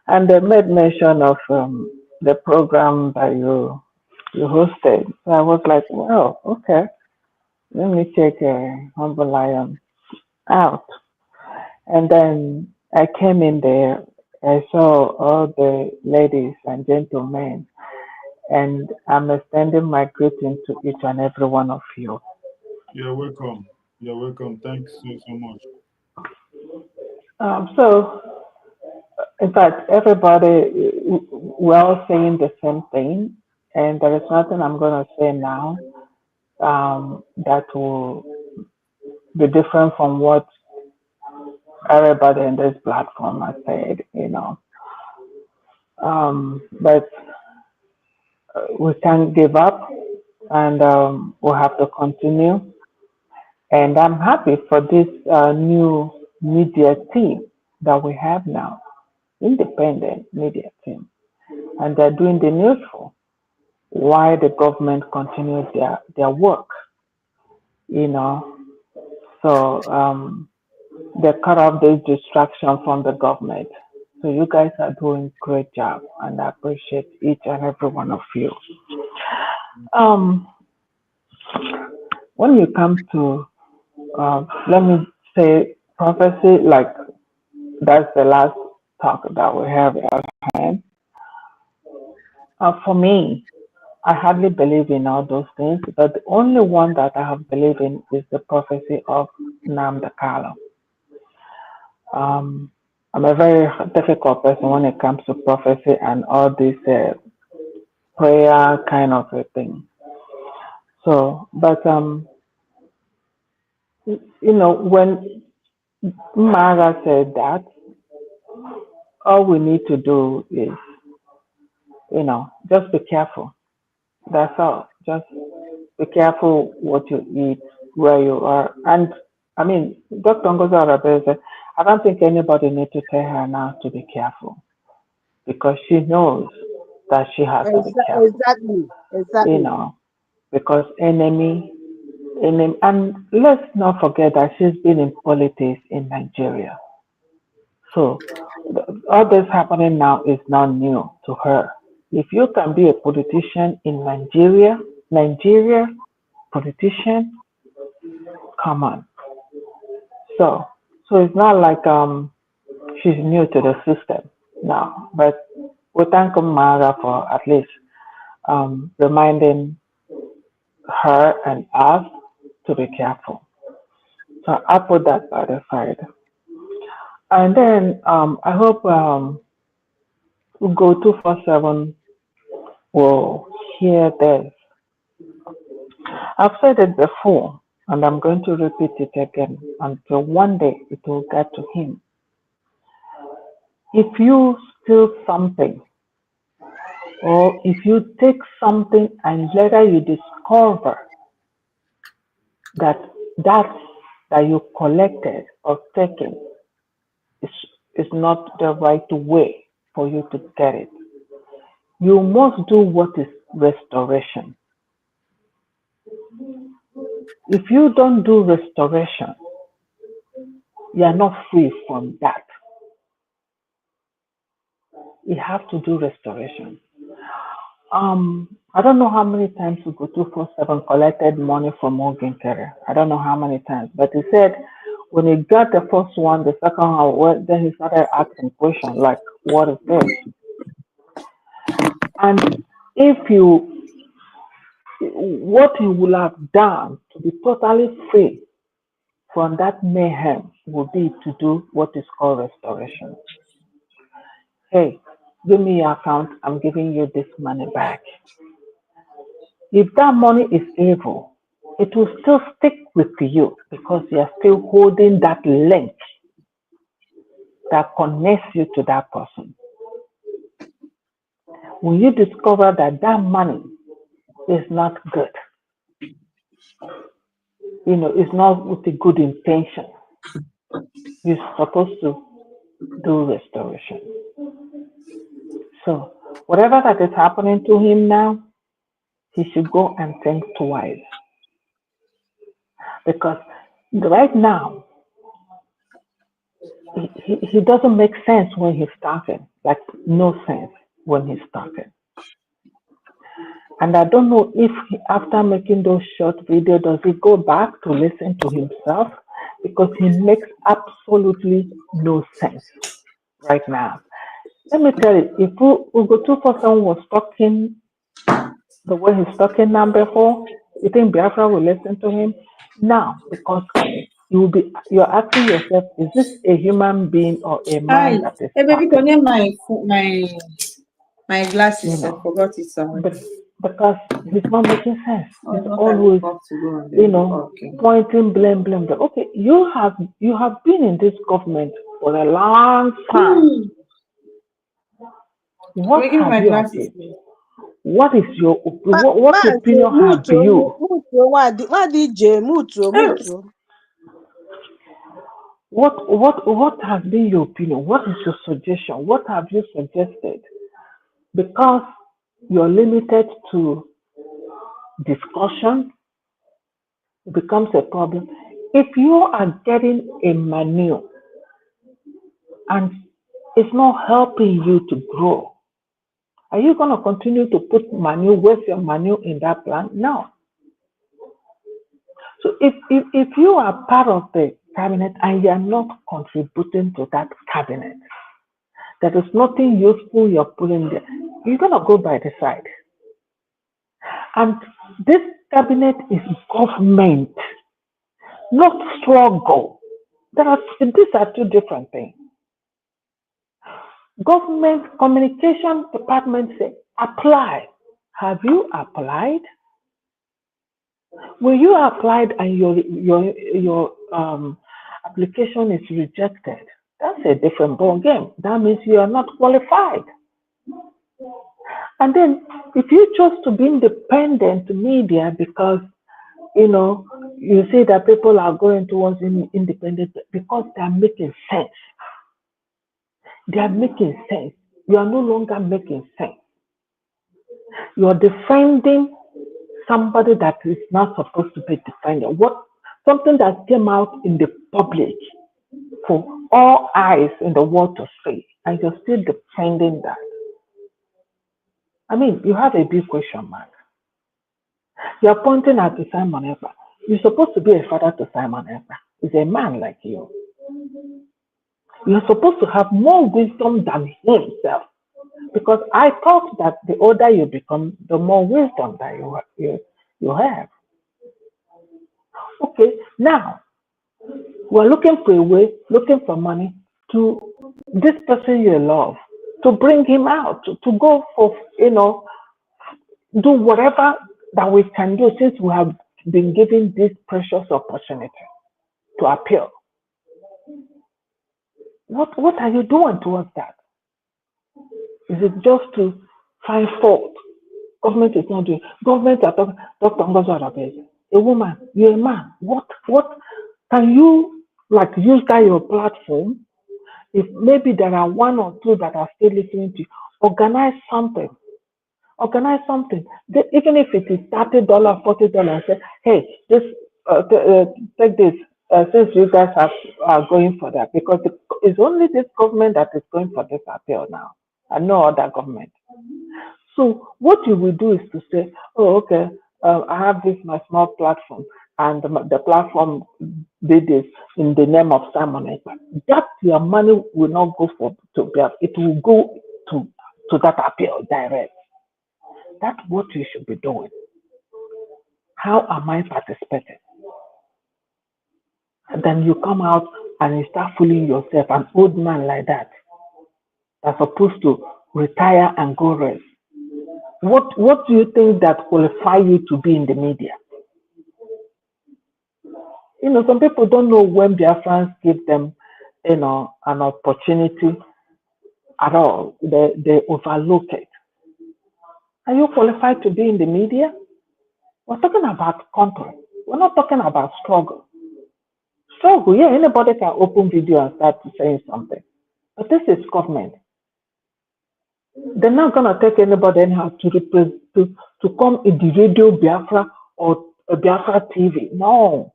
and they made mention of the program that you hosted. So I was like, well, okay, let me check Humble Lion out. And then I came in there. I saw all the ladies and gentlemen, and I'm extending my greeting to each and every one of you. You're welcome. You're welcome. Thanks so much. So, in fact, everybody, we're all saying the same thing, and there is nothing I'm going to say now that will be different from what everybody in this platform has said. But we can't give up, and we'll have to continue. And I'm happy for this new media team that we have now, independent media team, and they're doing the needful while the government continues their work, you know. So they cut off this distraction from the government. So you guys are doing great job, and I appreciate each and every one of you. Um, when you come to, let me say, prophecy, like that's the last talk that we have at hand. For me, I hardly believe in all those things, but the only one that I have believed in is the prophecy of Namdekalo. I'm a very difficult person when it comes to prophecy and all this prayer kind of a thing. So, but when Mara said that, all we need to do is, just be careful. That's all. Just be careful what you eat, where you are. And I mean, Dr. Ngozi said, I don't think anybody needs to tell her now to be careful because she knows that she has to be careful. Exactly. Because enemy, and let's not forget that she's been in politics in Nigeria. So all this happening now is not new to her. If you can be a politician in Nigeria, politician, come on. So it's not like she's new to the system now. But we thank Mara for at least reminding her and us to be careful. So I put that by the side. And then I hope Go 247 will hear this. I've said it before, and I'm going to repeat it again until one day it will get to him. If you steal something, or if you take something and later you discover that that you collected or taken is not the right way for you to get it, you must do what is restoration. If you don't do restoration, you are not free from that. You have to do restoration. I don't know how many times we go 247 collected money from Morgan Carrier. I don't know how many times, but he said when he got the first one, the second one, well, then he started asking questions like, "What is this?" And if you, what you will have done to be totally free from that mayhem would be to do what is called restoration. Hey, give me your account. I'm giving you this money back. If that money is evil, it will still stick with you because you are still holding that link that connects you to that person. When you discover that that money is not good, it's not with a good intention, you're supposed to do restoration. So whatever that is happening to him now, he should go and think twice. Because right now, he doesn't make sense when he's talking, like no sense when he's talking. And I don't know if after making those short videos, does he go back to listen to himself? Because he makes absolutely no sense right now. Let me tell you, if Ugo 247 was talking the way he's talking now before, you think Biafra will listen to him? Now, because you're asking yourself, is this a human being or a man Hi, that is hey baby, talking? connect my glasses. You I know, forgot it somewhere. because he's not making sense. Oh, He's not I always, woke up to go on the okay. pointing blame. Okay, you have been in this government for a long time. What Give me have my you glasses, achieved? please. What is your what opinion have you? What has been your opinion? What is your suggestion? What have you suggested? Because you're limited to discussion, it becomes a problem. If you are getting a manure and it's not helping you to grow, are you going to continue to put manure, waste your manure in that plant? No. So if you are part of the cabinet and you are not contributing to that cabinet, there is nothing useful you're putting there, you're going to go by the side. And this cabinet is government, not struggle. These are two different things. Government communication department say apply. Have you applied? When you applied and your application is rejected, that's a different ball game. That means you are not qualified. And then if you chose to be independent media because you see that people are going towards independent because they are making sense. They are making sense. You are no longer making sense. You are defending somebody that is not supposed to be defended. Something that came out in the public for all eyes in the world to see, and you're still defending that. I mean, you have a big question mark. You're pointing at Simon Ekpa. You're supposed to be a father to Simon Ekpa. He's a man like you. You're supposed to have more wisdom than himself. Because I thought that the older you become, the more wisdom that you have. Okay, now we're looking for a way, looking for money to this person you love, to bring him out, to go for, do whatever that we can do since we have been given this precious opportunity to appeal. What are you doing towards that? Is it just to find fault? Government is not doing. Government are talking. Dr. Ngozi Odabeze, a woman, you're a man. What can you use that your platform? If maybe there are one or two that are still listening to you, organize something. Organize something. Even if it is $30, $40, say, hey, take this. Since you guys are going for that, because it's only this government that is going for this appeal now, and no other government. So what you will do is to say, oh, okay, I have this my small platform, and the platform did this in the name of Simon Ekpa. That your money will not go to Biafra. It will go to that appeal direct. That's what you should be doing. How am I participating? And then you come out and you start fooling yourself, an old man like that, that's supposed to retire and go rest. What do you think that qualify you to be in the media? Some people don't know when Biafrans give them, an opportunity at all. They overlook it. Are you qualified to be in the media? We're talking about country. We're not talking about struggle. Struggle, yeah, anybody can open video and start saying something. But this is government. They're not going to take anybody anyhow to to come in the radio Biafra or Biafra TV. No.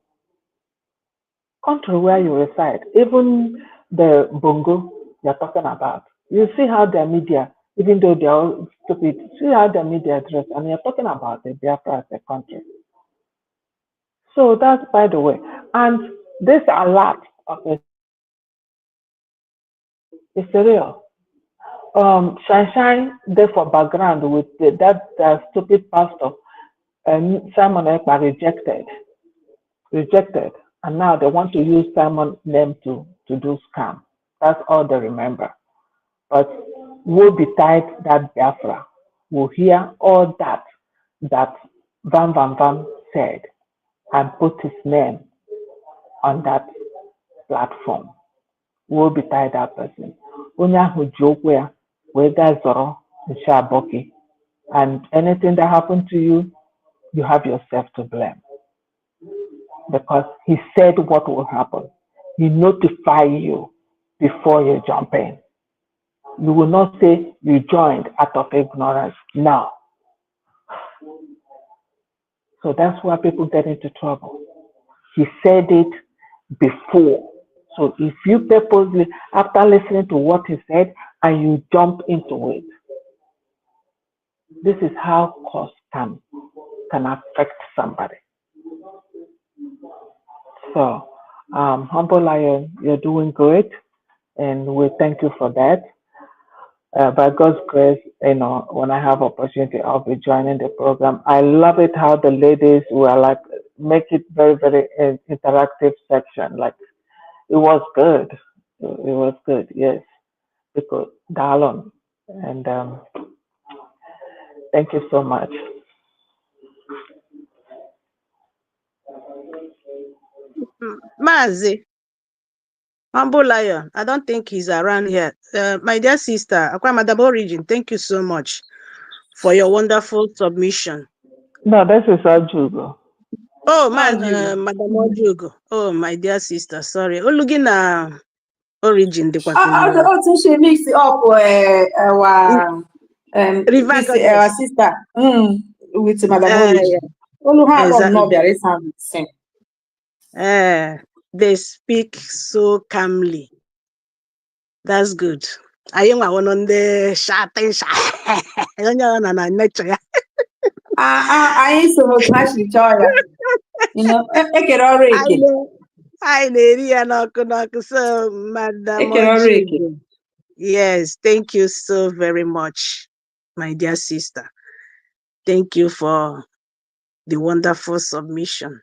Country where you reside, even the Bongo you're talking about, you see how their media, even though they're all stupid, see how their media dress, and you're talking about the Biafra as a country. So that's by the way. And this alert of it is real. Shine there for background with that stupid pastor, and Simon Ekpa rejected, and now they want to use Simon's name to do scam. That's all they remember. But woe betide that Biafra will hear all that Van Van Van said and put his name on that platform. Woe betide that person. Onye ahụ ji okwu ya wee gaa zọrọ nsha abọkị. And anything that happened to you, you have yourself to blame. Because he said what will happen. He notified you before you jump in. You will not say you joined out of ignorance. No. So that's why people get into trouble. He said it before. So if you purposely, after listening to what he said, and you jump into it, this is how cause can affect somebody. So, Humble Lion, you're doing great, and we thank you for that. By God's grace, when I have opportunity, I'll be joining the program. I love it how the ladies were like, make it very, very interactive section. Like, it was good. It was good, yes. Because, Dalon, and thank you so much. Mazi, Humble Lion, I don't think he's around here. My dear sister, Akwa Madam Origin, thank you so much for your wonderful submission. No, this is Ajugo. Oh, Madam Ojugo. Oh, my dear sister, sorry. Olugina Origin, the she mix it up our sister with Madam Origin. They speak so calmly. That's good. I am on the shouting. I so much each other. You know, I know. So, Madam Ojugo. Yes, thank you so very much, my dear sister. Thank you for the wonderful submission.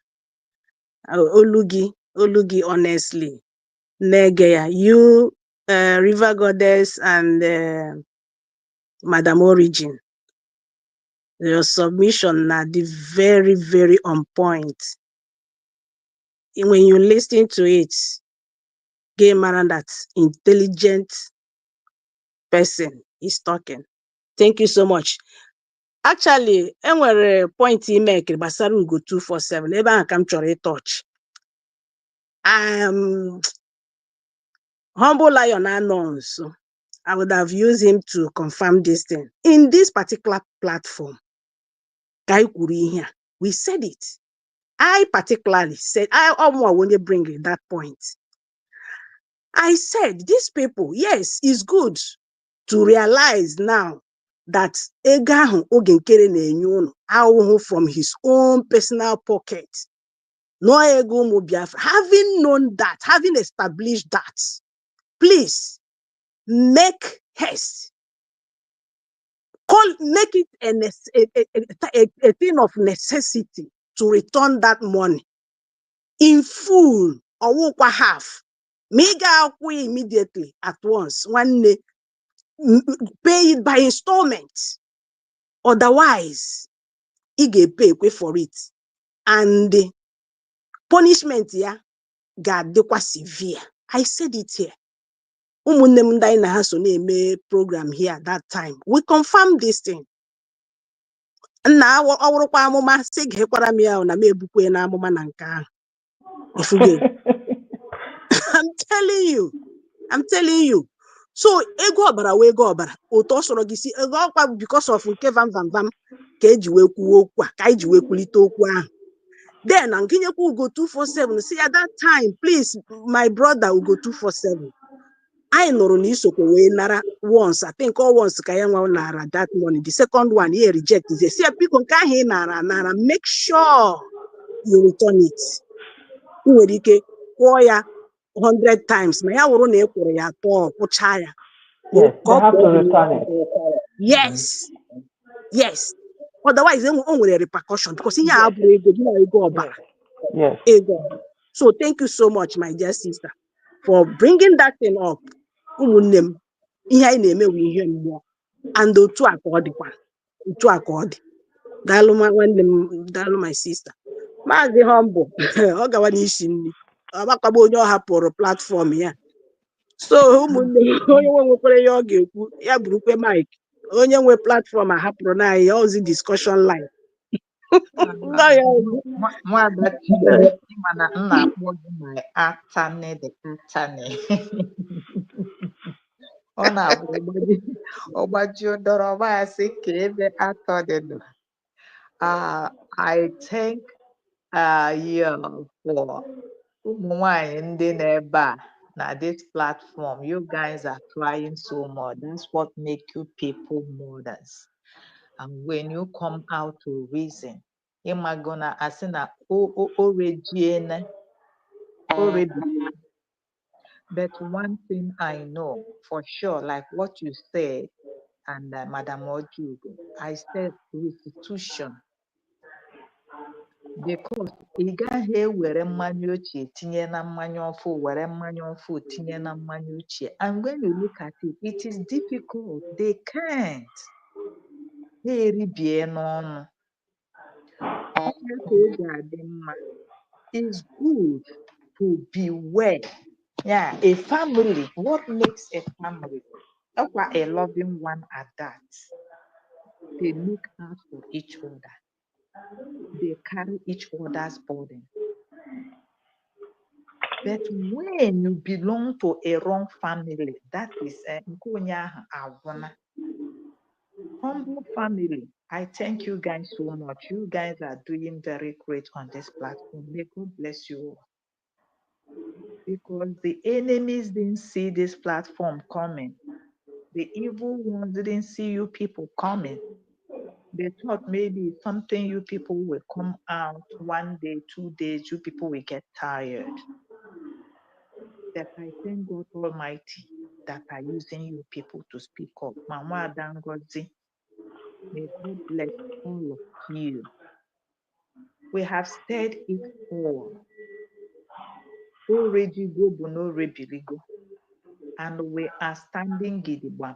Olugi, honestly. Negeya, you, River Goddess, and Madam Origin, your submission are the very, very on point. When you listen to it, game around that intelligent person is talking. Thank you so much. Actually, enwere point ime gbasara Ugo 247 ebe ahụ ka m chọrọ ịtouch. Humble Lion announce. I would have used him to confirm this thing. In this particular platform, we said it. I particularly said, I want to bring that point. I said, these people, yes, it's good to realize now that Egahu Ogenkere Nenyuno, from his own personal pocket. No ego Mubiafra. Having known that, having established that, please make haste. Make it a thing of necessity to return that money in full or half. Mega immediately at once. One day, pay it by installments. Otherwise, he get pay for it. And the punishment God severe. I said it here. Program here that time. We confirmed this thing. Now I'm telling you. So ego obara we go obara. Oto soro gisi ego because of nke vam. ka eji wee kwuo okwu a ka anyị ji wee kwulite okwu ahụ. Then na nkinyekwa Ugo 247 si at that time please my brother Ugo 247 anyị nụrụ na isokwe wee nara once, I think all once ka ya nwa nara that money. The second one he reject is say biko nke ahụ ị nara make sure you return it. Ị nwere ike kwụọ ya 100 times ma ya wụrụ na ị kwụrụ ya atọ kwụcha ya. Yes, they have to return it. Yes. Yes. Otherwise, o nwere repercussion because ihe a bụrụ ego, gị ego ọbara. Yes. Ego. So thank you so much, my dear sister, for bringing that thing up. Ụmụnne m, ihe anyị na-eme wụ ihe mmụọ. And otu a ka ọ dịkwa. Otu a ka ọ dị. Daalụ nwanne m, daalụ my sister. Maazị Humble, ọ gawa n'isi nri. Ọ gbakọba onye ọ hapụrụ platform ya. So ụmụnne m, onye nwekwara ihe ọ ga-ekwu, ya burukwe mic. Onye nwe platform ahapụrụ na anyị ozi discussion line. Nwada Tina, ịma na m na-akpọ gị my atane the atane. Ọ na-abụ ọgbaji ụdọrọ ọgbasị ka ebe atọ dị nọ. I thank you for ụmụ nwanyị ndị n'ebe a na this platform. You guys are trying so much. That's what make you people mothers. And when you come out to reason, imagona asina orejiene. But one thing I know for sure, like what you said, and Madam Ojugo, I said restitution. Because ị gaghị ewere mmanya ochie tinye na mmanya ọfụ, were mmanya ọfụ tinye na mmanya ochie. And when you look at it, it is difficult. They can't. Ha eribie n'ọnụ. Onye ka ọ ga-adị mma. It's good to beware. Yeah, a family. What makes a family? A loving one at that. They look out for each other. They carry each other's burden. But when you belong to a wrong family, that is humble family. I thank you guys so much. You guys are doing very great on this platform. May God bless you all. Because the enemies didn't see this platform coming. The evil ones didn't see you people coming. They thought maybe something you people will come out 1 day, 2 days, you people will get tired. That I thank God Almighty that are using you people to speak up. Mama Dangozi, may God bless all of you. We have said it all. Already go, but no rebiligo. And we are standing gidigba.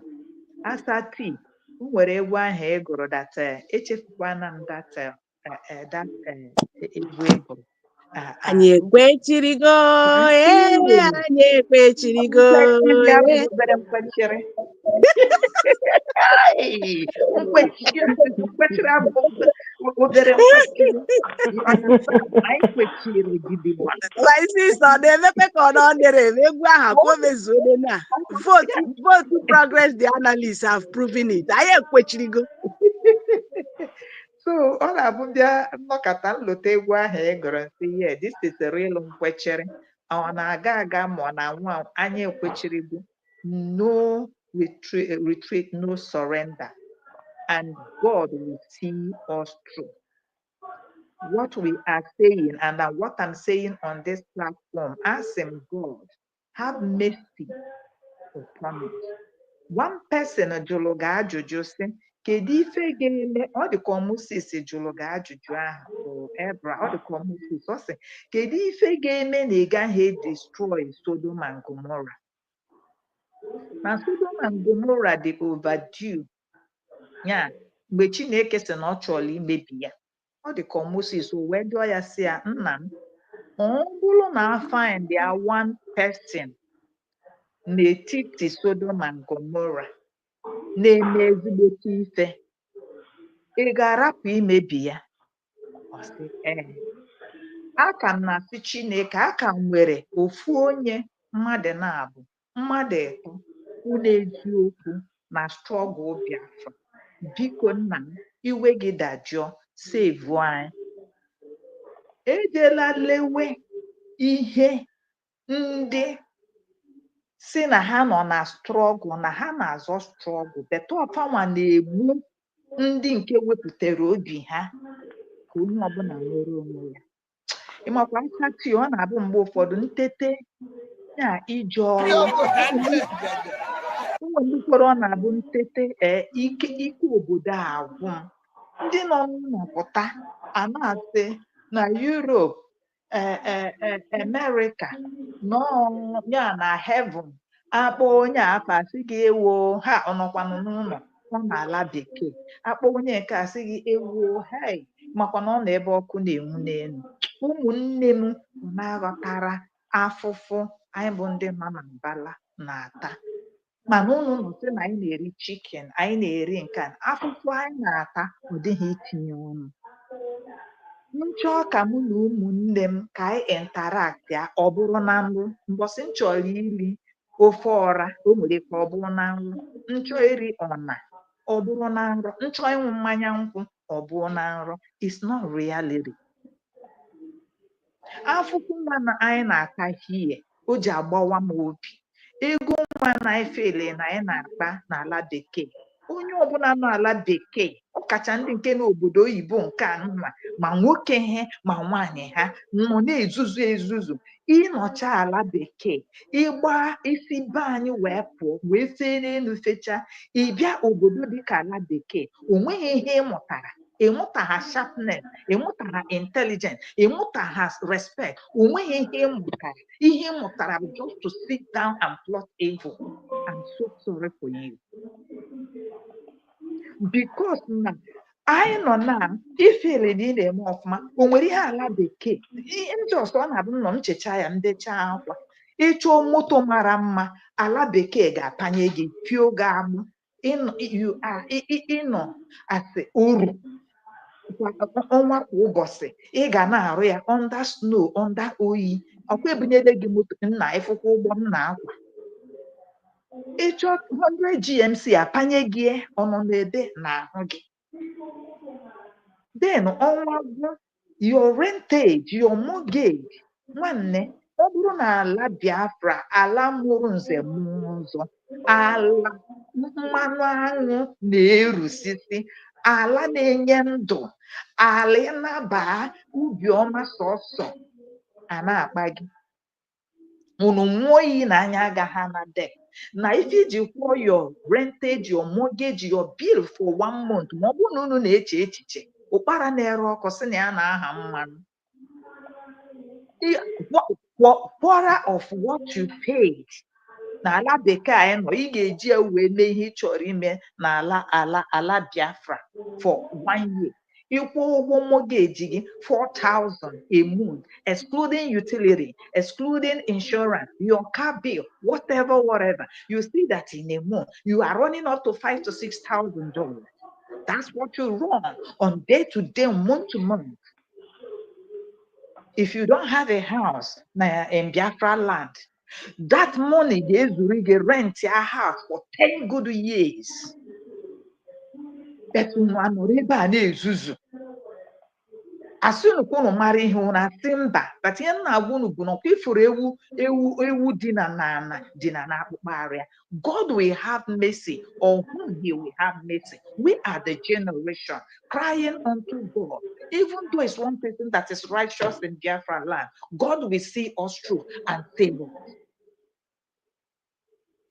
As a tea, nwere egwu ahụ ị gụrụ that echefukwana m that egwu ị gụrụ. Anyị ekwechirigo, anyị ekwechirigo. Obere mkpechiri. Mkpechiri abụ obere mkpechiri. Anyị kwechiri gidigba. My sister, ọ na-emepe ka ọ na-ọdịrị egwu ahụ ka o mezuo na vote progress the analysts have proven it. Anyị ekwechirigo. So ọ na-abụ bịa nnọkọta nlọta egwu ahụ ị gụrụ nsị yeah, this is a real nkwechiri. Ọ na-aga aga ma ọ na-anwụ anyị ekwechirigo. No retreat, no surrender. And God will see us through. What we are saying and what I'm saying on this platform, ask him, God, have mercy upon us. One person jụrụ gị ajụjụ sị, kedu ife ga-eme? Ọ dị ka Moses jụrụ gị ajụjụ ahụ Ebra, ọ dị ka Moses ọ sị, kedu ife ga-eme na ị gaghị destroy Sodom and Gomorrah? Na Sodom and Gomorrah dị overdue. Ya, mgbe Chineke sị na ọ chọrọ imebi ya, ọ dị ka Moses o wee jụọ ya sị ya, nna m, ọ bụrụ na find ya one person n'etiti Sodom and Gomorrah na-eme ezigbote ife, ị ga-arapụ imebi ya? Ọ sị aka m na-asị Chineke, aka m nwere ofu onye mmadụ na-abụ mmadụ ịtọ unu eziokwu na strọgụl Biafra. Biko nna m, iwe gị dajụọ sevu anyị. Ejela lewe ihe ndị si na ha nọ na strọgụl, na ha na-azọ strọgụl, beta ọfanwa na-egbu ndị nke wepụtara obi ha ka onye ọbụla nwere onwe ya. Ịmakwa nkatị ọ na-abụ mgbe ụfọdụ ntete ya ije ọrụ nwere ụfọdụ ọ na-abụ ntete ike obodo a agwụ m. Ndị nọ n'ụlọ pụta a na-asị na Europe, America, nọ ya na heaven, akpọ onye afa asị gị ewo ha ọnọkwanụ n'ụlọ ọ na-ala bekee, akpọ onye nke asị gị ewo hei makwa na ọ nọ ebe ọkụ na-enwu n'elu. Ụmụnne m na-aghọtara afụfụ anyị bụ ndị nọ na mbala na-ata, mana ụnụ nọ sị na anyị na-eri chicken, anyị na-eri nke a. Afụfụ anyị na-ata ọ dịghị itinye ọnụ. Nchọ ka mụ na ụmụnne m ka anyị interact ya, ọ bụrụ na nrụ mbọsị m chọrọ iri ofe ọra, o nwere ka ọ bụrụ na nrụ, nchọ iri ọna ọ bụrụ na nrụ, nchọ ịṅụ mmanya nkwụ ọ bụrụ na nrụ. It's not reality. Afụfụ nwa na anyị na-ata hie o ji agbawa m obi. Ego nwa na anyị fele na anyị na-akpa n'ala bekee. Onye ọbụla nọ ala bekee, ọkacha ndị nke n'obodo oyibo nke a nwa, ma nwoke ha ma nwaanyị ha nọ na-ezuzu ezuzu ịnọcha ala bekee, ịgba isi be anyị wee pụọ wee fee n'elu fecha, ịbịa obodo dịka ala bekee, o nweghị ihe ịmụtara. Ịmụtagha sharpness, ịmụtagha intelligence, ịmụtagha respect. O nweghị ihe ịmụtara. Ihe ịmụtara bụ just to sit down and plot evil. I'm so sorry for you. Because na anyị nọ na ifele na ị na-eme ọfụma, o nwere ihe ala bekee ihe ndị ọzọ ọ na-abụ nọ m checha ya ndecha akwa, ịchọọ moto mara mma ala bekee ga-apanye gị fio gị agbụ, ịnọ asị oru ọnwa kwa ụbọchị, ị ga na-arụ ya under snow, under oyi. Ọkwa ebunyele gị moto nna ịfụkwa ụgbọ m na-akwa, ịchọ 100 GMC apanye gị ọnọdụ n'ahụ gị. Then ọnwa gwụ, your rentage, your mortgage. Nwanne, ọ bụrụ na ala Biafra, ala mụrụ nze mụọ ọzọ, ala mmanụ aṅụ na-erusisi, ala na-enye ndụ, ala ịnaba ubi ọma sọsọ a na-akpa gị. Unu mmụọ iyi na anya agaghị ana dek na ife iji kwụọ your rentage, your mortgage, your bill for 1 month. Ma ọ bụrụ na unu na-eche echiche ụkpara na-ere ọkụ sị na ya na-aha mmanụ, quarter of what you paid n'ala bekee anyị nọ, ị ga-eji ya wee mee ihe ị chọrọ ime n'ala Biafra for 1 year. Ịkwụ ụgwọ mortgage gị 4,000 a month, excluding utility, excluding insurance, your car bill, whatever. You see that in a month you are running up to $5,000 to $6,000. That's what you run on day to day, month to month. If you don't have a house in Biafra land, that money is really rent your house for 10 good years. But as soon as you marry him, I think that. But you know, ewu dina na area. God will have mercy on whom He will have mercy. We are the generation crying unto God. Even though it's one person that is righteous in Biafra land, God will see us through and save us.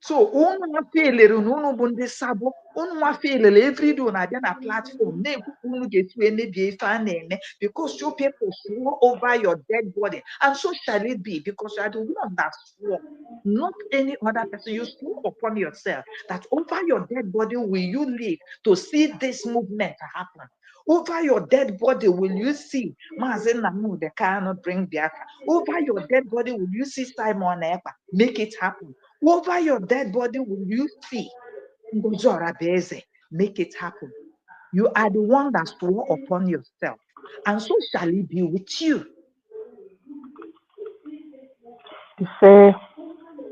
So unu feelere unu bụ ndị sabo, unu feelere every day na abịa na platform na-ekwu unu ga-esi emebi ife a na-eme, because you people swore over your dead body, and so shall it be, because you are the one that swore, not any other person. You swore upon yourself that over your dead body will you live to see this movement happen. Over your dead body will you see Mazi Nnamdi Kanu bring Biafra. Over your dead body will you see Simon Ekpa make it happen. Over your dead body will you see Ngozi Orabieze make it happen. You are the one that swore upon yourself, and so shall it be with you.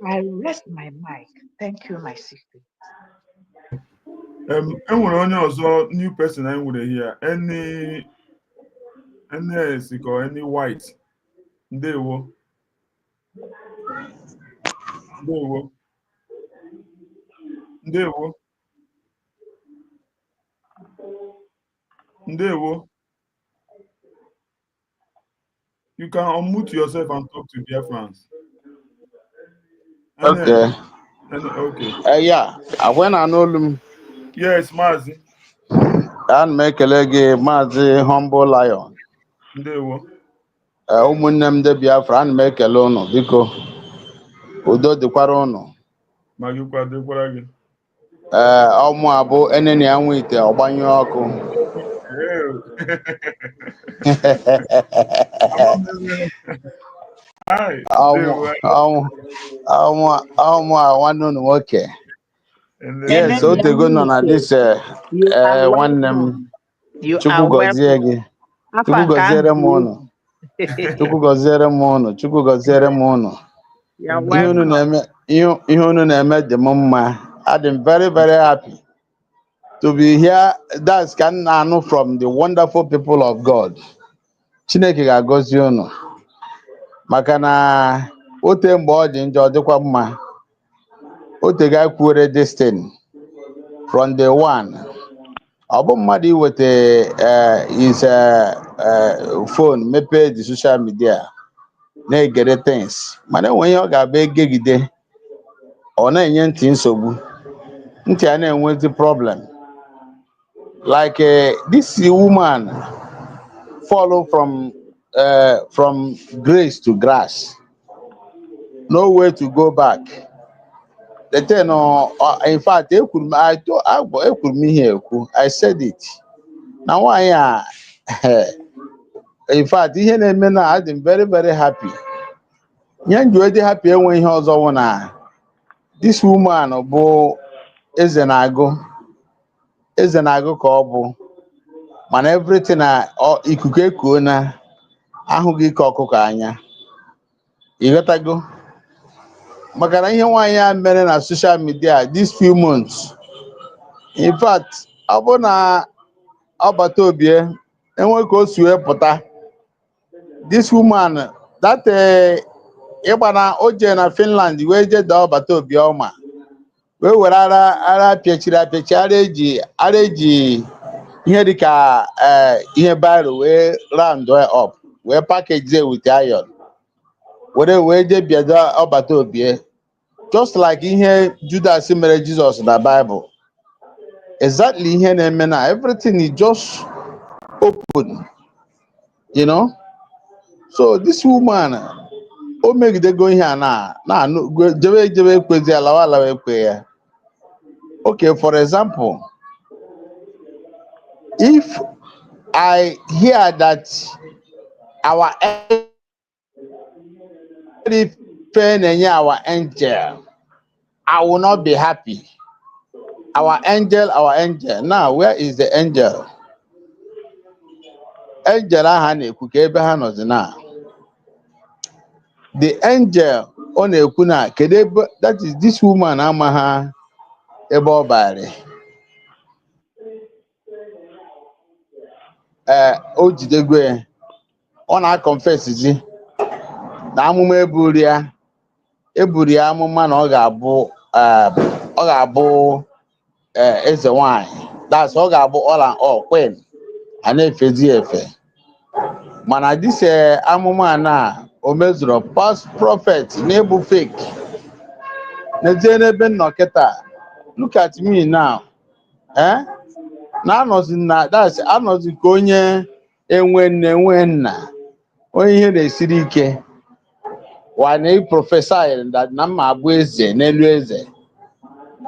I rest my mic. Thank you, my sister. Enwere onye ọzọ new person anyị nwere here. Any else or any white? Ndewo. Ndewo. Ndewo. Ndewo. You can unmute yourself and talk to dear friends. Okay. Okay. Yeah. When I know them. Yes, Mazi. And make a leg, Mazi humble lion. Ndewo. Ụmụnne m ndị Biafra ana m ekele ụnụ biko udo dịkwara ụnụ. Ma gị kwadokwara gị. Ọmụ abụ enene ya nwe ite ọgbanyụ ọkụ. Ọmụ a nwanne ụnụ nwoke. Yes, otego nọ na this nwanne m Chukwu gọzie gị. Chukwu gọziere m ụnụ. Chukwu gọziere m ụnụ. Chukwu gọziere m ụnụ. Ihe unu na-eme dị m mma. I'm very, very happy to be here. That's can I know from the wonderful people of God. Chineke ga-agọzi unu. Maka na ote mgbe ọ dị njọ dịkwa mma. Ote ga-ekwuere this thing from the one. Ọ bụ mmadụ iweta his phone mepee the social media na-egere things. Mana enwe ihe ọ ga-abịa egegide ọ na-enye ntị nsogbu. Ntị a na-enwezi problem. Like this woman follow from grace to grass. No way to go back. The thing, in fact, I said it. Now I in fact, ihe na-eme na I'm very, very happy. Nye nji happy enwe ihe ọzọ wụ na this woman bụ eze na-agụ ka ọ bụ mana everything na ikuku ekuo na ahụghị ka ọkụkọ anya. Ịghọtago? Maka na ihe nwaanyị a mere na social media these few months. In fact, ọ bụ na ọbata obie enwe ka o si wee pụta. This woman that ịgba na o jee na Finland wee jee daa ọbata obi ọma. Wee were ara pịachiri apịachi ara eji ihe dịka ihe biro wee round up wee package with iron wee jee bịada ọbata obie just like ihe Judas mere Jesus na Bible. Exactly ihe na-eme na everything is just open, you know. So this woman o megidego ihe a na jebe ekwezi alawa ekwe ya. Okay, for example, if I hear that our angel, I will not be happy. Our angel. Now, where is the angel? Angel aha na-ekwu ka ebe ha nọzi na. The angel ọ na-ekwu na kedu ebe that is this woman ama ha ebe ọ bare. O jidegwe ọ na-confess na amụma eburu ya amụma na ọ ga-abụ eze nwanyị. That's ọ ga-abụ all and all queen a na-efezi efe. Mana this amụma na o mezuru past prophet na-ebu fake. N'ezie n'ebe nnọ kịta, look at me now. Na anọzi na that's anọzi ka onye enwe nna onye ihe na-esiri ike wa na prophesy na mma abụ eze n'elu eze.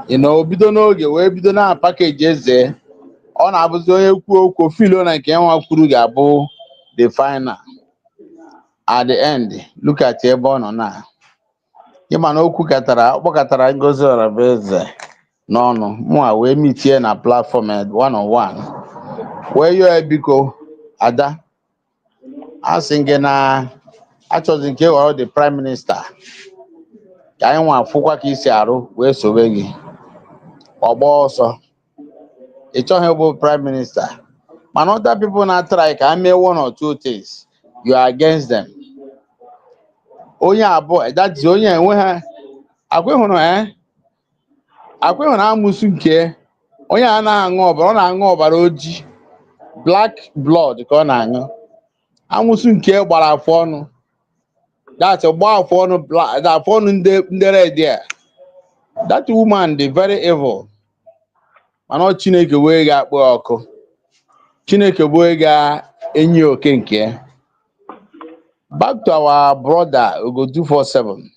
You know, bido n'oge wee bido na package eze ọ na-abụzi onye kwuo okwu filo na nke nwa kwuru ga-abụ the final. At the end, look at ebe ọ nọ na. Ịma na okwu kpọkọtara Ngozi Orabaeze n'ọnụ mụa wee mitie na platform one on one wee yọọ biko ada asị gị na achọzi nke ghọrọ the prime minister ka anyị nwa afụkwa ka isi arụ wee sobe gị ọgba ọsọ ị chọghị bụ prime minister. Mana other people na try ka mee one or two things, you are against them. Onye abụọ, that is onye enwe ha akwa ịhụrụ amụsụ nke onye a na-aṅụ ọbara, ọ na-aṅụ ọbara ojii, black blood ka ọ na-aṅụ. Amụsụ nke gbara afọ ọnụ, that's gba afọ ọnụ, afọ ọnụ ndị red there. That woman dị very evil. Mana ọ Chineke wee ga-akpọ ọkụ, Chineke wee ga-enye oke nke ya. Back to our brother Ugo 247.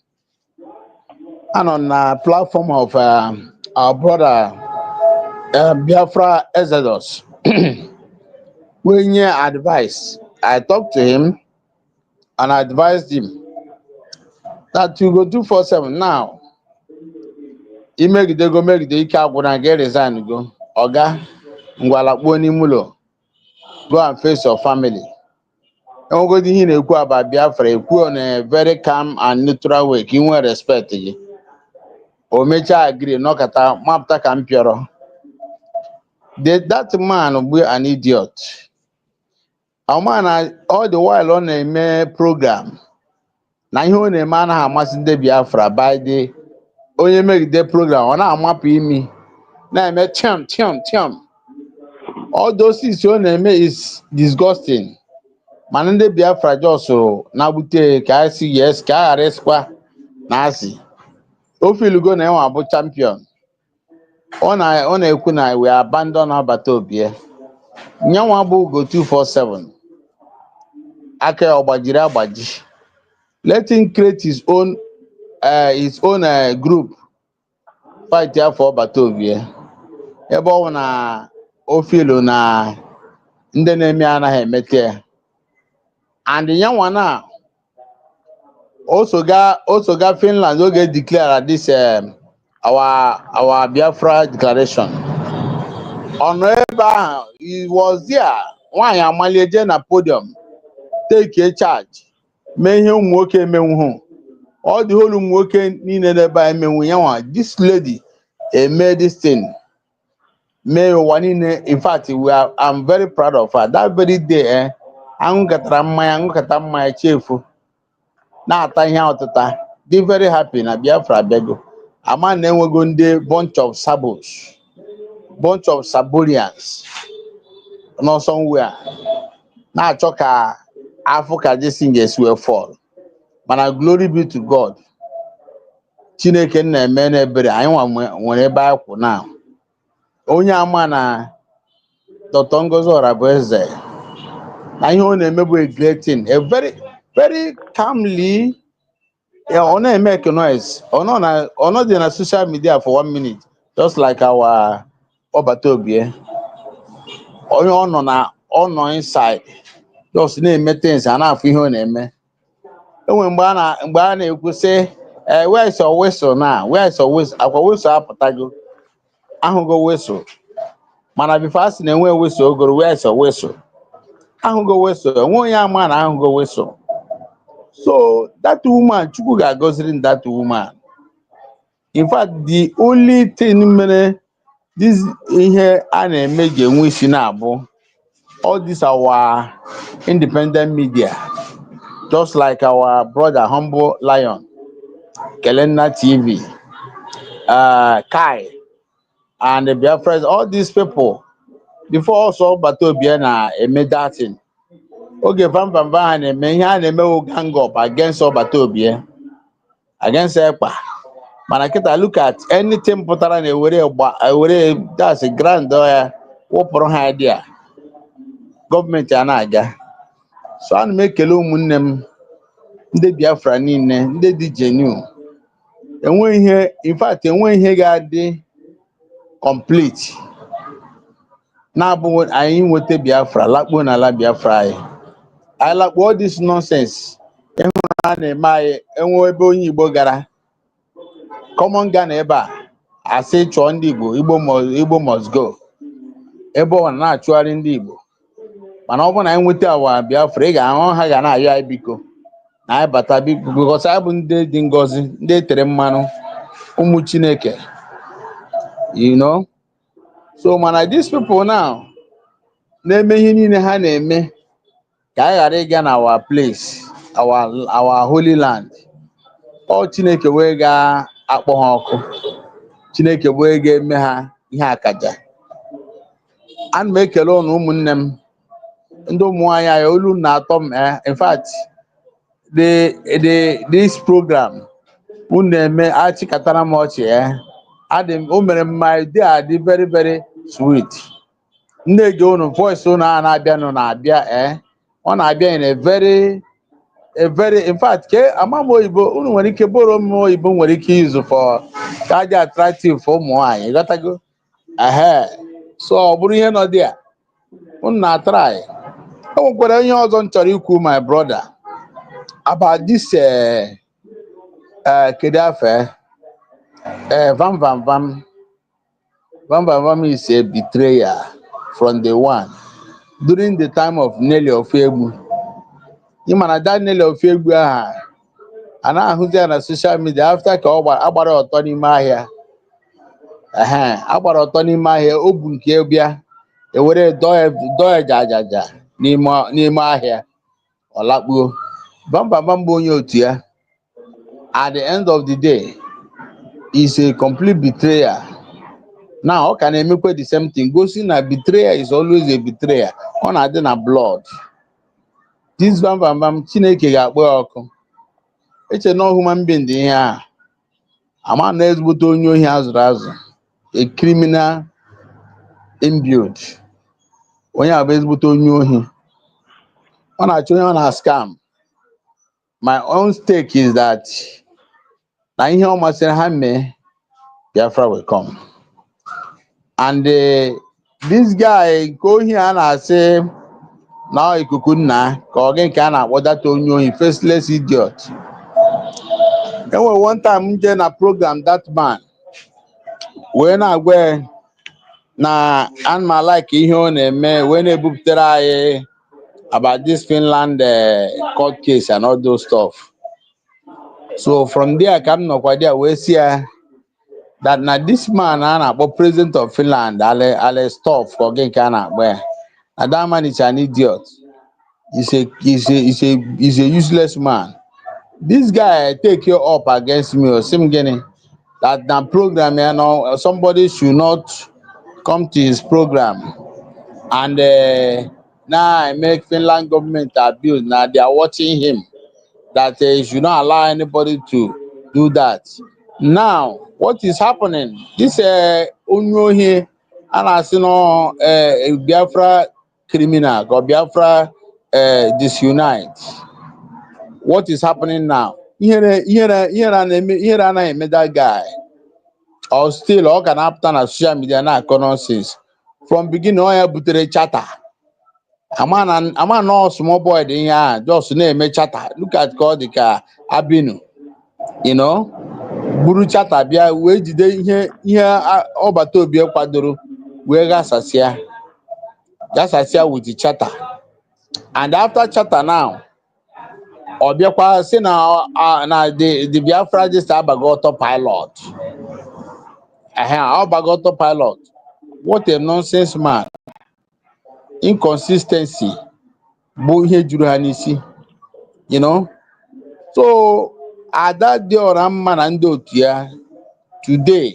And on the platform of our brother Biafra Exodus. When you advice, I talked to him and I advised him that to go 247 now. He make the ike agwụna get resign go. Oga, ngwalakpo n'imulo. Go and face your family. And go to him about Biafra, ekwu on a very calm and neutral way. He won't respect you. O mecha agree, no kata mapta kampioro. That man will be an idiot. A man all the while on a program. Na ihe ọ na-eme anaghị amasị ndị Biafra by the onye make the program, ọ na-amapụ imi na-eme tiam. All those things ọ na-eme is disgusting. Mana ndị Biafra just na-abute ka asị yes, ka a ghara ịsịkwa na asị. O filugo na enwe abụ champion. Ọ na-ekwu na we abandon agbata obi ya. Nyanwa bụ Ugo 247. Aka ya ọgbajiri agbaji. Let him create his own group. Fight ya for agbata obi ya. Ebe ọ na o filu na ndị na-eme anaghị emete ya. And nyanwa na also ga Finland oge declare this our Biafra declaration. On ebe ahụ, he was there. Nwaanyị amalie je na podium, take a charge. Mee ihe ụmụ nwoke emenwu. All the whole ụmụ nwoke niile n'ebe a emenwu yanwa. This lady made this thing. Mee ụwa niile. In fact, I'm very proud of her. That very day, aṅụkọtara mmanya chefu. Na-ata ihe ọtụta. Be very happy na Biafra abịago. Ama na enwego ndị bunch of Saborians nọ somewhere na-achọ ka Africa this thing will fall. Mana glory be to God. Chineke na-eme n'ebere anyị nwere ebe akwụ na onye ama na Dr. Ngozi Orabueze na ihe ọ na-eme bụ a great thing. A very very calmly ọ na-make noise. Ọ nọ dị na social media for 1 minute just like our Obatobie. Onye ọ nọ inside just na-eme things a na-afụ ihe ọ na-eme. Enwe mgbe a na-ekwu sị where is your whistle now? Where is your whistle? Akwa whistle apụtago. Ahụgo whistle. Mana before asị na enwe whistle ogoro, where is your whistle? Ahụgo whistle. Enwe onye ama na ahụgo whistle. So that woman, Chukwu ga-agọziri that woman. In fact, the only thing mere this ihe a na-eme ga-enwe isi na-abụ all this our independent media, just like our brother Humble Lion, Kelenna TV, Kai, and the Biafra, all these people, before also Batobia na eme that thing. Oge Vamba ha na-eme ihe a na-eme gang up against Batobia, against Ekpa. Mana kita look at anything pụtara na ewere that's a grand wụpụrụ ha idea. Gọọmenti a na-aga. So ana m ekele ụmụnne m ndị Biafra niile, ndị dị genuine. Enwe ihe, in fact, enwe ihe ga-adị complete. Na-abụ anyị nweta Biafra, lakpuo n'ala Biafra anyị. Anyị lakpuo all this nonsense. Ịhụrụ ha na-eme anyị, enwe ebe onye Igbo gara. Common Ghana ebe a, asị chọọ ndị Igbo, Igbo must go. Ebe ọ na-achụgharị ndị Igbo. Mana ọ bụ na anyị nweta awa Biafra, ị ga-ahụ ha ga na-ayọ anyị biko. Na anyị bata biko, because anyị bụ ndị dị ngọzi, ndị tere mmanụ, ụmụ Chineke. You know? So mana these people now na-eme ihe niile ha na-eme ka anyị ghara ịga na our place, our holy land. Ọ Chineke wee ga-akpọ ha ọkụ. Chineke wee ga-eme ha ihe akaja. Ana m ekele ụnụ ụmụnne m ndị ụmụ nwaanyị anyị, olu na-atọ m. In fact, this program unu na-eme achịkọtara m ọchị. O mere m my day adị very very sweet. Nne-ege unu voice unu a na-abịanụ na-abịa. Ọ na-abịa in a very in fact ke amam oyibo unu nwere ike boro m oyibo nwere ike use for ka dị attractive for ụmụ nwaanyị. Ghọtago? So ọ bụrụ ihe nọ dị a unu na-atry. O nwekwara ihe ọzọ m chọrọ ikwu, my brother, about this kedu afa Vam Vam Vam. Vam Vam Vam is a betrayer from the one during the time of Nelly Ofiegbu. You man that Nelly Ofiegbu a na-ahụzi ya na social media after ka ọ agbara ọtọ n'ime ahịa. Agbara ọtọ n'ime ahịa, o bu nke bịa ewere dọọ jajaja n'ime ahịa ọ lakpuo. Vam Vam Vam bụ onye otu ya. At the end of the day, is a complete betrayer. Now, how can I make the same thing? Gosi na betrayer is always a betrayer. Ọ na-adị na blood. This Vam Vam Vam, Chineke ga-akpọ ọkụ. Eche no human being dị ihe a. Ama na ezigbote onye ohi azụrụ azụ. A criminal imbued. Onye abụ ezigbote onye ohi. Ọ na-achọ onye ọ na-scam. My own stake is that na ihe ọ masịrị ha mee, Biafra will come. And this guy nke ohi a na-asị na ikuku nna ka ọ gị nke a na-akpọdata onye ohi, faceless idiot. Enwere one time m jee na program that man wee na-agwa na ana like ihe ọ na-eme wee na-ebupụtara anyị about this Finland court case and all those stuff. So from there ka m nọkwa there wee see that na this man a na-akpọ president of Finland ale stuff ka ọ gị nke a na-akpọ ya. Na that man is an idiot. He's a useless man. This guy take you up against me or sim gini that na program, you know, somebody should not come to his program. And now I make Finland government abuse. Now they are watching him that he should not allow anybody to do that. Now, what is happening? This Onyohi and I see no Biafra criminal or Biafra disunite. What is happening now? Here that guy. Or still all can happen on social media now nonsense. From beginning on ya butere chatter. A man no small boy in here just name me chatter. Look at God the car Abinu. You know? Buru chatter bia we jide ihe obato bia kwadoro we gasasia. Gasasia with the chatter. And after chatter now, obiakwa say na the Biafra just abago autopilot. Autopilot. What a nonsense man. Inconsistency. Bohe juru ha n'isi. You know? So ada dị ọra mma na ndị otu ya today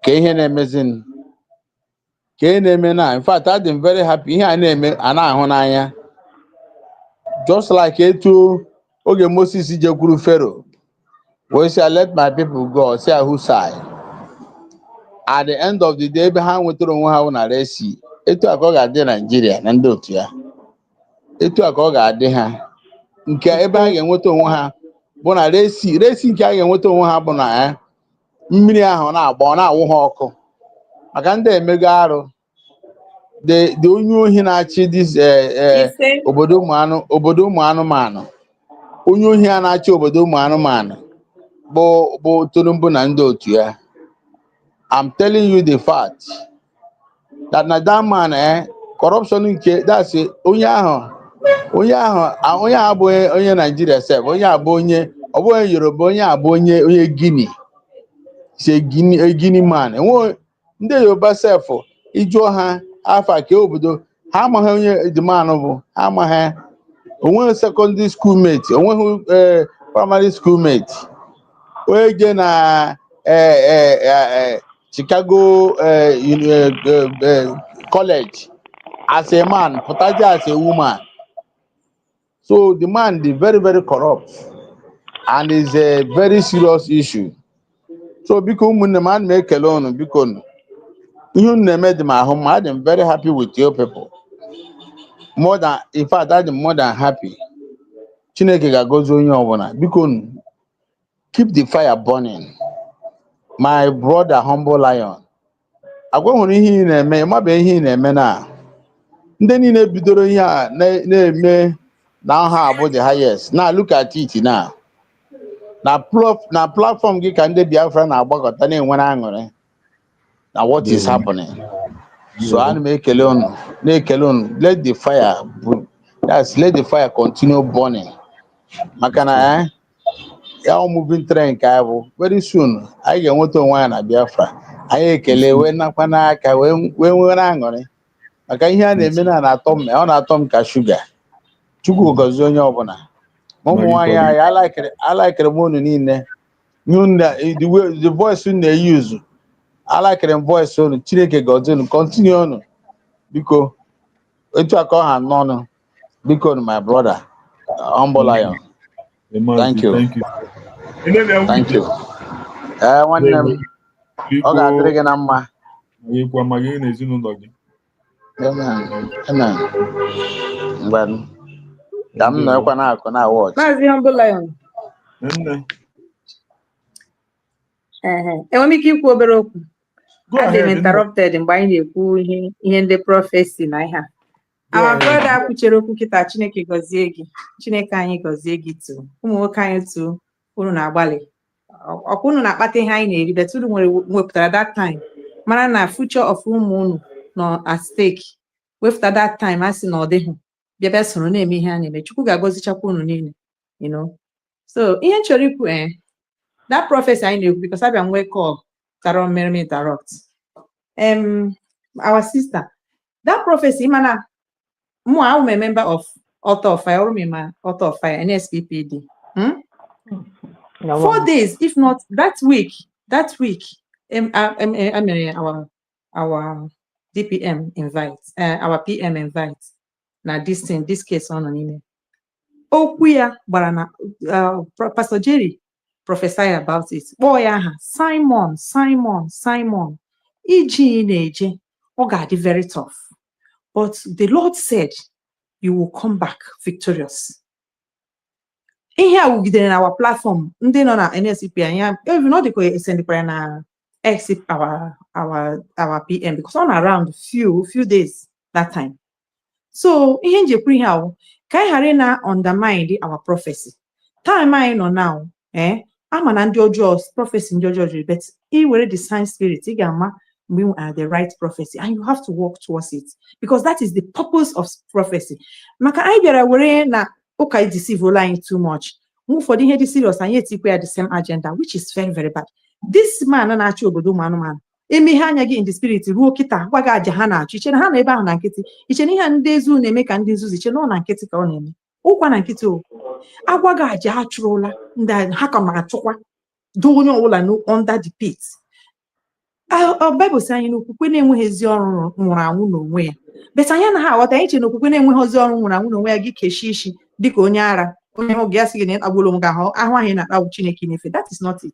ka ihe na-emezin ka ihe na-eme na. In fact, I'm very happy ihe a na-eme a na-ahụ n'anya. Just like etu oge Moses jekwuru Pharaoh wee say let my people go, say whose side. At the end of the day, ebe ha nwetara onwe ha na resi, etu a ka ọ ga-adị Nigeria na ndị otu ya. Etu a ka ọ ga-adị ha. Nke ebe ha ga-enweta onwe ha bụ na resi nke a ga-enweta onwe ha bụ na mmiri ahụ na-agba ọ na-awụ ha ọkụ. Maka ndị emego arụ. The onye ohi na-achị this obodo ụmụ anụmanụ. Onye ohi a na-achị obodo ụmụ anụmanụ bụ Tinubu na ndị otu ya. I'm telling you the fact that na that man corruption nke that's onye ahụ abụghị onye Nigeria sef, onye abụ onye ọ bụghị Yoruba, onye abụ onye Guinea. It's a Guinea man. ndị Yoruba sef ịjụọ ha afa ka obodo ha amaghị onye dịmanụ bụ ha amaghị onweghị secondary school mate onweghị primary school mate onye je na Chicago college as a man pụtaje as a woman. So the man is very, very corrupt and is a very serious issue. So biko ụmụnne m ana m ekele unu biko ihe unu na-eme dị m ahụ ma adị m very happy with you people. More than, in fact, I'm more than happy. Chineke ga-agọzi onye ọbụla biko keep the fire burning. My brother Humble Lion. Agwa hụrụ ihe ị na-eme ịmabe ihe ị na-eme na ndị niile bidoro ihe a na-eme na ha abụ the highest. Now look at it now. Na platform gị ka ndị Biafra na-agbakọta na-enwere aṅụrị na what is happening. So ana m ekele unu na-ekele unu let the fire let the fire continue burning. Maka na ya moving train ka bụ very soon anyị ga-enweta onwe anyị na Biafra. Anyị ekele wee nakwa n'aka wee nwere aṅụrị maka ihe a na-eme na-atọ m ọ na-atọ m ka shuga. Chukwu gọzie onye ọbụla. Ụmụ nwaanyị anyị alakịrị m unu niile. The voice unu na-eyuzu alakịrị m voice unu. Chineke gọzie unu continue unu biko etu aka ọha n'ọnụ biko my brother Humble Lion. Thank you. Thank you. Nwanne m ọ ga-adịrị gị na mma. Amen. Mgbe ka m nọkwa na-akụ na watch. Maazị Humble Lion. Enwe m ike ikwu obere okwu? Adị m interrupted mgbe anyị na-ekwu ihe ndị prọfesi na ihe a. Our brother kwuchere okwu kịta Chineke gọzie gị. Chineke anyị gọzie gị too. Ụmụ nwoke anyị too unu na-agbalị. Ọkwa unu na-akpata ihe anyị na-eri but unu wepụtara that time mara na future of ụmụ unu nọ at stake. Wepụta that time a sị na ọ dịghị bịa soro na-eme ihe a na-eme. Chukwu ga-agọzichakwa unu niile, you know. So ihe nchọrọ ikwu that prophecy anyị na-ekwu because abịa nwee call tara mere m interrupt. Our sister, that prophecy mana I'm a member of Author of Fire, or Author of Fire, NSPPD. 4 days, if not that week, our DPM invites, our PM invites. Now this case on email. Okuya barana Pastor Jerry prophesy about it. Boy, Simon. Iji God very tough. But the Lord said, you will come back victorious. In here, we did in our platform, they know NSCP, and even know they send the prayer na exit our PM because on around few days that time. So in here, pre how kai harina undermine our prophecy. Time I know now, I'm an anjojo prophecy in Jojo, but he will the sign spirit. We are the right prophecy, and you have to work towards it because that is the purpose of prophecy. Maka I get away na okay deceive lying too much. Move for the head serious and yet we are the same agenda, which is very, very bad. This man na actually obodo man. Emi hanya gi in the spirit ruo kita waga jahana chiche na ha na ebe ahụ na nkịtị. Iche na ihe ndị ezu na-eme ka ndị nzuzu iche na ọ na nkịtị ka ọ na-eme. Ụkwa na nkịtị o. Agwa ga aja achụrụla ndị ha ka ma achụkwa. Do onye ọbụla no under the pit. Bible saying n'okwukwe na-enweghị ezi ọrụ nwụrụ anwụ n'onwe ya. But anyị anaghị aghọta iche n'okwukwe na-enweghị ezi ọrụ nwụrụ anwụ n'onwe ya gị kechie isi dịka onye ara onye hụ gị asị gị na ịkpagburu onwe gị ahụ anyị na-akpagbu Chineke n'efe. That is not it.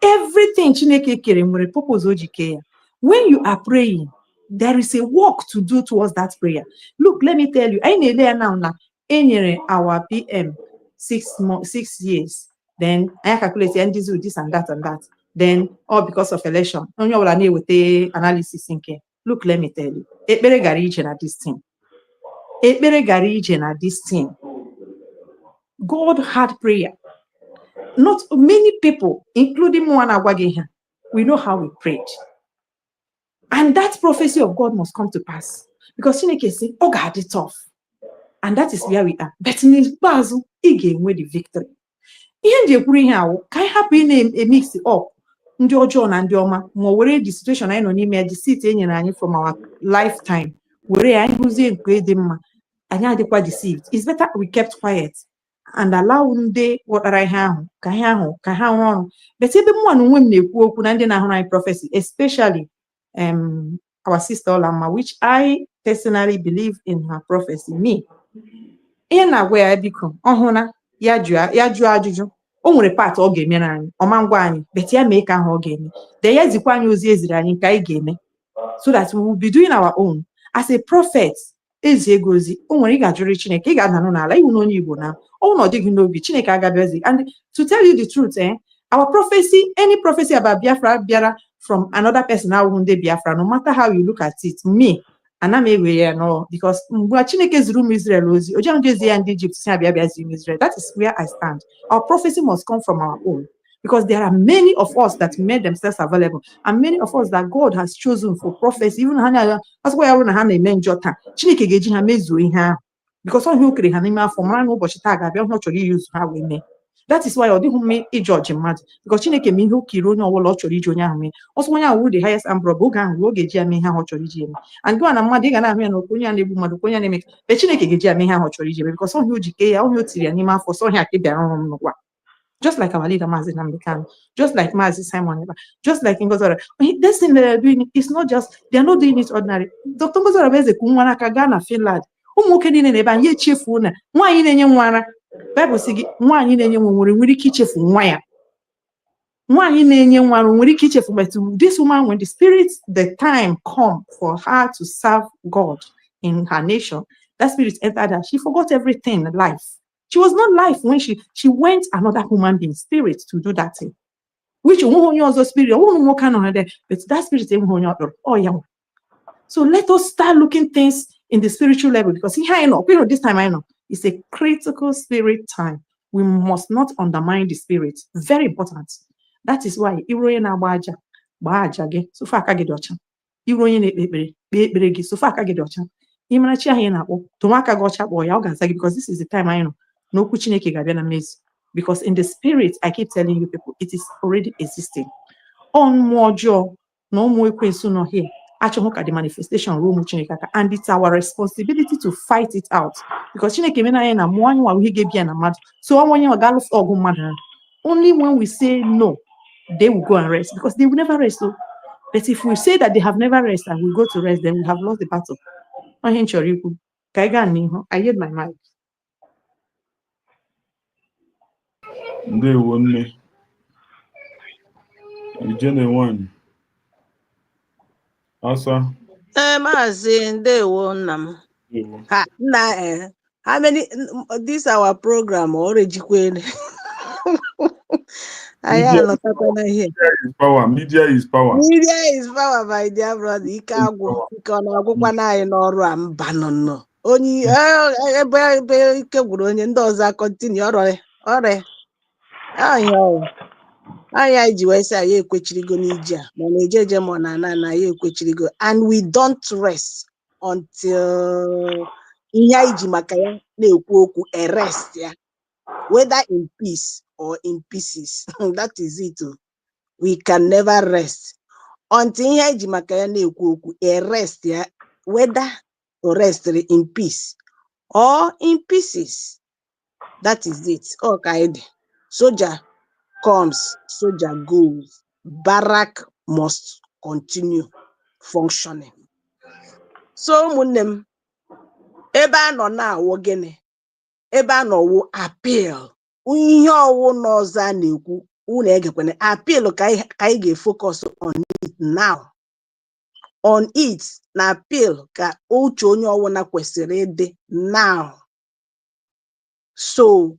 Everything Chineke kere nwere purpose o ji kee ya. When you are praying, there is a work to do towards that prayer. Look, let me tell you, I na-ele ya now na enyere our PM 6 years. Then I calculate and this and that and that. Then all because of election. Onye ọbụla na-eweta analysis nke. Look, let me tell you. Ekpere gara ije na this thing. Ekpere gara ije na this thing. God had prayer. Not many people, including Moana Wageha, we know how we prayed. And that prophecy of God must come to pass. Because Chineke say, oh God, it's tough. And that is where we are. But in his bazoo, he gave away the victory. Ihe nje kwuru ihe ahụ ka anyị hapụ ị na-emix up ndị ọjọọ na ndị ọma ma ọ were the situation anyị nọ n'ime ya the seat e nyere anyị from our lifetime were ya anyị hụzie nke dị mma anyị adịkwa deceived. It's better we kept quiet and allow ndị ghọtara ihe ahụ ka ha rụọ ọrụ. But ebe mụ na onwe m na-ekwu okwu na ndị na-ahụrụ anyị prophecy, especially our sister Olamma, which I personally believe in her prophecy. Me, ihe na-agwa ya biko ọhụrụ ya jụọ ajụjụ, o nwere part ọ ga-emere anyị, ọma ngwa anyị, but ya mee ka ahụ ọ ga-eme, then ya zikwa anyị ozi eziri anyị nke anyị ga-eme, so that we will be doing our own. As a prophet, ezi egozi, o nwere ị ga-ajụrụ Chineke, ị ga-adanụ n'ala, iwu n'onye Igbo na ọ nọ dịghị n'obi, Chineke agabiazi. And to tell you the truth, our prophecy, any prophecy about Biafra bịara from another person ahụ ndị Biafra, no matter how you look at it, me, ana m ewe ya no, because mgbe Chineke zuru m Israel ozi, o jee jezi ya ndị Egypt si abịa ziri m Israel. That is where I stand. Our prophecy must come from our own, because there are many of us that made themselves available, and many of us that God has chosen for prophecy. Even that's why I want to have a menjota. Chineke geji ha mezuo ihe ahụ, because all who create n'ime afọ mara na ụbọchị taa ga-abịa ọ chọrọ use ha wee mee. That is why ọ dịghị mma ịjọji mmadụ, because Chineke mee ihe o kiri onye ọbụla ọ chọrọ iji onye ahụ mee. Ọsọ onye ahụ the highest and oge ahụ ọ ga-eji ya mee ihe ahụ ọ chọrọ iji eme. And gwa na mmadụ ị ga na-ahụ ya na onye a na-egbu mmadụ, onye a na-eme, but Chineke ga-eji ya mee ihe ahụ ọ chọrọ iji eme, because ọhịa o ji kee ya, ọhịa o tiri ya n'ime afọ, sọ ọhịa ka ị bịara ọrụ m n'ụwa. Just like our leader Mazi Namdekan, just like Mazi Simon, just like Ngozora. This thing they are doing is not just, they are not doing it ordinary. Dr. Ngozora Beze kumwana kagana Finland. Umuke nine neba ye chefu na. Nwa yine nye mwana. Bible sigi nwa yine nye mwuri kichefu nwaya. Nwa yine nye mwuri kichefu. But this woman, when the time come for her to serve God in her nation, that spirit entered her. She forgot everything in life. She was not life when she went another human being spirit to do that thing. Which also spirit, but that spirit oh yeah. So let us start looking things in the spiritual level, because here I know, this time I know it's a critical spirit time. We must not undermine the spirit. Very important. That is why so far because this is the time I know. No Chineke ga-abịa na mmezu, because in the spirit I keep telling you people, it is already existing. On more job, no more ekwensu no here. Actually, the manifestation room Chineke, and it's our responsibility to fight it out, because Chineke mena na mwanya wa hige bia na mad. So only when we say no, they will go and rest, because they will never rest. So, but if we say that they have never rest and we go to rest, then we have lost the battle. I yield my mind. Ndewo nne. Ijene one. Asa. Maazị ndewo nna m. Ha na how many this our program already kwene. Media is power. Media is power, my dear brother. Ike agwụ ike ọ na-agwụkwa na anyị n'ọrụ a mba nọ. Onye ebe ike gwụrụ onye ndị ọzọ continue ọrịa. Anya iji wee sị anyị ekwechirigo n'ije a, ma na-ejeje ma na anyị ekwechirigo, and we don't rest until ihe anyị ji maka ya na-ekwu okwu arrest ya, whether in peace or in pieces. That is it. We can never rest until ihe anyị ji maka ya na-ekwu okwu arrest ya, whether rest in peace or in pieces. That is it. Okay. Soldier comes, soldier goes. Barrack must continue functioning. So munem ebe anọ na-awụ gịnị? Ebe anọ wụ appeal. Ihe ọwụ n'ọzọ a na-ekwu unu egekwana appeal ka anyị ga-focus on it now. On it na appeal ka uche onye ọwụna kwesịrị ịdị now. So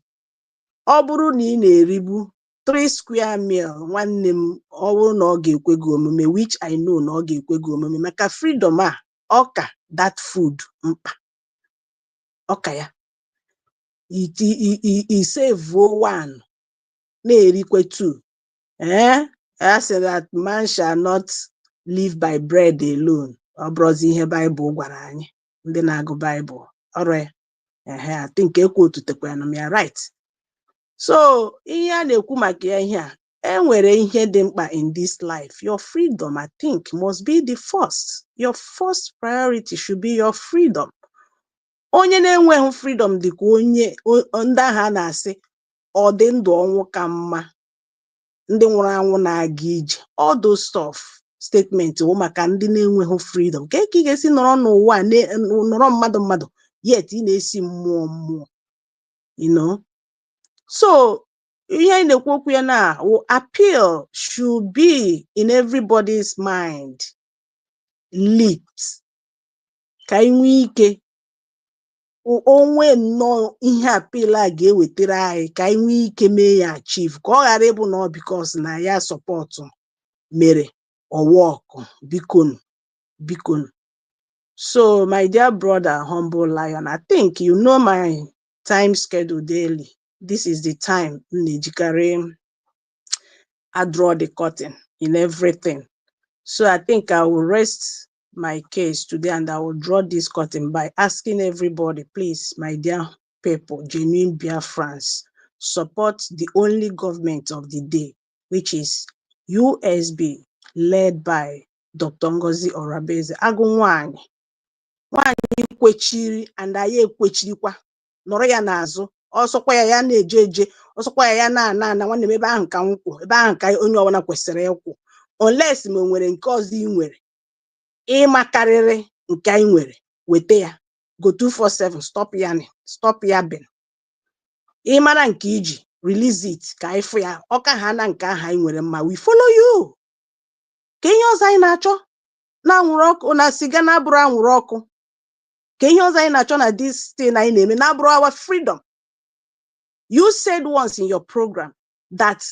ọ bụrụ na ị na-eribu 3 square meal nwanne m, ọ bụrụ na ọ ga-ekwe gị omume, which I know na ọ ga-ekwe gị omume, maka freedom a ọka that food mkpa ọka ya save 1 na-erikwe 2. I say that man shall not live by bread alone. Ọ bụrụzi ihe Bible gwara anyị ndị na-agụ Bible ọrụ ya. I think ekwu otutekwa na m ya right. So ihe a na-ekwu maka ya ihe a enwere ihe dị mkpa in this life. Your freedom, I think, must be the first. Your first priority should be your freedom. Onye na-enweghị freedom dị ka onye ndị ahụ a na-asị ọ dị ndụ ọnwụ ka mma, ndị nwụrụ anwụ na-aga ije. All those stuff statement wụ maka ndị na-enweghị freedom. Ka ị ga-esi nọrọ n'ụwa nọrọ mmadụ yet ị na-esi mmụọ, you know. So ihe anyị na-ekwu okwu ya na appeal should be in everybody's mind, lips, ka anyị nwee ike onwe nnọọ ihe appeal a ga-ewetara anyị, ka anyị nwee ike mee ya achieve, ka ọ ghara ịbụ na ọ because na ya sọpọtụ mere ọwọkụ. Bikonu. So my dear brother Humble Lion, I think you know my time schedule daily. This is the time Nejikare I draw the curtain in everything. So I think I will rest my case today and I will draw this curtain by asking everybody, please, my dear people, genuine Biafrans, support the only government of the day, which is USB, led by Dr. Ngozi Orabeze. Agụ nwanyị kwechiri and anyị ekwechirikwa nọrọ ya n'azụ, ọsọkwa ya na-eje ọsọkwa ya na nwanne m ebe ahụ ka nkwụ, ebe ahụ ka onye ọbụla kwesịrị ịkwụ, unless ma nwere nke ọzọ ị nwere ịmakarịrị nke anyị nwere, weta ya go 247, stop yabbing. Ịmara nke iji release it ka ịfụ ya ọka ha na nke ahụ anyị nwere mma, we follow you. Ka ihe ọzọ anyị na-achọ na anwụrụ ọkụ na siga na-abụrụ anwụrụ ọkụ, ka ihe ọzọ anyị na-achọ na this thing anyị na-eme na-abụrụ our freedom. You said once in your program that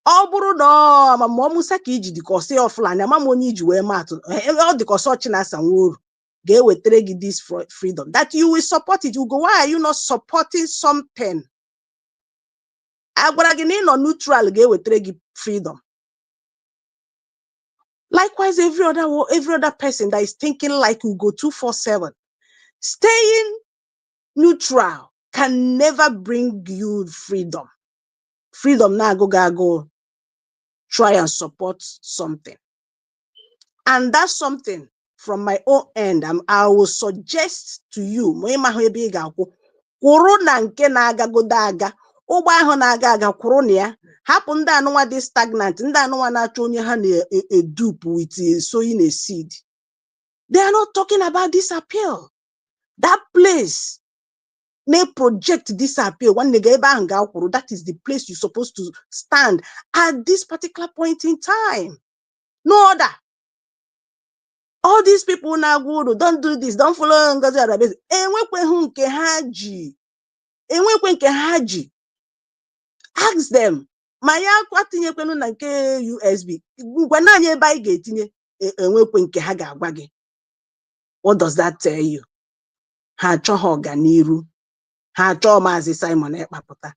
ọ bụrụ na ọmụsa ka iji dịka ọsị ọfụla na amam onye iji wee maatụ ọ dịka ọsọ Chinasa Nworu ga-ewetara gị this freedom, that you will support it. You go, why are you not supporting something? Agwara gị na ị nọ neutral ga-ewetara gị freedom. Likewise, every other person that is thinking like you go 247, staying neutral can never bring you freedom. Freedom na go try and support something. And that's something from my own end, I will suggest to you, kwụrụ na nke na-agagodo aga, ụgbọ ahụ na-aga aga kwụrụ na ya, hapụ ndị anụnwa dị stagnant, ndị anụnwa na-achọ onye ha na-edupe with sowing a seed. They are not talking about this appeal. That place may project this appeal. That is the place you're supposed to stand at this particular point in time. No other. All these people now go, don't do this, don't follow Ngozi Arabeze. Ask them. Maya kwatinye kwenu na nke USB. What does that tell you? Ha chọrọ ọganiru. Ha chọrọ Maazị Simon Ekpapụta.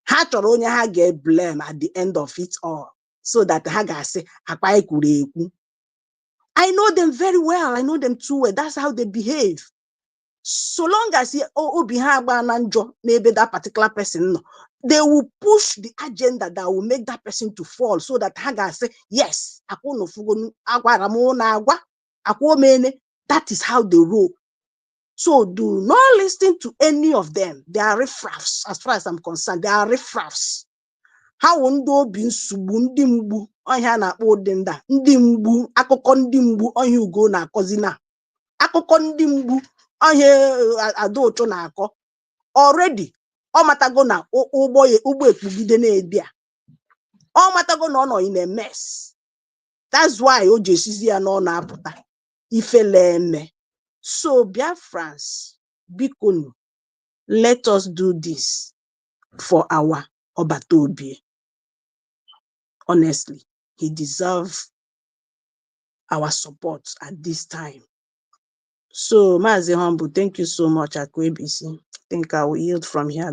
Ha chọrọ onye ha ga-blame at the end of it all, so that ha ga-asị akpa ekwuru ekwu. I know them very well. I know them too well. That's how they behave. So long as maybe that particular person, they will push the agenda that will make that person to fall, so that Haga say, yes, that is how they roll. So do not listen to any of them. They are riffraffs, as far as I'm concerned. They are riffraffs. How undo bin subu ndi mgbu ọhịa na-akpọ ụdịnda ndị mgbu akụkọ ndị mgbu ọhịa ugo na-akọzina akụkọ ndị mgbu ọhịa Adaocho na-akọ already. Ọ matago na ụgbọ ekpugide na-edi a, ọ matago na ọ nọ in a mess. That's why o ji esizi ya na ọ na-apụta ifele eme. So Biafrans, bikonu, let us do this for our Obatobi. Honestly, he deserves our support at this time. So, Mazi Humble, thank you so much at KBC. I think I will yield from here.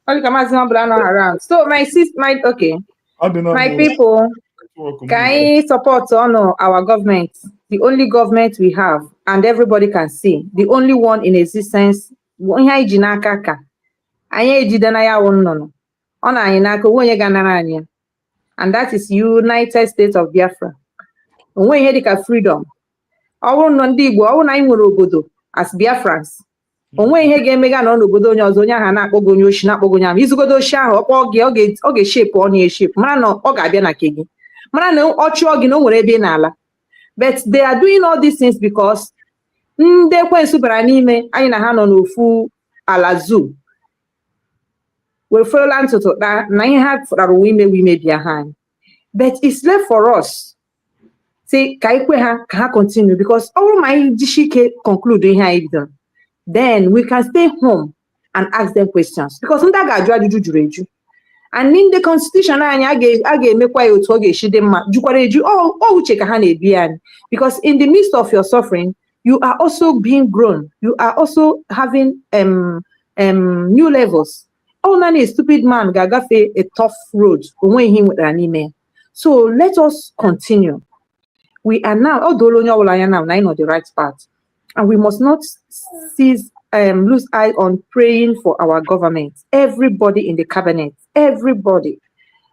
Only Kamasi Humble not around. So my people, can I support our government? The only government we have, and everybody can see, the only one in existence. And that is United States of Biafra. Onwe ihe dịka freedom. Ọ bụrụ na ndị Igbo, ọ bụrụ na anyị nwere obodo as Biafrans, onwe ihe ga-emega nọ n'obodo onye ọzọ, onye ahụ na-akpọgo onye oshi, na-akpọgo onye ahụ. Izugodo oshi ahụ ọkpọ gị, ọ ga-eshepu, ọ na-eshepu, mara na ọ ga-abịa na nke gị, mara na ọ chụọ gị na o nwere ebe ị na-ala. But they are doing all these things because ndị ekwensu bara n'ime anyị na ha nọ n'ofu ala zoo. Weferela ntụtụ na ihe ha fụtara ime bịa ha anyị. But it's left for us. Say, ka ha continue, because all my jishike conclude ihe anyị done. Then we can stay home and ask them questions. Because ndị ga-ajụ ajụjụ juru eju. And in the constitution anyị a ga-emekwa ya otu ọ ga-eshi dị mma jukwara eju ọ uche ka ha na-ebi anyị. Because in the midst of your suffering, you are also being grown. You are also having new levels. Oh, nani a stupid man ga-agafe a tough road. Onwe ihe nwetara n'ime. So let us continue. We are now, although now on the right path, and we must not lose eye on praying for our government. Everybody in the cabinet, everybody,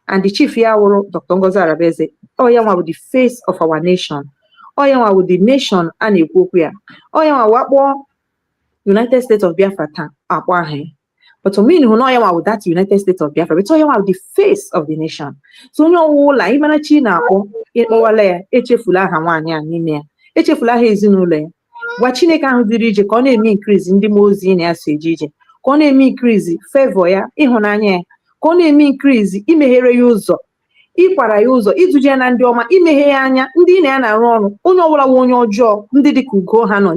and the chief here, Dr. Ngozi Arabeze, with the face of our nation, with the nation and Ethiopia, United States of Biafra, but to me, who know with that United States of Biafra, we talk about the face of the nation. So no wola imana China owale echefula ha nwanya n'ime echefula ha ezinụlọ gwa Chineke ahụ dịrị ije ka ọ na-eme increase ndị mozi na aso ejije ka ọ na-eme increase favor ya ịhụnanya ya ka ọ na-eme increase imeghere ya ụzọ ịkwara ya ụzọ iduje na ndị ọma imeghe ya anya ndị na ya na-arụ ọrụ onye ọbụla onye ọjọọ ndị dịka ugo ha nọ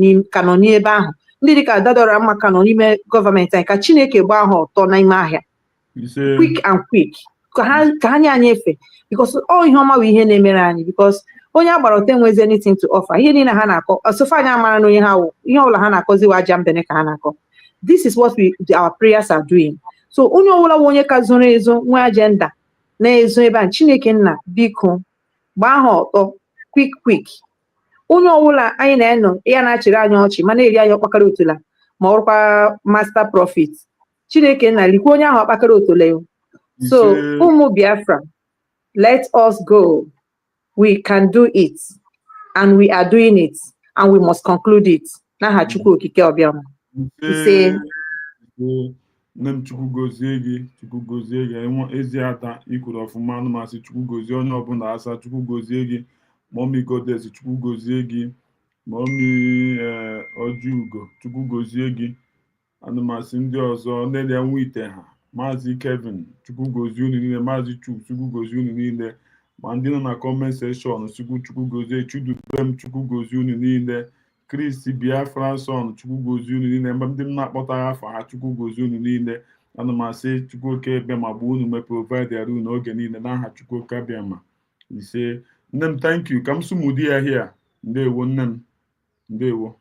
n'ebe ahụ ndị dịka dadora maka nọ n'ime gọọmenti anyị ka Chineke gbaa ha ọtọ n'ime ahịa quick and quick ka ha nye anyị efe because all ihe ọma bụ ihe na-emere anyị because onye agbara ọtọ enwezi anything to offer ihe niile ha na-akọ ọsọfa anyị amara na onye ha wụ ihe ọbụla ha na-akọzi wa aja mbene ka ha na-akọ. This is what our prayers are doing. So onye ọbụla onye ka zoro ezo nwe agenda na-ezo ebe a Chineke nna biko gbaa ha ọtọ quick onye ọbụla anyị na-enọ ya na-achịrị anyị ọchị ma na-eri anyị ọkpakara otula ma ọrụkwa master profit Chineke nna likwa onye ahụ ọkpakara otule. So ụmụ Biafra, let us go. We can do it and we are doing it and we must conclude it. N'aha Chukwu okike ọbịama. Ise nne m Chukwu gozie gị ezi ada ikwuru ọfụma anụmasị Chukwu gozie onye ọbụla asa Chukwu gozie gị Mommy Goddess Chukwu gozie gị Mommy Ojugo Chukwu gozie gị anụmasị ndị ọzọ nne ya nwe ite ha Maazị Kevin Chukwu gozie unu niile Maazị Chukwu gozie unu niile ma ndị nọ na comment section Chukwu gozie Chudubem Chukwu gozie unu niile Chris Biafra son Chukwu gozie unu niile mgbe ndị m na-akpọtara afọ ha Chukwu gozie unu niile anụmasị Chukwu oke bịa ma bụ unu provider unu oge niile n'aha Chukwu oke bịa ma ise nne m thank you ka m sumudi ya here ndewo nne m ndewo